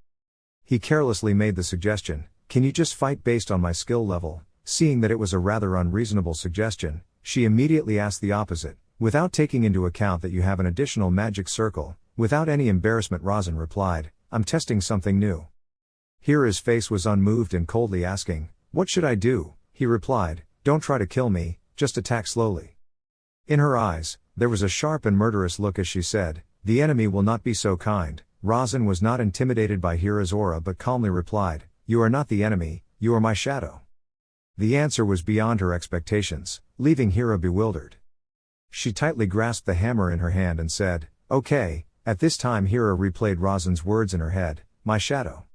He carelessly made the suggestion, can you just fight based on my skill level? Seeing that it was a rather unreasonable suggestion, she immediately asked the opposite, without taking into account that you have an additional magic circle. Without any embarrassment, Razan replied, I'm testing something new. Hira's face was unmoved and coldly asking, what should I do? He replied, don't try to kill me, just attack slowly. In her eyes, there was a sharp and murderous look as she said, the enemy will not be so kind. Razan was not intimidated by Hira's aura but calmly replied, you are not the enemy, you are my shadow. The answer was beyond her expectations, leaving Hira bewildered. She tightly grasped the hammer in her hand and said, okay. At this time Hira replayed Razan's words in her head, my shadow.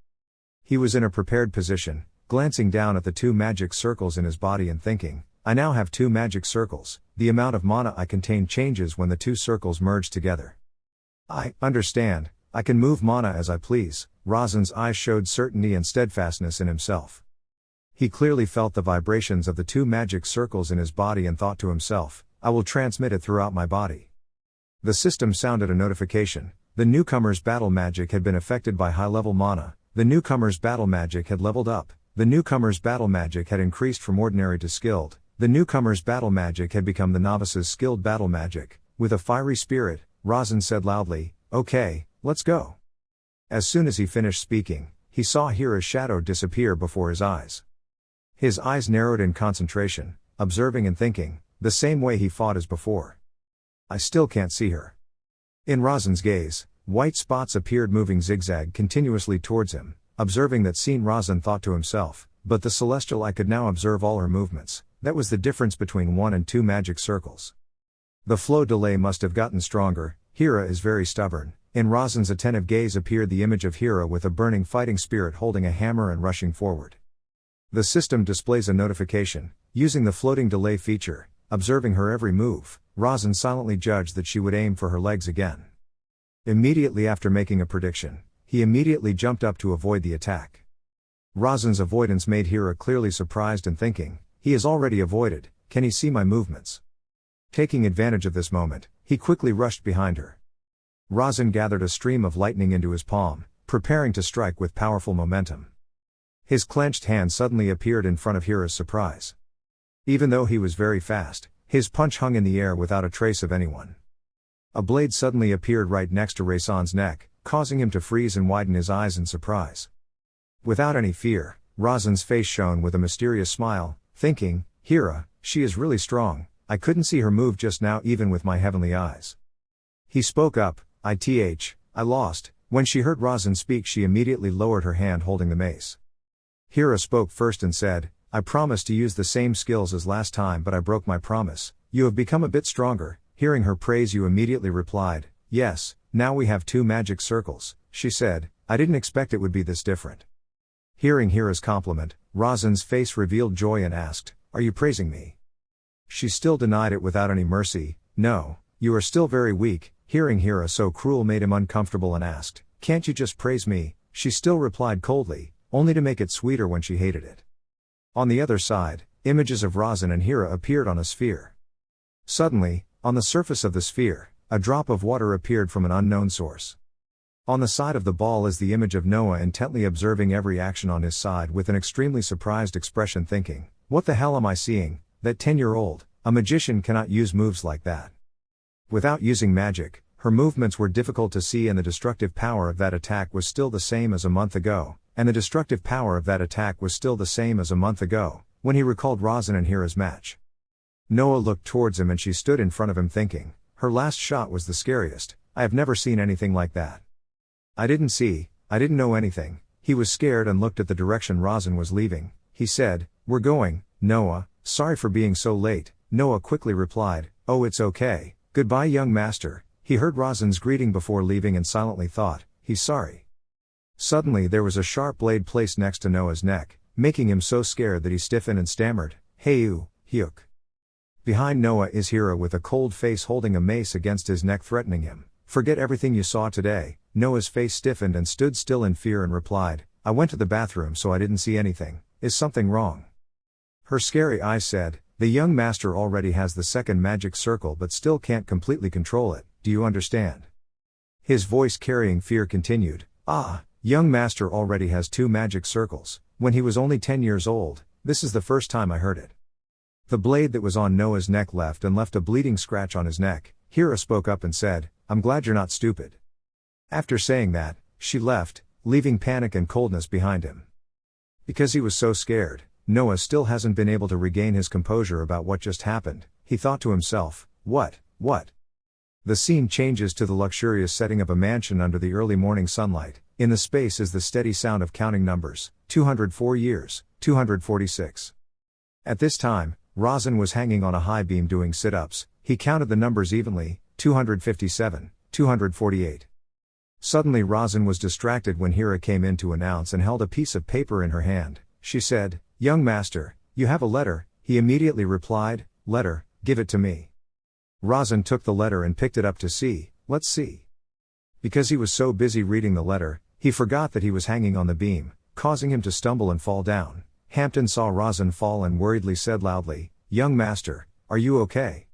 He was in a prepared position, glancing down at the 2 magic circles in his body and thinking, I now have 2 magic circles, the amount of mana I contain changes when the 2 circles merge together. I understand, I can move mana as I please. Razan's eyes showed certainty and steadfastness in himself. He clearly felt the vibrations of the 2 magic circles in his body and thought to himself, I will transmit it throughout my body. The system sounded a notification. The newcomer's battle magic had been affected by high-level mana. The newcomer's battle magic had leveled up. The newcomer's battle magic had increased from ordinary to skilled. The newcomer's battle magic had become the novice's skilled battle magic. With a fiery spirit, Razan said loudly, okay, let's go. As soon as he finished speaking, he saw Hira's shadow disappear before his eyes. His eyes narrowed in concentration, observing and thinking, the same way he fought as before. I still can't see her. In Razan's gaze, white spots appeared moving zigzag continuously towards him. Observing that scene, Razan thought to himself, but the celestial eye could now observe all her movements. That was the difference between 1 and 2 magic circles. The flow delay must have gotten stronger. Hira is very stubborn. In Razan's attentive gaze appeared the image of Hira with a burning fighting spirit holding a hammer and rushing forward. The system displays a notification, using the floating delay feature. Observing her every move, Razan silently judged that she would aim for her legs again. Immediately after making a prediction, he immediately jumped up to avoid the attack. Razan's avoidance made Hira clearly surprised and thinking, he has already avoided, can he see my movements? Taking advantage of this moment, he quickly rushed behind her. Razan gathered a stream of lightning into his palm, preparing to strike with powerful momentum. His clenched hand suddenly appeared in front of Hira's surprise. Even though he was very fast, his punch hung in the air without a trace of anyone. A blade suddenly appeared right next to Razan's neck, causing him to freeze and widen his eyes in surprise. Without any fear, Razan's face shone with a mysterious smile, thinking, Hira, she is really strong, I couldn't see her move just now even with my heavenly eyes. He spoke up, I lost. When she heard Razan speak, she immediately lowered her hand holding the mace. Hira spoke first and said, I promised to use the same skills as last time, but I broke my promise. You have become a bit stronger. Hearing her praise, you immediately replied, yes, now we have 2 magic circles. She said, I didn't expect it would be this different. Hearing Hira's compliment, Razan's face revealed joy and asked, are you praising me? She still denied it without any mercy, no, you are still very weak. Hearing Hira so cruel made him uncomfortable and asked, can't you just praise me? She still replied coldly, only to make it sweeter when she hated it. On the other side, images of Razan and Hira appeared on a sphere. Suddenly, on the surface of the sphere, a drop of water appeared from an unknown source. On the side of the ball is the image of Noah intently observing every action on his side with an extremely surprised expression, thinking, what the hell am I seeing? That 10-year-old, a magician cannot use moves like that. Without using magic, her movements were difficult to see, and the destructive power of that attack was still the same as a month ago, when he recalled Razan and Hira's match. Noah looked towards him and she stood in front of him thinking, her last shot was the scariest, I have never seen anything like that. I didn't know anything. He was scared and looked at the direction Razan was leaving. He said, we're going, Noah, sorry for being so late. Noah quickly replied, oh, it's okay, goodbye young master. He heard Razan's greeting before leaving and silently thought, he's sorry. Suddenly there was a sharp blade placed next to Noah's neck, making him so scared that he stiffened and stammered, Heyu, Hyuk. Behind Noah is Hira with a cold face holding a mace against his neck threatening him. Forget everything you saw today. Noah's face stiffened and stood still in fear and replied, I went to the bathroom so I didn't see anything. Is something wrong? Her scary eyes said, the young master already has the second magic circle but still can't completely control it, do you understand? His voice carrying fear continued, young master already has 2 magic circles, when he was only 10 years old, this is the first time I heard it. The blade that was on Noah's neck left a bleeding scratch on his neck. Hira spoke up and said, I'm glad you're not stupid. After saying that, she left, leaving panic and coldness behind him. Because he was so scared, Noah still hasn't been able to regain his composure about what just happened. He thought to himself, what? The scene changes to the luxurious setting of a mansion under the early morning sunlight. In the space is the steady sound of counting numbers, 204 years, 246. At this time, Razan was hanging on a high beam doing sit-ups. He counted the numbers evenly, 257, 248. Suddenly Razan was distracted when Hira came in to announce and held a piece of paper in her hand. She said, young master, you have a letter. He immediately replied, letter, give it to me. Razan took the letter and picked it up to see, let's see. Because he was so busy reading the letter, he forgot that he was hanging on the beam, causing him to stumble and fall down. Hampton saw Razan fall and worriedly said loudly, young master, are you okay?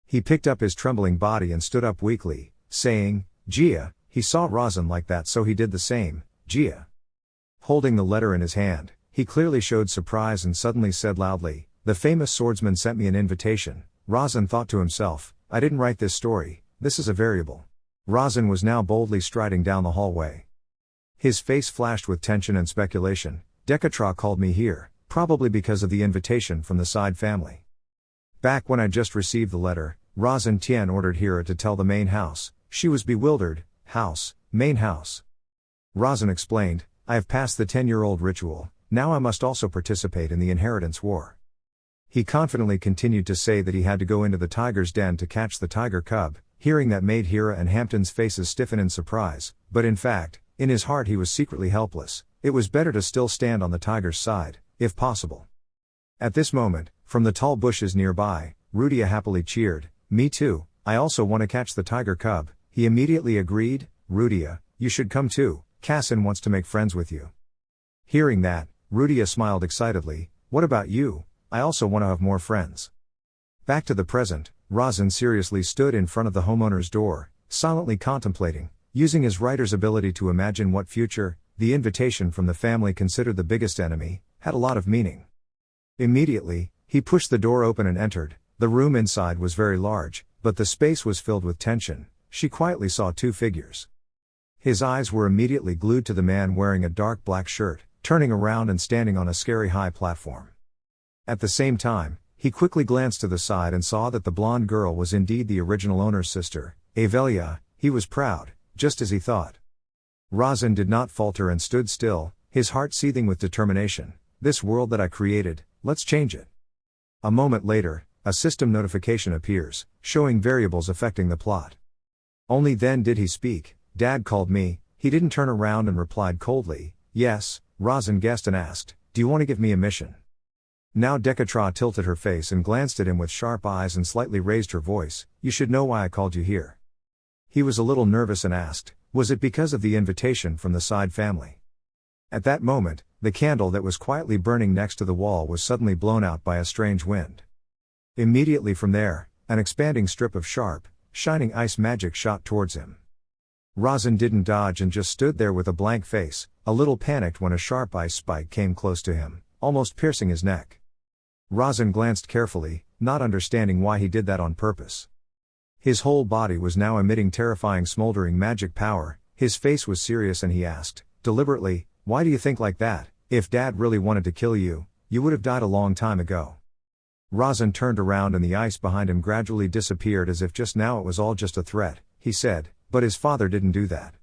He picked up his trembling body and stood up weakly, saying, Gia. He saw Razan like that so he did the same, Gia. Holding the letter in his hand, he clearly showed surprise and suddenly said loudly, the famous swordsman sent me an invitation. Razan thought to himself, I didn't write this story, this is a variable. Razan was now boldly striding down the hallway. His face flashed with tension and speculation. Dekatra called me here, probably because of the invitation from the side family. Back when I just received the letter, Razan Tien ordered Hira to tell the main house. She was bewildered. House, main house. Razan explained, I have passed the 10-year-old ritual, now I must also participate in the inheritance war. He confidently continued to say that he had to go into the tiger's den to catch the tiger cub. Hearing that made Hira and Hampton's faces stiffen in surprise, but in fact, in his heart he was secretly helpless. It was better to still stand on the tiger's side, if possible. At this moment, from the tall bushes nearby, Rudia happily cheered, me too, I also want to catch the tiger cub. He immediately agreed, Rudia, you should come too, Kassin wants to make friends with you. Hearing that, Rudia smiled excitedly, what about you? I also want to have more friends. Back to the present, Razan seriously stood in front of the homeowner's door, silently contemplating, using his writer's ability to imagine what future. The invitation from the family considered the biggest enemy, had a lot of meaning. Immediately, he pushed the door open and entered. The room inside was very large, but the space was filled with tension. She quietly saw 2 figures. His eyes were immediately glued to the man wearing a dark black shirt, turning around and standing on a scary high platform. At the same time, he quickly glanced to the side and saw that the blonde girl was indeed the original owner's sister, Avelia. He was proud, just as he thought. Razan did not falter and stood still, his heart seething with determination. This world that I created, let's change it. A moment later, a system notification appears, showing variables affecting the plot. Only then did he speak, Dad called me. He didn't turn around and replied coldly, yes. Razan guessed and asked, do you want to give me a mission? Now Dekatra tilted her face and glanced at him with sharp eyes and slightly raised her voice, you should know why I called you here. He was a little nervous and asked, was it because of the invitation from the side family? At that moment, the candle that was quietly burning next to the wall was suddenly blown out by a strange wind. Immediately from there, an expanding strip of sharp, shining ice magic shot towards him. Razan didn't dodge and just stood there with a blank face, a little panicked when a sharp ice spike came close to him, almost piercing his neck. Razan glanced carefully, not understanding why he did that on purpose. His whole body was now emitting terrifying smoldering magic power, his face was serious and he asked, deliberately, "Why do you think like that? If Dad really wanted to kill you, you would have died a long time ago." Razan turned around and the ice behind him gradually disappeared as if just now it was all just a threat. He said, "But his father didn't do that."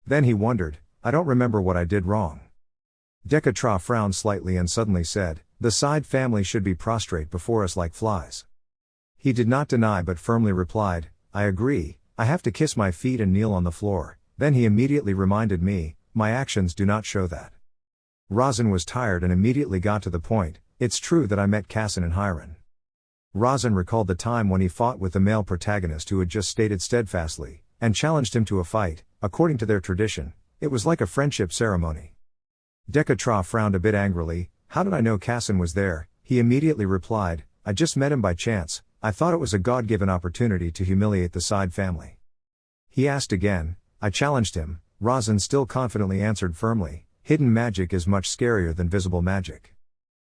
Then he wondered, "I don't remember what I did wrong." Dekatra frowned slightly and suddenly said, "The side family should be prostrate before us like flies." He did not deny but firmly replied, "I agree, I have to kiss my feet and kneel on the floor." Then he immediately reminded me, "My actions do not show that." Razan was tired and immediately got to the point, "It's true that I met Kassan and Hiran." Razan recalled the time when he fought with the male protagonist who had just stated steadfastly, and challenged him to a fight. According to their tradition, it was like a friendship ceremony. Dekatra frowned a bit angrily. "How did I know Kassan was there?" He immediately replied, "I just met him by chance, I thought it was a God-given opportunity to humiliate the side family." He asked again, "I challenged him." Razan still confidently answered firmly, "Hidden magic is much scarier than visible magic."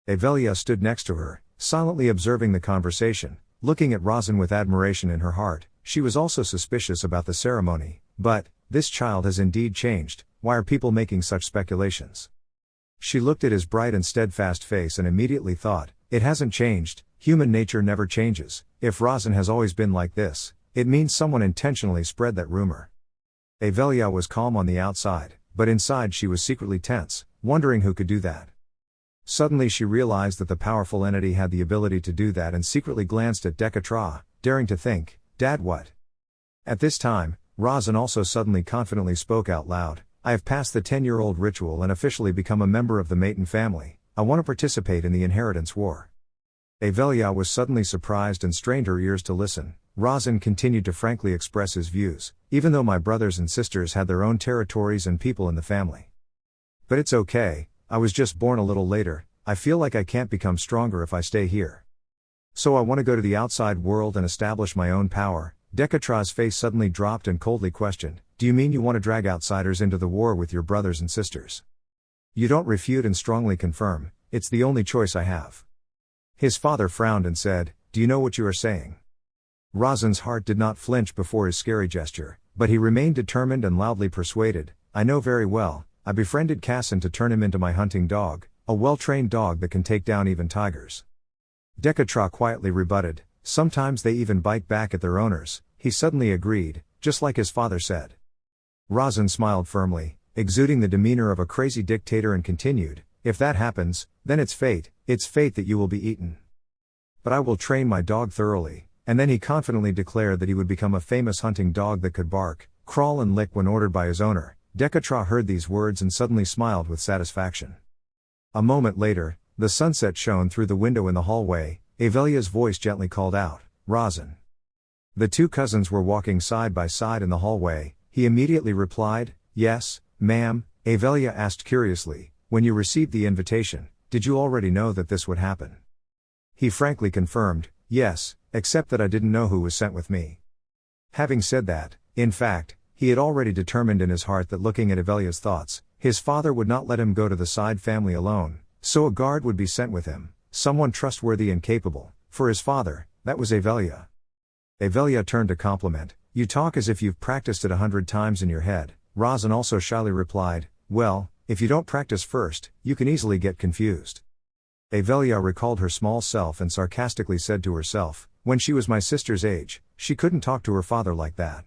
Avelia stood next to her, silently observing the conversation, looking at Razan with admiration in her heart. She was also suspicious about the ceremony, but, this child has indeed changed, why are people making such speculations? She looked at his bright and steadfast face and immediately thought, it hasn't changed, human nature never changes. If Razan has always been like this, it means someone intentionally spread that rumor. Avelia was calm on the outside, but inside she was secretly tense, wondering who could do that. Suddenly she realized that the powerful entity had the ability to do that and secretly glanced at Dekatra, daring to think, "Dad, what?" At this time, Razan also suddenly confidently spoke out loud, "I have passed the 10-year-old ritual and officially become a member of the Maton family. I want to participate in the inheritance war." Avelia was suddenly surprised and strained her ears to listen. Razan continued to frankly express his views, "Even though my brothers and sisters had their own territories and people in the family. But it's okay, I was just born a little later, I feel like I can't become stronger if I stay here. So I want to go to the outside world and establish my own power." Dekatra's face suddenly dropped and coldly questioned, "Do you mean you want to drag outsiders into the war with your brothers and sisters?" "You don't refute and strongly confirm, it's the only choice I have." His father frowned and said, "Do you know what you are saying?" Razan's heart did not flinch before his scary gesture, but he remained determined and loudly persuaded, "I know very well, I befriended Kassan to turn him into my hunting dog, a well-trained dog that can take down even tigers." Dekatra quietly rebutted, "Sometimes they even bite back at their owners." He suddenly agreed, just like his father said. Razan smiled firmly, exuding the demeanor of a crazy dictator and continued, "If that happens, then it's fate that you will be eaten. But I will train my dog thoroughly." And then he confidently declared that he would become a famous hunting dog that could bark, crawl and lick when ordered by his owner. Dekatra heard these words and suddenly smiled with satisfaction. A moment later, the sunset shone through the window in the hallway. Avelia's voice gently called out, "Razan." The two cousins were walking side by side in the hallway. He immediately replied, "Yes, ma'am." Avelia asked curiously, "When you received the invitation, did you already know that this would happen?" He frankly confirmed, "Yes, except that I didn't know who was sent with me." Having said that, in fact, he had already determined in his heart that looking at Avelia's thoughts, his father would not let him go to the side family alone, so a guard would be sent with him, someone trustworthy and capable. For his father, that was Avelia. Avelia turned to compliment, "You talk as if you've practiced it 100 times in your head." Razan also shyly replied, "Well, if you don't practice first, you can easily get confused." Avelia recalled her small self and sarcastically said to herself, "When she was my sister's age, she couldn't talk to her father like that."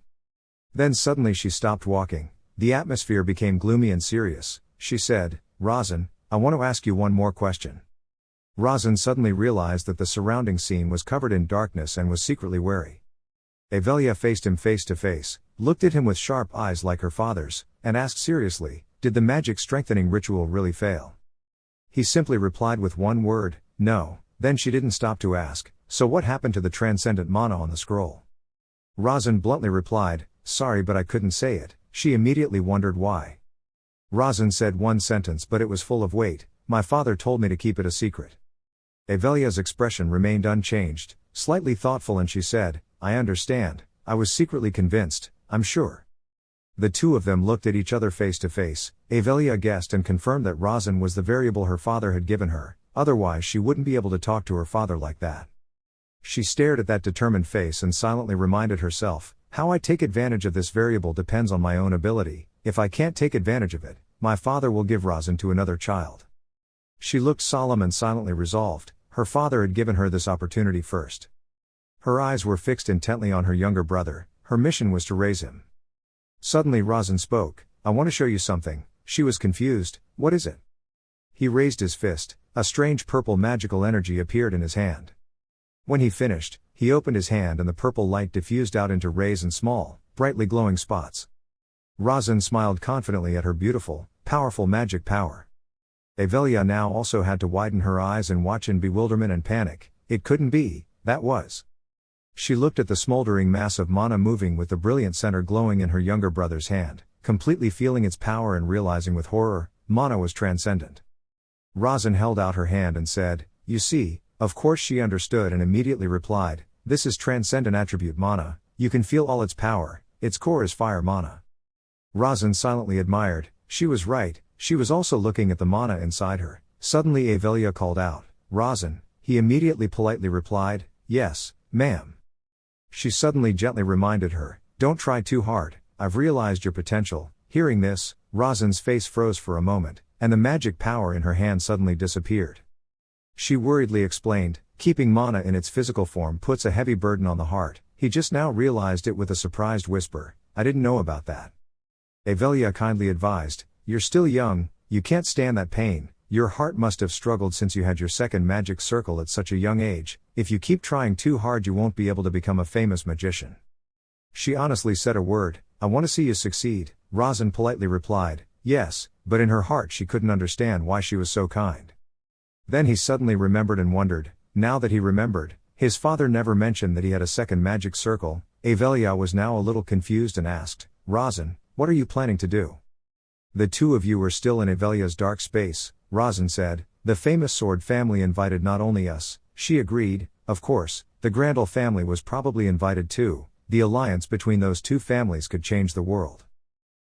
Then suddenly she stopped walking. The atmosphere became gloomy and serious. She said, "Razan, I want to ask you one more question." Razan suddenly realized that the surrounding scene was covered in darkness and was secretly wary. Avelia faced him face to face, looked at him with sharp eyes like her father's, and asked seriously, "Did the magic strengthening ritual really fail?" He simply replied with one word, "No." Then she didn't stop to ask, "So what happened to the transcendent mana on the scroll?" Razan bluntly replied, "Sorry, but I couldn't say it." She immediately wondered why. Razan said one sentence, but it was full of weight, "My father told me to keep it a secret." Avelia's expression remained unchanged, slightly thoughtful, and she said, "I understand, I was secretly convinced, I'm sure." The two of them looked at each other face to face. Avelia guessed and confirmed that Razan was the variable her father had given her, otherwise she wouldn't be able to talk to her father like that. She stared at that determined face and silently reminded herself, how I take advantage of this variable depends on my own ability. If I can't take advantage of it, my father will give Razin to another child. She looked solemn and silently resolved. Her father had given her this opportunity first. Her eyes were fixed intently on her younger brother. Her mission was to raise him. Suddenly Razin spoke. I want to show you something. She was confused. What is it? He raised his fist. A strange purple magical energy appeared in his hand. When he finished, he opened his hand and the purple light diffused out into rays and small, brightly glowing spots. Razin smiled confidently at her beautiful, powerful magic power. Avelia now also had to widen her eyes and watch in bewilderment and panic. It couldn't be, that was. She looked at the smoldering mass of mana moving with the brilliant center glowing in her younger brother's hand, completely feeling its power and realizing with horror, mana was transcendent. Razin held out her hand and said, you see. Of course she understood and immediately replied, this is transcendent attribute mana, you can feel all its power, its core is fire mana. Razin silently admired, she was right, she was also looking at the mana inside her. Suddenly Avelia called out, Razin. He immediately politely replied, yes, ma'am. She suddenly gently reminded her, don't try too hard, I've realized your potential. Hearing this, Razin's face froze for a moment, and the magic power in her hand suddenly disappeared. She worriedly explained, keeping mana in its physical form puts a heavy burden on the heart. He just now realized it with a surprised whisper, I didn't know about that. Avelia kindly advised, you're still young, you can't stand that pain, your heart must have struggled since you had your second magic circle at such a young age, if you keep trying too hard you won't be able to become a famous magician. She honestly said a word, I want to see you succeed. Razin politely replied, yes, but in her heart she couldn't understand why she was so kind. Then he suddenly remembered and wondered, now that he remembered, his father never mentioned that he had a second magic circle. Avelia was now a little confused and asked, Razin, what are you planning to do? The two of you were still in Avelia's dark space. Razin said, the famous sword family invited not only us. She agreed, of course, the Grandel family was probably invited too. The alliance between those two families could change the world.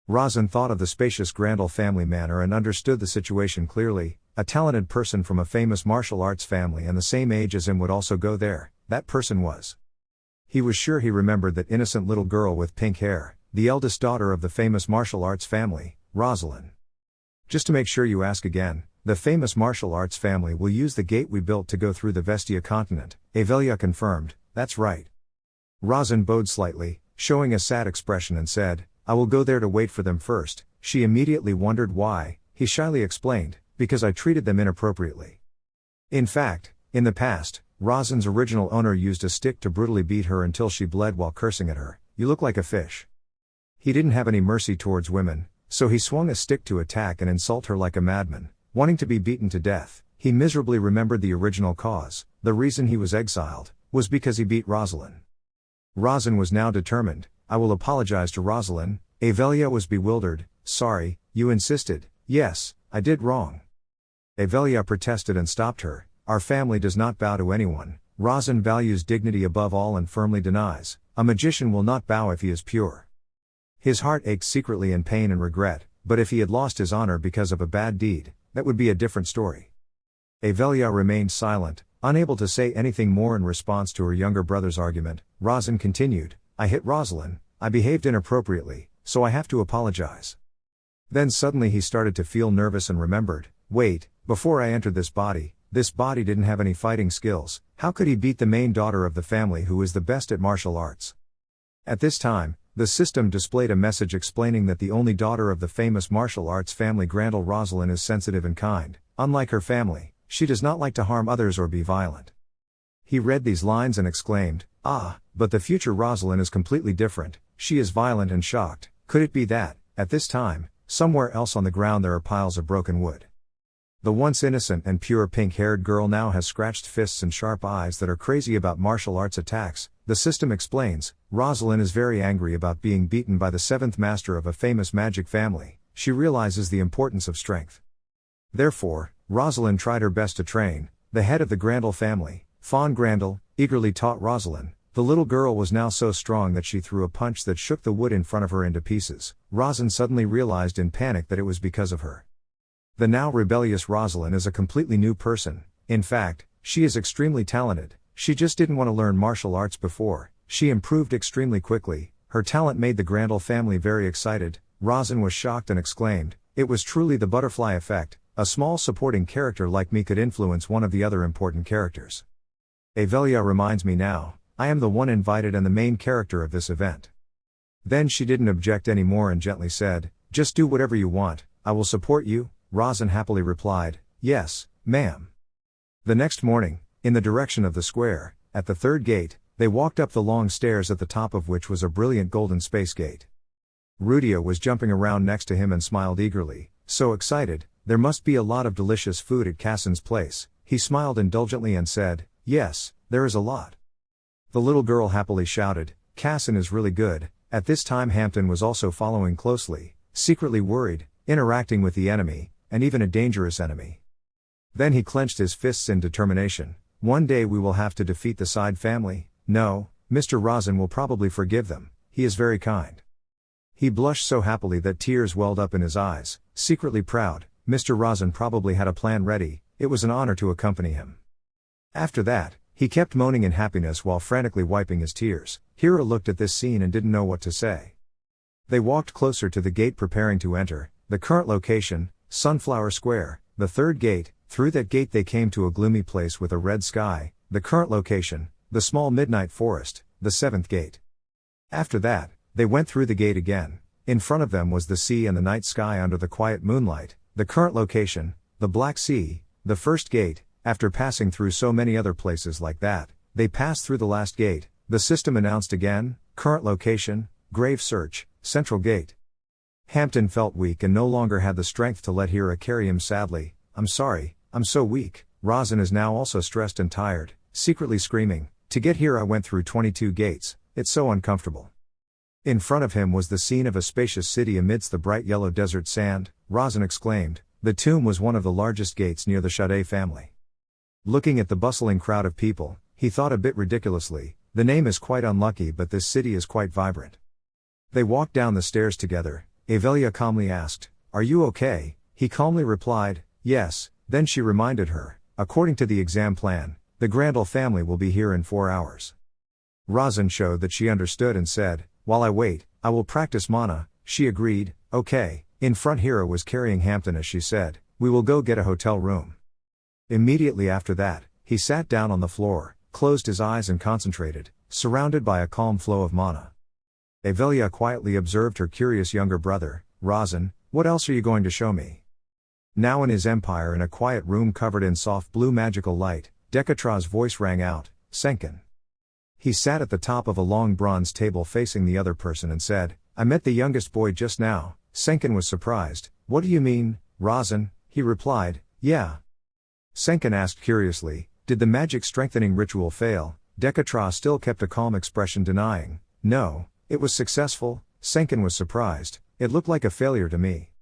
Razin thought of the spacious Grandel family manor and understood the situation clearly. A talented person from a famous martial arts family and the same age as him would also go there. That person was. He was sure he remembered that innocent little girl with pink hair, the eldest daughter of the famous martial arts family, Rosalind. Just to make sure you ask again, the famous martial arts family will use the gate we built to go through the Vestia continent, Avelia confirmed, that's right. Razin bowed slightly, showing a sad expression and said, I will go there to wait for them first. She immediately wondered why. He shyly explained, because I treated them inappropriately. In fact, in the past, Razin's original owner used a stick to brutally beat her until she bled while cursing at her, you look like a fish. He didn't have any mercy towards women, so he swung a stick to attack and insult her like a madman, wanting to be beaten to death. He miserably remembered the original cause, the reason he was exiled, was because he beat Rosalind. Razin was now determined, I will apologize to Rosalind. Avelia was bewildered, sorry, you insisted, yes, I did wrong. Avelia protested and stopped her, our family does not bow to anyone. Razin values dignity above all and firmly denies, a magician will not bow if he is pure. His heart ached secretly in pain and regret, but if he had lost his honor because of a bad deed, that would be a different story. Avelia remained silent, unable to say anything more in response to her younger brother's argument. Razin continued, I hit Rosalind, I behaved inappropriately, so I have to apologize. Then suddenly he started to feel nervous and remembered, wait, before I entered this body didn't have any fighting skills, how could he beat the main daughter of the family who is the best at martial arts? At this time, the system displayed a message explaining that the only daughter of the famous martial arts family Grandel Rosalind is sensitive and kind. Unlike her family, she does not like to harm others or be violent. He read these lines and exclaimed, but the future Rosalind is completely different, she is violent and shocked. Could it be that, at this time, somewhere else on the ground there are piles of broken wood? The once innocent and pure pink-haired girl now has scratched fists and sharp eyes that are crazy about martial arts attacks. The system explains, Rosalind is very angry about being beaten by the seventh master of a famous magic family. She realizes the importance of strength. Therefore, Rosalind tried her best to train. The head of the Grandel family, Fawn Grandel, eagerly taught Rosalind. The little girl was now so strong that she threw a punch that shook the wood in front of her into pieces. Razin suddenly realized in panic that it was because of her. The now rebellious Rosalind is a completely new person. In fact, she is extremely talented. she just didn't want to learn martial arts before. She improved extremely quickly. Her talent made the Grandel family very excited. Razin was shocked and exclaimed, "It was truly the butterfly effect. A small supporting character like me could influence one of the other important characters. Avelia reminds me now, I am the one invited and the main character of this event." Then she didn't object anymore and gently said, "Just do whatever you want, I will support you." Razin happily replied, "Yes, ma'am." The next morning, in the direction of the square, at the third gate, they walked up the long stairs at the top of which was a brilliant golden space gate. Rudia was jumping around next to him and smiled eagerly, so excited. There must be a lot of delicious food at Cassin's place. He smiled indulgently and said, "Yes, there is a lot." The little girl happily shouted, "Cassin is really good." At this time Hampton was also following closely, secretly worried, interacting with the enemy, and even a dangerous enemy. Then he clenched his fists in determination. "One day we will have to defeat the Side family. No, Mr. Razin will probably forgive them, he is very kind." He blushed so happily that tears welled up in his eyes, secretly proud. Mr. Razin probably had a plan ready. It was an honor to accompany him. After that, he kept moaning in happiness while frantically wiping his tears. Hira looked at this scene and didn't know what to say. They walked closer to the gate preparing to enter. The current location, Sunflower Square, the third gate. Through that gate they came to a gloomy place with a red sky. The current location, the small midnight forest, the seventh gate. After that, they went through the gate again. In front of them was the sea and the night sky under the quiet moonlight. The current location, the Black Sea, the first gate. After passing through so many other places like that, they passed through the last gate. The system announced again, current location, Grave Search, Central Gate. Hampton felt weak and no longer had the strength to let Hira carry him sadly. "I'm sorry, I'm so weak." Razin is now also stressed and tired, secretly screaming, "To get here I went through 22 gates, it's so uncomfortable." In front of him was the scene of a spacious city amidst the bright yellow desert sand. Razin exclaimed, "The tomb was one of the largest gates near the Sade family." Looking at the bustling crowd of people, he thought a bit ridiculously, "The name is quite unlucky but this city is quite vibrant." They walked down the stairs together. Avelia calmly asked, "Are you okay?" He calmly replied, "Yes." Then she reminded her, "According to the exam plan, the Grandel family will be here in 4 hours." Razin showed that she understood and said, "While I wait, I will practice mana." She agreed, "Okay." In front Hira was carrying Hampton as she said, "We will go get a hotel room." Immediately after that, he sat down on the floor, closed his eyes and concentrated, surrounded by a calm flow of mana. Avelia quietly observed her curious younger brother, Razin, "What else are you going to show me?" Now in his empire in a quiet room covered in soft blue magical light, Dekatra's voice rang out, "Senkin." He sat at the top of a long bronze table facing the other person and said, "I met the youngest boy just now." Senkin was surprised. "What do you mean, Razin?" He replied, "Yeah." Senkin asked curiously, "Did the magic strengthening ritual fail?" Dekatra still kept a calm expression denying, "No, it was successful." Senkin was surprised, "It looked like a failure to me."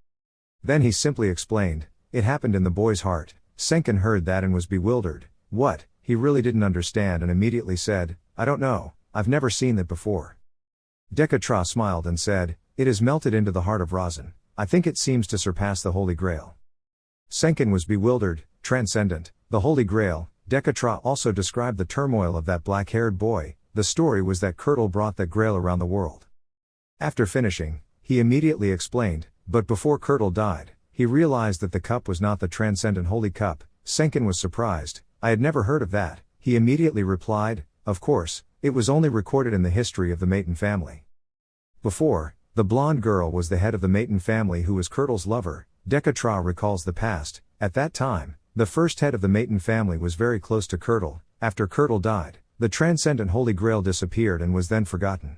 Then he simply explained, "It happened in the boy's heart." Senkin heard that and was bewildered. "What?" He really didn't understand and immediately said, "I don't know, I've never seen that before." Dekatra smiled and said, "It is melted into the heart of Razin. I think it seems to surpass the Holy Grail." Senkin was bewildered. Transcendent, the Holy Grail. Dekatra also described the turmoil of that black-haired boy. The story was that Kirtle brought that grail around the world. After finishing, he immediately explained, "But before Kirtle died, he realized that the cup was not the transcendent Holy Cup." Senkin was surprised. "I had never heard of that." He immediately replied, "Of course, it was only recorded in the history of the Maton family. Before, the blonde girl was the head of the Maton family who was Kirtle's lover." Dekatra recalls the past. At that time, the first head of the Maton family was very close to Kirtle. After Kirtle died, the transcendent Holy Grail disappeared and was then forgotten.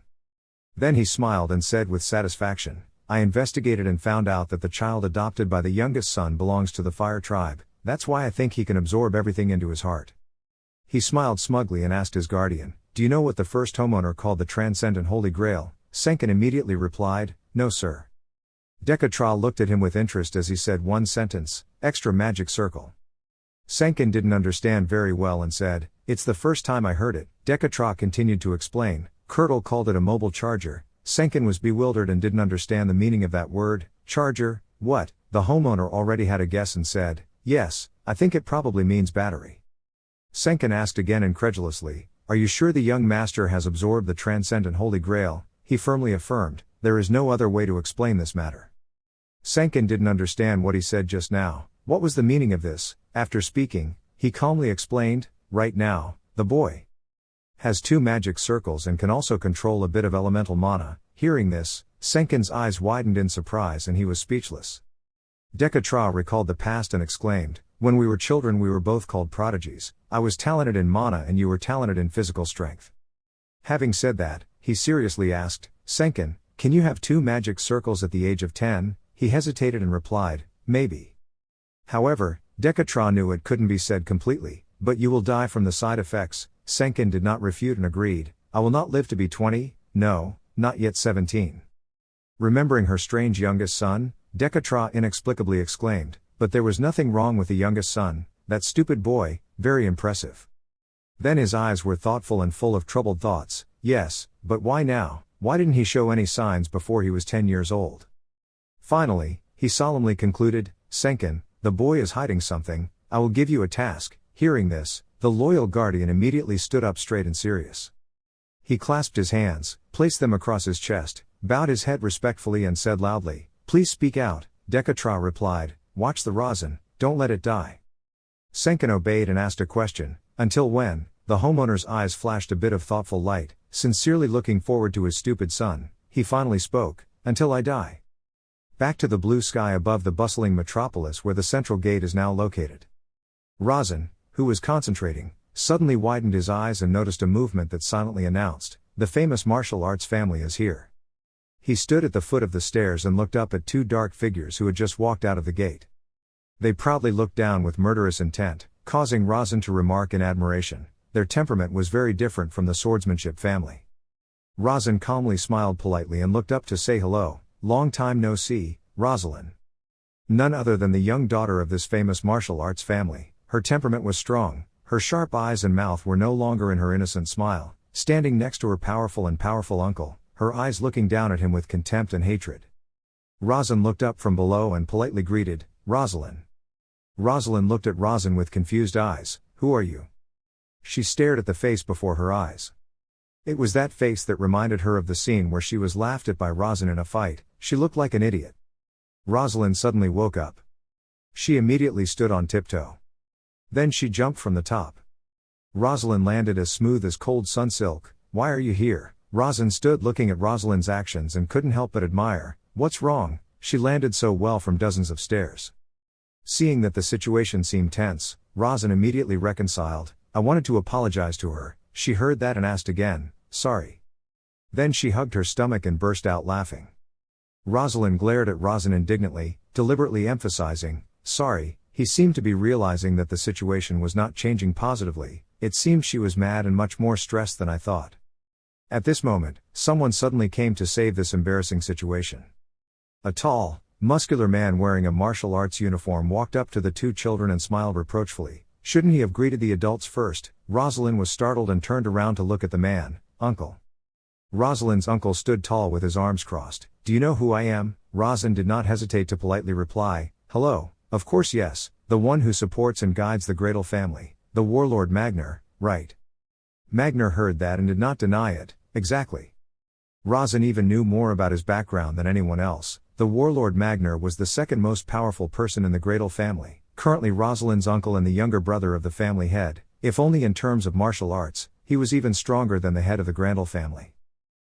Then he smiled and said with satisfaction, "I investigated and found out that the child adopted by the youngest son belongs to the Fire tribe. That's why I think he can absorb everything into his heart." He smiled smugly and asked his guardian, "Do you know what the first homeowner called the transcendent Holy Grail?" Senkin immediately replied, "No sir." Dekatra looked at him with interest as he said one sentence, "Extra magic circle." Senkin didn't understand very well and said, "It's the first time I heard it." Dekatra continued to explain, "Kirtle called it a mobile charger." Senkin was bewildered and didn't understand the meaning of that word. "Charger, what?" The homeowner already had a guess and said, "Yes, I think it probably means battery." Senkin asked again incredulously, "Are you sure the young master has absorbed the transcendent Holy Grail?" He firmly affirmed, "There is no other way to explain this matter." Senkin didn't understand what he said just now. What was the meaning of this? After speaking, he calmly explained, "Right now, the boy has 2 magic circles and can also control a bit of elemental mana." Hearing this, Senkin's eyes widened in surprise and he was speechless. Dekatra recalled the past and exclaimed, "When we were children we were both called prodigies. I was talented in mana and you were talented in physical strength." Having said that, he seriously asked, "Senkin, can you have 2 magic circles at the age of 10? He hesitated and replied, "Maybe." However, Dekatra knew it couldn't be said completely, "But you will die from the side effects." Senkin did not refute and agreed, "I will not live to be 20, no, not yet 17. Remembering her strange youngest son, Dekatra inexplicably exclaimed, "But there was nothing wrong with the youngest son, that stupid boy, very impressive." Then his eyes were thoughtful and full of troubled thoughts. "Yes, but why now? Why didn't he show any signs before he was 10 years old?" Finally, he solemnly concluded, "Senkin, the boy is hiding something. I will give you a task." Hearing this, the loyal guardian immediately stood up straight and serious. He clasped his hands, placed them across his chest, bowed his head respectfully and said loudly, "Please speak out." Dekatra replied, "Watch the rosin, don't let it die." Senkin obeyed and asked a question, "Until when?" The homeowner's eyes flashed a bit of thoughtful light, sincerely looking forward to his stupid son. He finally spoke, "Until I die." Back to the blue sky above the bustling metropolis where the central gate is now located. Rosin, who was concentrating, suddenly widened his eyes and noticed a movement that silently announced, "The famous martial arts family is here." He stood at the foot of the stairs and looked up at 2 dark figures who had just walked out of the gate. They proudly looked down with murderous intent, causing Rosin to remark in admiration, their temperament was very different from the swordsmanship family. Rosin calmly smiled politely and looked up to say hello, "Long time no see, Rosalind." None other than the young daughter of this famous martial arts family. Her temperament was strong, her sharp eyes and mouth were no longer in her innocent smile, standing next to her powerful uncle, her eyes looking down at him with contempt and hatred. Rosin looked up from below and politely greeted, "Rosalind." Rosalind looked at Rosin with confused eyes, "Who are you?" She stared at the face before her eyes. It was that face that reminded her of the scene where she was laughed at by Rosin in a fight. She looked like an idiot. Rosalind suddenly woke up. She immediately stood on tiptoe. Then she jumped from the top. Rosalind landed as smooth as cold sunsilk. "Why are you here?" Rosin stood looking at Rosalind's actions and couldn't help but admire. "What's wrong?" She landed so well from dozens of stairs. Seeing that the situation seemed tense, Rosin immediately reconciled. "I wanted to apologize to her." She heard that and asked again, "Sorry." Then she hugged her stomach and burst out laughing. Rosalind glared at Rosin indignantly, deliberately emphasizing, "Sorry." He seemed to be realizing that the situation was not changing positively. It seemed she was mad and much more stressed than I thought. At this moment, someone suddenly came to save this embarrassing situation. A tall, muscular man wearing a martial arts uniform walked up to the 2 children and smiled reproachfully. Shouldn't he have greeted the adults first? Rosalind was startled and turned around to look at the man. "Uncle." Rosalind's uncle stood tall with his arms crossed. "Do you know who I am?" Rosin did not hesitate to politely reply, "Hello, of course yes, the one who supports and guides the Gradle family, the warlord Magner, right?" Magner heard that and did not deny it. "Exactly." Rosin even knew more about his background than anyone else. The warlord Magner was the second most powerful person in the Gradle family, currently Rosalind's uncle and the younger brother of the family head. If only in terms of martial arts, he was even stronger than the head of the Gradle family.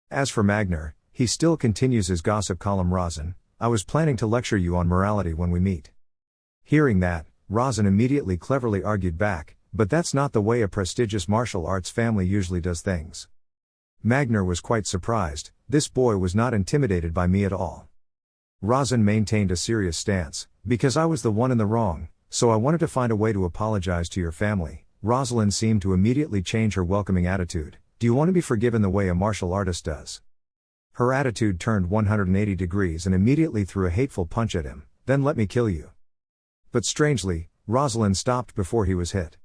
As for Magner, he still continues his gossip column. "Rosin, I was planning to lecture you on morality when we meet." Hearing that, Rosin immediately cleverly argued back, "But that's not the way a prestigious martial arts family usually does things." Magner was quite surprised. This boy was not intimidated by me at all. Rosin maintained a serious stance, "Because I was the one in the wrong, so I wanted to find a way to apologize to your family." Rosalind seemed to immediately change her welcoming attitude. "Do you want to be forgiven the way a martial artist does?" Her attitude turned 180 degrees and immediately threw a hateful punch at him. "Then let me kill you." But strangely, Rosalind stopped before he was hit.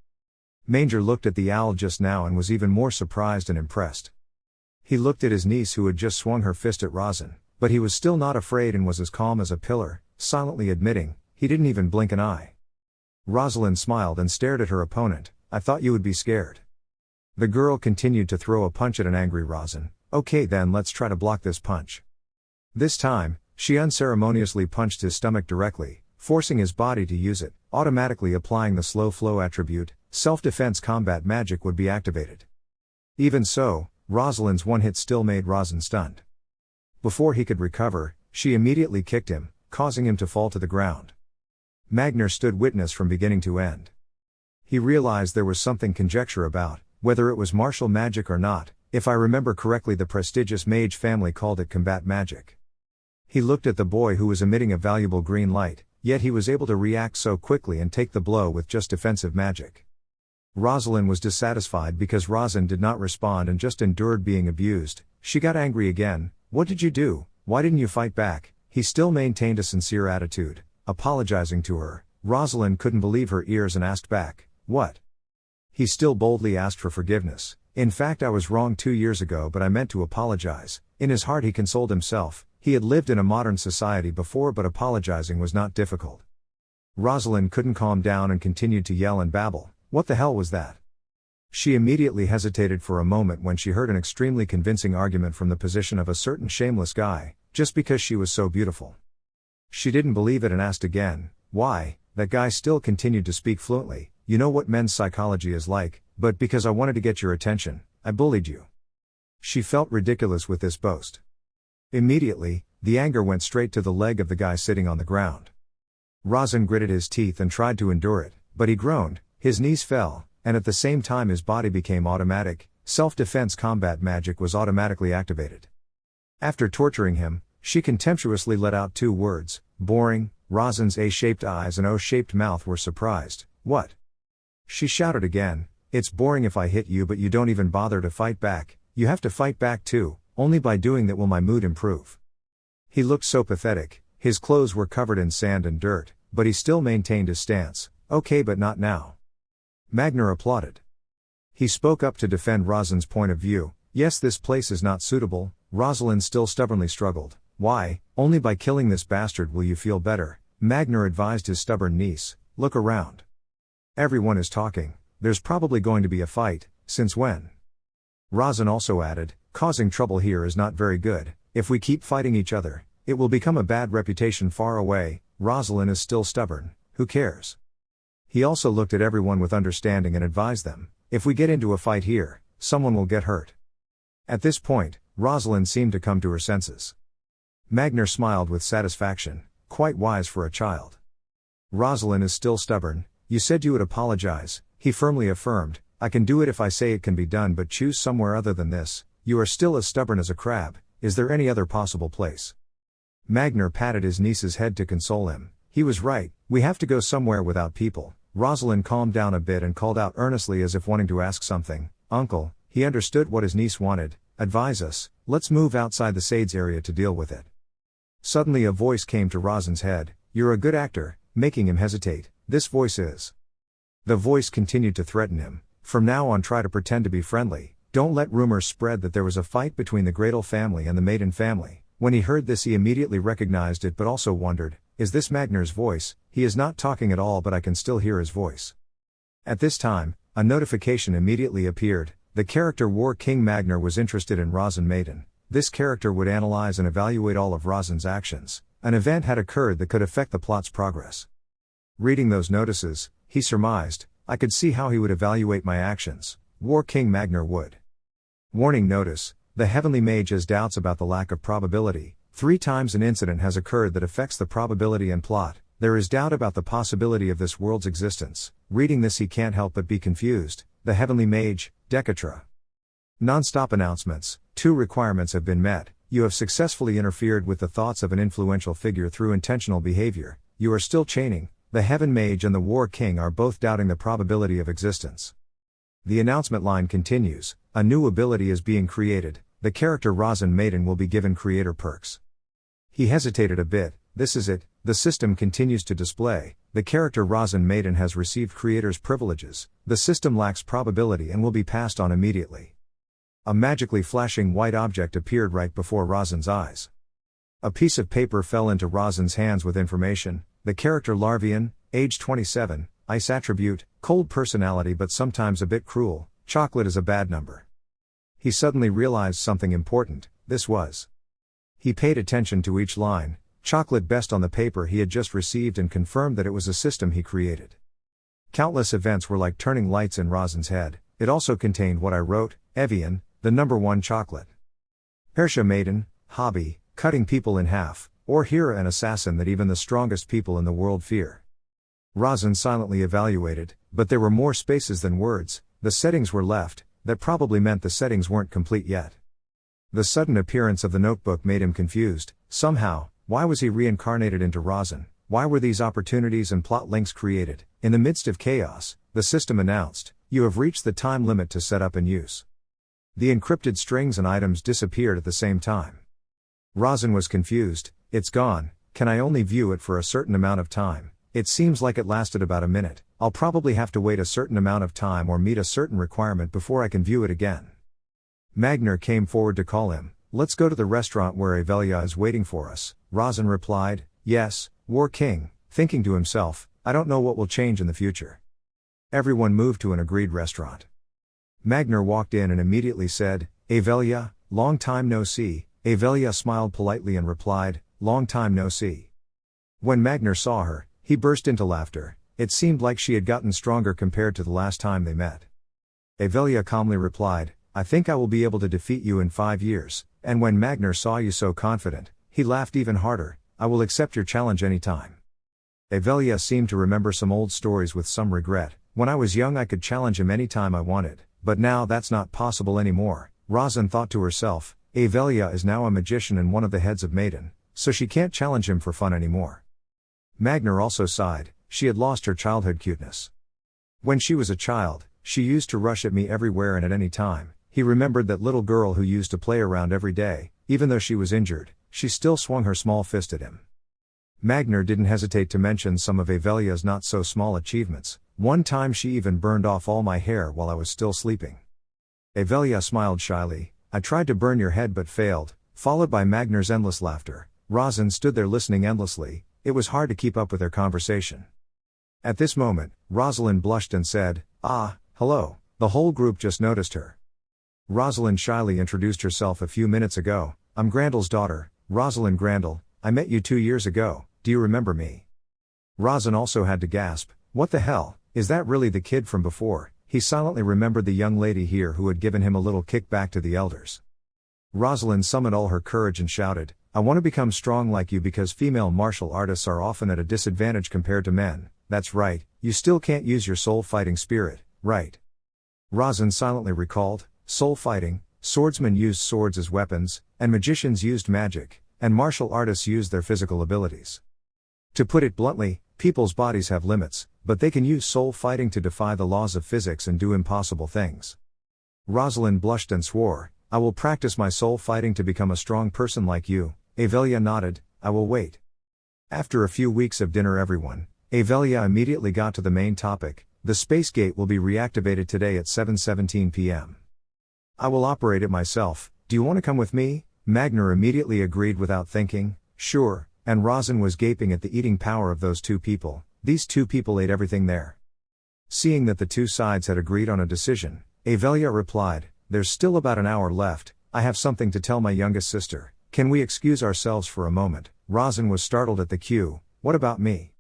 Manger looked at the owl just now and was even more surprised and impressed. He looked at his niece who had just swung her fist at Rosin, but he was still not afraid and was as calm as a pillar, silently admitting, he didn't even blink an eye. Rosalind smiled and stared at her opponent. I thought you would be scared. The girl continued to throw a punch at an angry Razan. Okay then, let's try to block this punch. This time, she unceremoniously punched his stomach directly, forcing his body to use it, automatically applying the slow flow attribute. Self-defense combat magic would be activated. Even so, Rosalind's one hit still made Razan stunned. Before he could recover, she immediately kicked him, causing him to fall to the ground. Magner stood witness from beginning to end. He realized there was something conjecture about, whether it was martial magic or not. If I remember correctly, the prestigious mage family called it combat magic. He looked at the boy who was emitting a valuable green light, yet he was able to react so quickly and take the blow with just defensive magic. Rosalind was dissatisfied because Razan did not respond and just endured being abused. She got angry again. What did you do? Why didn't you fight back? He still maintained a sincere attitude, apologizing to her. Rosalind couldn't believe her ears and asked back, what? He still boldly asked for forgiveness. In fact, I was wrong 2 years ago, but I meant to apologize. In his heart he consoled himself. He had lived in a modern society before, but apologizing was not difficult. Rosalind couldn't calm down and continued to yell and babble. What the hell was that? She immediately hesitated for a moment when she heard an extremely convincing argument from the position of a certain shameless guy, just because she was so beautiful. She didn't believe it and asked again, why? That guy still continued to speak fluently. You know what men's psychology is like, but because I wanted to get your attention, I bullied you. She felt ridiculous with this boast. Immediately, the anger went straight to the leg of the guy sitting on the ground. Razan gritted his teeth and tried to endure it, but he groaned, his knees fell, and at the same time his body became automatic. Self-defense combat magic was automatically activated. After torturing him, she contemptuously let out 2 words, boring. Razan's A-shaped eyes and O-shaped mouth were surprised. What? She shouted again, it's boring if I hit you but you don't even bother to fight back. You have to fight back too, only by doing that will my mood improve. He looked so pathetic, his clothes were covered in sand and dirt, but he still maintained his stance. Okay, but not now. Magner applauded. He spoke up to defend Razan's point of view. Yes, this place is not suitable. Rosalind still stubbornly struggled. Why? Only by killing this bastard will you feel better. Magner advised his stubborn niece. Look around. Everyone is talking. There's probably going to be a fight. Since when? Razan also added, causing trouble here is not very good. If we keep fighting each other, it will become a bad reputation far away. Rosalind is still stubborn. Who cares? He also looked at everyone with understanding and advised them, if we get into a fight here, someone will get hurt. At this point, Rosalind seemed to come to her senses. Magner smiled with satisfaction, quite wise for a child. Rosalind is still stubborn. You said you would apologize, he firmly affirmed. I can do it if I say it can be done, but choose somewhere other than this. You are still as stubborn as a crab. Is there any other possible place? Magner patted his niece's head to console him. He was right, we have to go somewhere without people. Rosalind calmed down a bit and called out earnestly as if wanting to ask something. Uncle, he understood what his niece wanted. Advise us, let's move outside the Sades area to deal with it. Suddenly a voice came to Razan's head. You're a good actor, making him hesitate. This voice is. The voice continued to threaten him. From now on try to pretend to be friendly. Don't let rumors spread that there was a fight between the Gradle family and the Maiden family. When he heard this he immediately recognized it but also wondered, is this Magner's voice? He is not talking at all but I can still hear his voice. At this time, a notification immediately appeared. The character War King Magner was interested in Razan Maiden. This character would analyze and evaluate all of Razan's actions. An event had occurred that could affect the plot's progress. Reading those notices, he surmised, I could see how he would evaluate my actions. War King Magner would. Warning notice, the Heavenly Mage has doubts about the lack of probability. 3 times an incident has occurred that affects the probability and plot. There is doubt about the possibility of this world's existence. Reading this he can't help but be confused. The Heavenly Mage, Decatra. Non-stop announcements. 2 requirements have been met. You have successfully interfered with the thoughts of an influential figure through intentional behavior. You are still chaining. The Heaven Mage and the War King are both doubting the probability of existence. The announcement line continues. A new ability is being created. The character Razan Maiden will be given creator perks. He hesitated a bit. This is it. The system continues to display. The character Razan Maiden has received creator's privileges. The system lacks probability and will be passed on immediately. A magically flashing white object appeared right before Razan's eyes. A piece of paper fell into Razan's hands with information. The character Larvian, age 27, ice attribute, cold personality but sometimes a bit cruel, chocolate is a bad number. He suddenly realized something important, this was. He paid attention to each line, chocolate best on the paper he had just received and confirmed that it was a system he created. Countless events were like turning lights in Rosin's head, it also contained what I wrote, Evian, the number one chocolate. Persha maiden, hobby, cutting people in half, or Hera an assassin that even the strongest people in the world fear. Rosin silently evaluated, but there were more spaces than words, the settings were left, that probably meant the settings weren't complete yet. The sudden appearance of the notebook made him confused, somehow, why was he reincarnated into Rosin? Why were these opportunities and plot links created? In the midst of chaos, the system announced, you have reached the time limit to set up and use. The encrypted strings and items disappeared at the same time. Rosin was confused, it's gone, can I only view it for a certain amount of time? It seems like it lasted about a minute, I'll probably have to wait a certain amount of time or meet a certain requirement before I can view it again. Magner came forward to call him, let's go to the restaurant where Avelia is waiting for us. Rosin replied, yes, War King, thinking to himself, I don't know what will change in the future. Everyone moved to an agreed restaurant. Magner walked in and immediately said, Avelia, long time no see. Avelia smiled politely and replied, long time no see. When Magner saw her, he burst into laughter, it seemed like she had gotten stronger compared to the last time they met. Avelia calmly replied, I think I will be able to defeat you in 5 years, and when Magner saw you so confident, he laughed even harder, I will accept your challenge any time. Avelia seemed to remember some old stories with some regret, when I was young I could challenge him any time I wanted, but now that's not possible anymore. Rosin thought to herself, Avelia is now a magician and one of the heads of Maiden, so she can't challenge him for fun anymore. Magner also sighed, she had lost her childhood cuteness. When she was a child, she used to rush at me everywhere and at any time. He remembered that little girl who used to play around every day, even though she was injured, she still swung her small fist at him. Magner didn't hesitate to mention some of Avelia's not so small achievements, one time she even burned off all my hair while I was still sleeping. Avelia smiled shyly, I tried to burn your head but failed, followed by Magner's endless laughter. Rosin stood there listening endlessly, it was hard to keep up with their conversation. At this moment, Rosalind blushed and said, ah, hello, the whole group just noticed her. Rosalind shyly introduced herself a few minutes ago, I'm Grandel's daughter, Rosalind Grandel, I met you 2 years ago, do you remember me? Rosin also had to gasp, what the hell, is that really the kid from before? He silently remembered the young lady here who had given him a little kick back to the elders. Rosalind summoned all her courage and shouted, I want to become strong like you because female martial artists are often at a disadvantage compared to men, that's right, you still can't use your soul fighting spirit, right? Rosin silently recalled, soul fighting, swordsmen used swords as weapons, and magicians used magic, and martial artists used their physical abilities. To put it bluntly, people's bodies have limits, but they can use soul fighting to defy the laws of physics and do impossible things. Rosalind blushed and swore, I will practice my soul fighting to become a strong person like you. Avelia nodded, I will wait. After a few weeks of dinner Avelia immediately got to the main topic, the space gate will be reactivated today at 7:17 p.m. I will operate it myself, do you want to come with me? Magner immediately agreed without thinking, sure, and Rosin was gaping at the eating power of those two people, these two people ate everything there. Seeing that the two sides had agreed on a decision, Avelia replied, there's still about an hour left, I have something to tell my youngest sister, can we excuse ourselves for a moment? Rosin was startled at the cue, what about me?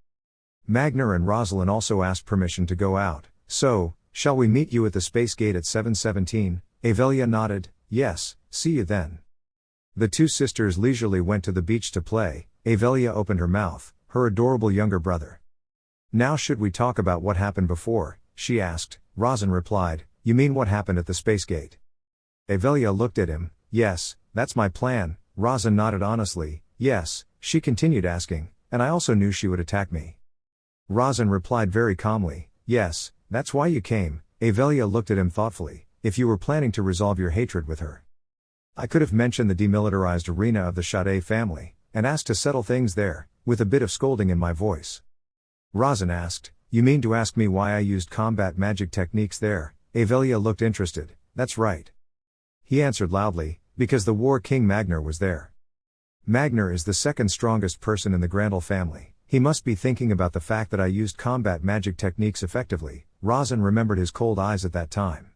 Magner and Rosalind also asked permission to go out, so, shall we meet you at the space gate at 7:17? Avelia nodded, yes, see you then. The two sisters leisurely went to the beach to play. Avelia opened her mouth, her adorable younger brother. Now should we talk about what happened before, she asked. Rosin replied, you mean what happened at the space gate? Avelia looked at him, yes, that's my plan. Rosin nodded honestly, yes, she continued asking, and I also knew she would attack me. Rosin replied very calmly, yes, that's why you came. Avelia looked at him thoughtfully, if you were planning to resolve your hatred with her. I could have mentioned the demilitarized arena of the Sade family, and asked to settle things there, with a bit of scolding in my voice. Rosin asked, you mean to ask me why I used combat magic techniques there? Avelia looked interested, that's right. He answered loudly, because the War King Magner was there. Magner is the second strongest person in the Grandel family, he must be thinking about the fact that I used combat magic techniques effectively. Razan remembered his cold eyes at that time.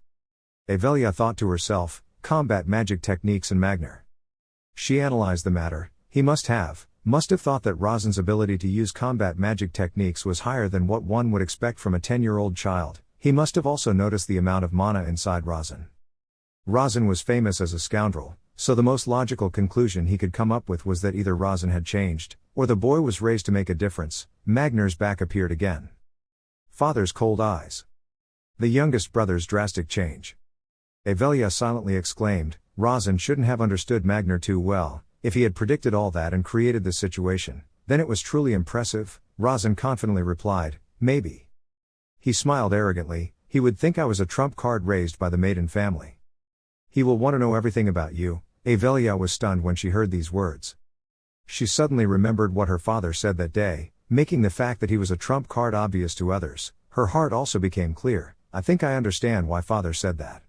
Avelia thought to herself, combat magic techniques and Magner. She analyzed the matter. He must have thought that Razan's ability to use combat magic techniques was higher than what one would expect from a 10-year-old child. He must have also noticed the amount of mana inside Razan. Razan was famous as a scoundrel, so the most logical conclusion he could come up with was that either Razan had changed, or the boy was raised to make a difference. Magner's back appeared again. Father's cold eyes. The youngest brother's drastic change. Avelia silently exclaimed, Razan shouldn't have understood Magner too well. If he had predicted all that and created this situation, then it was truly impressive. Razan confidently replied, maybe. He smiled arrogantly. He would think I was a trump card raised by the Maiden family. He will want to know everything about you. Avelia was stunned when she heard these words. She suddenly remembered what her father said that day, making the fact that he was a trump card obvious to others. Her heart also became clear. I think I understand why father said that.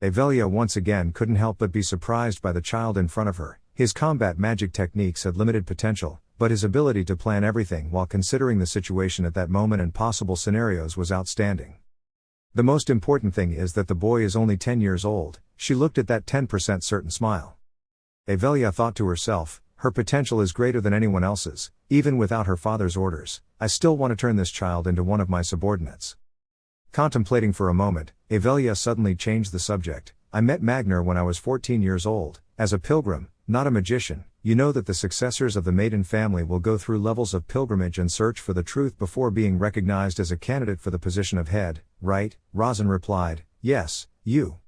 Avelia once again couldn't help but be surprised by the child in front of her. His combat magic techniques had limited potential, but his ability to plan everything while considering the situation at that moment and possible scenarios was outstanding. The most important thing is that the boy is only 10 years old. She looked at that 10% certain smile. Avelia thought to herself, her potential is greater than anyone else's, even without her father's orders. I still want to turn this child into one of my subordinates. Contemplating for a moment, Avelia suddenly changed the subject. I met Magner when I was 14 years old, as a pilgrim, not a magician. You know that the successors of the Maiden family will go through levels of pilgrimage and search for the truth before being recognized as a candidate for the position of head, right? Razan replied, yes, you.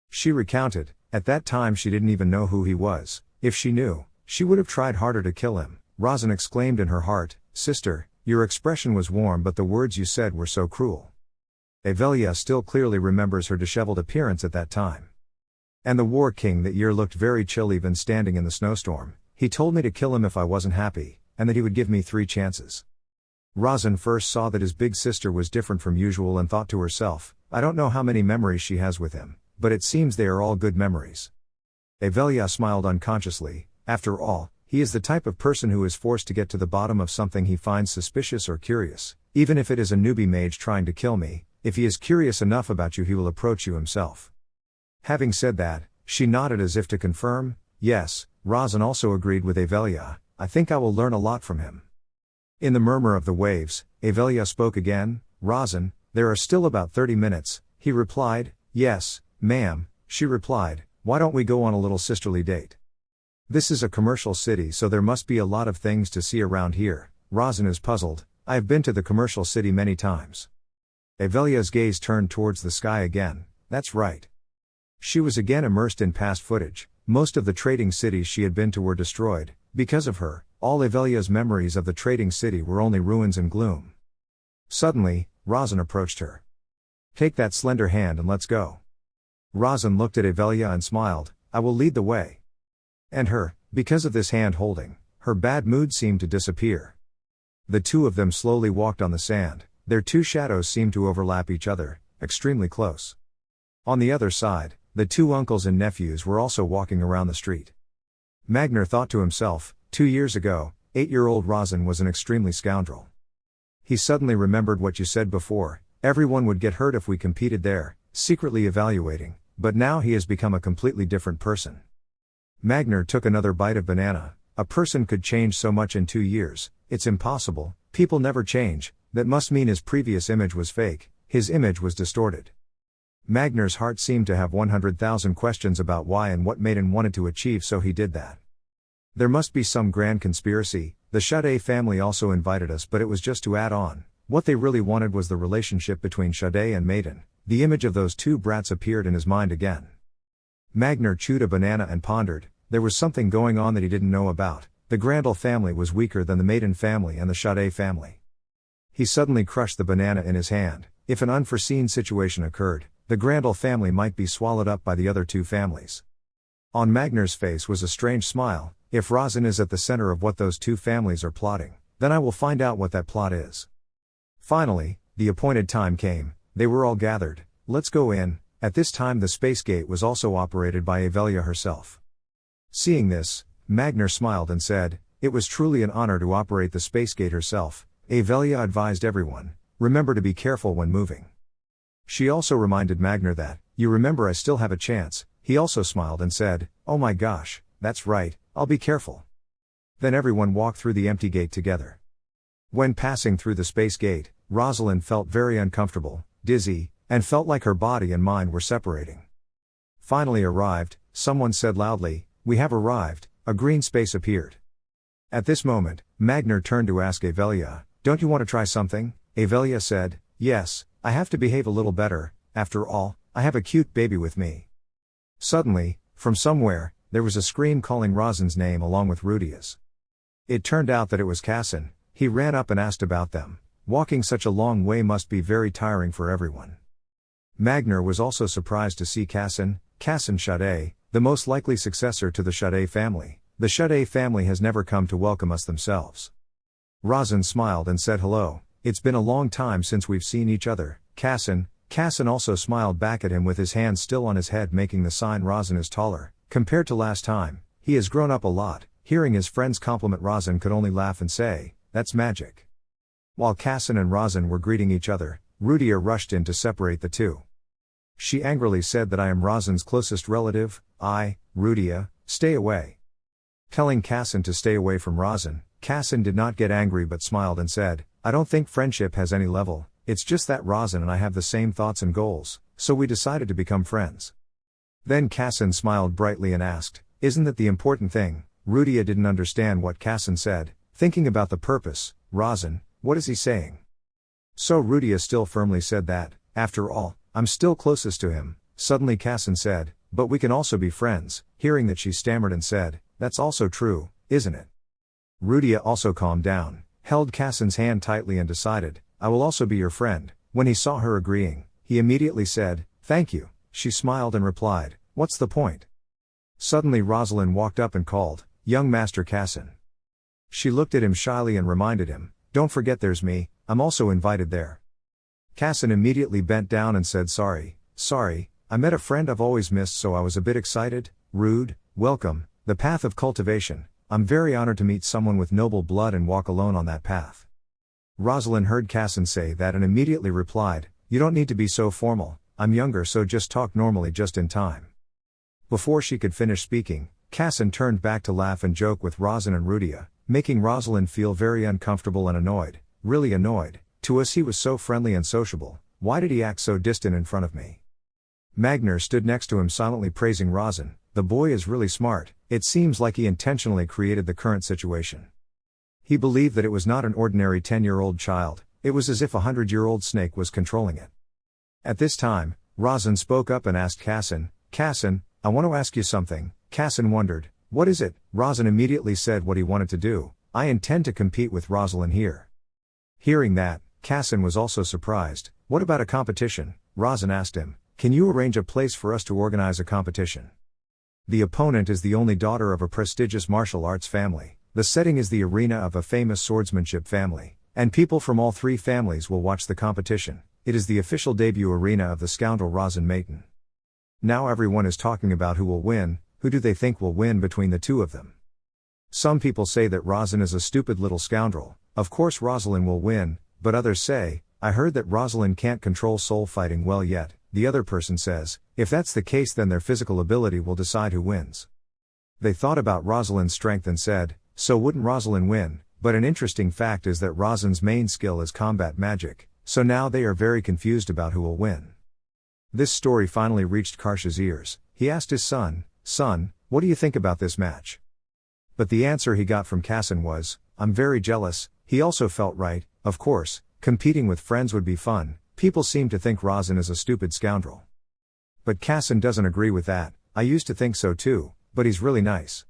She recounted, at that time she didn't even know who he was. If she knew, she would have tried harder to kill him. Razan exclaimed in her heart, sister, your expression was warm but the words you said were so cruel. Avelia still clearly remembers her disheveled appearance at that time. And the War King that year looked very chill even standing in the snowstorm. He told me to kill him if I wasn't happy, and that he would give me 3 chances. Razan first saw that his big sister was different from usual and thought to herself, I don't know how many memories she has with him, but it seems they are all good memories. Avelia smiled unconsciously. After all, he is the type of person who is forced to get to the bottom of something he finds suspicious or curious, even if it is a newbie mage trying to kill me. If he is curious enough about you he will approach you himself. Having said that, she nodded as if to confirm, yes. Razan also agreed with Avelia, I think I will learn a lot from him. In the murmur of the waves, Avelia spoke again, Razan, there are still about 30 minutes, he replied, yes, ma'am, she replied, why don't we go on a little sisterly date? This is a commercial city so there must be a lot of things to see around here. Razan is puzzled, I have been to the commercial city many times. Avelia's gaze turned towards the sky again, that's right. She was again immersed in past footage. Most of the trading cities she had been to were destroyed. Because of her, all Avelia's memories of the trading city were only ruins and gloom. Suddenly, Razan approached her. Take that slender hand and let's go. Razan looked at Avelia and smiled, I will lead the way. And her, because of this hand holding, her bad mood seemed to disappear. The two of them slowly walked on the sand. Their 2 shadows seemed to overlap each other, extremely close. On the other side, the 2 uncles and nephews were also walking around the street. Magner thought to himself, 2 years ago, 8-year-old Razan was an extremely scoundrel. He suddenly remembered what you said before, everyone would get hurt if we competed there, secretly evaluating, but now he has become a completely different person. Magner took another bite of banana. A person could change so much in 2 years, it's impossible, people never change. That must mean his previous image was fake, his image was distorted. Magner's heart seemed to have 100,000 questions about why and what Maiden wanted to achieve, so he did that. There must be some grand conspiracy. The Sade family also invited us, but it was just to add on. What they really wanted was the relationship between Sade and Maiden. The image of those 2 brats appeared in his mind again. Magner chewed a banana and pondered. There was something going on that he didn't know about. The Grandel family was weaker than the Maiden family and the Sade family. He suddenly crushed the banana in his hand. If an unforeseen situation occurred, the Grandel family might be swallowed up by the other 2 families. On Magner's face was a strange smile. If Razan is at the center of what those 2 families are plotting, then I will find out what that plot is. Finally, the appointed time came. They were all gathered. Let's go in. At this time the space gate was also operated by Avelia herself. Seeing this, Magner smiled and said, It was truly an honor to operate the space gate herself. Avelia advised everyone, remember to be careful when moving. She also reminded Magner that, you remember I still have a chance. He also smiled and said, oh my gosh, that's right, I'll be careful. Then everyone walked through the empty gate together. When passing through the space gate, Rosalind felt very uncomfortable, dizzy, and felt like her body and mind were separating. Finally arrived, someone said loudly, we have arrived. A green space appeared. At this moment, Magner turned to ask Avelia, don't you want to try something? Avelia said, yes, I have to behave a little better, after all, I have a cute baby with me. Suddenly, from somewhere, there was a scream calling Rosin's name along with Rudia's. It turned out that it was Cassin. He ran up and asked about them. Walking such a long way must be very tiring for everyone. Magner was also surprised to see Cassin Shade, the most likely successor to the Shade family. The Shade family has never come to welcome us themselves. Rosin smiled and said hello, it's been a long time since we've seen each other, Cassin. Cassin also smiled back at him with his hand still on his head making the sign Rosin is taller. Compared to last time, he has grown up a lot. Hearing his friends compliment Rosin could only laugh and say, that's magic. While Cassin and Rosin were greeting each other, Rudia rushed in to separate the two. She angrily said that I am Rosin's closest relative. Rudia, stay away. Telling Cassin to stay away from Rosin, Cassin did not get angry but smiled and said, I don't think friendship has any level, it's just that Rosin and I have the same thoughts and goals, so we decided to become friends. Then Cassin smiled brightly and asked, isn't that the important thing? Rudia didn't understand what Cassin said, thinking about the purpose. Rosin, what is he saying? So Rudia still firmly said that, after all, I'm still closest to him. Suddenly Cassin said, but we can also be friends. Hearing that she stammered and said, that's also true, isn't it? Rudia also calmed down, held Cassin's hand tightly and decided, I will also be your friend. When he saw her agreeing, he immediately said, thank you. She smiled and replied, what's the point? Suddenly Rosalind walked up and called, young Master Cassin. She looked at him shyly and reminded him, don't forget there's me, I'm also invited there. Cassin immediately bent down and said sorry, I met a friend I've always missed so I was a bit excited. Rude, welcome, the path of cultivation, I'm very honored to meet someone with noble blood and walk alone on that path. Rosalind heard Cassin say that and immediately replied, you don't need to be so formal, I'm younger so just talk normally just in time. Before she could finish speaking, Cassin turned back to laugh and joke with Rosin and Rudia, making Rosalind feel very uncomfortable and annoyed, really annoyed. To us he was so friendly and sociable, why did he act so distant in front of me? Magner stood next to him silently praising Rosin, the boy is really smart, it seems like he intentionally created the current situation. He believed that it was not an ordinary 10-year-old child, it was as if a 100-year-old snake was controlling it. At this time, Rosin spoke up and asked Cassin, I want to ask you something. Cassin wondered, what is it? Rosin immediately said what he wanted to do, I intend to compete with Rosalind here. Hearing that, Cassin was also surprised, what about a competition? Rosin asked him, can you arrange a place for us to organize a competition? The opponent is the only daughter of a prestigious martial arts family, the setting is the arena of a famous swordsmanship family, and people from all three families will watch the competition, it is the official debut arena of the scoundrel Rosin Maton. Now everyone is talking about who will win, who do they think will win between the two of them? Some people say that Rosin is a stupid little scoundrel, of course Rosalind will win, but others say, I heard that Rosalind can't control soul fighting well yet, the other person says, if that's the case then their physical ability will decide who wins. They thought about Rosalind's strength and said, so wouldn't Rosalind win, but an interesting fact is that Rosin's main skill is combat magic, so now they are very confused about who will win. This story finally reached Karsh's ears, he asked his son, what do you think about this match? But the answer he got from Cassin was, I'm very jealous. He also felt right, of course, competing with friends would be fun, people seem to think Rosin is a stupid scoundrel. But Cassin doesn't agree with that, I used to think so too, but he's really nice.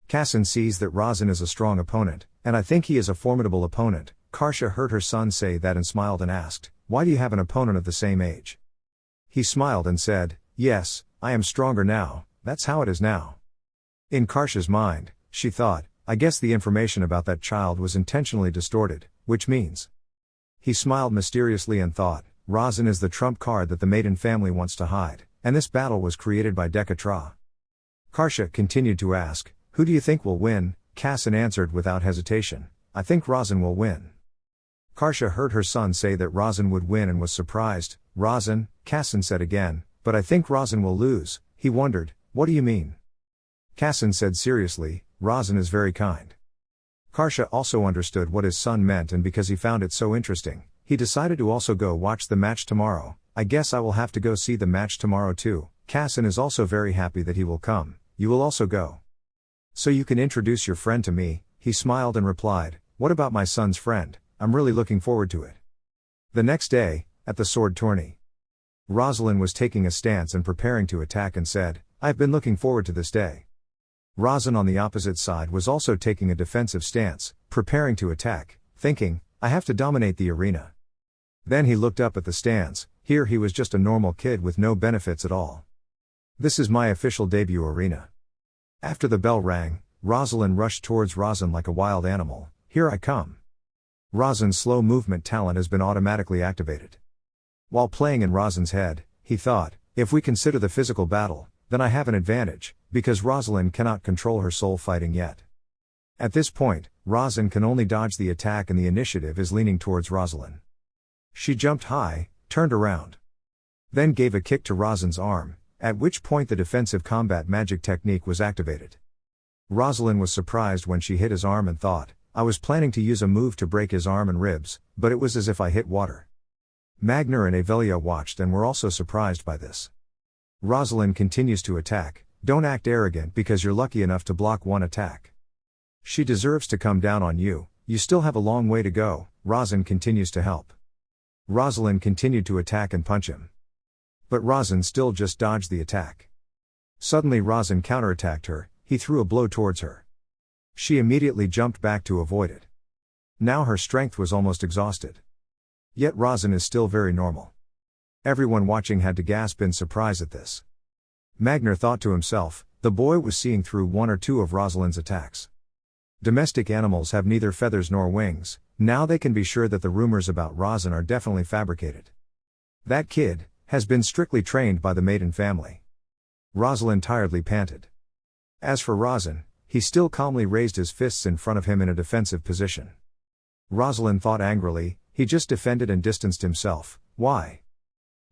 Cassin sees that Rosin is a strong opponent, and I think he is a formidable opponent. Karsha heard her son say that and smiled and asked, why do you have an opponent of the same age? He smiled and said, yes, I am stronger now, that's how it is now. In Karsha's mind, she thought, I guess the information about that child was intentionally distorted, which means. He smiled mysteriously and thought, Rosin is the trump card that the Maiden family wants to hide, and this battle was created by Dekatra. Karsha continued to ask, who do you think will win? Kassin answered without hesitation. I think Razin will win. Karsha heard her son say that Razin would win and was surprised. Razin, Kassin said again, but I think Razin will lose. He wondered, what do you mean? Kassin said seriously, Razin is very kind. Karsha also understood what his son meant, and because he found it so interesting, he decided to also go watch the match tomorrow. I guess I will have to go see the match tomorrow too. Kassin is also very happy that he will come. You will also go. So you can introduce your friend to me. He smiled and replied, what about my son's friend? I'm really looking forward to it. The next day, at the sword tourney, Rosalind was taking a stance and preparing to attack and said, I've been looking forward to this day. Razin on the opposite side was also taking a defensive stance, preparing to attack, thinking, I have to dominate the arena. Then he looked up at the stands. Here he was just a normal kid with no benefits at all. This is my official debut arena. After the bell rang, Rosalind rushed towards Razin like a wild animal. Here I come. Razin's slow movement talent has been automatically activated. While playing in Razin's head, he thought, if we consider the physical battle, then I have an advantage, because Rosalind cannot control her soul fighting yet. At this point, Razin can only dodge the attack and the initiative is leaning towards Rosalind. She jumped high, turned around, then gave a kick to Razin's arm, at which point the defensive combat magic technique was activated. Rosalind was surprised when she hit his arm and thought, I was planning to use a move to break his arm and ribs, but it was as if I hit water. Magner and Avelia watched and were also surprised by this. Rosalind continues to attack. Don't act arrogant because you're lucky enough to block one attack. She deserves to come down on you. You still have a long way to go. Razin continues to help. Rosalind continued to attack and punch him. But Razin still just dodged the attack. Suddenly Razin counterattacked her. He threw a blow towards her. She immediately jumped back to avoid it. Now her strength was almost exhausted. Yet Razin is still very normal. Everyone watching had to gasp in surprise at this. Magner thought to himself, the boy was seeing through one or two of Rosalind's attacks. Domestic animals have neither feathers nor wings. Now they can be sure that the rumors about Razin are definitely fabricated. That kid has been strictly trained by the maiden family. Rosalind tiredly panted. As for Razin, he still calmly raised his fists in front of him in a defensive position. Rosalind thought angrily, he just defended and distanced himself. Why?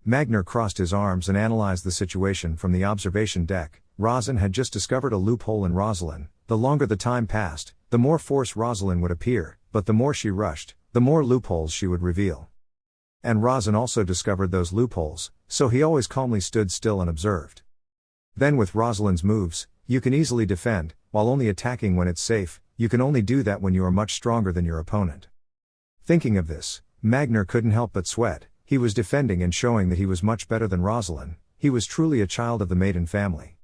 Magner crossed his arms and analyzed the situation from the observation deck. Razin had just discovered a loophole in Rosalind. The longer the time passed, the more force Rosalind would appear, but the more she rushed, the more loopholes she would reveal. And Razin also discovered those loopholes, so he always calmly stood still and observed. Then with Rosalind's moves, you can easily defend, while only attacking when it's safe. You can only do that when you are much stronger than your opponent. Thinking of this, Magner couldn't help but sweat. He was defending and showing that he was much better than Rosalind. He was truly a child of the maiden family.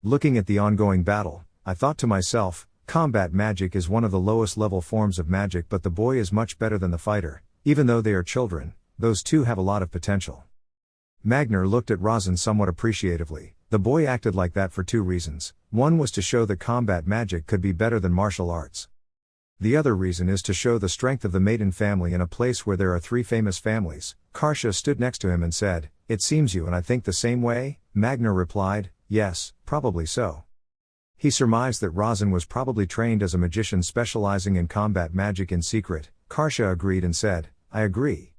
Looking at the ongoing battle, I thought to myself, combat magic is one of the lowest level forms of magic, but the boy is much better than the fighter. Even though they are children, those two have a lot of potential. Magner looked at Razin somewhat appreciatively. The boy acted like that for two reasons. One was to show that combat magic could be better than martial arts. The other reason is to show the strength of the maiden family in a place where there are three famous families. Karsha stood next to him and said, it seems you and I think the same way? Magner replied, yes, probably so. He surmised that Razin was probably trained as a magician specializing in combat magic in secret. Karsha agreed and said, I agree.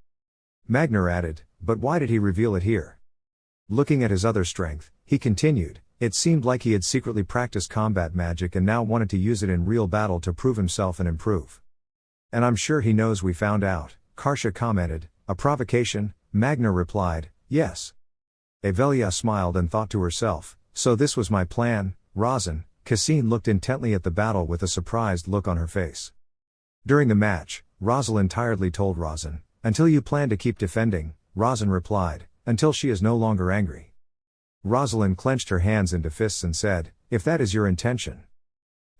Magner added, but why did he reveal it here? Looking at his other strength, he continued, it seemed like he had secretly practiced combat magic and now wanted to use it in real battle to prove himself and improve. And I'm sure he knows we found out, Karsha commented. A provocation? Magner replied, yes. Avelia smiled and thought to herself, so this was my plan. Razin. Cassine looked intently at the battle with a surprised look on her face. During the match, Rosalind tiredly told Razin, until you plan to keep defending. Razin replied, until she is no longer angry. Rosalind clenched her hands into fists and said, if that is your intention.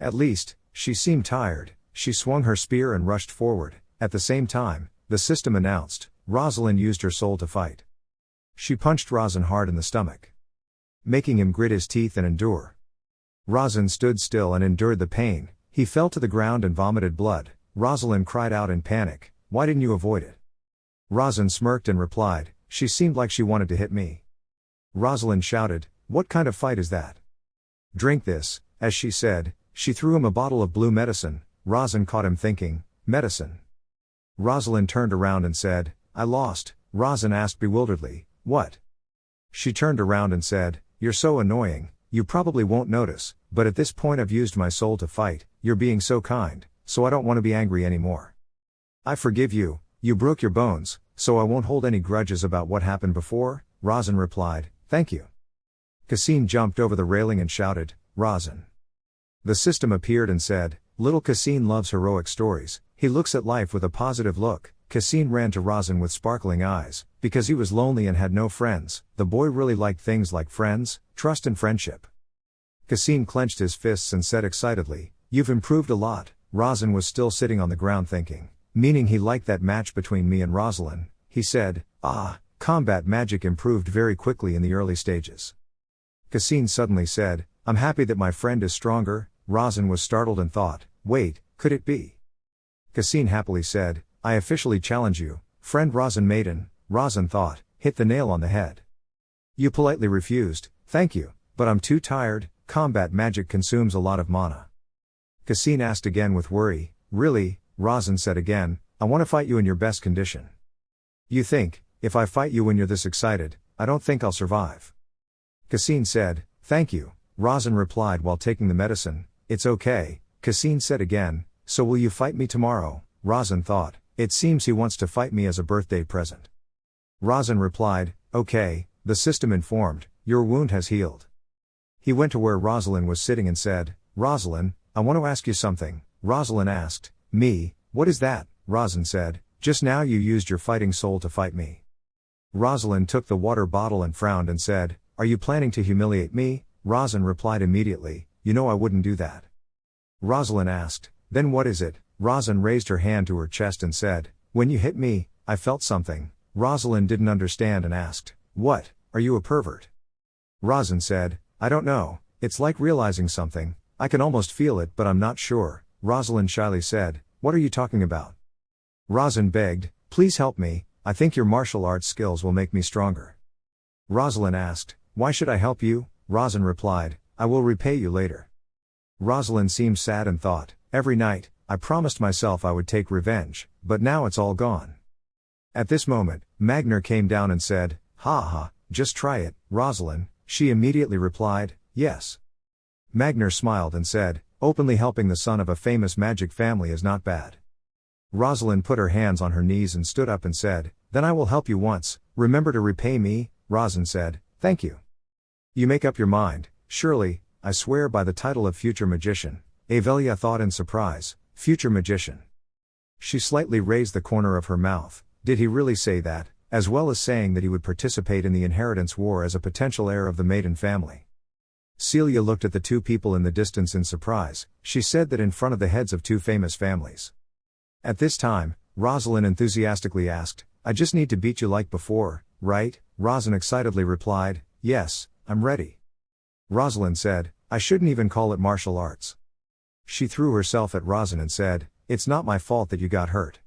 At least, she seemed tired. She swung her spear and rushed forward. At the same time, the system announced, Rosalind used her soul to fight. She punched Razin hard in the stomach, making him grit his teeth and endure. Razin stood still and endured the pain. He fell to the ground and vomited blood. Rosalind cried out in panic, why didn't you avoid it? Razin smirked and replied, she seemed like she wanted to hit me. Rosalind shouted, what kind of fight is that? Drink this. As she said, She threw him a bottle of blue medicine. Rosin caught him thinking, medicine. Rosalind turned around and said, I lost. Rosin asked bewilderedly, what? She turned around and said, you're so annoying, you probably won't notice, but at this point I've used my soul to fight, you're being so kind, so I don't want to be angry anymore. I forgive you, you broke your bones, so I won't hold any grudges about what happened before, Rosin replied, thank you. Cassine jumped over the railing and shouted, Rosin. The system appeared and said, little Cassine loves heroic stories, he looks at life with a positive look. Cassine ran to Rosin with sparkling eyes, because he was lonely and had no friends. The boy really liked things like friends, trust and friendship. Cassine clenched his fists and said excitedly, you've improved a lot. Rosin was still sitting on the ground thinking, meaning he liked that match between me and Rosalind. He said, combat magic improved very quickly in the early stages. Cassine suddenly said, I'm happy that my friend is stronger. Rosin was startled and thought, wait, could it be? Cassine happily said, I officially challenge you, friend Rosin Maiden. Rosin thought, hit the nail on the head. You politely refused, thank you, but I'm too tired, combat magic consumes a lot of mana. Cassine asked again with worry, really? Rosin said again, I want to fight you in your best condition. You think, if I fight you when you're this excited, I don't think I'll survive. Cassine said, thank you, Rosin replied while taking the medicine, it's okay. Cassine said again, so will you fight me tomorrow? Rosin thought, it seems he wants to fight me as a birthday present. Rosin replied, okay, the system informed, your wound has healed. He went to where Rosalind was sitting and said, Rosalind, I want to ask you something. Rosalind asked, me, what is that? Rosin said, just now you used your fighting soul to fight me. Rosalind took the water bottle and frowned and said, are you planning to humiliate me? Rosin replied immediately, you know I wouldn't do that. Rosalind asked, then what is it? Rosin raised her hand to her chest and said, when you hit me, I felt something. Rosalind didn't understand and asked, what, are you a pervert? Rosin said, I don't know, it's like realizing something, I can almost feel it but I'm not sure. Rosalind shyly said, what are you talking about? Rosin begged, please help me, I think your martial arts skills will make me stronger. Rosalind asked, why should I help you? Rosin replied, I will repay you later. Rosalind seemed sad and thought, every night, I promised myself I would take revenge, but now it's all gone. At this moment, Magner came down and said, just try it, Rosalind. She immediately replied, yes. Magner smiled and said, openly helping the son of a famous magic family is not bad. Rosalind put her hands on her knees and stood up and said, then I will help you once, remember to repay me. Rosin said, thank you. You make up your mind, surely, I swear by the title of future magician. Avelia thought in surprise, future magician. She slightly raised the corner of her mouth, did he really say that, as well as saying that he would participate in the inheritance war as a potential heir of the Maiden family. Celia looked at the two people in the distance in surprise, she said that in front of the heads of two famous families. At this time, Rosalind enthusiastically asked, I just need to beat you like before, right? Rosin excitedly replied, yes, I'm ready. Rosalind said, I shouldn't even call it martial arts. She threw herself at Rosin and said, it's not my fault that you got hurt.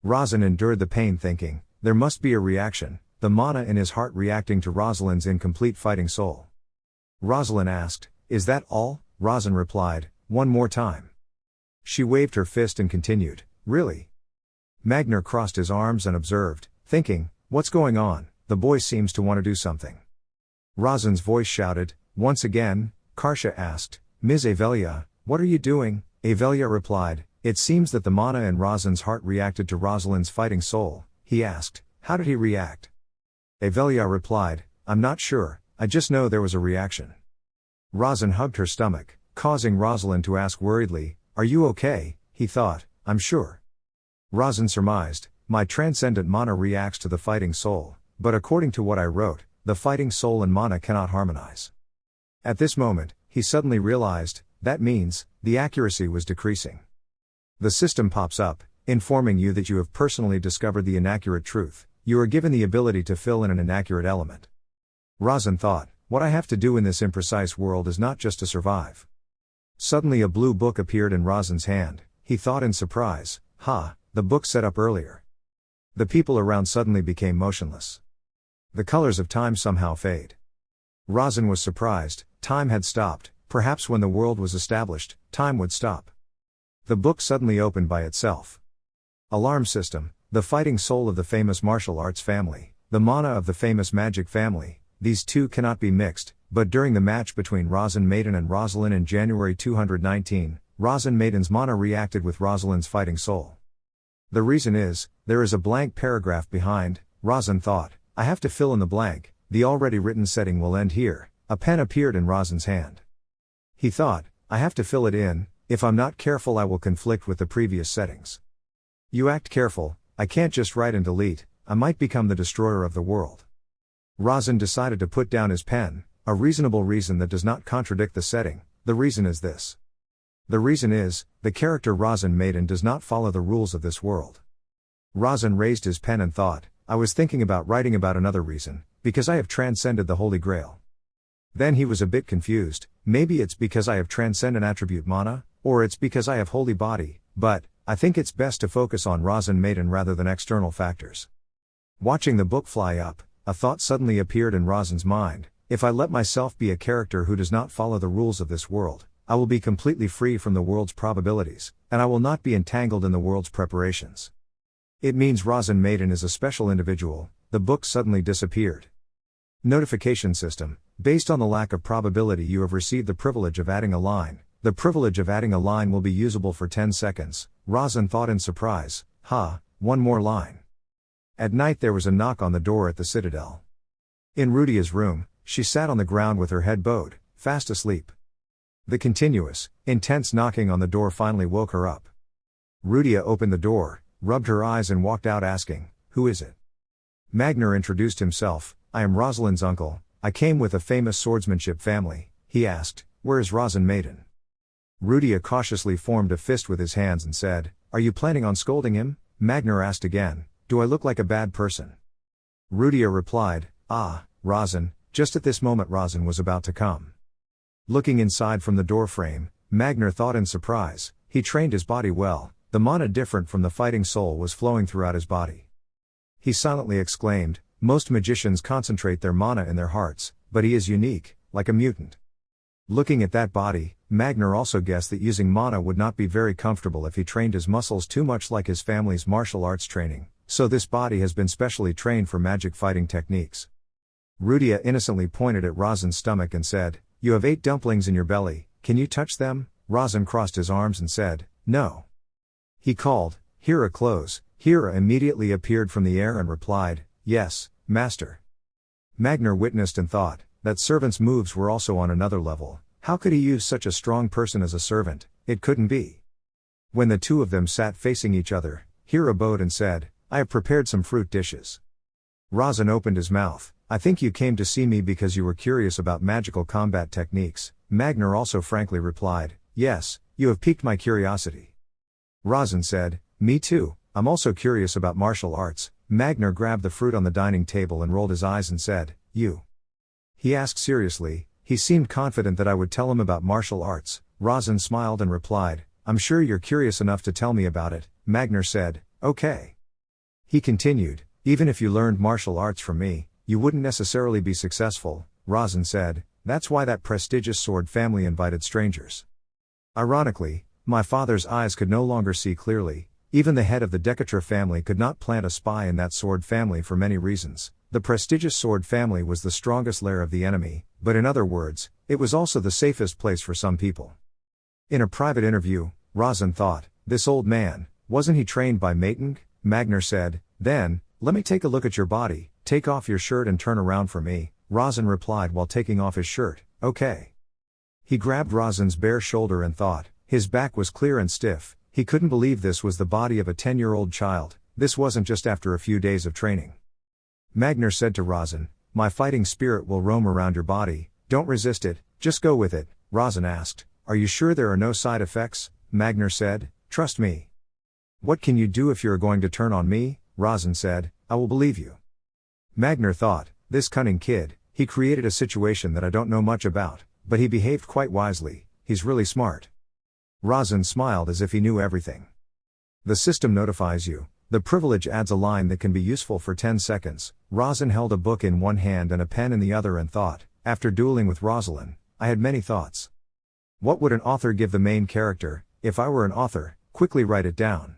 Rosin endured the pain thinking, there must be a reaction, the mana in his heart reacting to Rosalind's incomplete fighting soul. Rosalind asked, is that all? Rosin replied, one more time. She waved her fist and continued, really? Magner crossed his arms and observed, thinking, what's going on? The boy seems to want to do something. Rosin's voice shouted, once again. Karsha asked, Ms. Avelia, what are you doing? Avelia replied, it seems that the mana in Rosin's heart reacted to Rosalind's fighting soul. He asked, how did he react? Avelia replied, I'm not sure, I just know there was a reaction. Rosin hugged her stomach, causing Rosalind to ask worriedly, are you okay? He thought, I'm sure. Rosin surmised, my transcendent mana reacts to the fighting soul, but according to what I wrote, the fighting soul and mana cannot harmonize. At this moment, he suddenly realized, that means, the accuracy was decreasing. The system pops up, informing you that you have personally discovered the inaccurate truth, you are given the ability to fill in an inaccurate element. Rosin thought, what I have to do in this imprecise world is not just to survive. Suddenly a blue book appeared in Rosin's hand, he thought in surprise, the book set up earlier. The people around suddenly became motionless. The colors of time somehow fade. Rosin was surprised, time had stopped, Perhaps when the world was established, time would stop. The book suddenly opened by itself. Alarm system, the fighting soul of the famous martial arts family, the mana of the famous magic family, these two cannot be mixed, but during the match between Rosin Maiden and Rosalind in January 219, Rosin Maiden's mana reacted with Rosalind's fighting soul. The reason is, there is a blank paragraph behind. Rosin thought, I have to fill in the blank, the already written setting will end here. A pen appeared in Rosin's hand. He thought, I have to fill it in, if I'm not careful I will conflict with the previous settings. You act careful, I can't just write and delete, I might become the destroyer of the world. Rosin decided to put down his pen, a reasonable reason that does not contradict the setting. The reason is this. The reason is, the character Rosin Maiden does not follow the rules of this world. Rosin raised his pen and thought, I was thinking about writing about another reason, because I have transcended the Holy Grail. Then he was a bit confused, maybe it's because I have transcendent attribute mana, or it's because I have holy body, but, I think it's best to focus on Rosin Maiden rather than external factors. Watching the book fly up, a thought suddenly appeared in Rosin's mind, if I let myself be a character who does not follow the rules of this world, I will be completely free from the world's probabilities, and I will not be entangled in the world's preparations. It means Rosin Maiden is a special individual. The book suddenly disappeared. Notification system, based on the lack of probability you have received the privilege of adding a line. The privilege of adding a line will be usable for 10 seconds, Rosin thought in surprise, one more line. At night there was a knock on the door at the Citadel. In Rudia's room, she sat on the ground with her head bowed, fast asleep. The continuous, intense knocking on the door finally woke her up. Rudia opened the door, rubbed her eyes and walked out asking, who is it? Magner introduced himself, I am Rosalind's uncle, I came with a famous swordsmanship family. He asked, where is Rosin Maiden? Rudia cautiously formed a fist with his hands and said, are you planning on scolding him? Magner asked again, do I look like a bad person? Rudia replied, Rosin. Just at this moment Rosin was about to come. Looking inside from the doorframe, Magner thought in surprise, he trained his body well, the mana different from the fighting soul was flowing throughout his body. He silently exclaimed, most magicians concentrate their mana in their hearts, but he is unique, like a mutant. Looking at that body, Magner also guessed that using mana would not be very comfortable if he trained his muscles too much like his family's martial arts training, so this body has been specially trained for magic fighting techniques. Rudia innocently pointed at Rosin's stomach and said, you have 8 dumplings in your belly, can you touch them? Rosin crossed his arms and said, no. He called, Hira close. Hira immediately appeared from the air and replied, yes, master. Magner witnessed and thought, that servant's moves were also on another level, how could he use such a strong person as a servant? It couldn't be. When the two of them sat facing each other, Hira bowed and said, I have prepared some fruit dishes. Rosin opened his mouth, I think you came to see me because you were curious about magical combat techniques. Magner also frankly replied, yes, you have piqued my curiosity. Rosin said, me too, I'm also curious about martial arts. Magner grabbed the fruit on the dining table and rolled his eyes and said, you. He asked seriously, he seemed confident that I would tell him about martial arts. Rosin smiled and replied, I'm sure you're curious enough to tell me about it. Magner said, okay. He continued, even if you learned martial arts from me, you wouldn't necessarily be successful. Rosin said, that's why that prestigious sword family invited strangers. Ironically, my father's eyes could no longer see clearly, even the head of the Decatra family could not plant a spy in that sword family for many reasons. The prestigious sword family was the strongest lair of the enemy, but in other words, it was also the safest place for some people. In a private interview, Rosin thought, this old man, wasn't he trained by Mating? Magner said, then, let me take a look at your body, take off your shirt and turn around for me. Rosin replied while taking off his shirt, okay. He grabbed Rosin's bare shoulder and thought, his back was clear and stiff, he couldn't believe this was the body of a 10-year-old child, this wasn't just after a few days of training. Magner said to Rosin, my fighting spirit will roam around your body, don't resist it, just go with it. Rosin asked, are you sure there are no side effects? Magner said, trust me. What can you do if you are going to turn on me? Rosin said, I will believe you. Magner thought, this cunning kid, he created a situation that I don't know much about, but he behaved quite wisely, he's really smart. Rosin smiled as if he knew everything. The system notifies you. The privilege adds a line that can be useful for 10 seconds. Rosin held a book in one hand and a pen in the other and thought, after dueling with Rosalind, I had many thoughts. What would an author give the main character? If I were an author, quickly write it down.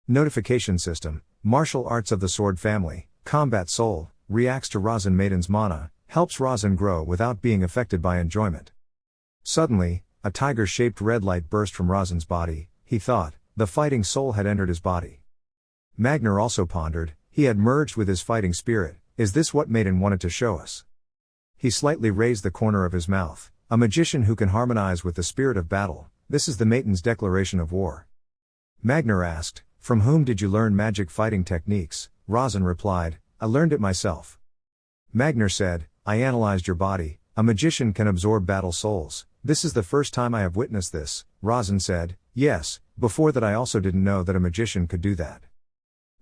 Notification system, martial arts of the sword family, combat soul, reacts to Rasen Maiden's mana, helps Rasen grow without being affected by enjoyment. Suddenly, a tiger-shaped red light burst from Rasen's body, he thought, the fighting soul had entered his body. Magner also pondered, he had merged with his fighting spirit, is this what Maiden wanted to show us? He slightly raised the corner of his mouth, a magician who can harmonize with the spirit of battle, this is the Maiden's declaration of war. Magner asked, from whom did you learn magic fighting techniques? Rasen replied, I learned it myself. Magner said, I analyzed your body, a magician can absorb battle souls, this is the first time I have witnessed this. Rasen said, yes, before that I also didn't know that a magician could do that.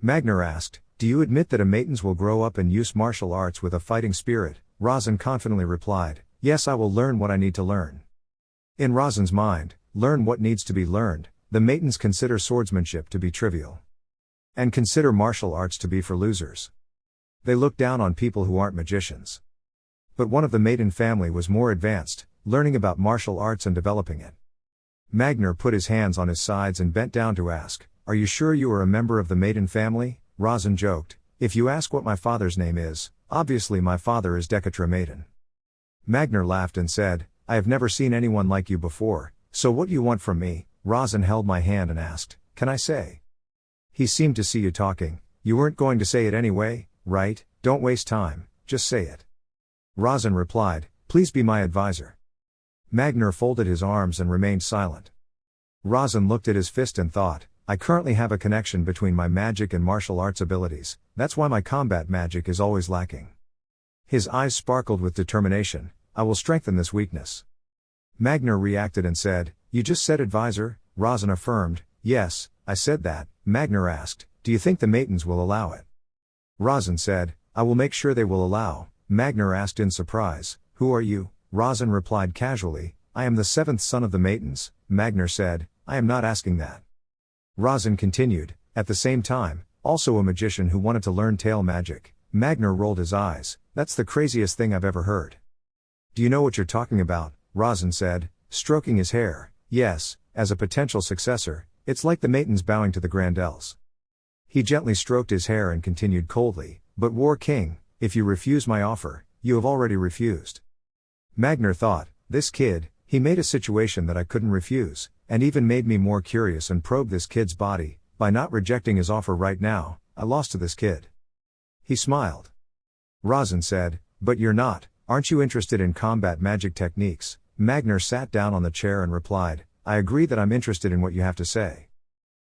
Magner asked, do you admit that a Maidens will grow up and use martial arts with a fighting spirit? Rasen confidently replied, yes, I will learn what I need to learn. In Rasen's mind, learn what needs to be learned, the Maidens consider swordsmanship to be trivial. And consider martial arts to be for losers. They look down on people who aren't magicians. But one of the Maiden family was more advanced, learning about martial arts and developing it. Magner put his hands on his sides and bent down to ask, are you sure you are a member of the Maiden family? Rasen joked, if you ask what my father's name is, obviously my father is Dekatra Maiden. Magner laughed and said, I have never seen anyone like you before, so what you want from me? Rasen held my hand and asked, can I say? He seemed to see you talking, you weren't going to say it anyway, right? Don't waste time, just say it. Rasen replied, please be my advisor. Magner folded his arms and remained silent. Rasen looked at his fist and thought, I currently have a connection between my magic and martial arts abilities, that's why my combat magic is always lacking. His eyes sparkled with determination, I will strengthen this weakness. Magner reacted and said, you just said advisor? Rasen affirmed, yes, I said that. Magner asked, do you think the Maidens will allow it? Rasen said, I will make sure they will allow. Magner asked in surprise, who are you? Rasen replied casually, I am the seventh son of the Maidens. Magner said, I am not asking that. Rasen continued, at the same time, also a magician who wanted to learn tail magic. Magner rolled his eyes, that's the craziest thing I've ever heard. Do you know what you're talking about? Rasen said, stroking his hair, yes, as a potential successor, it's like the Maidens bowing to the Grandels. He gently stroked his hair and continued coldly, but War King, if you refuse my offer, you have already refused. Magner thought, this kid, he made a situation that I couldn't refuse, and even made me more curious and probed this kid's body, by not rejecting his offer right now, I lost to this kid. He smiled. Rasen said, but you're not, aren't you interested in combat magic techniques? Magner sat down on the chair and replied, I agree that I'm interested in what you have to say.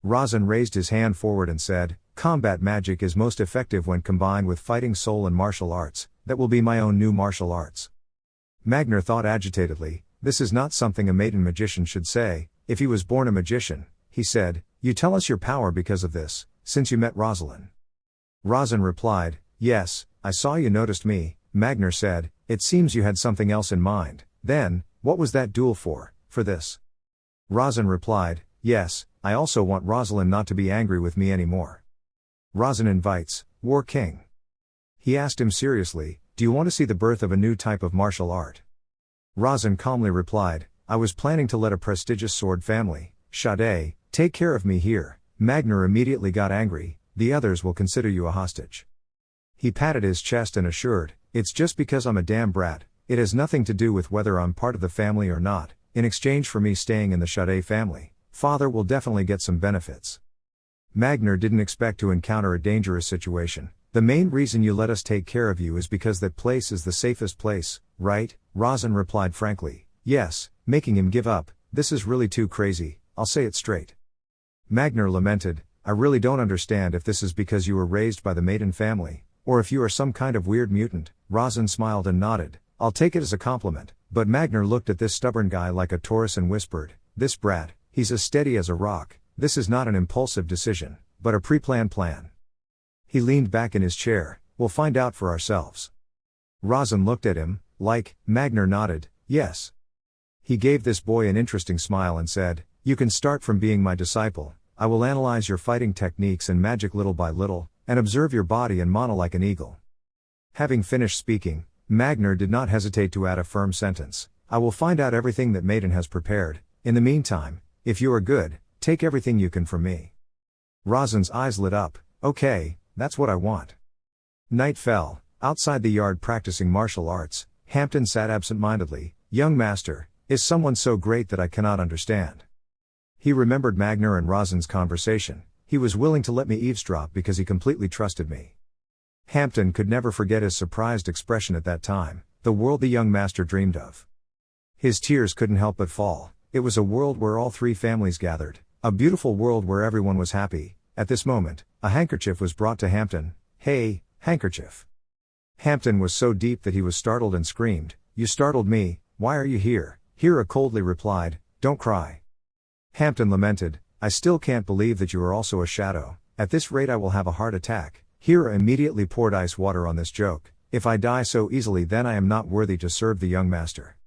Rasen raised his hand forward and said, combat magic is most effective when combined with fighting soul and martial arts, that will be my own new martial arts. Magner thought agitatedly, this is not something a Maiden magician should say, if he was born a magician, he said, you tell us your power because of this, since you met Rosalind. Rasen replied, yes, I saw you noticed me. Magner said, it seems you had something else in mind, then, what was that duel for this? Rasen replied, yes, I also want Rosalind not to be angry with me anymore. Rasen invites, War King. He asked him seriously, do you want to see the birth of a new type of martial art? Rasen calmly replied, I was planning to let a prestigious sword family, Sade, take care of me here. Magner immediately got angry, the others will consider you a hostage. He patted his chest and assured, it's just because I'm a damn brat, it has nothing to do with whether I'm part of the family or not, in exchange for me staying in the Sade family, father will definitely get some benefits. Magner didn't expect to encounter a dangerous situation, the main reason you let us take care of you is because that place is the safest place, right? Rasen replied frankly, yes, making him give up, this is really too crazy, I'll say it straight. Magner lamented, I really don't understand if this is because you were raised by the Maiden family, or if you are some kind of weird mutant. Rasen smiled and nodded, I'll take it as a compliment, but Magner looked at this stubborn guy like a Taurus and whispered, this brat, he's as steady as a rock, this is not an impulsive decision, but a pre-planned plan. He leaned back in his chair, we'll find out for ourselves. Rasen looked at him, like, Magner nodded, yes. He gave this boy an interesting smile and said, you can start from being my disciple, I will analyze your fighting techniques and magic little by little, and observe your body and mana like an eagle. Having finished speaking, Magner did not hesitate to add a firm sentence, I will find out everything that Maiden has prepared. In the meantime, if you are good, take everything you can from me. Rosin's eyes lit up. Okay, that's what I want. Night fell. Outside the yard practicing martial arts, Hampton sat absent-mindedly. Young master, is someone so great that I cannot understand? He remembered Magner and Rosin's conversation. He was willing to let me eavesdrop because he completely trusted me. Hampton could never forget his surprised expression at that time, the world the young master dreamed of. His tears couldn't help but fall. It was a world where all three families gathered, a beautiful world where everyone was happy. At this moment, a handkerchief was brought to Hampton. Hey, handkerchief. Hampton was so deep that he was startled and screamed, "You startled me, why are you here?" Hera coldly replied, "Don't cry." Hampton lamented, "I still can't believe that you are also a shadow. At this rate I will have a heart attack." Hera immediately poured ice water on this joke. "If I die so easily then I am not worthy to serve the young master."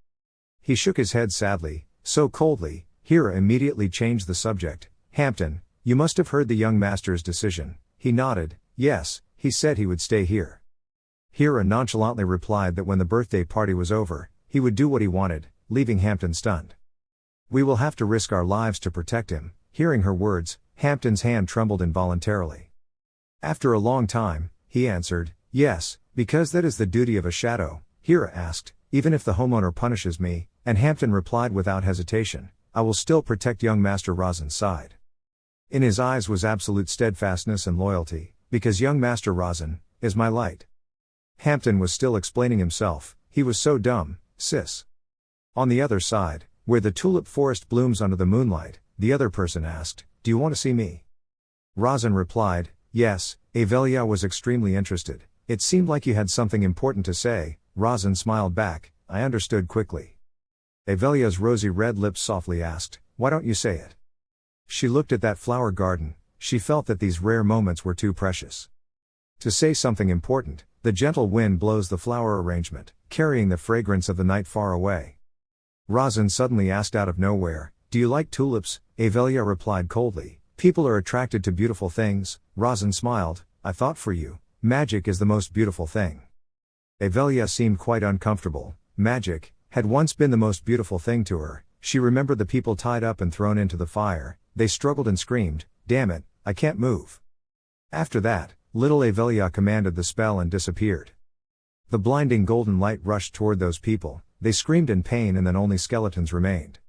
He shook his head sadly, so coldly. Hera immediately changed the subject. "Hampton, you must have heard the young master's decision." He nodded. "Yes, he said he would stay here." Hera nonchalantly replied that when the birthday party was over, he would do what he wanted, leaving Hampton stunned. "We will have to risk our lives to protect him." Hearing her words, Hampton's hand trembled involuntarily. After a long time, he answered, "Yes, because that is the duty of a shadow." Hera asked, "Even if the homeowner punishes me?" And Hampton replied without hesitation, "I will still protect young Master Rosin's side." In his eyes was absolute steadfastness and loyalty, because young Master Rosin is my light. Hampton was still explaining himself. He was so dumb, sis. On the other side, where the tulip forest blooms under the moonlight, the other person asked, "Do you want to see me?" Rosin replied, "Yes." Avelia was extremely interested. "It seemed like you had something important to say." Rosin smiled back. I understood quickly. Avelia's rosy red lips softly asked, "Why don't you say it?" She looked at that flower garden. She felt that these rare moments were too precious to say something important. The gentle wind blows the flower arrangement, carrying the fragrance of the night far away. Rosin suddenly asked out of nowhere, "Do you like tulips?" Avelia replied coldly, "People are attracted to beautiful things." Rosin smiled, "I thought for you, magic is the most beautiful thing." Avelia seemed quite uncomfortable. Magic had once been the most beautiful thing to her. She remembered the people tied up and thrown into the fire. They struggled and screamed, "Damn it, I can't move." After that, little Avelia commanded the spell and disappeared. The blinding golden light rushed toward those people. They screamed in pain and then only skeletons remained.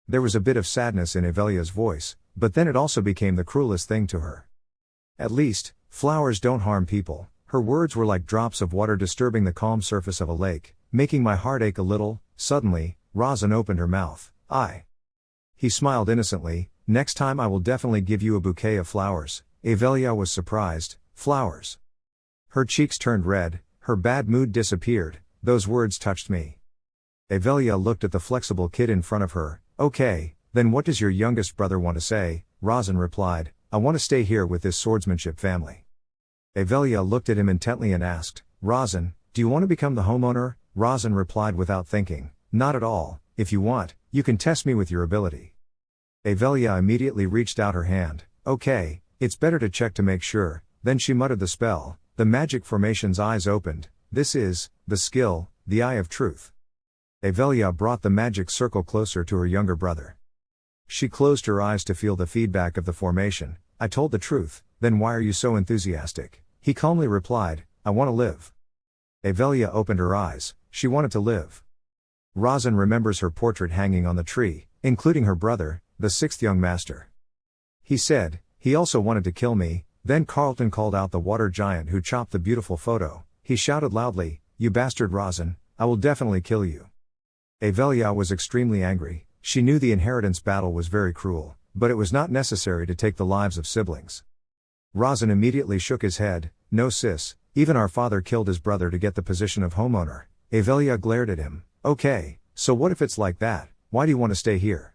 There was a bit of sadness in Avelia's voice, but then it also became the cruelest thing to her. "At least, flowers don't harm people." Her words were like drops of water disturbing the calm surface of a lake, making my heart ache a little. Suddenly, Rosin opened her mouth. He smiled innocently. "Next time I will definitely give you a bouquet of flowers." Avelia was surprised. "Flowers?" Her cheeks turned red, her bad mood disappeared. Those words touched me. Avelia looked at the flexible kid in front of her. "Okay, then what does your youngest brother want to say?" Rosin replied, "I want to stay here with this swordsmanship family." Avelia looked at him intently and asked, "Rosin, do you want to become the homeowner?" Rosin replied without thinking, "Not at all. If you want, you can test me with your ability." Avelia immediately reached out her hand. "Okay, it's better to check to make sure." Then she muttered the spell. The magic formation's eyes opened. "This is the skill, the Eye of Truth." Avelia brought the magic circle closer to her younger brother. She closed her eyes to feel the feedback of the formation. "I told the truth." "Then why are you so enthusiastic?" He calmly replied, "I want to live." Avelia opened her eyes. She wanted to live. Rosin remembers her portrait hanging on the tree, including her brother, the sixth young master. He said, he also wanted to kill me. Then Carlton called out the water giant who chopped the beautiful photo. He shouted loudly, "You bastard Rosin, I will definitely kill you." Avelia was extremely angry. She knew the inheritance battle was very cruel, but it was not necessary to take the lives of siblings. Rosin immediately shook his head. "No sis, even our father killed his brother to get the position of homeowner." Avelia glared at him. "Okay, so what if it's like that? Why do you want to stay here?"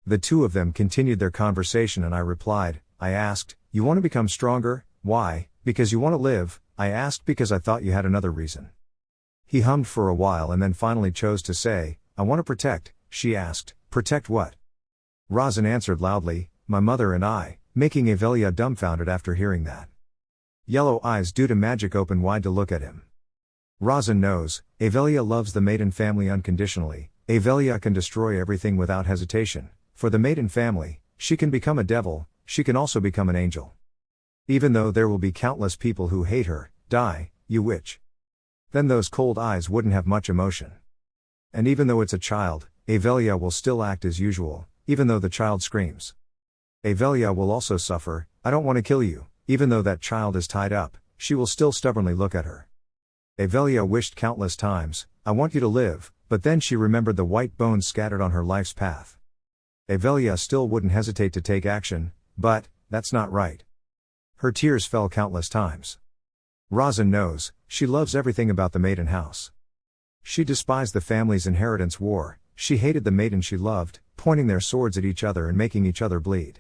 The two of them continued their conversation and I replied. I asked, "You want to become stronger?" "Why?" "Because you want to live." I asked because I thought you had another reason. He hummed for a while and then finally chose to say, "I want to protect." She asked, "Protect what?" Rosin answered loudly, "My mother and I," making Avelia dumbfounded after hearing that. Yellow eyes due to magic open wide to look at him. Rosin knows, Avelia loves the Maiden family unconditionally. Avelia can destroy everything without hesitation. For the maiden family, she can become a devil, she can also become an angel. Even though there will be countless people who hate her, die, you witch. Then those cold eyes wouldn't have much emotion. And even though it's a child, Avelia will still act as usual, even though the child screams. Avelia will also suffer, I don't want to kill you, even though that child is tied up, she will still stubbornly look at her. Avelia wished countless times, I want you to live, but then she remembered the white bones scattered on her life's path. Avelia still wouldn't hesitate to take action, but, that's not right. Her tears fell countless times. Razan knows, she loves everything about the maiden house. She despised the family's inheritance war, she hated the maiden she loved, pointing their swords at each other and making each other bleed.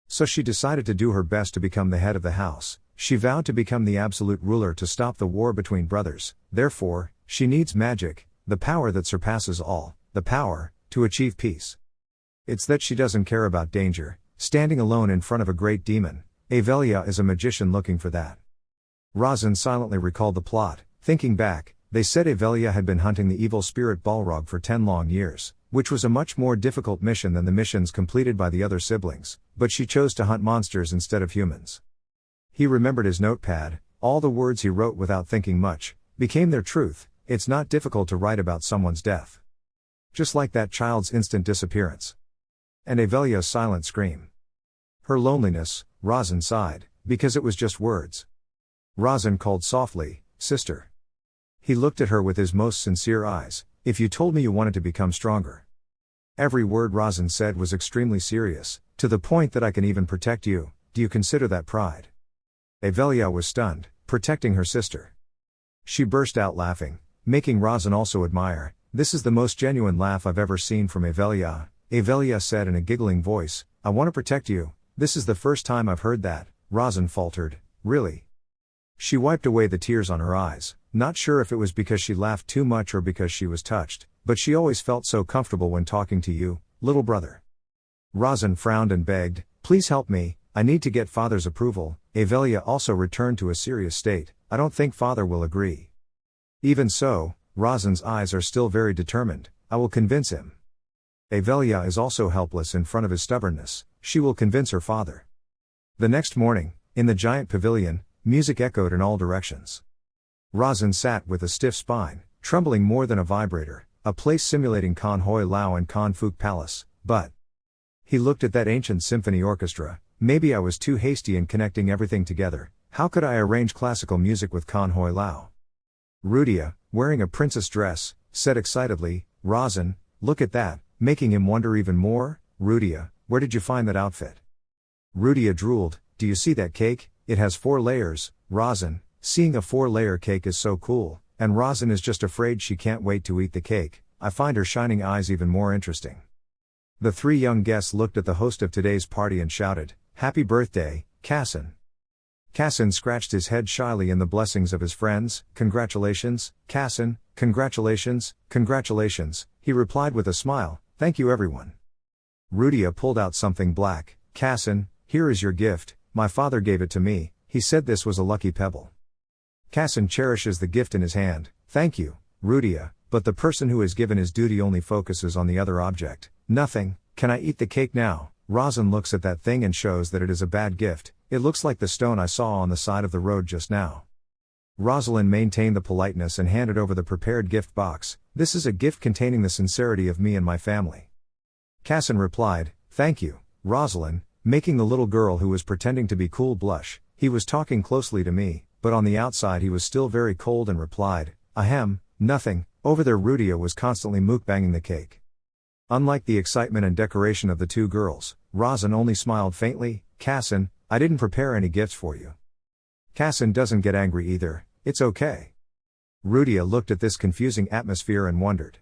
So she decided to do her best to become the head of the house, she vowed to become the absolute ruler to stop the war between brothers, therefore, she needs magic, the power that surpasses all, the power, to achieve peace. It's that she doesn't care about danger, standing alone in front of a great demon, Avelia is a magician looking for that. Razan silently recalled the plot, thinking back, they said Avelia had been hunting the evil spirit Balrog for 10 long years, which was a much more difficult mission than the missions completed by the other siblings, but she chose to hunt monsters instead of humans. He remembered his notepad, all the words he wrote without thinking much, became their truth, it's not difficult to write about someone's death. Just like that child's instant disappearance. And Avelia's silent scream. Her loneliness, Razan sighed, because it was just words. Razan called softly, sister. He looked at her with his most sincere eyes, if you told me you wanted to become stronger. Every word Razan said was extremely serious, to the point that I can even protect you, do you consider that pride? Avelia was stunned, protecting her sister. She burst out laughing, making Razan also admire, this is the most genuine laugh I've ever seen from Avelia. Avelia said in a giggling voice, I want to protect you, this is the first time I've heard that, Razan faltered, really? She wiped away the tears on her eyes, not sure if it was because she laughed too much or because she was touched, but she always felt so comfortable when talking to you, little brother. Razan frowned and begged, please help me, I need to get father's approval. Avelia also returned to a serious state, I don't think father will agree. Even so, Razan's eyes are still very determined, I will convince him. Avelia is also helpless in front of his stubbornness, she will convince her father. The next morning, in the giant pavilion, music echoed in all directions. Razan sat with a stiff spine, trembling more than a vibrator, a place simulating Kan Hoi Lao and Kan Fook Palace, but he looked at that ancient symphony orchestra, maybe I was too hasty in connecting everything together, how could I arrange classical music with Kan Hoi Lao? Rudia, wearing a princess dress, said excitedly, Razan, look at that, making him wonder even more, Rudia, where did you find that outfit? Rudia drooled, do you see that cake? It has 4 layers, Razan, seeing a 4-layer cake is so cool, and Razan is just afraid she can't wait to eat the cake, I find her shining eyes even more interesting. The 3 young guests looked at the host of today's party and shouted, Happy birthday, Kassan. Kassan scratched his head shyly in the blessings of his friends, congratulations, Kassan, congratulations, congratulations, he replied with a smile, thank you everyone. Rudia pulled out something black, Kassan, here is your gift, my father gave it to me, he said this was a lucky pebble. Kassan cherishes the gift in his hand, thank you, Rudia, but the person who is given his duty only focuses on the other object, nothing, can I eat the cake now? Razan looks at that thing and shows that it is a bad gift, it looks like the stone I saw on the side of the road just now. Rosalind maintained the politeness and handed over the prepared gift box, this is a gift containing the sincerity of me and my family. Kassan replied, thank you, Rosalind, making the little girl who was pretending to be cool blush, he was talking closely to me, but on the outside he was still very cold and replied, ahem, nothing, over there Rudia was constantly mukbanging the cake. Unlike the excitement and decoration of the 2 girls, Razan only smiled faintly, Kassan, I didn't prepare any gifts for you. Kassan doesn't get angry either, it's okay. Rudia looked at this confusing atmosphere and wondered.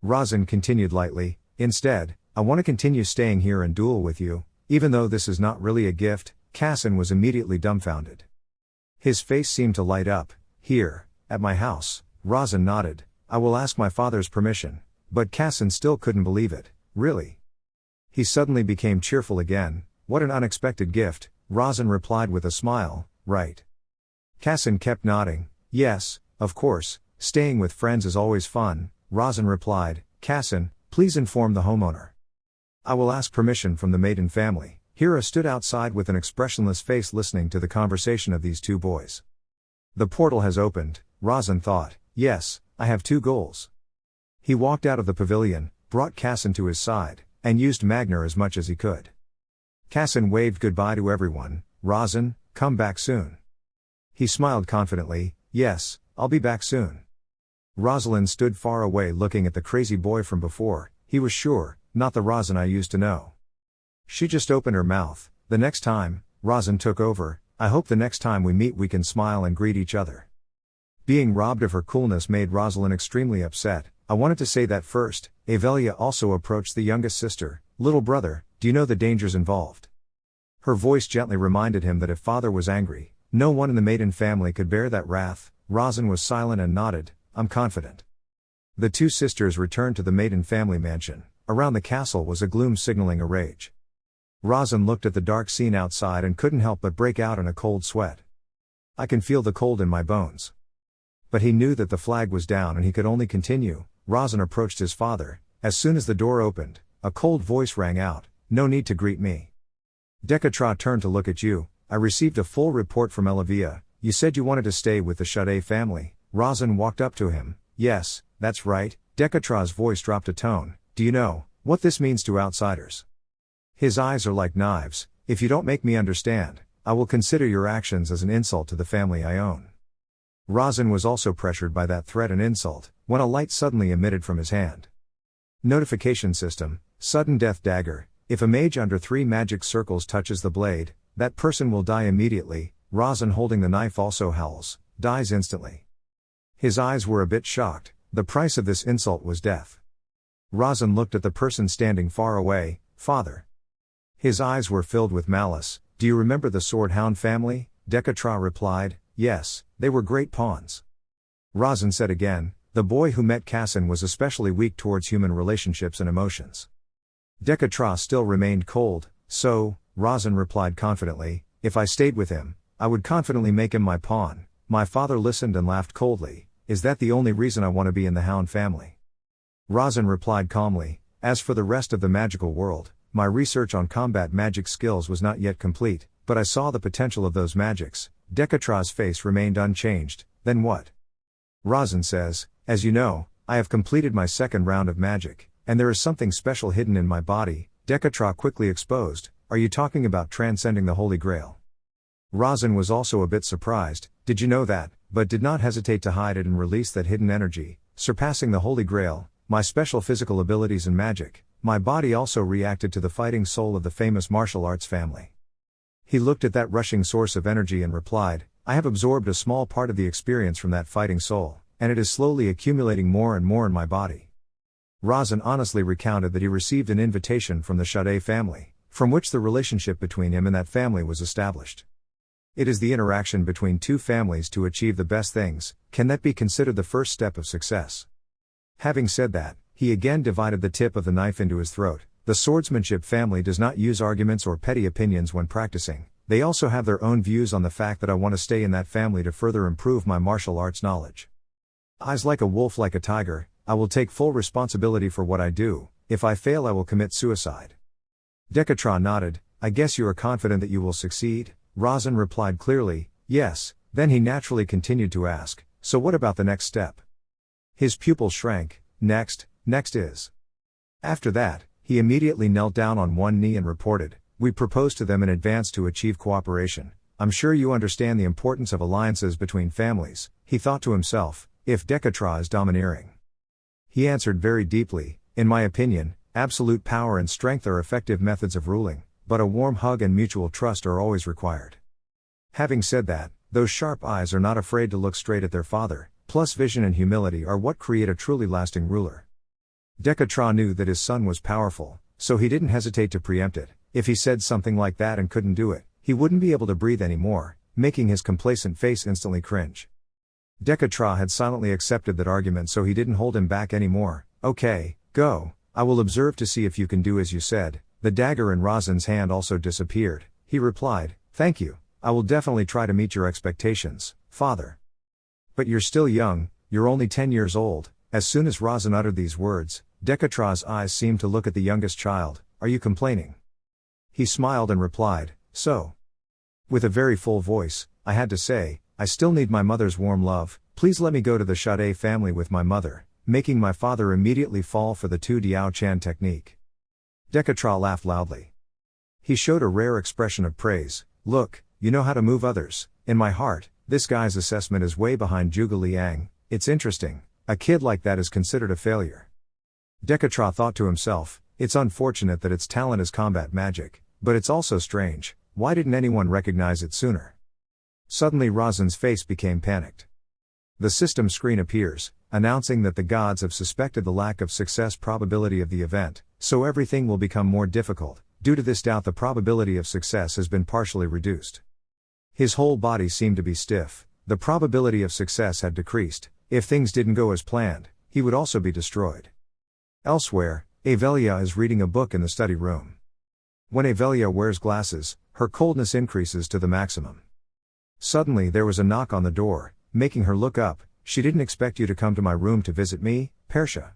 Razan continued lightly, instead, I want to continue staying here and duel with you, even though this is not really a gift. Kassan was immediately dumbfounded. His face seemed to light up, here, at my house, Razan nodded, I will ask my father's permission, but Kassan still couldn't believe it, really. He suddenly became cheerful again, what an unexpected gift, Razan replied with a smile, right. Kassan kept nodding, yes, of course, staying with friends is always fun, Razan replied, Kassan, please inform the homeowner. I will ask permission from the maiden family. Hira stood outside with an expressionless face listening to the conversation of these two boys. The portal has opened, Razan thought. Yes, I have two goals. He walked out of the pavilion, brought Kassan to his side, and used Magna as much as he could. Kassan waved goodbye to everyone. Razan, come back soon. He smiled confidently. Yes, I'll be back soon. Rosalind stood far away looking at the crazy boy from before. He was sure, not the Razan I used to know. She just opened her mouth. The next time, Razan took over. I hope the next time we meet we can smile and greet each other. Being robbed of her coolness made Rosalind extremely upset. I wanted to say that first. Avelia also approached the youngest sister. Little brother, do you know the dangers involved? Her voice gently reminded him that if father was angry, no one in the maiden family could bear that wrath. Razan was silent and nodded. I'm confident. The two sisters returned to the maiden family mansion. Around the castle was a gloom signaling a rage. Razan looked at the dark scene outside and couldn't help but break out in a cold sweat. I can feel the cold in my bones. But he knew that the flag was down and he could only continue. Razan approached his father. As soon as the door opened, a cold voice rang out, no need to greet me. Dekatra turned to look at you. I received a full report from Elavia. You said you wanted to stay with the Shade family. Razan walked up to him. Yes, that's right. Dekatra's voice dropped a tone. Do you know what this means to outsiders? His eyes are like knives. If you don't make me understand, I will consider your actions as an insult to the family I own. Razan was also pressured by that threat and insult, when a light suddenly emitted from his hand. Notification system, sudden death dagger. If a mage under 3 magic circles touches the blade, that person will die immediately. Razan holding the knife also howls, dies instantly. His eyes were a bit shocked. The price of this insult was death. Razan looked at the person standing far away. Father. His eyes were filled with malice. Do you remember the Sword Hound family? Dekatra replied. Yes, they were great pawns. Razan said again, the boy who met Kassan was especially weak towards human relationships and emotions. Dekatra still remained cold. So, Razan replied confidently, if I stayed with him, I would confidently make him my pawn. My father listened and laughed coldly. Is that the only reason I want to be in the Hound family? Razan replied calmly, as for the rest of the magical world, my research on combat magic skills was not yet complete, but I saw the potential of those magics. Dekatra's face remained unchanged. Then what? Razan says, as you know, I have completed my second round of magic, and there is something special hidden in my body. Dekatra quickly exposed. Are you talking about transcending the Holy Grail? Razan was also a bit surprised. Did you know that, but did not hesitate to hide it and release that hidden energy, surpassing the Holy Grail, my special physical abilities and magic. My body also reacted to the fighting soul of the famous martial arts family. He looked at that rushing source of energy and replied, I have absorbed a small part of the experience from that fighting soul, and it is slowly accumulating more and more in my body. Razan honestly recounted that he received an invitation from the Shade family, from which the relationship between him and that family was established. It is the interaction between two families to achieve the best things. Can that be considered the first step of success? Having said that, he again divided the tip of the knife into his throat. The swordsmanship family does not use arguments or petty opinions when practicing. They also have their own views on the fact that I want to stay in that family to further improve my martial arts knowledge. Eyes like a wolf like a tiger, I will take full responsibility for what I do. If I fail I will commit suicide. Dekatra nodded. I guess you are confident that you will succeed? Razan replied clearly, yes. Then he naturally continued to ask, so what about the next step? His pupil shrank. Next is. After that, he immediately knelt down on one knee and reported, we proposed to them in advance to achieve cooperation. I'm sure you understand the importance of alliances between families. He thought to himself, if Dekatra is domineering. He answered very deeply, in my opinion, absolute power and strength are effective methods of ruling, but a warm hug and mutual trust are always required. Having said that, those sharp eyes are not afraid to look straight at their father, plus vision and humility are what create a truly lasting ruler. Dekatra knew that his son was powerful, so he didn't hesitate to preempt it. If he said something like that and couldn't do it, he wouldn't be able to breathe anymore, making his complacent face instantly cringe. Dekatra had silently accepted that argument, so he didn't hold him back anymore. Okay, go. I will observe to see if you can do as you said. The dagger in Razan's hand also disappeared. He replied, thank you. I will definitely try to meet your expectations, father. But you're still young, you're only 10 years old. As soon as Razan uttered these words, Decatra's eyes seemed to look at the youngest child. Are you complaining? He smiled and replied, so. With a very full voice, I had to say, I still need my mother's warm love, please let me go to the Sade family with my mother, making my father immediately fall for the Tu Diao Chan technique. Decatra laughed loudly. He showed a rare expression of praise. Look, you know how to move others. In my heart, this guy's assessment is way behind Zhuge Liang. It's interesting, a kid like that is considered a failure. Decatra thought to himself, it's unfortunate that its talent is combat magic, but it's also strange, why didn't anyone recognize it sooner? Suddenly Rasen's face became panicked. The system screen appears, announcing that the gods have suspected the lack of success probability of the event, so everything will become more difficult. Due to this doubt, the probability of success has been partially reduced. His whole body seemed to be stiff, the probability of success had decreased. If things didn't go as planned, he would also be destroyed. Elsewhere, Avelia is reading a book in the study room. When Avelia wears glasses, her coldness increases to the maximum. Suddenly there was a knock on the door, making her look up. She didn't expect you to come to my room to visit me, Persha.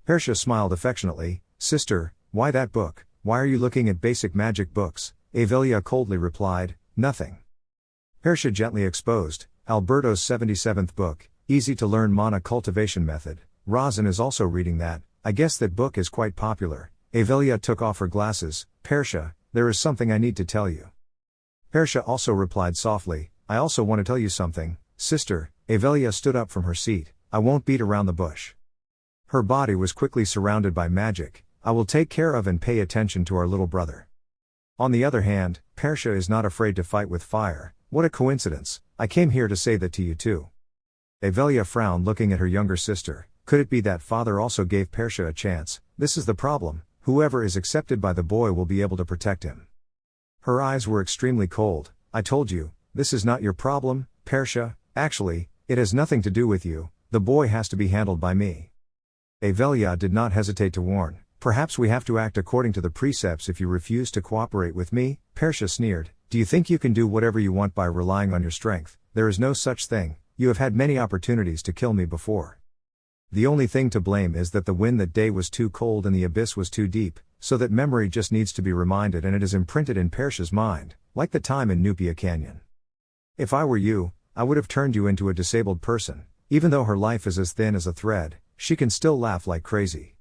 Persha smiled affectionately. Sister, why that book? Why are you looking at basic magic books? Avelia coldly replied, nothing. Persha gently exposed, Alberto's 77th book, Easy to Learn Mana Cultivation Method. Rasen is also reading that. I guess that book is quite popular. Avelia took off her glasses. Persha, there is something I need to tell you. Persha also replied softly, I also want to tell you something, sister. Avelia stood up from her seat. I won't beat around the bush. Her body was quickly surrounded by magic. I will take care of and pay attention to our little brother. On the other hand, Persha is not afraid to fight with fire. What a coincidence, I came here to say that to you too. Avelia frowned, looking at her younger sister. Could it be that father also gave Persha a chance? This is the problem, whoever is accepted by the boy will be able to protect him. Her eyes were extremely cold. I told you, this is not your problem, Persha. Actually, it has nothing to do with you, the boy has to be handled by me. Avelia did not hesitate to warn. Perhaps we have to act according to the precepts if you refuse to cooperate with me, Persha sneered. Do you think you can do whatever you want by relying on your strength? There is no such thing, you have had many opportunities to kill me before. The only thing to blame is that the wind that day was too cold and the abyss was too deep, so that memory just needs to be reminded and it is imprinted in Persha's mind, like the time in Nupia Canyon. If I were you, I would have turned you into a disabled person. Even though her life is as thin as a thread, she can still laugh like crazy.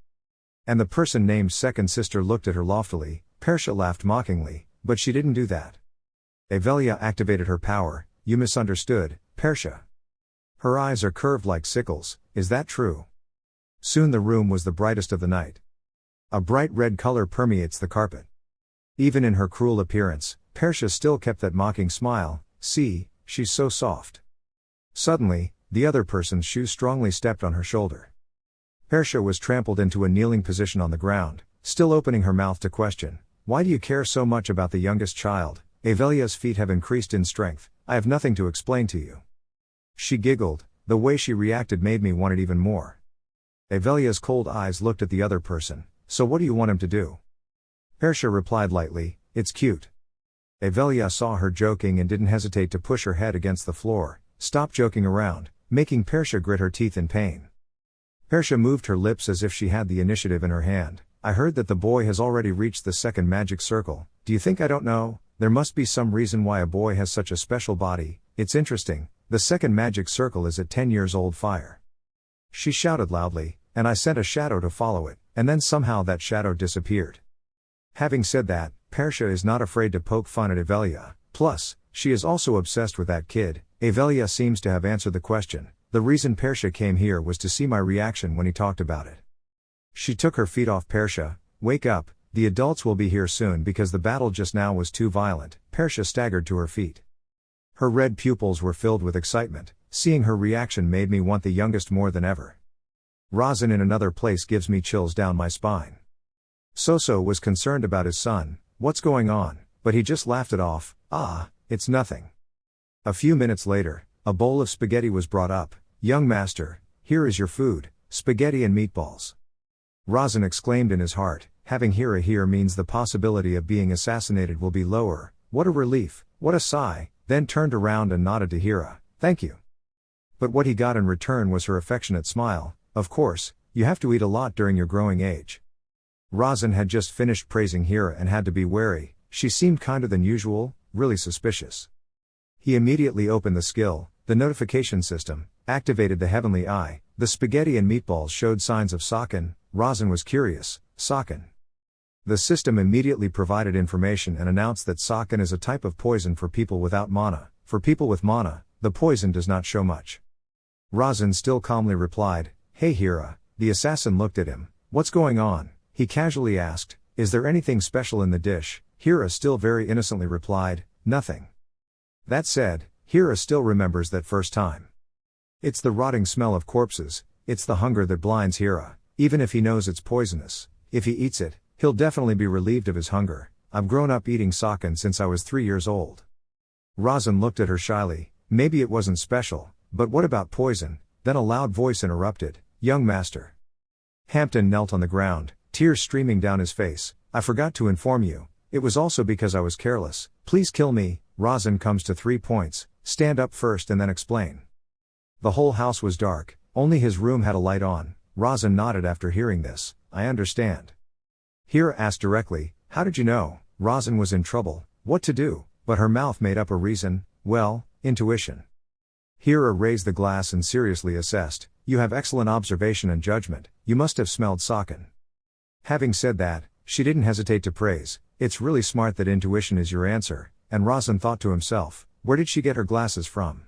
And the person named second sister looked at her loftily. Persha laughed mockingly, but she didn't do that. Avelia activated her power. You misunderstood, Persha. Her eyes are curved like sickles, is that true? Soon the room was the brightest of the night. A bright red color permeates the carpet. Even in her cruel appearance, Persha still kept that mocking smile. See, she's so soft. Suddenly, the other person's shoe strongly stepped on her shoulder. Persha was trampled into a kneeling position on the ground, still opening her mouth to question. Why do you care so much about the youngest child? Avelia's feet have increased in strength. I have nothing to explain to you. She giggled. The way she reacted made me want it even more. Avelia's cold eyes looked at the other person. So what do you want him to do? Persha replied lightly, it's cute. Avelia saw her joking and didn't hesitate to push her head against the floor. Stop joking around, making Persha grit her teeth in pain. Persha moved her lips as if she had the initiative in her hand. I heard that the boy has already reached the second magic circle. Do you think I don't know? There must be some reason why a boy has such a special body. It's interesting. The second magic circle is at 10 years old fire. She shouted loudly, and I sent a shadow to follow it, and then somehow that shadow disappeared. Having said that, Persha is not afraid to poke fun at Avelia. Plus, she is also obsessed with that kid. Avelia seems to have answered the question. The reason Persha came here was to see my reaction when he talked about it. She took her feet off Persha. Wake up, the adults will be here soon because the battle just now was too violent. Persha staggered to her feet. Her red pupils were filled with excitement. Seeing her reaction made me want the youngest more than ever. Rasen in another place gives me chills down my spine. Soso was concerned about his son. What's going on? But he just laughed it off. It's nothing. A few minutes later, a bowl of spaghetti was brought up. Young master, here is your food, spaghetti and meatballs. Rasen exclaimed in his heart, having Hira here means the possibility of being assassinated will be lower. What a relief, what a sigh, then turned around and nodded to Hira. Thank you. But what he got in return was her affectionate smile. Of course, you have to eat a lot during your growing age. Razan had just finished praising Hira and had to be wary. She seemed kinder than usual, really suspicious. He immediately opened the skill, the notification system, activated the heavenly eye. The spaghetti and meatballs showed signs of Saken. Razan was curious. Saken. The system immediately provided information and announced that Saken is a type of poison for people without mana. For people with mana, the poison does not show much. Razan still calmly replied, "Hey Hira." The assassin looked at him. "What's going on?" He casually asked, "Is there anything special in the dish?" Hira still very innocently replied, "Nothing." That said, Hira still remembers that first time. It's the rotting smell of corpses, it's the hunger that blinds Hira. Even if he knows it's poisonous, if he eats it, he'll definitely be relieved of his hunger. "I've grown up eating Saken since I was 3 years old." Razan looked at her shyly. Maybe it wasn't special, but what about poison? Then a loud voice interrupted, "Young master." Hampton knelt on the ground, tears streaming down his face. "I forgot to inform you, it was also because I was careless. Please kill me." Razan comes to 3 points, stand up first and then explain. The whole house was dark, only his room had a light on. Razan nodded after hearing this. "I understand." Hira asked directly, "How did you know?" Razan was in trouble, what to do, but her mouth made up a reason. "Well, intuition." Hira raised the glass and seriously assessed, "You have excellent observation and judgment, you must have smelled Saken." Having said that, she didn't hesitate to praise, "It's really smart that intuition is your answer," and Razan thought to himself, where did she get her glasses from?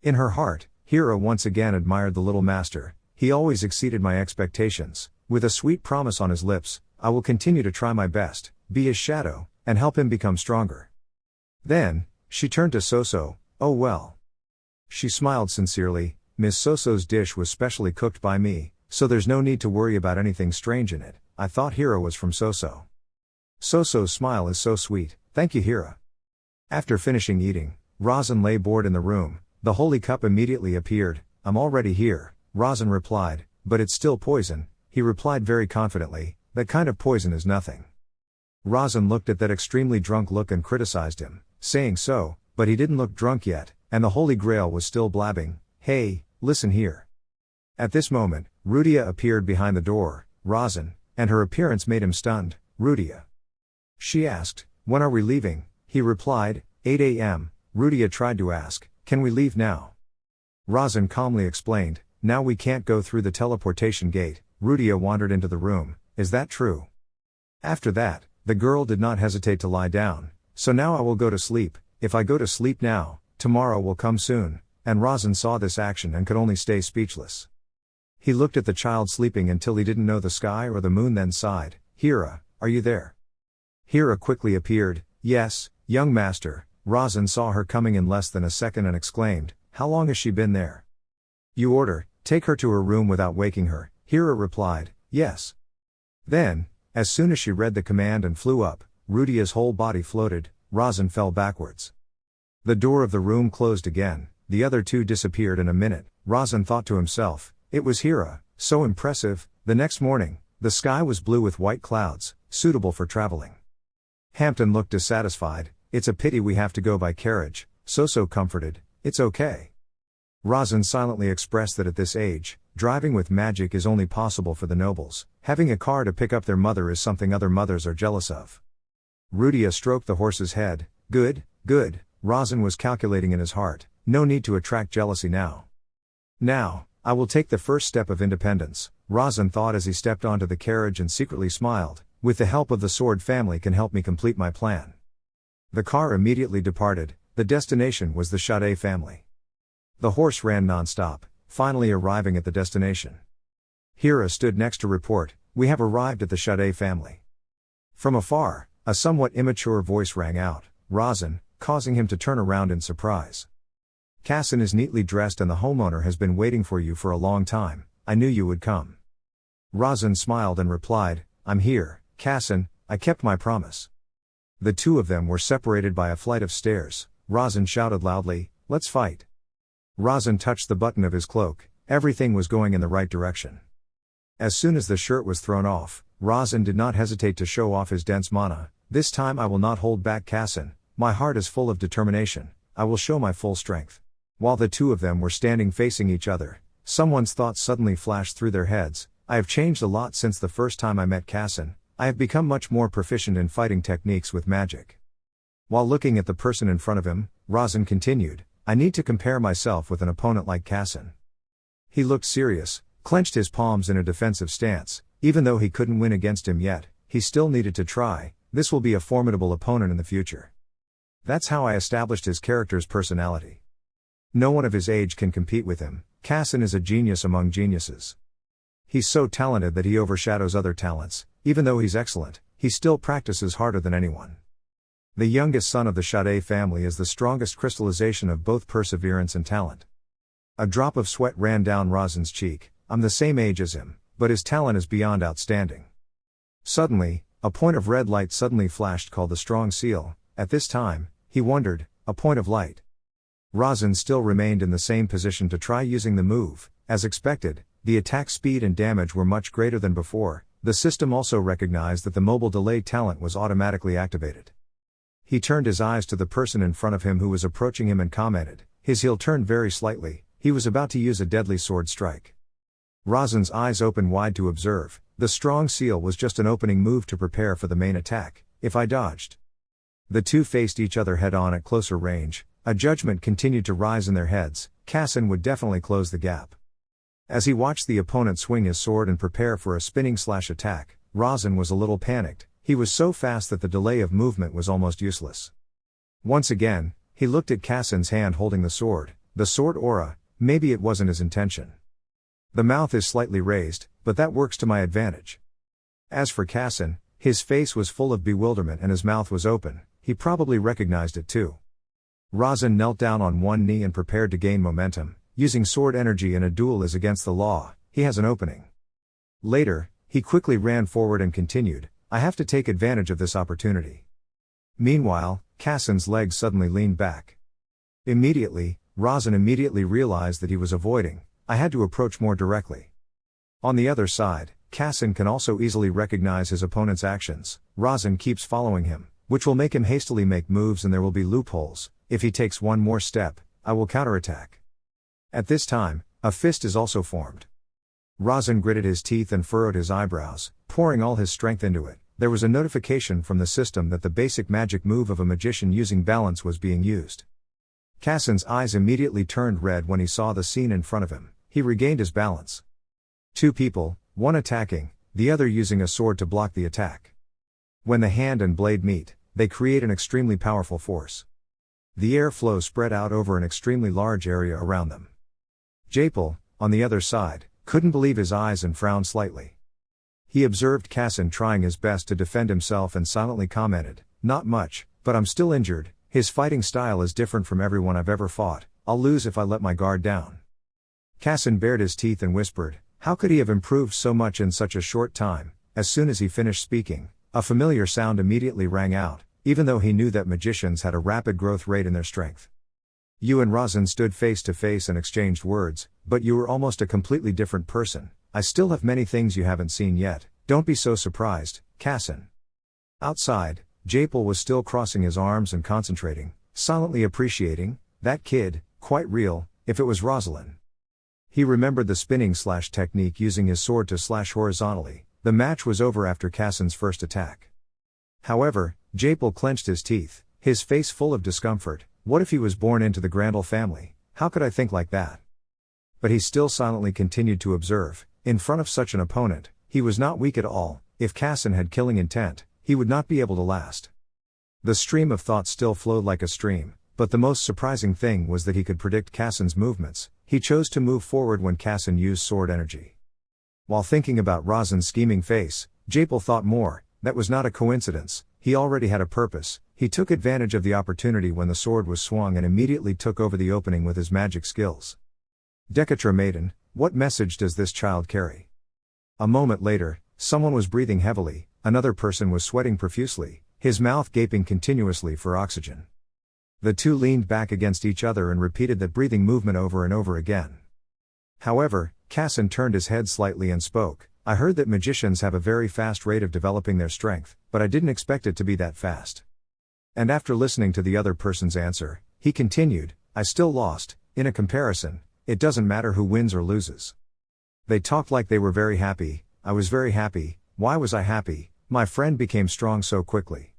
In her heart, Hira once again admired the little master. "He always exceeded my expectations." With a sweet promise on his lips, "I will continue to try my best, be his shadow, and help him become stronger." Then, she turned to Soso. "Oh well." She smiled sincerely. "Miss Soso's dish was specially cooked by me, so there's no need to worry about anything strange in it." I thought Hira was from Soso. Soso's smile is so sweet. "Thank you Hira." After finishing eating, Razan lay bored in the room. The holy cup immediately appeared. "I'm already here," Razan replied, "but it's still poison." He replied very confidently, "That kind of poison is nothing." Razan looked at that extremely drunk look and criticized him, saying so, but he didn't look drunk yet, and the Holy Grail was still blabbing, "Hey, listen here." At this moment, Rudia appeared behind the door. Razan, and her appearance made him stunned. "Rudia." She asked, "When are we leaving?" He replied, 8 a.m. Rudia tried to ask, "Can we leave now?" Razan calmly explained, "Now we can't go through the teleportation gate." Rudia wandered into the room, "Is that true?" After that, the girl did not hesitate to lie down. "So now I will go to sleep. If I go to sleep now, tomorrow will come soon." And Razan saw this action and could only stay speechless. He looked at the child sleeping until he didn't know the sky or the moon, then sighed, "Hira, are you there?" Hira quickly appeared. "Yes, young master." Razan saw her coming in less than a second and exclaimed, "How long has she been there?" "You order, take her to her room without waking her." Hira replied, "Yes." Then, as soon as she read the command and flew up, Rudia's whole body floated. Razan fell backwards. The door of the room closed again. The other two disappeared in a minute. Razan thought to himself, it was Hira, so impressive. The next morning, the sky was blue with white clouds, suitable for traveling. Hampton looked dissatisfied. "It's a pity we have to go by carriage." Soso comforted, "It's okay." Razan silently expressed that at this age, driving with magic is only possible for the nobles. Having a car to pick up their mother is something other mothers are jealous of. Rudia stroked the horse's head. Good, good. Razan was calculating in his heart, no need to attract jealousy now. "Now, I will take the first step of independence," Razan thought as he stepped onto the carriage and secretly smiled. "With the help of the Sword family can help me complete my plan." The car immediately departed. The destination was the Sade family. The horse ran non-stop, finally arriving at the destination. Hira stood next to report, "We have arrived at the Sade family." From afar, a somewhat immature voice rang out, Razan, causing him to turn around in surprise. "Kassan is neatly dressed and the homeowner has been waiting for you for a long time. I knew you would come." Razan smiled and replied, "I'm here, Kassan, I kept my promise." The two of them were separated by a flight of stairs. Razan shouted loudly, "Let's fight." Razan touched the button of his cloak. Everything was going in the right direction. As soon as the shirt was thrown off, Razan did not hesitate to show off his dense mana. "This time I will not hold back, Kassan. My heart is full of determination. I will show my full strength." While the two of them were standing facing each other, someone's thoughts suddenly flashed through their heads. I have changed a lot since the first time I met Kassan. I have become much more proficient in fighting techniques with magic. While looking at the person in front of him, Razan continued, I need to compare myself with an opponent like Kassan. He looked serious, clenched his palms in a defensive stance. Even though he couldn't win against him yet, he still needed to try. This will be a formidable opponent in the future. That's how I established his character's personality. No one of his age can compete with him. Kassan is a genius among geniuses. He's so talented that he overshadows other talents. Even though he's excellent, he still practices harder than anyone. The youngest son of the Sade family is the strongest crystallization of both perseverance and talent. A drop of sweat ran down Razan's cheek. I'm the same age as him, but his talent is beyond outstanding. Suddenly, a point of red light suddenly flashed called the strong seal. At this time, he wondered, a point of light. Razan still remained in the same position to try using the move. As expected, the attack speed and damage were much greater than before. The system also recognized that the mobile delay talent was automatically activated. He turned his eyes to the person in front of him who was approaching him and commented. His heel turned very slightly. He was about to use a deadly sword strike. Razan's eyes opened wide to observe. The strong seal was just an opening move to prepare for the main attack. If I dodged. The two faced each other head-on at closer range. A judgment continued to rise in their heads. Kassan would definitely close the gap. As he watched the opponent swing his sword and prepare for a spinning/attack, Razan was a little panicked. He was so fast that the delay of movement was almost useless. Once again, he looked at Kassan's hand holding the sword aura. Maybe it wasn't his intention. The mouth is slightly raised, but that works to my advantage. As for Kassan, his face was full of bewilderment and his mouth was open. He probably recognized it too. Razan knelt down on one knee and prepared to gain momentum. Using sword energy in a duel is against the law. He has an opening. Later, he quickly ran forward and continued, I have to take advantage of this opportunity. Meanwhile, Kassan's legs suddenly leaned back. Immediately, Razan immediately realized that he was avoiding. I had to approach more directly. On the other side, Kassan can also easily recognize his opponent's actions. Razan keeps following him, which will make him hastily make moves and there will be loopholes. If he takes one more step, I will counterattack. At this time, a fist is also formed. Razan gritted his teeth and furrowed his eyebrows, pouring all his strength into it. There was a notification from the system that the basic magic move of a magician using balance was being used. Kassan's eyes immediately turned red when he saw the scene in front of him. He regained his balance. Two people, one attacking, the other using a sword to block the attack. When the hand and blade meet, they create an extremely powerful force. The airflow spread out over an extremely large area around them. Japal, on the other side, couldn't believe his eyes and frowned slightly. He observed Kassan trying his best to defend himself and silently commented, not much, but I'm still injured. His fighting style is different from everyone I've ever fought. I'll lose if I let my guard down. Kassan bared his teeth and whispered, how could he have improved so much in such a short time? As soon as he finished speaking, a familiar sound immediately rang out, even though he knew that magicians had a rapid growth rate in their strength. You and Razan stood face to face and exchanged words, but you were almost a completely different person. I still have many things you haven't seen yet. Don't be so surprised, Kassan. Outside, Japal was still crossing his arms and concentrating, silently appreciating, that kid, quite real, if it was Rosalind. He remembered the spinning/technique using his sword to slash horizontally. The match was over after Kassan's first attack. However, Japal clenched his teeth, his face full of discomfort. What if he was born into the Grandal family? How could I think like that? But he still silently continued to observe. In front of such an opponent, he was not weak at all. If Kassan had killing intent, he would not be able to last. The stream of thought still flowed like a stream, but the most surprising thing was that he could predict Kassan's movements. He chose to move forward when Kassan used sword energy. While thinking about Razan's scheming face, Japal thought more. That was not a coincidence. He already had a purpose. He took advantage of the opportunity when the sword was swung and immediately took over the opening with his magic skills. Decatra maiden, what message does this child carry? A moment later, someone was breathing heavily, another person was sweating profusely, his mouth gaping continuously for oxygen. The two leaned back against each other and repeated that breathing movement over and over again. However, Kassan turned his head slightly and spoke, I heard that magicians have a very fast rate of developing their strength, but I didn't expect it to be that fast. And after listening to the other person's answer, he continued, I still lost. In a comparison, it doesn't matter who wins or loses. They talked like they were very happy. I was very happy. Why was I happy? My friend became strong so quickly.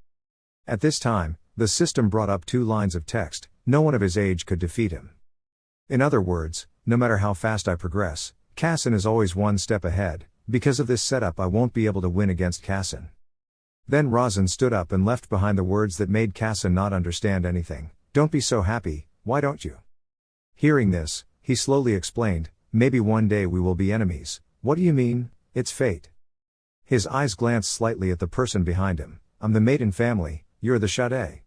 At this time, the system brought up 2 lines of text. No one of his age could defeat him. In other words, no matter how fast I progress, Kassan is always 1 step ahead. Because of this setup I won't be able to win against Kassan. Then Razan stood up and left behind the words that made Kassan not understand anything. Don't be so happy, why don't you? Hearing this, he slowly explained, maybe one day we will be enemies. What do you mean? It's fate. His eyes glanced slightly at the person behind him. I'm the maiden family, you're the Shade.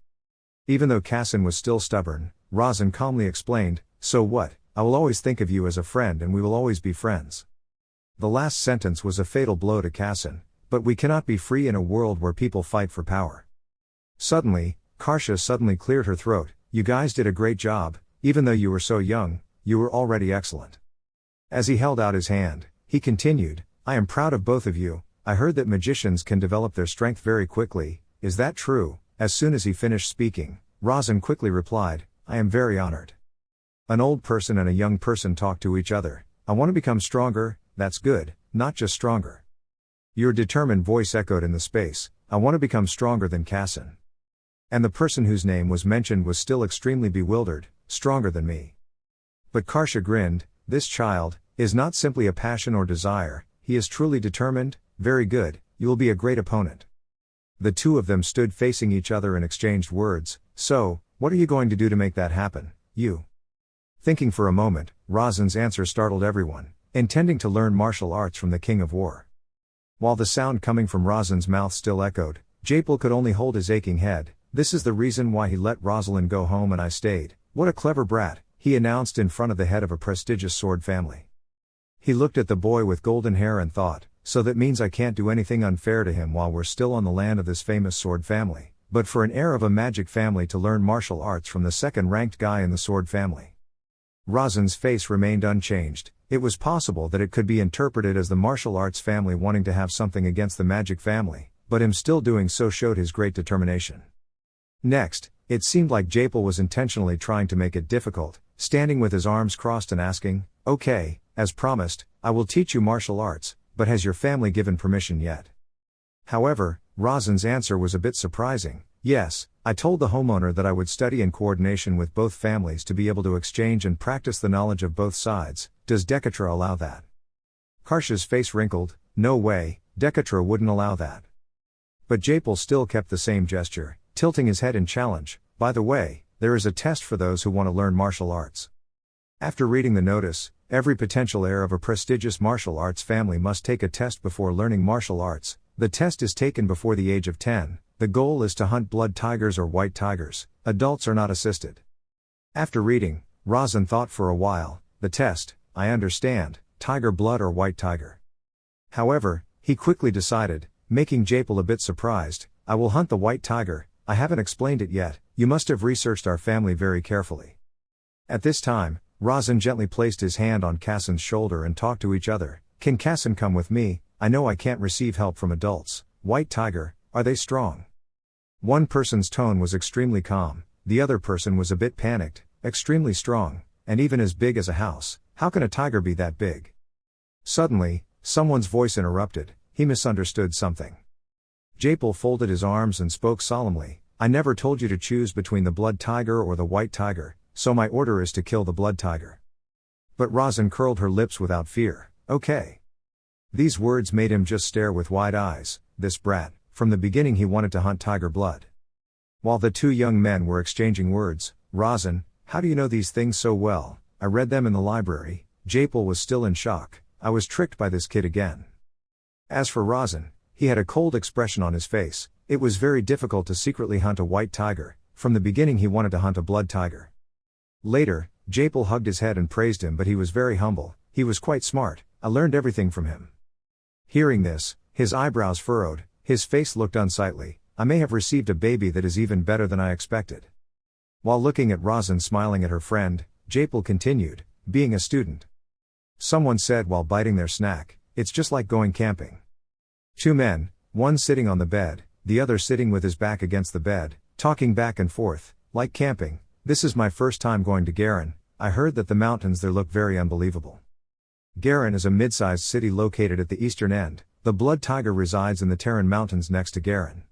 Even though Kassan was still stubborn, Razan calmly explained, so what, I will always think of you as a friend and we will always be friends. The last sentence was a fatal blow to Kassan, but we cannot be free in a world where people fight for power. Suddenly, Karsha suddenly cleared her throat, you guys did a great job, even though you were so young, you were already excellent. As he held out his hand, he continued, I am proud of both of you. I heard that magicians can develop their strength very quickly, is that true? As soon as he finished speaking, Razan quickly replied, I am very honored. An old person and a young person talked to each other, I want to become stronger, that's good, not just stronger. Your determined voice echoed in the space, I want to become stronger than Kassan. And the person whose name was mentioned was still extremely bewildered, stronger than me. But Karsha grinned, this child is not simply a passion or desire, he is truly determined, very good, you will be a great opponent. The 2 of them stood facing each other and exchanged words, so, what are you going to do to make that happen, you? Thinking for a moment, Razan's answer startled everyone, intending to learn martial arts from the King of War. While the sound coming from Razan's mouth still echoed, Japal could only hold his aching head, this is the reason why he let Rosalind go home and I stayed, what a clever brat, he announced in front of the head of a prestigious sword family. He looked at the boy with golden hair and thought, so that means I can't do anything unfair to him while we're still on the land of this famous sword family, but for an heir of a magic family to learn martial arts from the 2nd-ranked guy in the sword family. Razan's face remained unchanged, it was possible that it could be interpreted as the martial arts family wanting to have something against the magic family, but him still doing so showed his great determination. Next, it seemed like Japal was intentionally trying to make it difficult, standing with his arms crossed and asking, okay, as promised, I will teach you martial arts, but has your family given permission yet? However, Razan's answer was a bit surprising, yes, I told the homeowner that I would study in coordination with both families to be able to exchange and practice the knowledge of both sides, does Dekatra allow that? Karsha's face wrinkled, no way, Dekatra wouldn't allow that. But Japal still kept the same gesture, tilting his head in challenge, by the way, there is a test for those who want to learn martial arts. After reading the notice, every potential heir of a prestigious martial arts family must take a test before learning martial arts. The test is taken before the age of 10, the goal is to hunt blood tigers or white tigers, adults are not assisted. After reading, Razan thought for a while, the test, I understand, tiger blood or white tiger. However, he quickly decided, making Japal a bit surprised, I will hunt the white tiger, I haven't explained it yet, you must have researched our family very carefully. At this time, Razan gently placed his hand on Kassan's shoulder and talked to each other, can Kassan come with me, I know I can't receive help from adults, white tiger, are they strong? One person's tone was extremely calm, the other person was a bit panicked, extremely strong, and even as big as a house, how can a tiger be that big? Suddenly, someone's voice interrupted, he misunderstood something. Japal folded his arms and spoke solemnly, I never told you to choose between the blood tiger or the white tiger, so my order is to kill the blood tiger. But Razan curled her lips without fear, okay. These words made him just stare with wide eyes, this brat, from the beginning he wanted to hunt tiger blood. While the 2 young men were exchanging words, Razan, how do you know these things so well, I read them in the library, Japal was still in shock, I was tricked by this kid again. As for Razan, he had a cold expression on his face, it was very difficult to secretly hunt a white tiger, from the beginning he wanted to hunt a blood tiger. Later, Japal hugged his head and praised him but he was very humble, he was quite smart, I learned everything from him. Hearing this, his eyebrows furrowed, his face looked unsightly, I may have received a baby that is even better than I expected. While looking at Razan smiling at her friend, Japal continued, being a student. Someone said while biting their snack, it's just like going camping. 2 men, one sitting on the bed, the other sitting with his back against the bed, talking back and forth, like camping. This is my first time going to Garen, I heard that the mountains there look very unbelievable. Garen is a mid-sized city located at the eastern end. The blood tiger resides in the Terran Mountains next to Garen.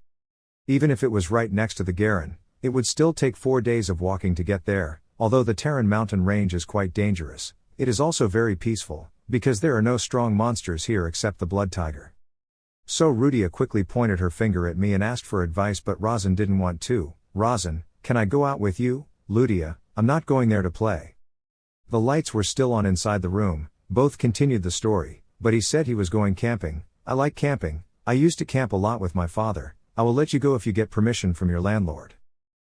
Even if it was right next to the Garen, it would still take 4 days of walking to get there. Although the Terran mountain range is quite dangerous, it is also very peaceful, because there are no strong monsters here except the blood tiger. So Rudia quickly pointed her finger at me and asked for advice, but Razan didn't want to. Razan, can I go out with you? Ludia, I'm not going there to play. The lights were still on inside the room. Both continued the story, but he said he was going camping. I like camping. I used to camp a lot with my father. I will let you go if you get permission from your landlord.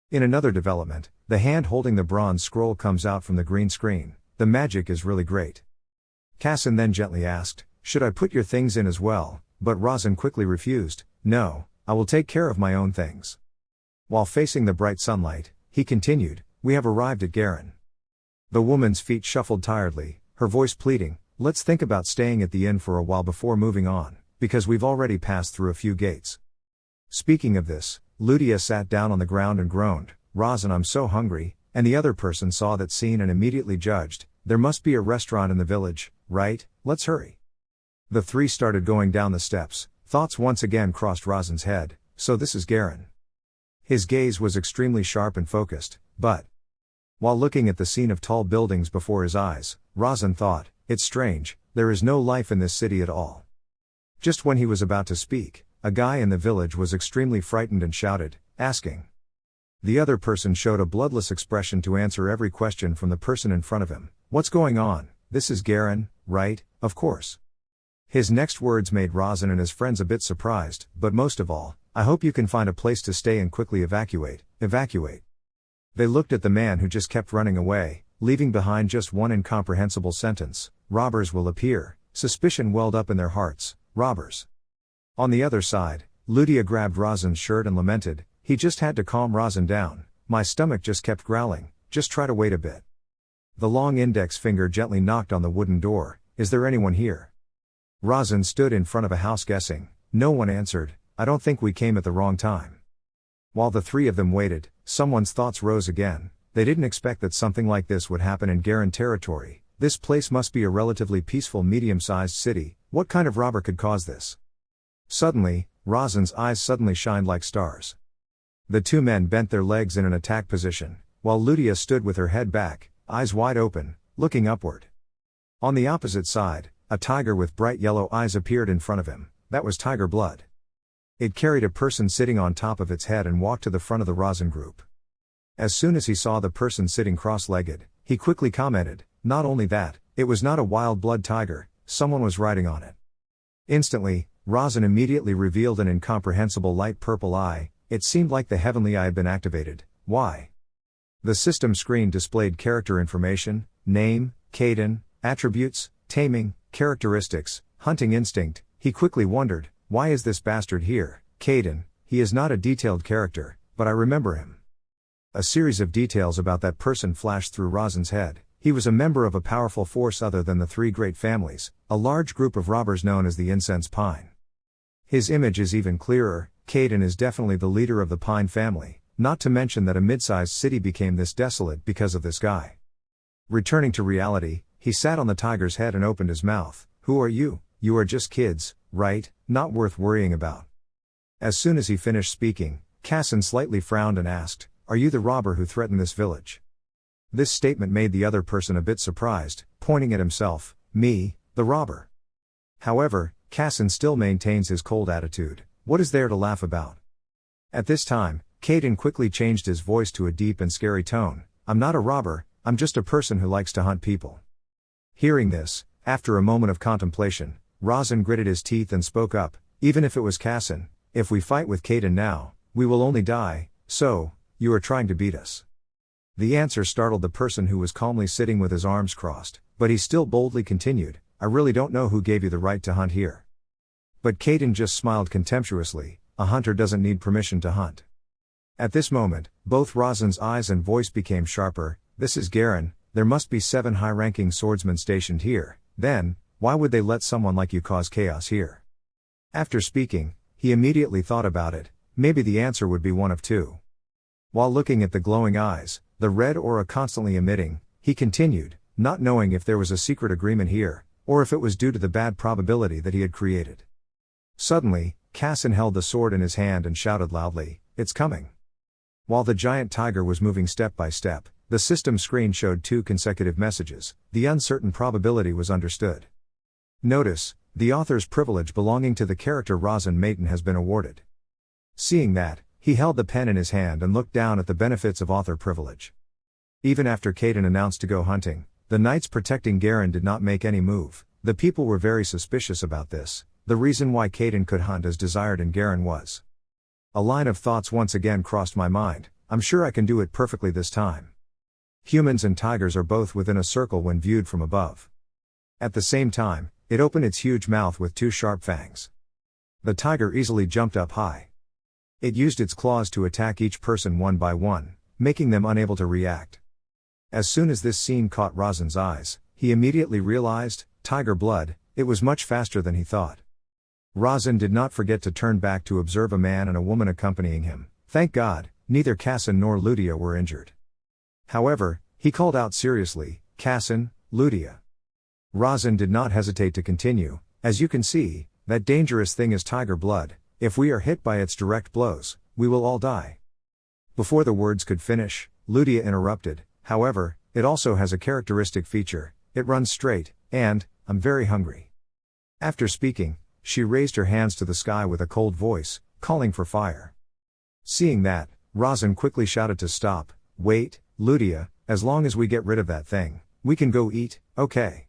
In another development, the hand holding the bronze scroll comes out from the green screen. The magic is really great. Kassan then gently asked, should I put your things in as well? But Razan quickly refused. No, I will take care of my own things. While facing the bright sunlight, he continued, we have arrived at Garen. The woman's feet shuffled tiredly, her voice pleading, let's think about staying at the inn for a while before moving on, because we've already passed through a few gates. Speaking of this, Ludia sat down on the ground and groaned, Razan, I'm so hungry, and the other person saw that scene and immediately judged, there must be a restaurant in the village, right? Let's hurry. The three started going down the steps. Thoughts once again crossed Razan's head, so this is Garen. His gaze was extremely sharp and focused, but while looking at the scene of tall buildings before his eyes, Razan thought, it's strange, there is no life in this city at all. Just when he was about to speak, a guy in the village was extremely frightened and shouted, asking. The other person showed a bloodless expression to answer every question from the person in front of him. What's going on? This is Garen, right? Of course. His next words made Razan and his friends a bit surprised, but most of all, I hope you can find a place to stay and quickly evacuate. Evacuate. They looked at the man who just kept running away, leaving behind just one incomprehensible sentence, robbers will appear. Suspicion welled up in their hearts, robbers. On the other side, Ludia grabbed Razan's shirt and lamented, he just had to calm Razan down, my stomach just kept growling, just try to wait a bit. The long index finger gently knocked on the wooden door, is there anyone here? Razan stood in front of a house guessing, no one answered, I don't think we came at the wrong time. While the three of them waited, someone's thoughts rose again. They didn't expect that something like this would happen in Garen territory. This place must be a relatively peaceful medium-sized city. What kind of robber could cause this? Suddenly, Razan's eyes suddenly shined like stars. The two men bent their legs in an attack position, while Ludia stood with her head back, eyes wide open, looking upward. On the opposite side, a tiger with bright yellow eyes appeared in front of him. That was tiger blood. It carried a person sitting on top of its head and walked to the front of the Razan group. As soon as he saw the person sitting cross-legged, he quickly commented, not only that, it was not a wild blood tiger, someone was riding on it. Instantly, Razan immediately revealed an incomprehensible light purple eye. It seemed like the heavenly eye had been activated. Why? The system screen displayed character information, name, Caden, attributes, taming, characteristics, hunting instinct. He quickly wondered, why is this bastard here? Caden, he is not a detailed character, but I remember him. A series of details about that person flashed through Razan's head. He was a member of a powerful force other than the three great families, a large group of robbers known as the Incense Pine. His image is even clearer. Caden is definitely the leader of the Pine family, not to mention that a mid-sized city became this desolate because of this guy. Returning to reality, he sat on the tiger's head and opened his mouth. Who are you? You are just kids, right? Not worth worrying about. As soon as he finished speaking, Kassan slightly frowned and asked, are you the robber who threatened this village? This statement made the other person a bit surprised, pointing at himself, me, the robber. However, Kassan still maintains his cold attitude. What is there to laugh about? At this time, Caden quickly changed his voice to a deep and scary tone. I'm not a robber, I'm just a person who likes to hunt people. Hearing this, after a moment of contemplation, Razan gritted his teeth and spoke up, even if it was Kassan, if we fight with Caden now, we will only die, so, you are trying to beat us. The answer startled the person who was calmly sitting with his arms crossed, but he still boldly continued, I really don't know who gave you the right to hunt here. But Caden just smiled contemptuously, a hunter doesn't need permission to hunt. At this moment, both Razan's eyes and voice became sharper. This is Garen, there must be 7 high-ranking swordsmen stationed here, then, why would they let someone like you cause chaos here? After speaking, he immediately thought about it, maybe the answer would be one of two. While looking at the glowing eyes, the red aura constantly emitting, he continued, not knowing if there was a secret agreement here, or if it was due to the bad probability that he had created. Suddenly, Kassan held the sword in his hand and shouted loudly, "It's coming!" While the giant tiger was moving step by step, the system screen showed 2 consecutive messages. The uncertain probability was understood. Notice, the author's privilege belonging to the character Razan Maiden has been awarded. Seeing that, he held the pen in his hand and looked down at the benefits of author privilege. Even after Kaden announced to go hunting, the knights protecting Garen did not make any move. The people were very suspicious about this. The reason why Kaden could hunt as desired in Garen was. A line of thoughts once again crossed my mind. I'm sure I can do it perfectly this time. Humans and tigers are both within a circle when viewed from above. At the same time, it opened its huge mouth with 2 sharp fangs. The tiger easily jumped up high. It used its claws to attack each person one by one, making them unable to react. As soon as this scene caught Razan's eyes, he immediately realized, tiger blood, it was much faster than he thought. Razan did not forget to turn back to observe a man and a woman accompanying him. Thank God, neither Kassan nor Ludia were injured. However, he called out seriously, "Kassan, Ludia." Razan did not hesitate to continue, "As you can see, that dangerous thing is tiger blood. If we are hit by its direct blows, we will all die." Before the words could finish, Ludia interrupted, "However, it also has a characteristic feature, it runs straight, and, I'm very hungry." After speaking, she raised her hands to the sky with a cold voice, calling for fire. Seeing that, Razan quickly shouted to stop. "Wait, Ludia, as long as we get rid of that thing, we can go eat, okay?"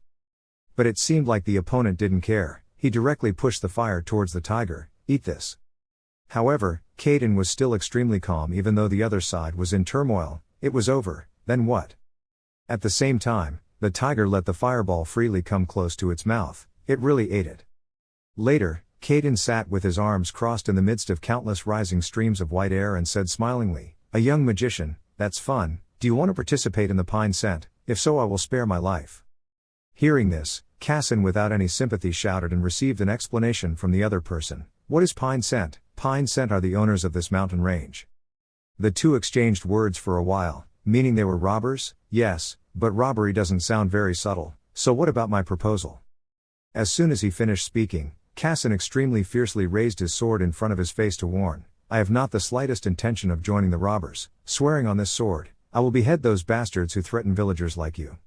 But it seemed like the opponent didn't care. He directly pushed the fire towards the tiger. "Eat this." However, Kaden was still extremely calm even though the other side was in turmoil. It was over, then what? At the same time, the tiger let the fireball freely come close to its mouth. It really ate it. Later, Kaden sat with his arms crossed in the midst of countless rising streams of white air and said smilingly, "A young magician, that's fun. Do you want to participate in the pine scent? If so, I will spare my life." Hearing this, Kassan without any sympathy shouted and received an explanation from the other person. "What is pine scent?" "Pine scent are the owners of this mountain range." The 2 exchanged words for a while, meaning they were robbers. "Yes, but robbery doesn't sound very subtle, so what about my proposal?" As soon as he finished speaking, Kassan extremely fiercely raised his sword in front of his face to warn, "I have not the slightest intention of joining the robbers, swearing on this sword, I will behead those bastards who threaten villagers like you."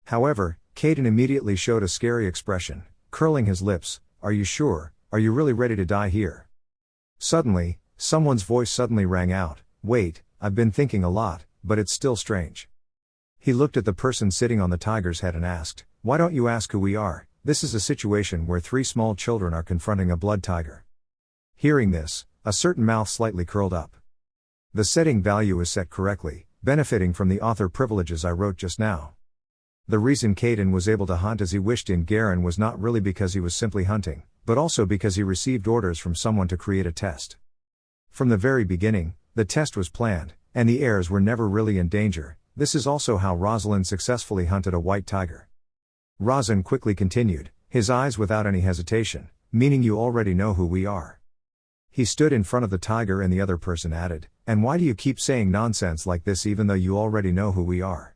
However, Kaden immediately showed a scary expression, curling his lips. "Are you sure? Are you really ready to die here?" Suddenly, someone's voice suddenly rang out, "Wait, I've been thinking a lot, but it's still strange." He looked at the person sitting on the tiger's head and asked, "Why don't you ask who we are? This is a situation where 3 small children are confronting a blood tiger." Hearing this, a certain mouth slightly curled up. The setting value is set correctly, benefiting from the author privileges I wrote just now. The reason Kaden was able to hunt as he wished in Garen was not really because he was simply hunting, but also because he received orders from someone to create a test. From the very beginning, the test was planned, and the heirs were never really in danger. This is also how Rosalind successfully hunted a white tiger. Razan quickly continued, his eyes without any hesitation, "Meaning you already know who we are." He stood in front of the tiger and the other person added, "And why do you keep saying nonsense like this even though you already know who we are?"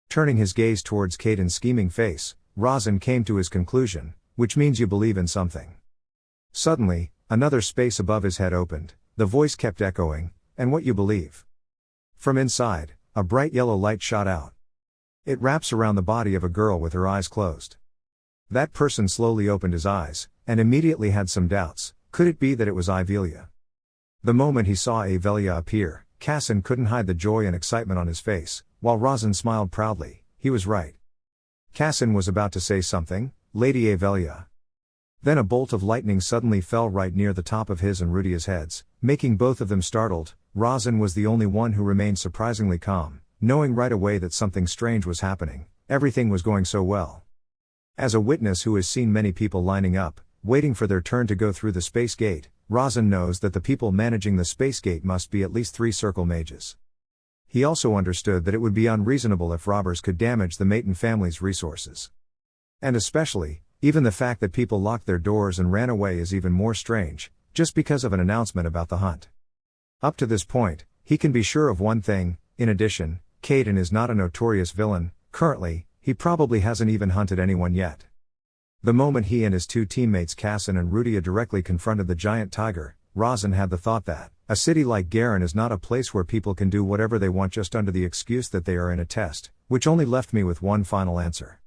Turning his gaze towards Kaden's scheming face, Razan came to his conclusion, "Which means you believe in something." Suddenly, another space above his head opened, the voice kept echoing, "And what you believe?" From inside, a bright yellow light shot out. It wraps around the body of a girl with her eyes closed. That person slowly opened his eyes, and immediately had some doubts. Could it be that it was Ivelia? The moment he saw Ivelia appear, Kassan couldn't hide the joy and excitement on his face, while Razan smiled proudly. He was right. Kassan was about to say something, "Lady Avelia." Then a bolt of lightning suddenly fell right near the top of his and Rudia's heads, making both of them startled. Razan was the only one who remained surprisingly calm, knowing right away that something strange was happening. Everything was going so well. As a witness who has seen many people lining up, waiting for their turn to go through the space gate, Razan knows that the people managing the space gate must be at least 3 circle mages. He also understood that it would be unreasonable if robbers could damage the Maiden family's resources. And especially, even the fact that people locked their doors and ran away is even more strange, just because of an announcement about the hunt. Up to this point, he can be sure of one thing. In addition, Kaden is not a notorious villain. Currently, he probably hasn't even hunted anyone yet. The moment he and his two teammates Kassan and Rudia directly confronted the giant tiger, Razan had the thought that a city like Garen is not a place where people can do whatever they want just under the excuse that they are in a test, which only left me with one final answer.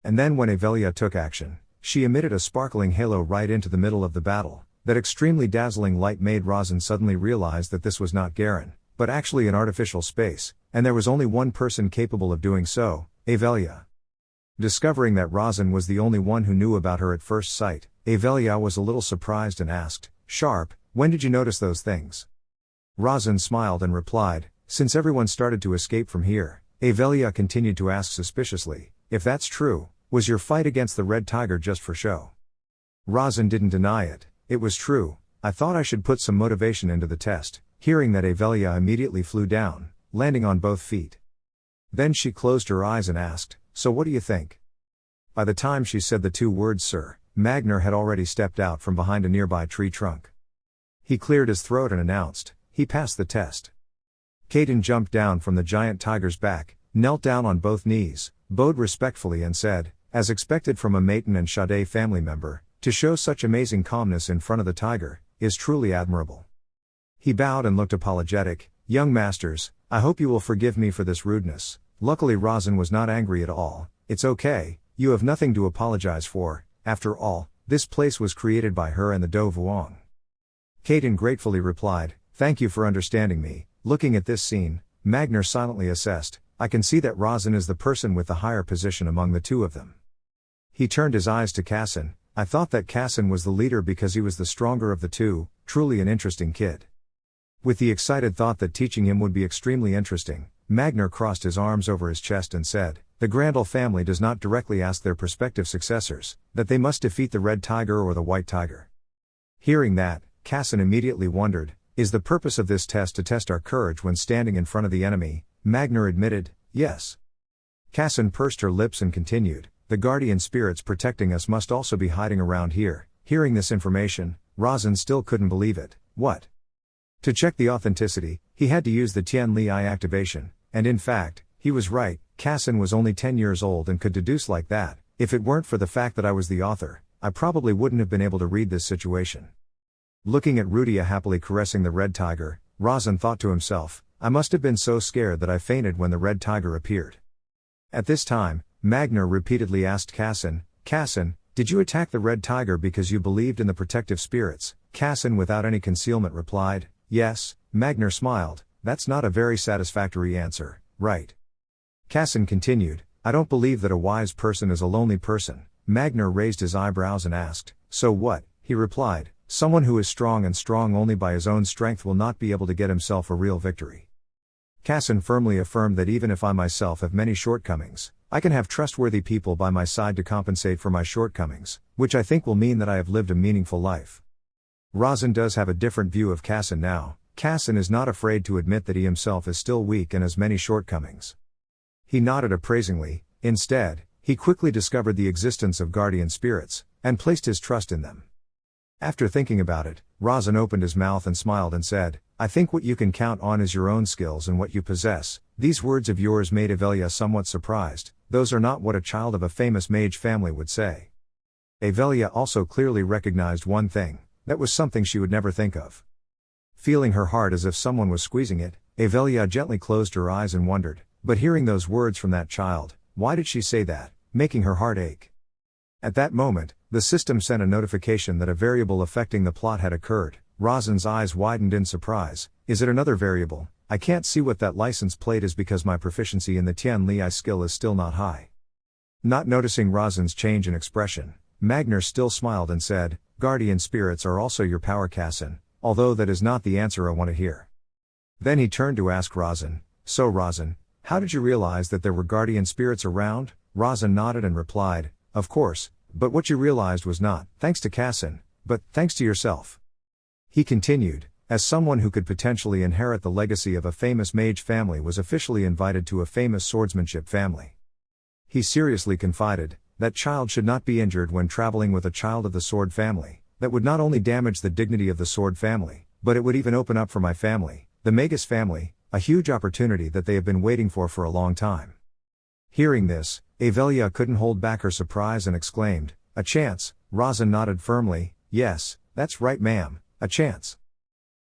And then when Avelia took action, she emitted a sparkling halo right into the middle of the battle. That extremely dazzling light made Razan suddenly realize that this was not Garen, but actually an artificial space, and there was only one person capable of doing so, Avelia. Discovering that Razan was the only one who knew about her at first sight, Avelia was a little surprised and asked, "Sharp, when did you notice those things?" Razan smiled and replied, "Since everyone started to escape from here." Avelia continued to ask suspiciously, "If that's true, was your fight against the red tiger just for show?" Razan didn't deny it. "It was true. I thought I should put some motivation into the test." Hearing that, Avelia immediately flew down, landing on both feet. Then she closed her eyes and asked, "So what do you think?" By the time she said the two words "sir," Magner had already stepped out from behind a nearby tree trunk. He cleared his throat and announced, "He passed the test." Caden jumped down from the giant tiger's back, knelt down on both knees, bowed respectfully and said, as expected from a Maiten and Sade family member, "To show such amazing calmness in front of the tiger is truly admirable." He bowed and looked apologetic. "Young masters, I hope you will forgive me for this rudeness." Luckily Razan was not angry at all. "It's okay, you have nothing to apologize for. After all, this place was created by her and the Do Vuong." Caden gratefully replied, "Thank you for understanding me." Looking at this scene, Magner silently assessed, "I can see that Razan is the person with the higher position among the two of them." He turned his eyes to Kassan. "I thought that Kassan was the leader because he was the stronger of the two, truly an interesting kid." With the excited thought that teaching him would be extremely interesting, Magner crossed his arms over his chest and said, "The Grandal family does not directly ask their prospective successors that they must defeat the red tiger or the white tiger." Hearing that, Kassan immediately wondered, "Is the purpose of this test to test our courage when standing in front of the enemy?" Magner admitted, "Yes." Kassan pursed her lips and continued, "The guardian spirits protecting us must also be hiding around here." Hearing this information, Razan still couldn't believe it. What? To check the authenticity, he had to use the Tian Li Eye activation, and in fact, he was right. Kassan was only 10 years old and could deduce like that. If it weren't for the fact that I was the author, I probably wouldn't have been able to read this situation. Looking at Rudia happily caressing the red tiger, Razan thought to himself, "I must have been so scared that I fainted when the red tiger appeared." At this time, Magner repeatedly asked Kassan, "Kassan, did you attack the red tiger because you believed in the protective spirits?" Kassan without any concealment replied, "Yes." Magner smiled, "That's not a very satisfactory answer, right?" Kassan continued, "I don't believe that a wise person is a lonely person." Magner raised his eyebrows and asked, "So what?" He replied, "Someone who is strong and strong only by his own strength will not be able to get himself a real victory." Kassan firmly affirmed that even if I myself have many shortcomings, I can have trustworthy people by my side to compensate for my shortcomings, which I think will mean that I have lived a meaningful life. Razan does have a different view of Kassan now. Kassan is not afraid to admit that he himself is still weak and has many shortcomings. He nodded appraisingly. Instead, he quickly discovered the existence of guardian spirits, and placed his trust in them. After thinking about it, Razan opened his mouth and smiled and said, "I think what you can count on is your own skills and what you possess." These words of yours made Avelia somewhat surprised. Those are not what a child of a famous mage family would say. Avelia also clearly recognized one thing. That was something she would never think of. Feeling her heart as if someone was squeezing it, Avelia gently closed her eyes and wondered, but hearing those words from that child, why did she say that, making her heart ache? At that moment, the system sent a notification that a variable affecting the plot had occurred. Razan's eyes widened in surprise. "Is it another variable? I can't see what that license plate is because my proficiency in the Tian Li Eye skill is still not high." Not noticing Razan's change in expression, Magner still smiled and said, "Guardian spirits are also your power, Kassan, although that is not the answer I want to hear." Then he turned to ask Razan, "So Razan, how did you realize that there were guardian spirits around?" Razan nodded and replied, "Of course, but what you realized was not thanks to Kassan, but thanks to yourself." He continued, "As someone who could potentially inherit the legacy of a famous mage family was officially invited to a famous swordsmanship family." He seriously confided, "That child should not be injured when traveling with a child of the sword family. That would not only damage the dignity of the sword family, but it would even open up for my family, the Magus family, a huge opportunity that they have been waiting for a long time." Hearing this, Avelia couldn't hold back her surprise and exclaimed, A chance, Razan nodded firmly. Yes, that's right ma'am, a chance.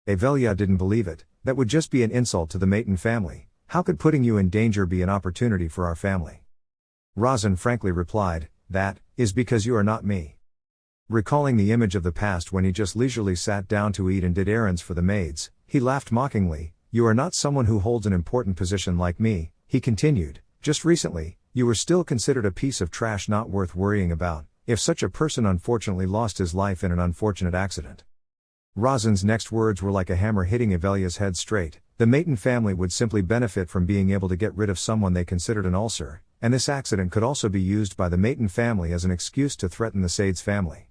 Avelia didn't believe it. That would just be an insult to the Maton family. How could putting you in danger be an opportunity for our family? Razan frankly replied, that is because you are not me. Recalling the image of the past when he just leisurely sat down to eat and did errands for the maids, he laughed mockingly. You are not someone who holds an important position like me, he continued. Just recently, you were still considered a piece of trash not worth worrying about, if such a person unfortunately lost his life in an unfortunate accident. Razan's next words were like a hammer hitting Avelia's head straight. The Maton family would simply benefit from being able to get rid of someone they considered an ulcer, and this accident could also be used by the Maton family as an excuse to threaten the Sades family.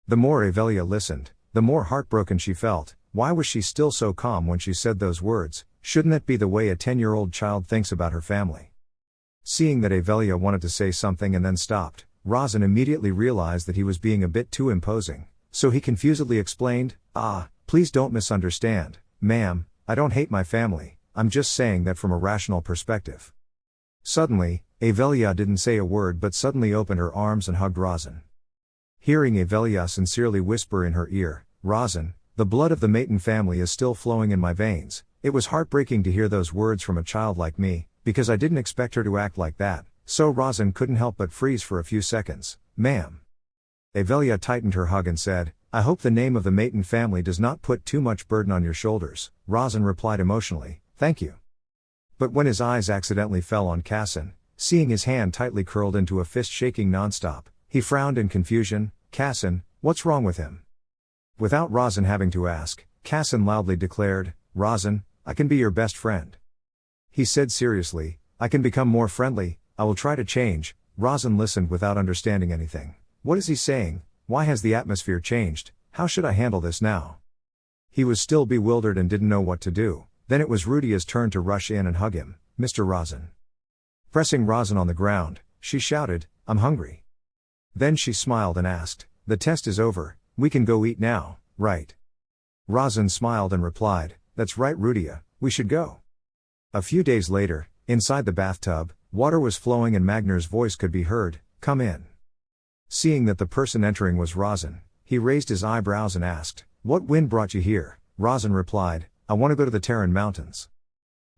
The more Avelia listened, the more heartbroken she felt. Why was she still so calm when she said those words? Shouldn't that be the way a 10-year-old child thinks about her family? Seeing that Avelia wanted to say something and then stopped, Razan immediately realized that he was being a bit too imposing, so he confusedly explained, please don't misunderstand, ma'am, I don't hate my family, I'm just saying that from a rational perspective. Suddenly, Avelia didn't say a word but suddenly opened her arms and hugged Razan. Hearing Avelia sincerely whisper in her ear, Razan, the blood of the Maton family is still flowing in my veins. It was heartbreaking to hear those words from a child like me, because I didn't expect her to act like that, so Razan couldn't help but freeze for a few seconds. Ma'am. Avelia tightened her hug and said, I hope the name of the Maton family does not put too much burden on your shoulders. Razan replied emotionally, thank you. But when his eyes accidentally fell on Kassan, seeing his hand tightly curled into a fist shaking nonstop, he frowned in confusion. Kassan, what's wrong with him? Without Razan having to ask, Kassan loudly declared, Razan, I can be your best friend. He said seriously, I can become more friendly, I will try to change. Razan listened without understanding anything. What is he saying? Why has the atmosphere changed? How should I handle this now? He was still bewildered and didn't know what to do. Then it was Rudia's turn to rush in and hug him. Mr. Razan. Pressing Razan on the ground, she shouted, I'm hungry. Then she smiled and asked, the test is over, we can go eat now, right? Razan smiled and replied, that's right Rudia, we should go. A few days later, inside the bathtub, water was flowing and Magnur's voice could be heard, come in. Seeing that the person entering was Razan, he raised his eyebrows and asked, what wind brought you here? Razan replied, I want to go to the Terran Mountains.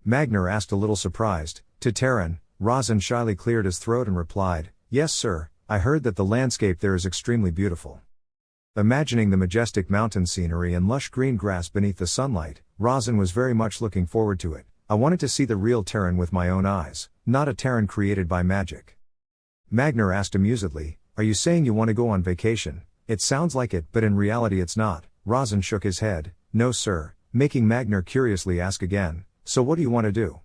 Magnur asked a little surprised, to Terran? Razan shyly cleared his throat and replied, yes sir, I heard that the landscape there is extremely beautiful. Imagining the majestic mountain scenery and lush green grass beneath the sunlight, Razan was very much looking forward to it. I wanted to see the real Terran with my own eyes, not a Terran created by magic. Magnur asked amusedly, are you saying you want to go on vacation? It sounds like it, but in reality it's not. Razan shook his head, no sir, making Magnur curiously ask again, so what do you want to do?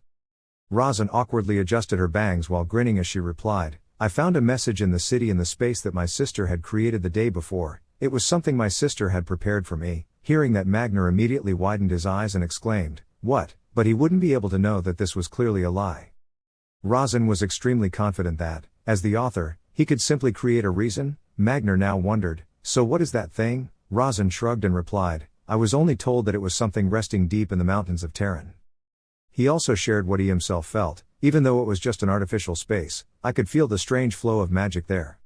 Razan awkwardly adjusted her bangs while grinning as she replied, I found a message in the city in the space that my sister had created the day before. It was something my sister had prepared for me. Hearing that, Magnur immediately widened his eyes and exclaimed, what? But he wouldn't be able to know that this was clearly a lie. Razan was extremely confident that, as the author, he could simply create a reason. Magnur now wondered, so what is that thing? Razan shrugged and replied, I was only told that it was something resting deep in the mountains of Terran. He also shared what he himself felt, even though it was just an artificial space, I could feel the strange flow of magic there.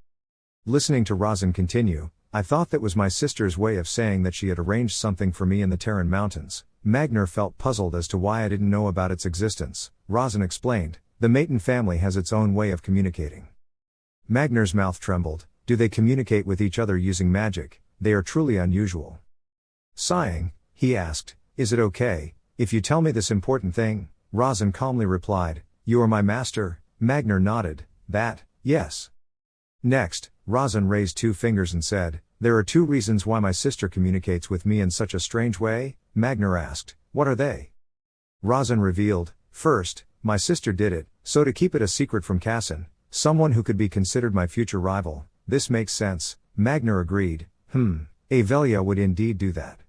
Listening to Razan continue, I thought that was my sister's way of saying that she had arranged something for me in the Terran Mountains. Magnur felt puzzled as to why I didn't know about its existence. Razan explained, the Maton family has its own way of communicating. Magnur's mouth trembled, do they communicate with each other using magic? They are truly unusual. Sighing, he asked, is it okay if you tell me this important thing? Razan calmly replied, you are my master. Magnur nodded, that, yes. Next, Razan raised two fingers and said, there are two reasons why my sister communicates with me in such a strange way. Magnur asked, what are they? Razan revealed, first, my sister did it, so to keep it a secret from Kassan, someone who could be considered my future rival. This makes sense. Magnur agreed, Avelia would indeed do that.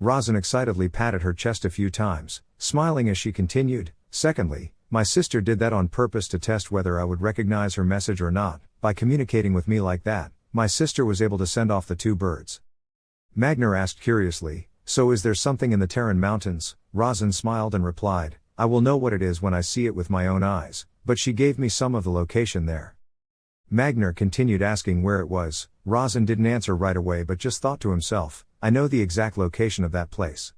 Razan excitedly patted her chest a few times, smiling as she continued, secondly, my sister did that on purpose to test whether I would recognize her message or not. By communicating with me like that, my sister was able to send off the two birds. Magnur asked curiously, so is there something in the Terran Mountains? Razan smiled and replied, I will know what it is when I see it with my own eyes, but she gave me some of the location there. Magner continued asking where it was. Razan didn't answer right away but just thought to himself, I know the exact location of that place.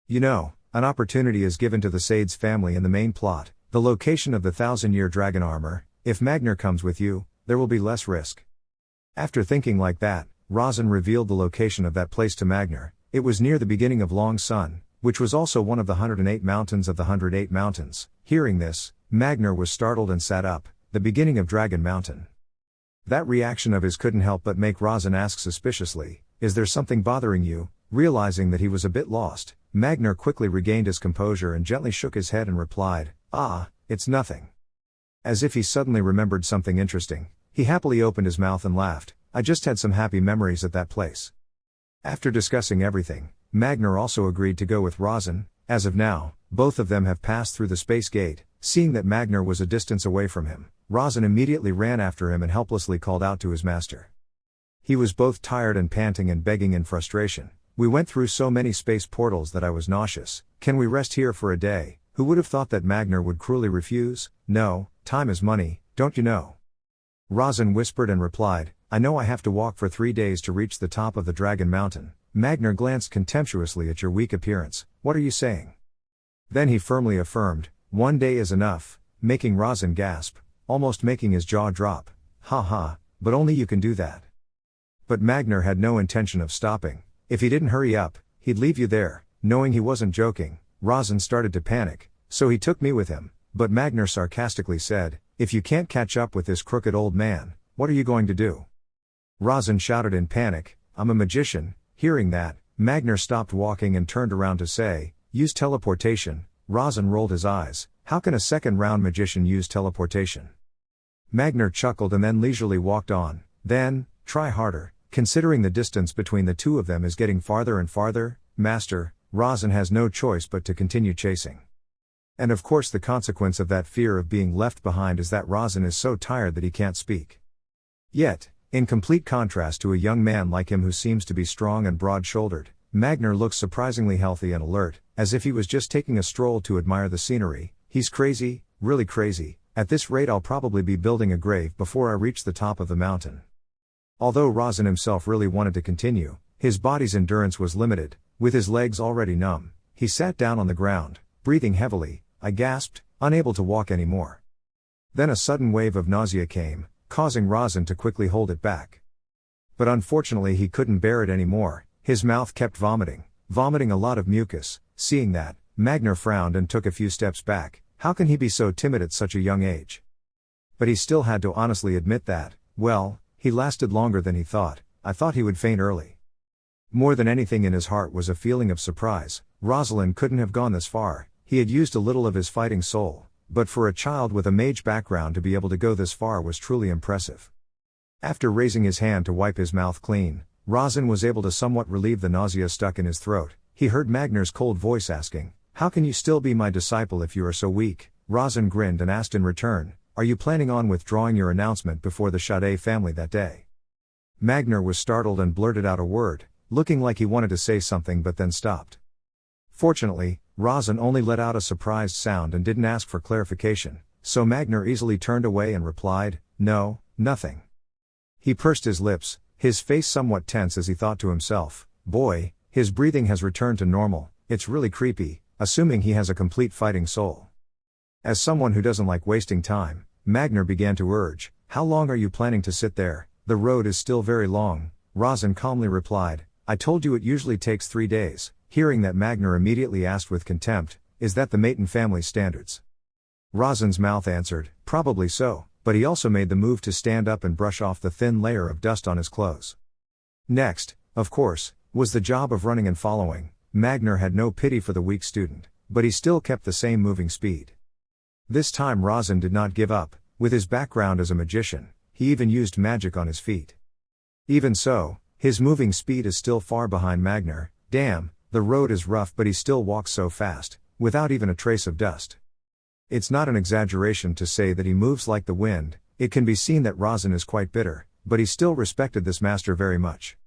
You know, an opportunity is given to the Sades family in the main plot, the location of the 1,000-year dragon armor. If Magner comes with you, there will be less risk. After thinking like that, Razan revealed the location of that place to Magner. It was near the beginning of Long Sun, which was also one of the 108 mountains of the 108 mountains. Hearing this, Magner was startled and sat up, the beginning of Dragon Mountain. That reaction of his couldn't help but make Razan ask suspiciously, is there something bothering you? Realizing that he was a bit lost, Magner quickly regained his composure and gently shook his head and replied, it's nothing. As if he suddenly remembered something interesting, he happily opened his mouth and laughed, I just had some happy memories at that place. After discussing everything, Magner also agreed to go with Razan. As of now, both of them have passed through the space gate. Seeing that Magner was a distance away from him, Razan immediately ran after him and helplessly called out to his master. He was both tired and panting and begging in frustration. We went through so many space portals that I was nauseous. Can we rest here for a day? Who would have thought that Magner would cruelly refuse? No, time is money, don't you know? Razan whispered and replied, I know I have to walk for 3 days to reach the top of the Dragon Mountain. Magner glanced contemptuously at your weak appearance. What are you saying? Then he firmly affirmed, 1 day is enough, making Razan gasp, almost making his jaw drop. But only you can do that. But Magner had no intention of stopping. If he didn't hurry up, he'd leave you there. Knowing he wasn't joking, Razan started to panic, so he took me with him. But Magner sarcastically said, if you can't catch up with this crooked old man, what are you going to do? Razan shouted in panic, I'm a magician. Hearing that, Magner stopped walking and turned around to say, use teleportation. Razan rolled his eyes, how can a second-round magician use teleportation? Magner chuckled and then leisurely walked on, then, try harder, considering the distance between the two of them is getting farther and farther, master. Razan has no choice but to continue chasing. And of course the consequence of that fear of being left behind is that Razan is so tired that he can't speak. Yet, in complete contrast to a young man like him who seems to be strong and broad-shouldered, Magner looks surprisingly healthy and alert, as if he was just taking a stroll to admire the scenery. He's crazy, really crazy. At this rate I'll probably be building a grave before I reach the top of the mountain. Although Razan himself really wanted to continue, his body's endurance was limited. With his legs already numb, he sat down on the ground, breathing heavily. I gasped, unable to walk anymore. Then a sudden wave of nausea came, causing Razan to quickly hold it back. But unfortunately he couldn't bear it anymore. His mouth kept vomiting a lot of mucus. Seeing that, Magner frowned and took a few steps back. How can he be so timid at such a young age? But he still had to honestly admit that, well, he lasted longer than he thought. I thought he would faint early. More than anything in his heart was a feeling of surprise. Rosalind couldn't have gone this far. He had used a little of his fighting soul, but for a child with a mage background to be able to go this far was truly impressive. After raising his hand to wipe his mouth clean, Razan was able to somewhat relieve the nausea stuck in his throat. He heard Magner's cold voice asking, how can you still be my disciple if you are so weak? Razan grinned and asked in return, are you planning on withdrawing your announcement before the Sade family that day? Magner was startled and blurted out a word, looking like he wanted to say something but then stopped. Fortunately, Razan only let out a surprised sound and didn't ask for clarification, so Magner easily turned away and replied, no, nothing. He pursed his lips, his face somewhat tense as he thought to himself, boy, his breathing has returned to normal. It's really creepy, assuming he has a complete fighting soul. As someone who doesn't like wasting time, Magner began to urge, how long are you planning to sit there? The road is still very long. Razan calmly replied, I told you it usually takes 3 days. Hearing that, Magner immediately asked with contempt, is that the Maton family standards? Razan's mouth answered, probably so, but he also made the move to stand up and brush off the thin layer of dust on his clothes. Next, of course, was the job of running and following. Magner had no pity for the weak student, but he still kept the same moving speed. This time Razan did not give up. With his background as a magician, he even used magic on his feet. Even so, his moving speed is still far behind Magner. Damn, the road is rough but he still walks so fast, without even a trace of dust. It's not an exaggeration to say that he moves like the wind. It can be seen that Razan is quite bitter, but he still respected this master very much.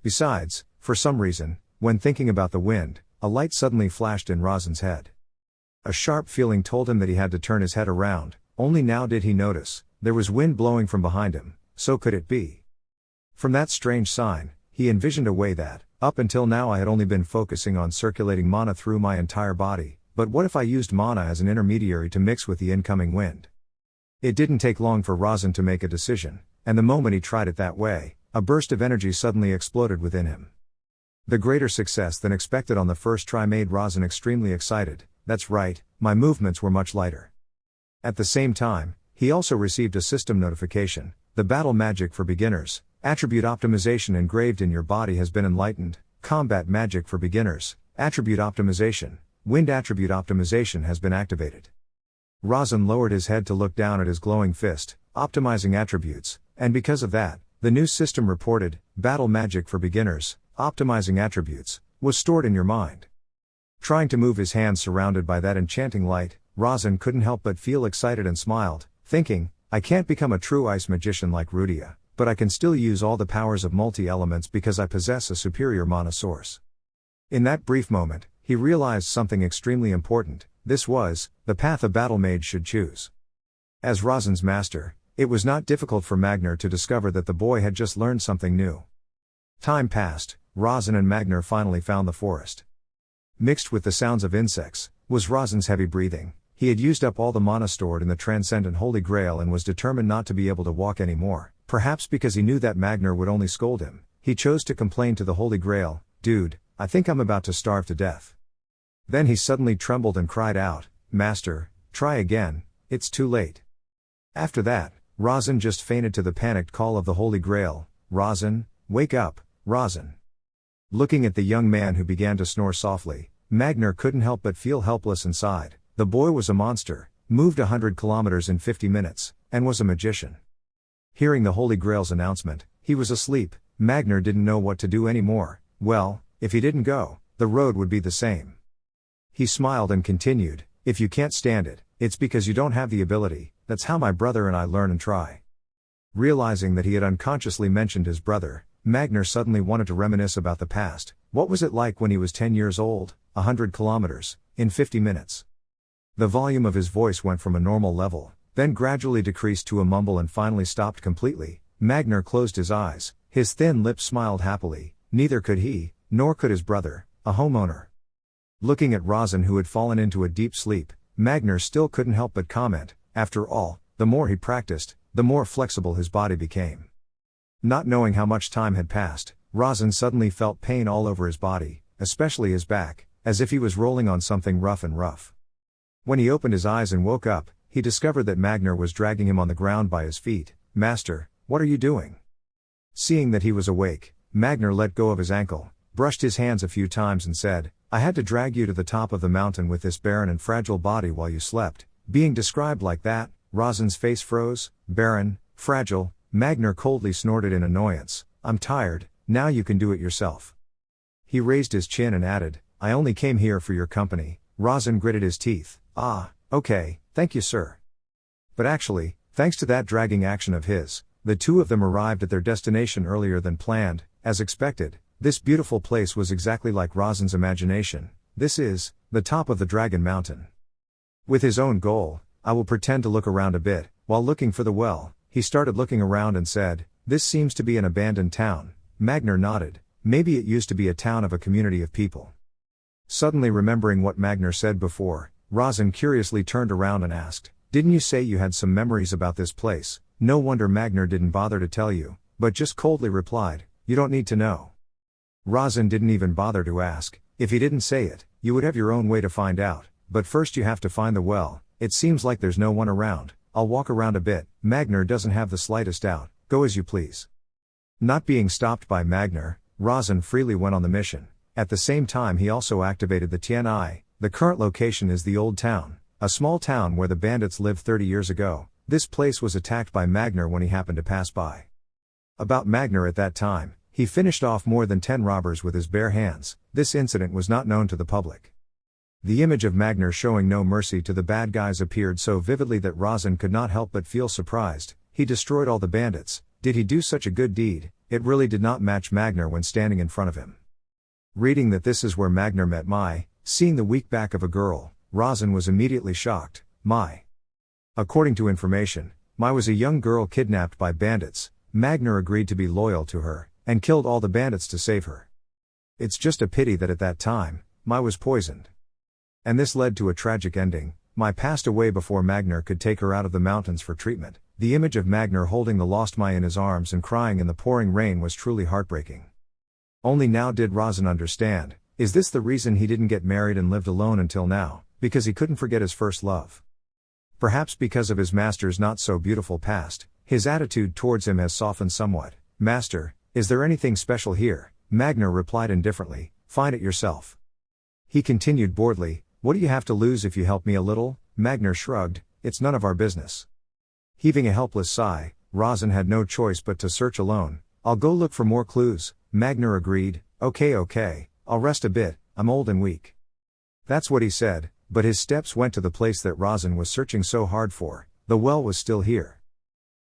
Besides, for some reason, when thinking about the wind, a light suddenly flashed in Razan's head. A sharp feeling told him that he had to turn his head around. Only now did he notice, there was wind blowing from behind him, so could it be? From that strange sign, he envisioned a way that, up until now I had only been focusing on circulating mana through my entire body, but what if I used mana as an intermediary to mix with the incoming wind? It didn't take long for Razan to make a decision, and the moment he tried it that way, a burst of energy suddenly exploded within him. The greater success than expected on the first try made Razan extremely excited. That's right, my movements were much lighter. At the same time, he also received a system notification: the battle magic for beginners, attribute optimization engraved in your body has been enlightened. Combat magic for beginners, attribute optimization, wind attribute optimization has been activated. Razan lowered his head to look down at his glowing fist, optimizing attributes, and because of that, the new system reported, battle magic for beginners, optimizing attributes, was stored in your mind. Trying to move his hands surrounded by that enchanting light, Razan couldn't help but feel excited and smiled, thinking, I can't become a true ice magician like Rudia, but I can still use all the powers of multi-elements because I possess a superior mana source. In that brief moment, he realized something extremely important: this was the path a battle mage should choose. As Razan's master, it was not difficult for Magnar to discover that the boy had just learned something new. Time passed, Razan and Magnar finally found the forest. Mixed with the sounds of insects, was Razan's heavy breathing. He had used up all the mana stored in the transcendent Holy Grail and was determined not to be able to walk anymore. Perhaps because he knew that Magnar would only scold him, he chose to complain to the Holy Grail, Dude, I think I'm about to starve to death. Then he suddenly trembled and cried out, Master, try again, it's too late. After that, Razan just fainted to the panicked call of the Holy Grail, Razan, wake up, Razan. Looking at the young man who began to snore softly, Magnar couldn't help but feel helpless inside. The boy was a monster, moved 100 kilometers in 50 minutes, and was a magician. Hearing the Holy Grail's announcement, he was asleep. Magnar didn't know what to do anymore. Well, if he didn't go, the road would be the same. He smiled and continued, if you can't stand it, it's because you don't have the ability. That's how my brother and I learn and try. Realizing that he had unconsciously mentioned his brother, Magnar suddenly wanted to reminisce about the past. What was it like when he was 10 years old, 100 kilometers, in 50 minutes? The volume of his voice went from a normal level, then gradually decreased to a mumble and finally stopped completely. Magnar closed his eyes, his thin lips smiled happily. Neither could he, nor could his brother, a homeowner. Looking at Razan, who had fallen into a deep sleep, Magnar still couldn't help but comment, after all, the more he practiced, the more flexible his body became. Not knowing how much time had passed, Razan suddenly felt pain all over his body, especially his back, as if he was rolling on something rough. When he opened his eyes and woke up, he discovered that Magnar was dragging him on the ground by his feet. Master, what are you doing? Seeing that he was awake, Magnar let go of his ankle, brushed his hands a few times and said, I had to drag you to the top of the mountain with this barren and fragile body while you slept. Being described like that, Razan's face froze. Barren, fragile, Magnar coldly snorted in annoyance. I'm tired, now you can do it yourself. He raised his chin and added, I only came here for your company. Razan gritted his teeth. Ah, okay, thank you sir. But actually, thanks to that dragging action of his, the two of them arrived at their destination earlier than planned. As expected, this beautiful place was exactly like Razan's imagination. This is the top of the Dragon Mountain. With his own goal, I will pretend to look around a bit. While looking for the well, he started looking around and said, this seems to be an abandoned town. Magnar nodded. Maybe it used to be a town of a community of people. Suddenly remembering what Magnar said before, Razan curiously turned around and asked, didn't you say you had some memories about this place? No wonder Magnar didn't bother to tell you, but just coldly replied, you don't need to know. Razan didn't even bother to ask. If he didn't say it, you would have your own way to find out, but first you have to find the well. It seems like there's no one around. I'll walk around a bit. Magnar doesn't have the slightest doubt. Go as you please. Not being stopped by Magnar, Razan freely went on the mission. At the same time he also activated the Tian'ai. The current location is the Old Town, a small town where the bandits lived 30 years ago. This place was attacked by Magnar when he happened to pass by. About Magnar at that time, he finished off more than 10 robbers with his bare hands. This incident was not known to the public. The image of Magnar showing no mercy to the bad guys appeared so vividly that Razan could not help but feel surprised. He destroyed all the bandits. Did he do such a good deed? It really did not match Magnar when standing in front of him. Reading that this is where Magnar met Mai, seeing the weak back of a girl, Razan was immediately shocked. Mai. According to information, Mai was a young girl kidnapped by bandits. Magner agreed to be loyal to her, and killed all the bandits to save her. It's just a pity that at that time, Mai was poisoned. And this led to a tragic ending. Mai passed away before Magner could take her out of the mountains for treatment. The image of Magner holding the lost Mai in his arms and crying in the pouring rain was truly heartbreaking. Only now did Razan understand. Is this the reason he didn't get married and lived alone until now? Because he couldn't forget his first love. Perhaps because of his master's not-so-beautiful past, his attitude towards him has softened somewhat. Master, is there anything special here? Magner replied indifferently, find it yourself. He continued boredly, what do you have to lose if you help me a little? Magner shrugged, it's none of our business. Heaving a helpless sigh, Razan had no choice but to search alone. I'll go look for more clues. Magner agreed, okay, I'll rest a bit, I'm old and weak. That's what he said, but his steps went to the place that Razan was searching so hard for. The well was still here.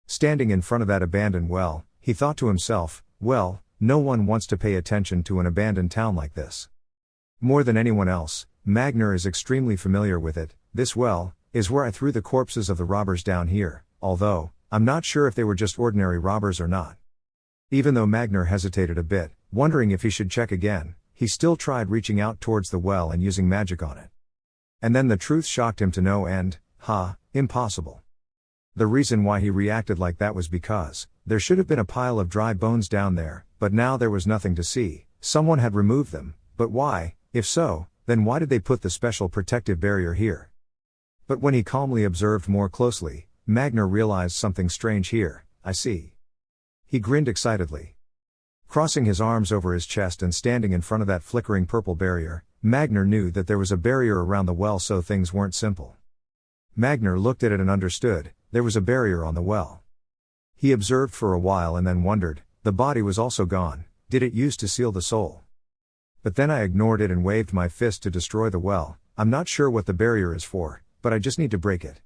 Standing in front of that abandoned well, he thought to himself, well, no one wants to pay attention to an abandoned town like this. More than anyone else, Magner is extremely familiar with it. This well is where I threw the corpses of the robbers down here, although I'm not sure if they were just ordinary robbers or not. Even though Magner hesitated a bit, wondering if he should check again, he still tried reaching out towards the well and using magic on it. And then the truth shocked him to no end. Impossible. The reason why he reacted like that was because there should have been a pile of dry bones down there, but now there was nothing to see. Someone had removed them, but why? If so, then why did they put the special protective barrier here? But when he calmly observed more closely, Magner realized something strange here. I see. He grinned excitedly. Crossing his arms over his chest and standing in front of that flickering purple barrier, Magner knew that there was a barrier around the well, so things weren't simple. Magner looked at it and understood, there was a barrier on the well. He observed for a while and then wondered, the body was also gone, did it use to seal the soul? But then I ignored it and waved my fist to destroy the well. I'm not sure what the barrier is for, but I just need to break it.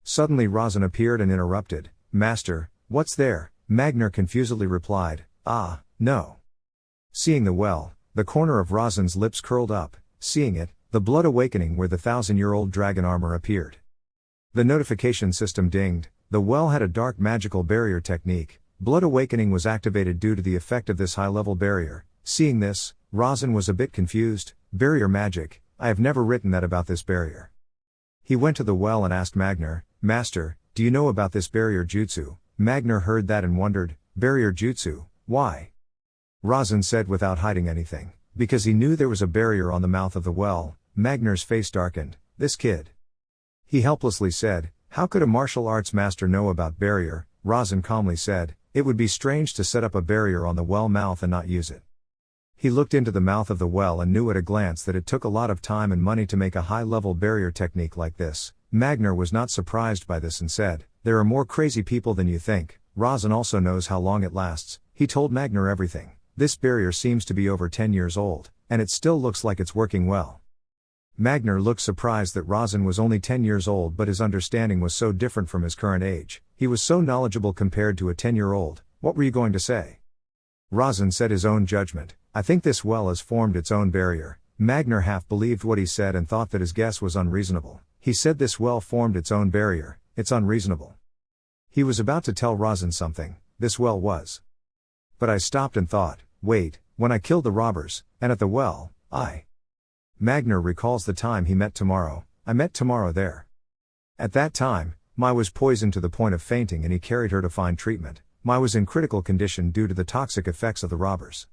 Suddenly Razan appeared and interrupted, Master, what's there? Magner confusedly replied, no. Seeing the well, the corner of Razan's lips curled up. Seeing it, the blood awakening where the 1,000-year-old dragon armor appeared. The notification system dinged. The well had a dark magical barrier technique. Blood awakening was activated due to the effect of this high-level barrier. Seeing this, Razan was a bit confused. Barrier magic, I have never written that about this barrier. He went to the well and asked Magner, Master, do you know about this barrier jutsu? Magner heard that and wondered, barrier jutsu, why? Razan said without hiding anything, because he knew there was a barrier on the mouth of the well. Magner's face darkened, this kid. He helplessly said, how could a martial arts master know about barrier? Razan calmly said, it would be strange to set up a barrier on the well mouth and not use it. He looked into the mouth of the well and knew at a glance that it took a lot of time and money to make a high-level barrier technique like this. Magner was not surprised by this and said, there are more crazy people than you think. Razan also knows how long it lasts. He told Magner everything. This barrier seems to be over 10 years old, and it still looks like it's working well. Magner looked surprised that Razan was only 10 years old, but his understanding was so different from his current age. He was so knowledgeable compared to a 10-year-old. What were you going to say? Razan said his own judgment. I think this well has formed its own barrier. Magner half believed what he said and thought that his guess was unreasonable. He said this well formed its own barrier. It's unreasonable. He was about to tell Razan something. This well was. But I stopped and thought, wait, when I killed the robbers, and at the well, Magner recalls the time he met Tomorrow. I met Tomorrow there. At that time, Mai was poisoned to the point of fainting and he carried her to find treatment. Mai was in critical condition due to the toxic effects of the robbers.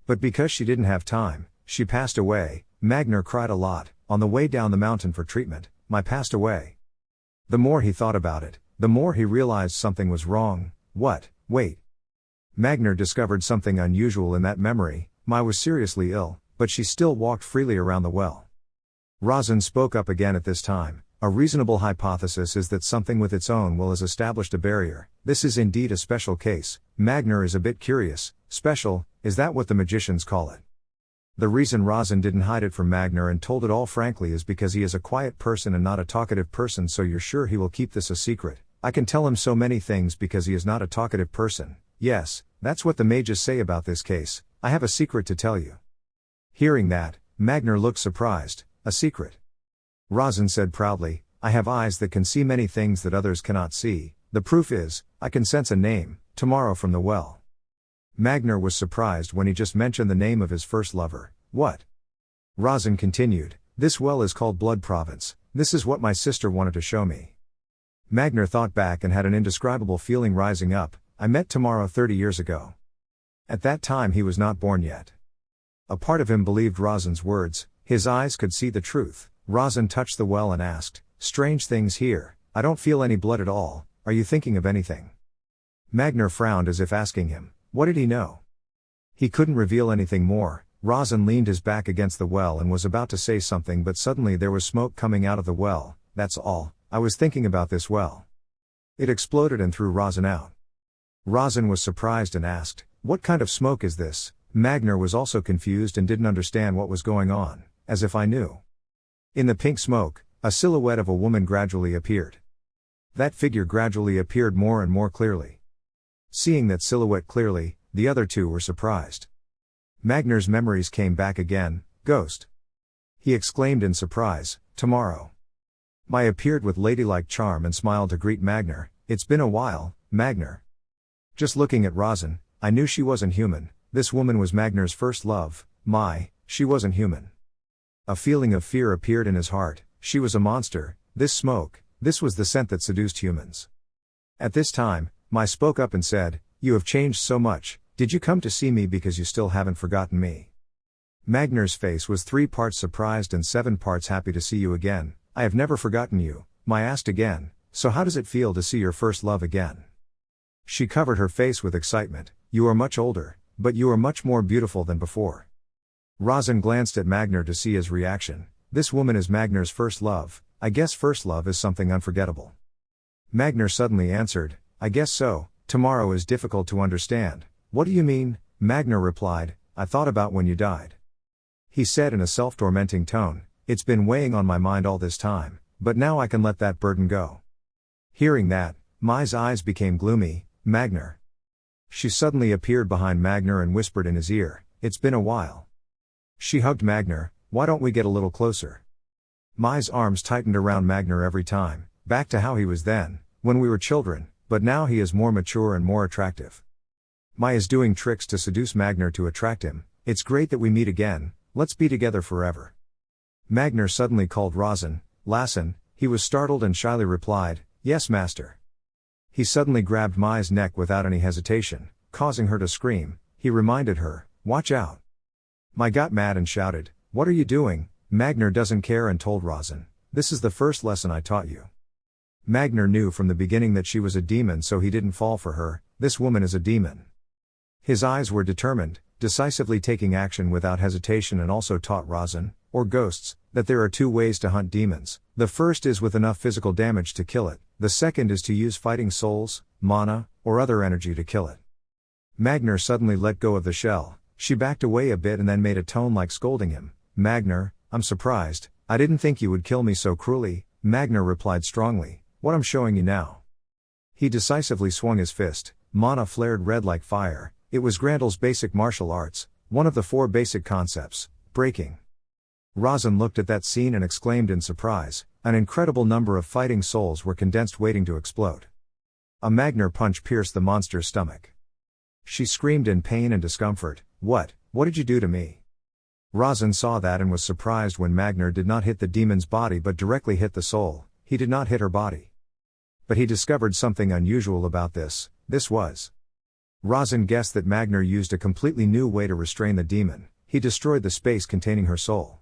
But because she didn't have time, she passed away. Magner cried a lot. On the way down the mountain for treatment, Mai passed away. The more he thought about it, the more he realized something was wrong. What? Wait. Magner discovered something unusual in that memory. Mai was seriously ill, but she still walked freely around the well. Razan spoke up again at this time. A reasonable hypothesis is that something with its own will has established a barrier. This is indeed a special case. Magner is a bit curious. Special, is that what the magicians call it? The reason Razan didn't hide it from Magner and told it all frankly is because he is a quiet person and not a talkative person, so you're sure he will keep this a secret. I can tell him so many things because he is not a talkative person. Yes, that's what the mages say about this case. I have a secret to tell you. Hearing that, Magner looked surprised. A secret? Razan said proudly, I have eyes that can see many things that others cannot see. the proof is, I can sense a name, tomorrow from the well. Magner was surprised when he just mentioned the name of his first lover. What? Razan continued, this well is called Blood Province, this is what my sister wanted to show me. Magner thought back and had an indescribable feeling rising up, I met Tomorrow 30 years ago. At that time he was not born yet. A part of him believed Razan's words, his eyes could see the truth. Razan touched the well and asked, strange things here, I don't feel any blood at all, are you thinking of anything? Magner frowned as if asking him, what did he know? He couldn't reveal anything more. Razan leaned his back against the well and was about to say something, but suddenly there was smoke coming out of the well. That's all, I was thinking about this well. It exploded and threw Razan out. Razan was surprised and asked, what kind of smoke is this? Magner was also confused and didn't understand what was going on, as if I knew. In the pink smoke, a silhouette of a woman gradually appeared. That figure gradually appeared more and more clearly. Seeing that silhouette clearly, the other two were surprised. Magner's memories came back again, ghost. He exclaimed in surprise, tomorrow. Mai appeared with ladylike charm and smiled to greet Magner, it's been a while, Magner. Just looking at Razan, I knew she wasn't human, this woman was Magner's first love, Mai, she wasn't human. A feeling of fear appeared in his heart, she was a monster, this smoke, this was the scent that seduced humans. At this time, Mai spoke up and said, you have changed so much, did you come to see me because you still haven't forgotten me? Magner's face was 3 parts surprised and 7 parts happy to see you again, I have never forgotten you, Mai asked again, so how does it feel to see your first love again? She covered her face with excitement, you are much older, but you are much more beautiful than before. Razan glanced at Magner to see his reaction, this woman is Magner's first love, I guess first love is something unforgettable. Magner suddenly answered, I guess so, tomorrow is difficult to understand, what do you mean? Magner replied, I thought about when you died. He said in a self-tormenting tone, it's been weighing on my mind all this time, but now I can let that burden go. Hearing that, Mai's eyes became gloomy, Magner. She suddenly appeared behind Magner and whispered in his ear, it's been a while. She hugged Magner, why don't we get a little closer? Mai's arms tightened around Magner every time, back to how he was then, when we were children, but now he is more mature and more attractive. Mai is doing tricks to seduce Magner to attract him, it's great that we meet again, let's be together forever. Magner suddenly called Razan, Lassen, he was startled and shyly replied, yes master. He suddenly grabbed Mai's neck without any hesitation, causing her to scream, he reminded her, watch out. Mai got mad and shouted, what are you doing? Magner doesn't care and told Razan, this is the first lesson I taught you. Magner knew from the beginning that she was a demon, so he didn't fall for her, this woman is a demon. His eyes were determined, decisively taking action without hesitation, and also taught Razan, or ghosts, that there are 2 ways to hunt demons, the first is with enough physical damage to kill it, the second is to use fighting souls, mana, or other energy to kill it. Magner suddenly let go of the shell, she backed away a bit and then made a tone like scolding him, Magner, I'm surprised, I didn't think you would kill me so cruelly, Magner replied strongly, what I'm showing you now. He decisively swung his fist, mana flared red like fire, it was Grandel's basic martial arts, one of the 4 basic concepts, breaking. Razan looked at that scene and exclaimed in surprise, an incredible number of fighting souls were condensed waiting to explode. A Magner punch pierced the monster's stomach. She screamed in pain and discomfort, what did you do to me? Razan saw that and was surprised when Magner did not hit the demon's body but directly hit the soul, he did not hit her body. But he discovered something unusual about this was. Razan guessed that Magner used a completely new way to restrain the demon, he destroyed the space containing her soul.